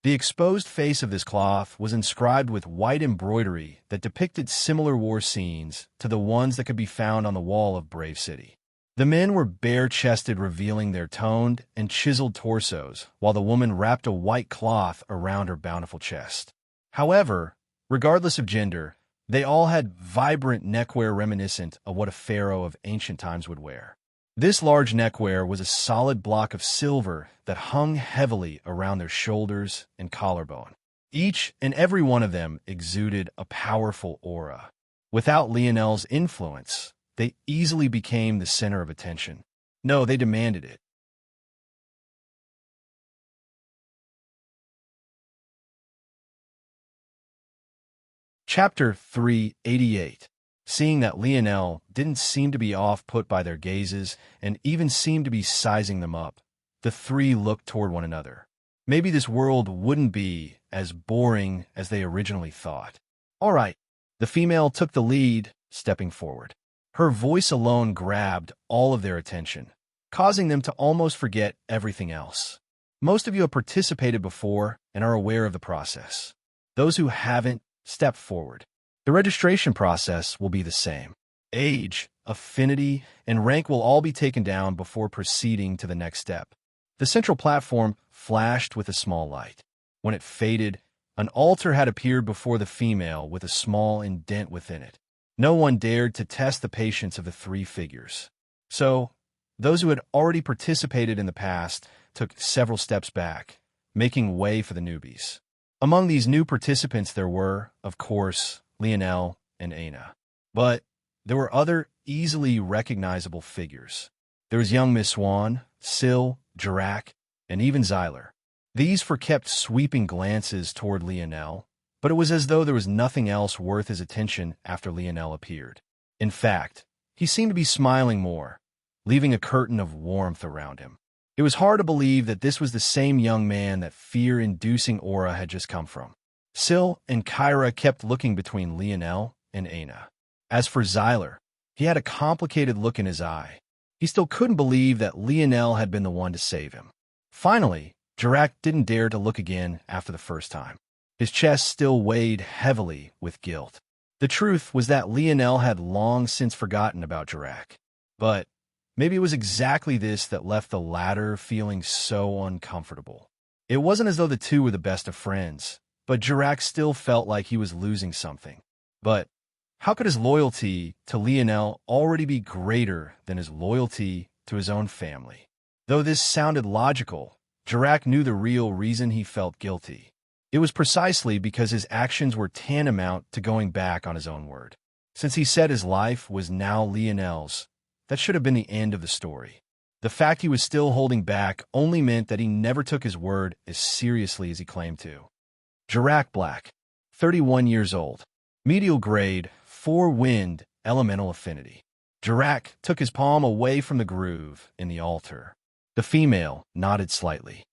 The exposed face of this cloth was inscribed with white embroidery that depicted similar war scenes to the ones that could be found on the wall of Brave City. The men were bare-chested, revealing their toned and chiseled torsos, while the woman wrapped a white cloth around her bountiful chest. However, regardless of gender, they all had vibrant neckwear reminiscent of what a pharaoh of ancient times would wear. This large neckwear was a solid block of silver that hung heavily around their shoulders and collarbone. Each and every one of them exuded a powerful aura. Without Lionel's influence, they easily became the center of attention. No, they demanded it. Chapter 388. Seeing that Lionel didn't seem to be off-put by their gazes and even seemed to be sizing them up, the three looked toward one another. Maybe this world wouldn't be as boring as they originally thought. All right, the female took the lead, stepping forward. Her voice alone grabbed all of their attention, causing them to almost forget everything else. Most of you have participated before and are aware of the process. Those who haven't, step forward. The registration process will be the same. Age, affinity, and rank will all be taken down before proceeding to the next step. The central platform flashed with a small light. When it faded, an altar had appeared before the female with a small indent within it. No one dared to test the patience of the three figures. So, those who had already participated in the past took several steps back, making way for the newbies. Among these new participants there were, of course, Lionel and Aina. But there were other easily recognizable figures. There was young Miss Swan, Syl, Jirak, and even Zyler. These four kept sweeping glances toward Lionel, but it was as though there was nothing else worth his attention after Lionel appeared. In fact, he seemed to be smiling more, leaving a curtain of warmth around him. It was hard to believe that this was the same young man that fear-inducing aura had just come from. Syl and Kyra kept looking between Lionel and Aina. As for Zyler, he had a complicated look in his eye. He still couldn't believe that Lionel had been the one to save him. Finally, Jirak didn't dare to look again after the first time. His chest still weighed heavily with guilt. The truth was that Lionel had long since forgotten about Jirac. But maybe it was exactly this that left the latter feeling so uncomfortable. It wasn't as though the two were the best of friends, but Jirac still felt like he was losing something. But how could his loyalty to Lionel already be greater than his loyalty to his own family? Though this sounded logical, Jirac knew the real reason he felt guilty. It was precisely because his actions were tantamount to going back on his own word. Since he said his life was now Lionel's, that should have been the end of the story. The fact he was still holding back only meant that he never took his word as seriously as he claimed to. Jirac Black, 31 years old. Medial grade, 4 wind, elemental affinity. Jirac took his palm away from the groove in the altar. The female nodded slightly.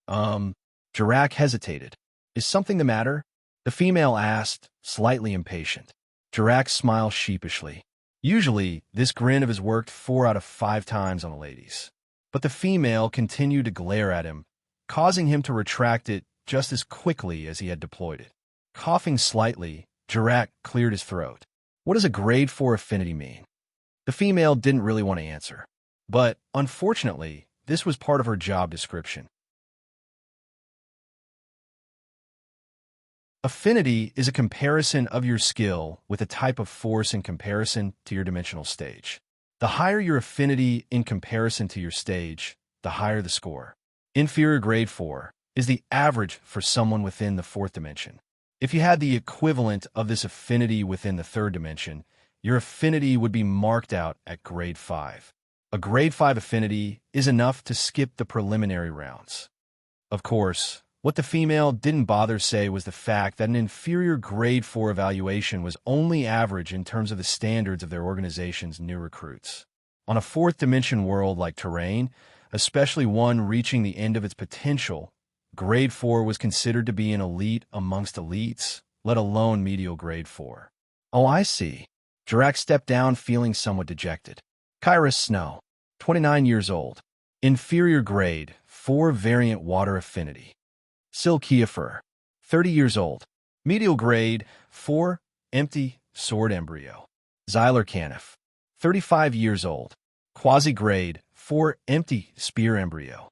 Jirac hesitated. Is something the matter? The female asked, slightly impatient. Jirac smiled sheepishly. Usually, this grin of his worked 4 out of 5 times on the ladies. But the female continued to glare at him, causing him to retract it just as quickly as he had deployed it. Coughing slightly, Jirac cleared his throat. What does a grade 4 affinity mean? The female didn't really want to answer. But, unfortunately, this was part of her job description. Affinity is a comparison of your skill with a type of force in comparison to your dimensional stage. The higher your affinity in comparison to your stage, the higher the score. Inferior grade 4 is the average for someone within the 4th dimension. If you had the equivalent of this affinity within the 3rd dimension, your affinity would be marked out at grade 5. A grade 5 affinity is enough to skip the preliminary rounds. Of course, what the female didn't bother say was the fact that an inferior grade 4 evaluation was only average in terms of the standards of their organization's new recruits. On a 4th dimension world like Terrain, especially one reaching the end of its potential, grade 4 was considered to be an elite amongst elites, let alone medial grade 4. Oh, I see. Jirac stepped down feeling somewhat dejected. Kyrus Snow, 29 years old. Inferior grade, 4 variant water affinity. Silkiafer, 30 years old. Medial grade, 4 empty sword embryo. Xyler Canif, 35 years old. Quasi-grade, 4 empty spear embryo.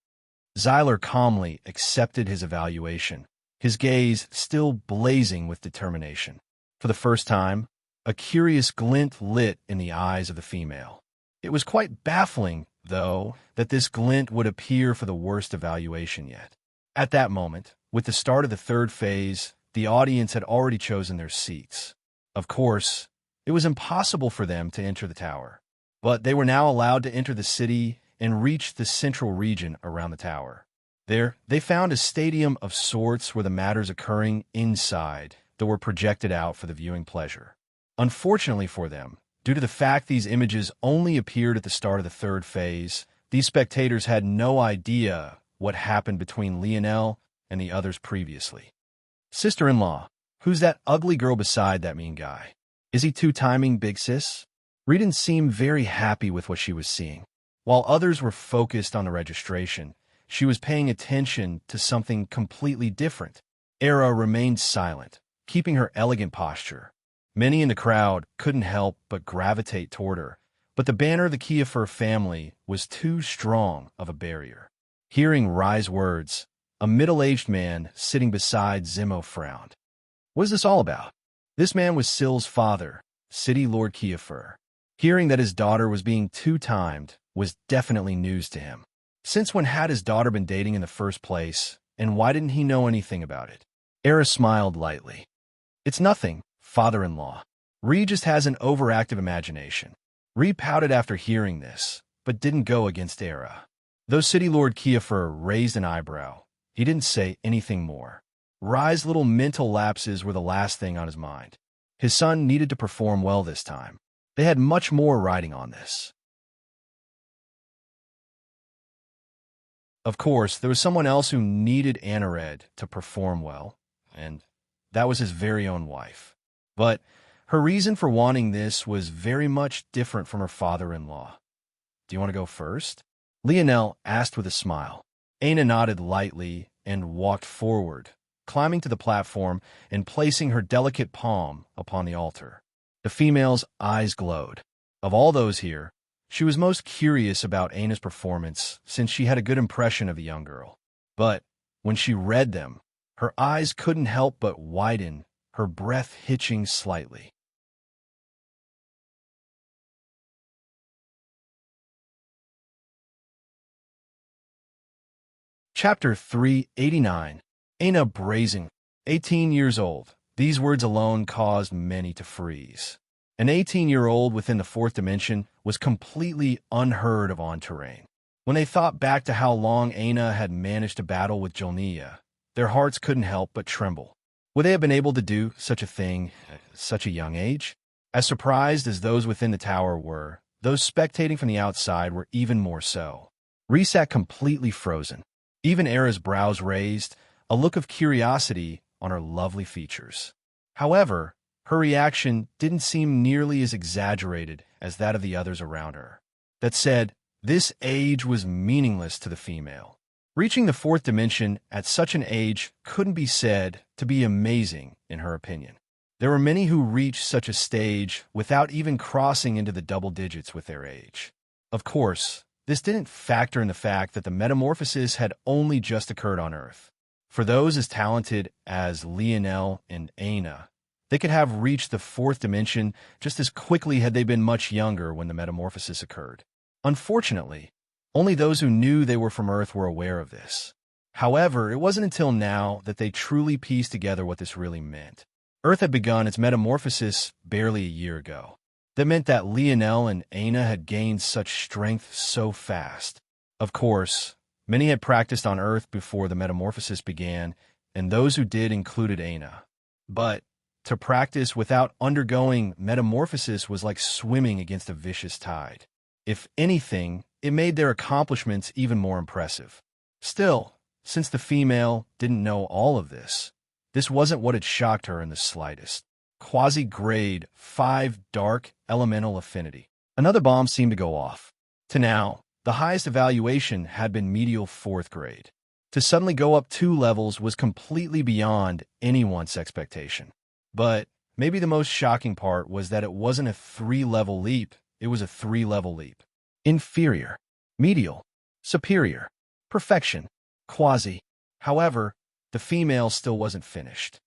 Xyler calmly accepted his evaluation, his gaze still blazing with determination. For the first time, a curious glint lit in the eyes of the female. It was quite baffling, though, that this glint would appear for the worst evaluation yet. At that moment, with the start of the 3rd phase, the audience had already chosen their seats. Of course, it was impossible for them to enter the tower, but they were now allowed to enter the city and reach the central region around the tower. There, they found a stadium of sorts where the matters occurring inside that were projected out for the viewing pleasure. Unfortunately for them, due to the fact these images only appeared at the start of the 3rd phase, these spectators had no idea what happened between Lionel and the others previously. Sister-in-law, who's that ugly girl beside that mean guy? Is he two-timing Big Sis? Ree didn't seem very happy with what she was seeing. While others were focused on the registration, she was paying attention to something completely different. Era remained silent, keeping her elegant posture. Many in the crowd couldn't help but gravitate toward her, but the banner of the Kiefer family was too strong of a barrier. Hearing Rai's words, a middle-aged man sitting beside Zemo frowned. What is this all about? This man was Syl's father, City Lord Kiefer. Hearing that his daughter was being two-timed was definitely news to him. Since when had his daughter been dating in the first place, and why didn't he know anything about it? Era smiled lightly. It's nothing, father-in-law. Ree just has an overactive imagination. Ree pouted after hearing this, but didn't go against Era. Though City Lord Kiefer raised an eyebrow, he didn't say anything more. Rai's little mental lapses were the last thing on his mind. His son needed to perform well this time. They had much more riding on this. Of course, there was someone else who needed Anared to perform well, and that was his very own wife. But her reason for wanting this was very much different from her father-in-law. Do you want to go first? Lionel asked with a smile. Aina nodded lightly and walked forward, climbing to the platform and placing her delicate palm upon the altar. The female's eyes glowed. Of all those here, she was most curious about Aina's performance since she had a good impression of the young girl. But when she read them, her eyes couldn't help but widen, her breath hitching slightly. Chapter 389. Aina Brazen. 18 years old. These words alone caused many to freeze. An 18-year-old within the fourth dimension was completely unheard of on terrain. When they thought back to how long Aina had managed to battle with Jolnia, their hearts couldn't help but tremble. Would they have been able to do such a thing at such a young age? As surprised as those within the tower were, those spectating from the outside were even more so. Rhys sat completely frozen. Even Era's brows raised, a look of curiosity on her lovely features. However, her reaction didn't seem nearly as exaggerated as that of the others around her. That said, this age was meaningless to the female. Reaching the fourth dimension at such an age couldn't be said to be amazing, in her opinion. There were many who reached such a stage without even crossing into the double digits with their age. Of course, this didn't factor in the fact that the metamorphosis had only just occurred on Earth. For those as talented as Lionel and Aina, they could have reached the fourth dimension just as quickly had they been much younger when the metamorphosis occurred. Unfortunately, only those who knew they were from Earth were aware of this. However, it wasn't until now that they truly pieced together what this really meant. Earth had begun its metamorphosis barely a year ago. That meant that Lionel and Aina had gained such strength so fast. Of course, many had practiced on Earth before the metamorphosis began, and those who did included Aina. But to practice without undergoing metamorphosis was like swimming against a vicious tide. If anything, it made their accomplishments even more impressive. Still, since the female didn't know all of this wasn't what had shocked her in the slightest. Quasi-grade 5 dark elemental affinity. Another bomb seemed to go off. To now, the highest evaluation had been medial 4th grade. To suddenly go up 2 levels was completely beyond anyone's expectation. But maybe the most shocking part was that it wasn't a 3-level leap, it was a 3-level leap. Inferior, medial, superior, perfection, quasi. However, the female still wasn't finished.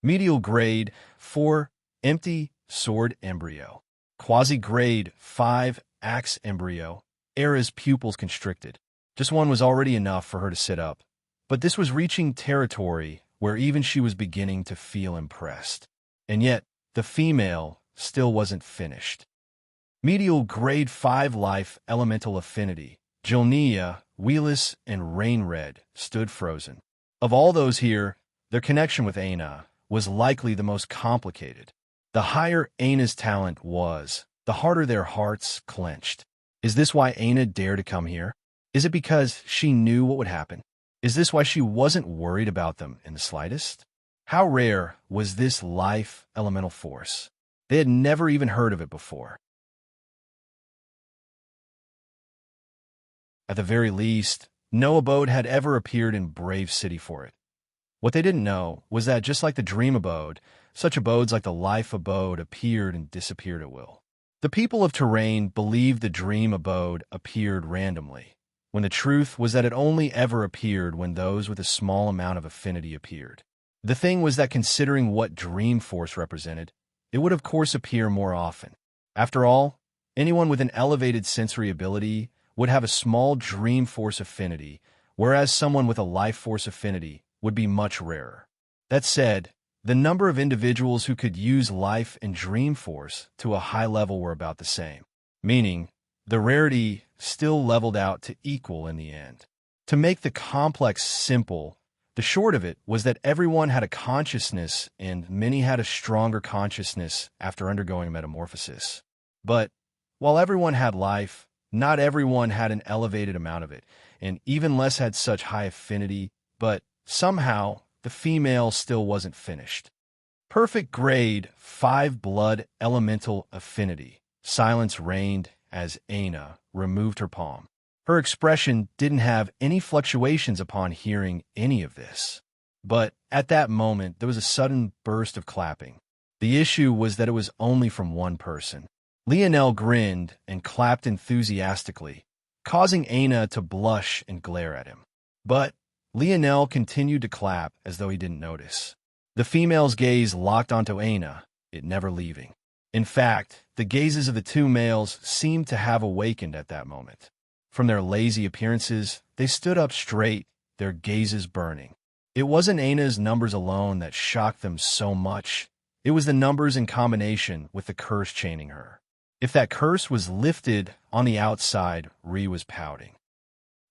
Medial grade 4, empty sword embryo. Quasi-grade 5, axe embryo. Era's pupils constricted. Just one was already enough for her to sit up. But this was reaching territory where even she was beginning to feel impressed. And yet, the female still wasn't finished. Medial grade 5 life elemental affinity. Jolnia, Wheelus, and Rainred stood frozen. Of all those here, their connection with Aina was likely the most complicated. The higher Aina's talent was, the harder their hearts clenched. Is this why Aina dared to come here? Is it because she knew what would happen? Is this why she wasn't worried about them in the slightest? How rare was this life elemental force? They had never even heard of it before. At the very least, no abode had ever appeared in Brave City for it. What they didn't know was that just like the Dream Abode, such abodes like the Life Abode appeared and disappeared at will. The people of Terrain believed the Dream Abode appeared randomly, when the truth was that it only ever appeared when those with a small amount of affinity appeared. The thing was that considering what Dream Force represented, it would of course appear more often. After all, anyone with an elevated sensory ability would have a small Dream Force affinity, whereas someone with a Life Force affinity would be much rarer. That said, the number of individuals who could use Life and Dream Force to a high level were about the same, meaning the rarity still leveled out to equal in the end. To make the complex simple, the short of it was that everyone had a consciousness and many had a stronger consciousness after undergoing metamorphosis. But while everyone had life, not everyone had an elevated amount of it, and even less had such high affinity, but somehow the female still wasn't finished. Perfect grade 5 blood elemental affinity. Silence reigned as Aina removed her palm. Her expression didn't have any fluctuations upon hearing any of this. But at that moment, there was a sudden burst of clapping. The issue was that it was only from one person. Lionel grinned and clapped enthusiastically, causing Aina to blush and glare at him. But Lionel continued to clap as though he didn't notice. The female's gaze locked onto Aina, it never leaving. In fact, the gazes of the two males seemed to have awakened at that moment. From their lazy appearances, they stood up straight, their gazes burning. It wasn't Aina's numbers alone that shocked them so much. It was the numbers in combination with the curse chaining her. If that curse was lifted on the outside, Ree was pouting.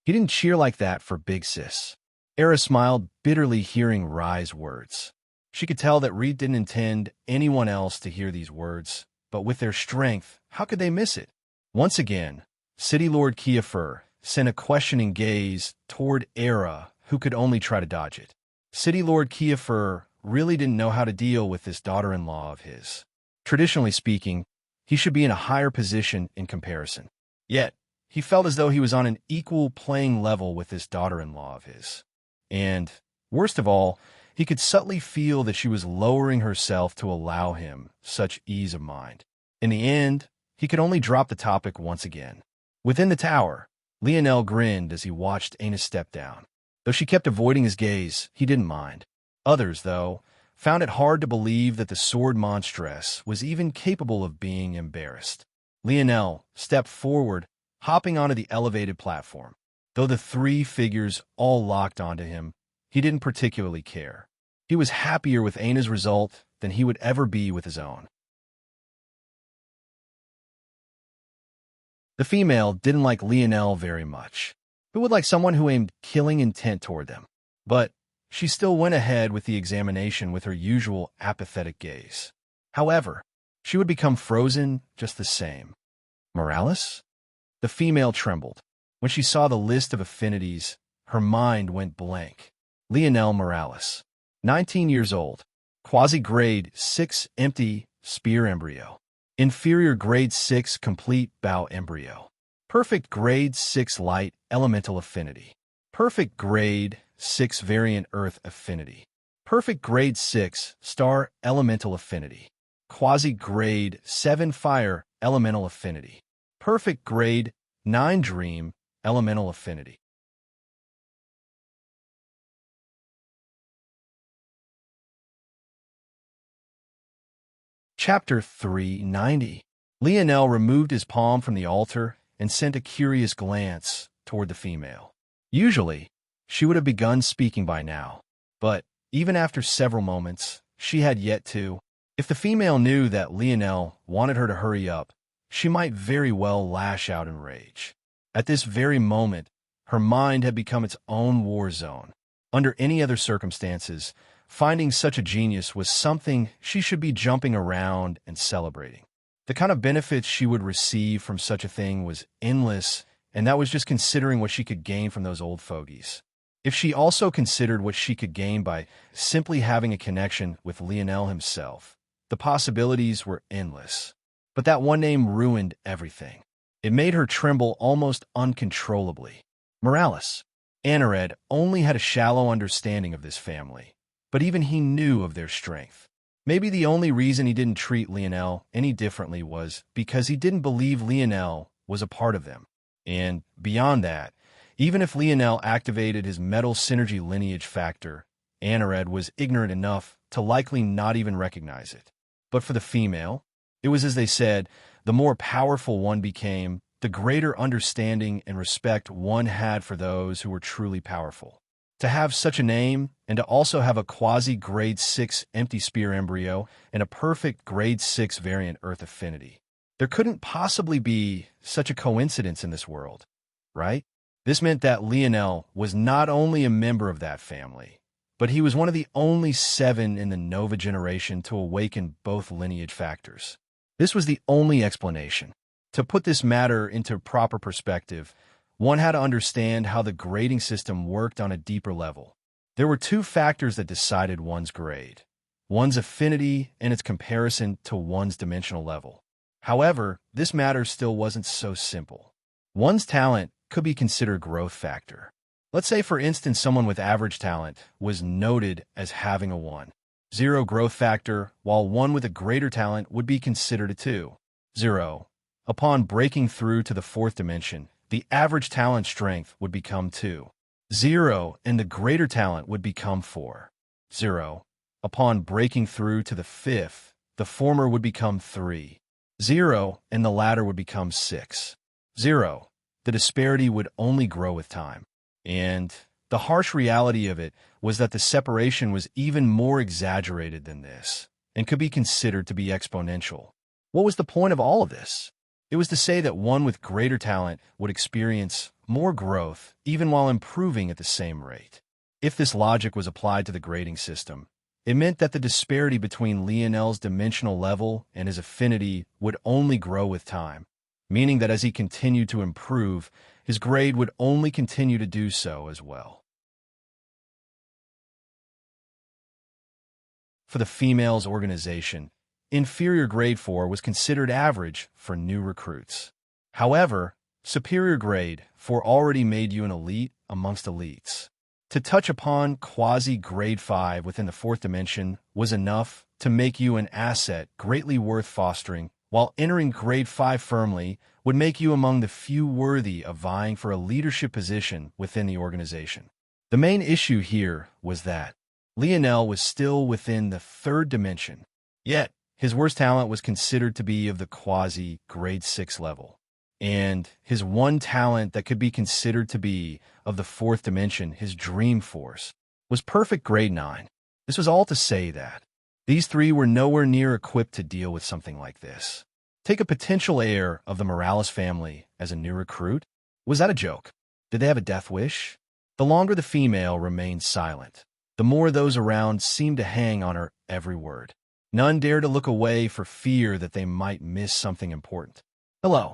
He didn't cheer like that for Big Sis. Era smiled bitterly hearing Rye's words. She could tell that Reed didn't intend anyone else to hear these words, but with their strength, how could they miss it? Once again, City Lord Kiefer sent a questioning gaze toward Era, who could only try to dodge it. City Lord Kiefer really didn't know how to deal with this daughter-in-law of his. Traditionally speaking, he should be in a higher position in comparison. Yet, he felt as though he was on an equal playing level with this daughter-in-law of his. And, worst of all, he could subtly feel that she was lowering herself to allow him such ease of mind. In the end, he could only drop the topic once again. Within the tower, Lionel grinned as he watched Aina step down. Though she kept avoiding his gaze, he didn't mind. Others, though, found it hard to believe that the sword monstress was even capable of being embarrassed. Lionel stepped forward, hopping onto the elevated platform. Though the three figures all locked onto him, he didn't particularly care. He was happier with Aina's result than he would ever be with his own. The female didn't like Lionel very much. It would like someone who aimed killing intent toward them. But she still went ahead with the examination with her usual apathetic gaze. However, she would become frozen just the same. Morales? The female trembled. When she saw the list of affinities, her mind went blank. Lionel Morales, 19 years old, quasi-grade 6 empty spear embryo, inferior grade 6 complete bow embryo, perfect grade 6 light elemental affinity, perfect grade 6 variant earth affinity, perfect grade 6 star elemental affinity, quasi-grade 7 fire elemental affinity, perfect grade 9 dream elemental affinity. Chapter 390. Lionel removed his palm from the altar and sent a curious glance toward the female. Usually, she would have begun speaking by now, but even after several moments, she had yet to. If the female knew that Lionel wanted her to hurry up, she might very well lash out in rage. At this very moment, her mind had become its own war zone. Under any other circumstances, finding such a genius was something she should be jumping around and celebrating. The kind of benefits she would receive from such a thing was endless, and that was just considering what she could gain from those old fogies. If she also considered what she could gain by simply having a connection with Lionel himself, the possibilities were endless. But that one name ruined everything. It made her tremble almost uncontrollably. Morales. Anared only had a shallow understanding of this family, but even he knew of their strength. Maybe the only reason he didn't treat Lionel any differently was because he didn't believe Lionel was a part of them. And beyond that, even if Lionel activated his metal synergy lineage factor, Anared was ignorant enough to likely not even recognize it. But for the female, it was as they said, the more powerful one became, the greater understanding and respect one had for those who were truly powerful. To have such a name, and to also have a quasi-grade 6 empty spear embryo and a perfect grade 6 variant earth affinity. There couldn't possibly be such a coincidence in this world, right? This meant that Lionel was not only a member of that family, but he was one of the only 7 in the Nova generation to awaken both lineage factors. This was the only explanation. To put this matter into proper perspective, one had to understand how the grading system worked on a deeper level. There were 2 factors that decided one's grade: one's affinity and its comparison to one's dimensional level. However, this matter still wasn't so simple. One's talent could be considered growth factor. Let's say, for instance, someone with average talent was noted as having a 1, 0 growth factor, while one with a greater talent would be considered a 2, 0. Upon breaking through to the fourth dimension, the average talent strength would become 2, 0, and the greater talent would become 4, 0. Upon breaking through to the fifth, the former would become 3, 0, and the latter would become 6, 0. The disparity would only grow with time. And the harsh reality of it was that the separation was even more exaggerated than this, and could be considered to be exponential. What was the point of all of this? It was to say that one with greater talent would experience more growth, even while improving at the same rate. If this logic was applied to the grading system, it meant that the disparity between Lionel's dimensional level and his affinity would only grow with time, meaning that as he continued to improve, his grade would only continue to do so as well. For the females' organization, inferior grade 4 was considered average for new recruits. However, superior grade 4 already made you an elite amongst elites. To touch upon quasi-grade 5 within the fourth dimension was enough to make you an asset greatly worth fostering, while entering grade 5 firmly would make you among the few worthy of vying for a leadership position within the organization. The main issue here was that Lionel was still within the third dimension, yet his worst talent was considered to be of the quasi-grade 6 level, and his one talent that could be considered to be of the fourth dimension, his dream force, was perfect grade 9. This was all to say that these three were nowhere near equipped to deal with something like this. Take a potential heir of the Morales family as a new recruit. Was that a joke? Did they have a death wish? The longer the female remained silent, the more those around seemed to hang on her every word. None dared to look away for fear that they might miss something important. "Hello,"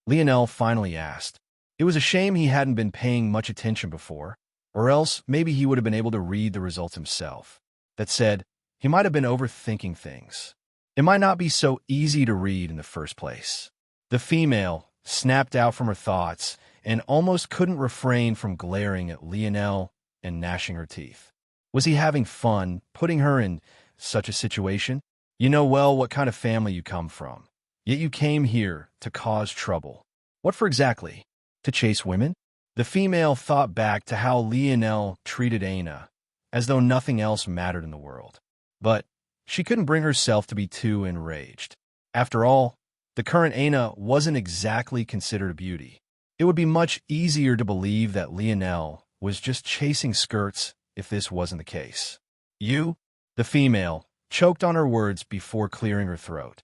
Lionel finally asked. It was a shame he hadn't been paying much attention before, or else maybe he would have been able to read the results himself. That said, he might have been overthinking things. It might not be so easy to read in the first place. The female snapped out from her thoughts and almost couldn't refrain from glaring at Lionel and gnashing her teeth. Was he having fun putting her in such a situation? You know well what kind of family you come from, yet you came here to cause trouble. What for exactly? To chase women? The female thought back to how Lionel treated Aina, as though nothing else mattered in the world. But she couldn't bring herself to be too enraged. After all, the current Aina wasn't exactly considered a beauty. It would be much easier to believe that Lionel was just chasing skirts if this wasn't the case. You, the female, choked on her words before clearing her throat.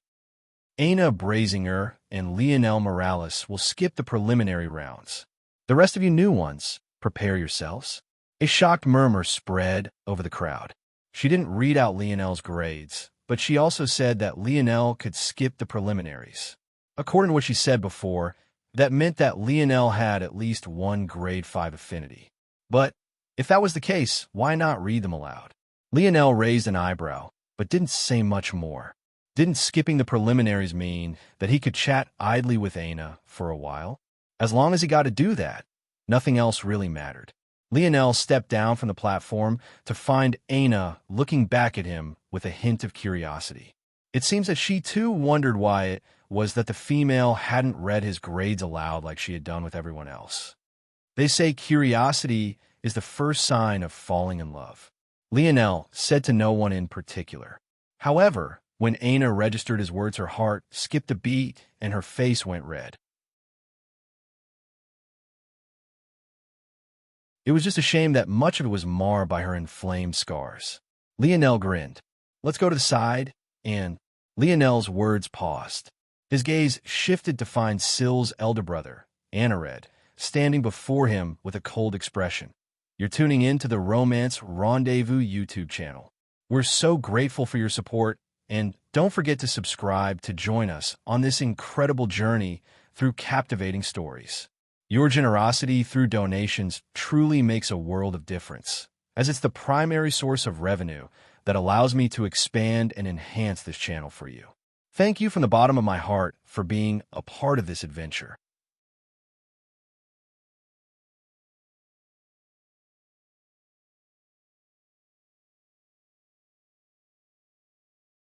Aina Brazinger and Lionel Morales will skip the preliminary rounds. The rest of you new ones, prepare yourselves. A shocked murmur spread over the crowd. She didn't read out Lionel's grades, but she also said that Lionel could skip the preliminaries. According to what she said before, that meant that Lionel had at least one grade 5 affinity. But if that was the case, why not read them aloud? Lionel raised an eyebrow, but didn't say much more. Didn't skipping the preliminaries mean that he could chat idly with Aina for a while? As long as he got to do that, nothing else really mattered. Lionel stepped down from the platform to find Aina looking back at him with a hint of curiosity. It seems that she too wondered why it was that the female hadn't read his grades aloud like she had done with everyone else. They say curiosity is the first sign of falling in love. Lionel said to no one in particular. However, when Aina registered his words, her heart skipped a beat and her face went red. It was just a shame that much of it was marred by her inflamed scars. Lionel grinned. "Let's go to the side," and Lionel's words paused. His gaze shifted to find Syl's elder brother, Anared, standing before him with a cold expression. "You're tuning in to the Romance Rendezvous YouTube channel. We're so grateful for your support, and don't forget to subscribe to join us on this incredible journey through captivating stories. Your generosity through donations truly makes a world of difference, as it's the primary source of revenue that allows me to expand and enhance this channel for you. Thank you from the bottom of my heart for being a part of this adventure.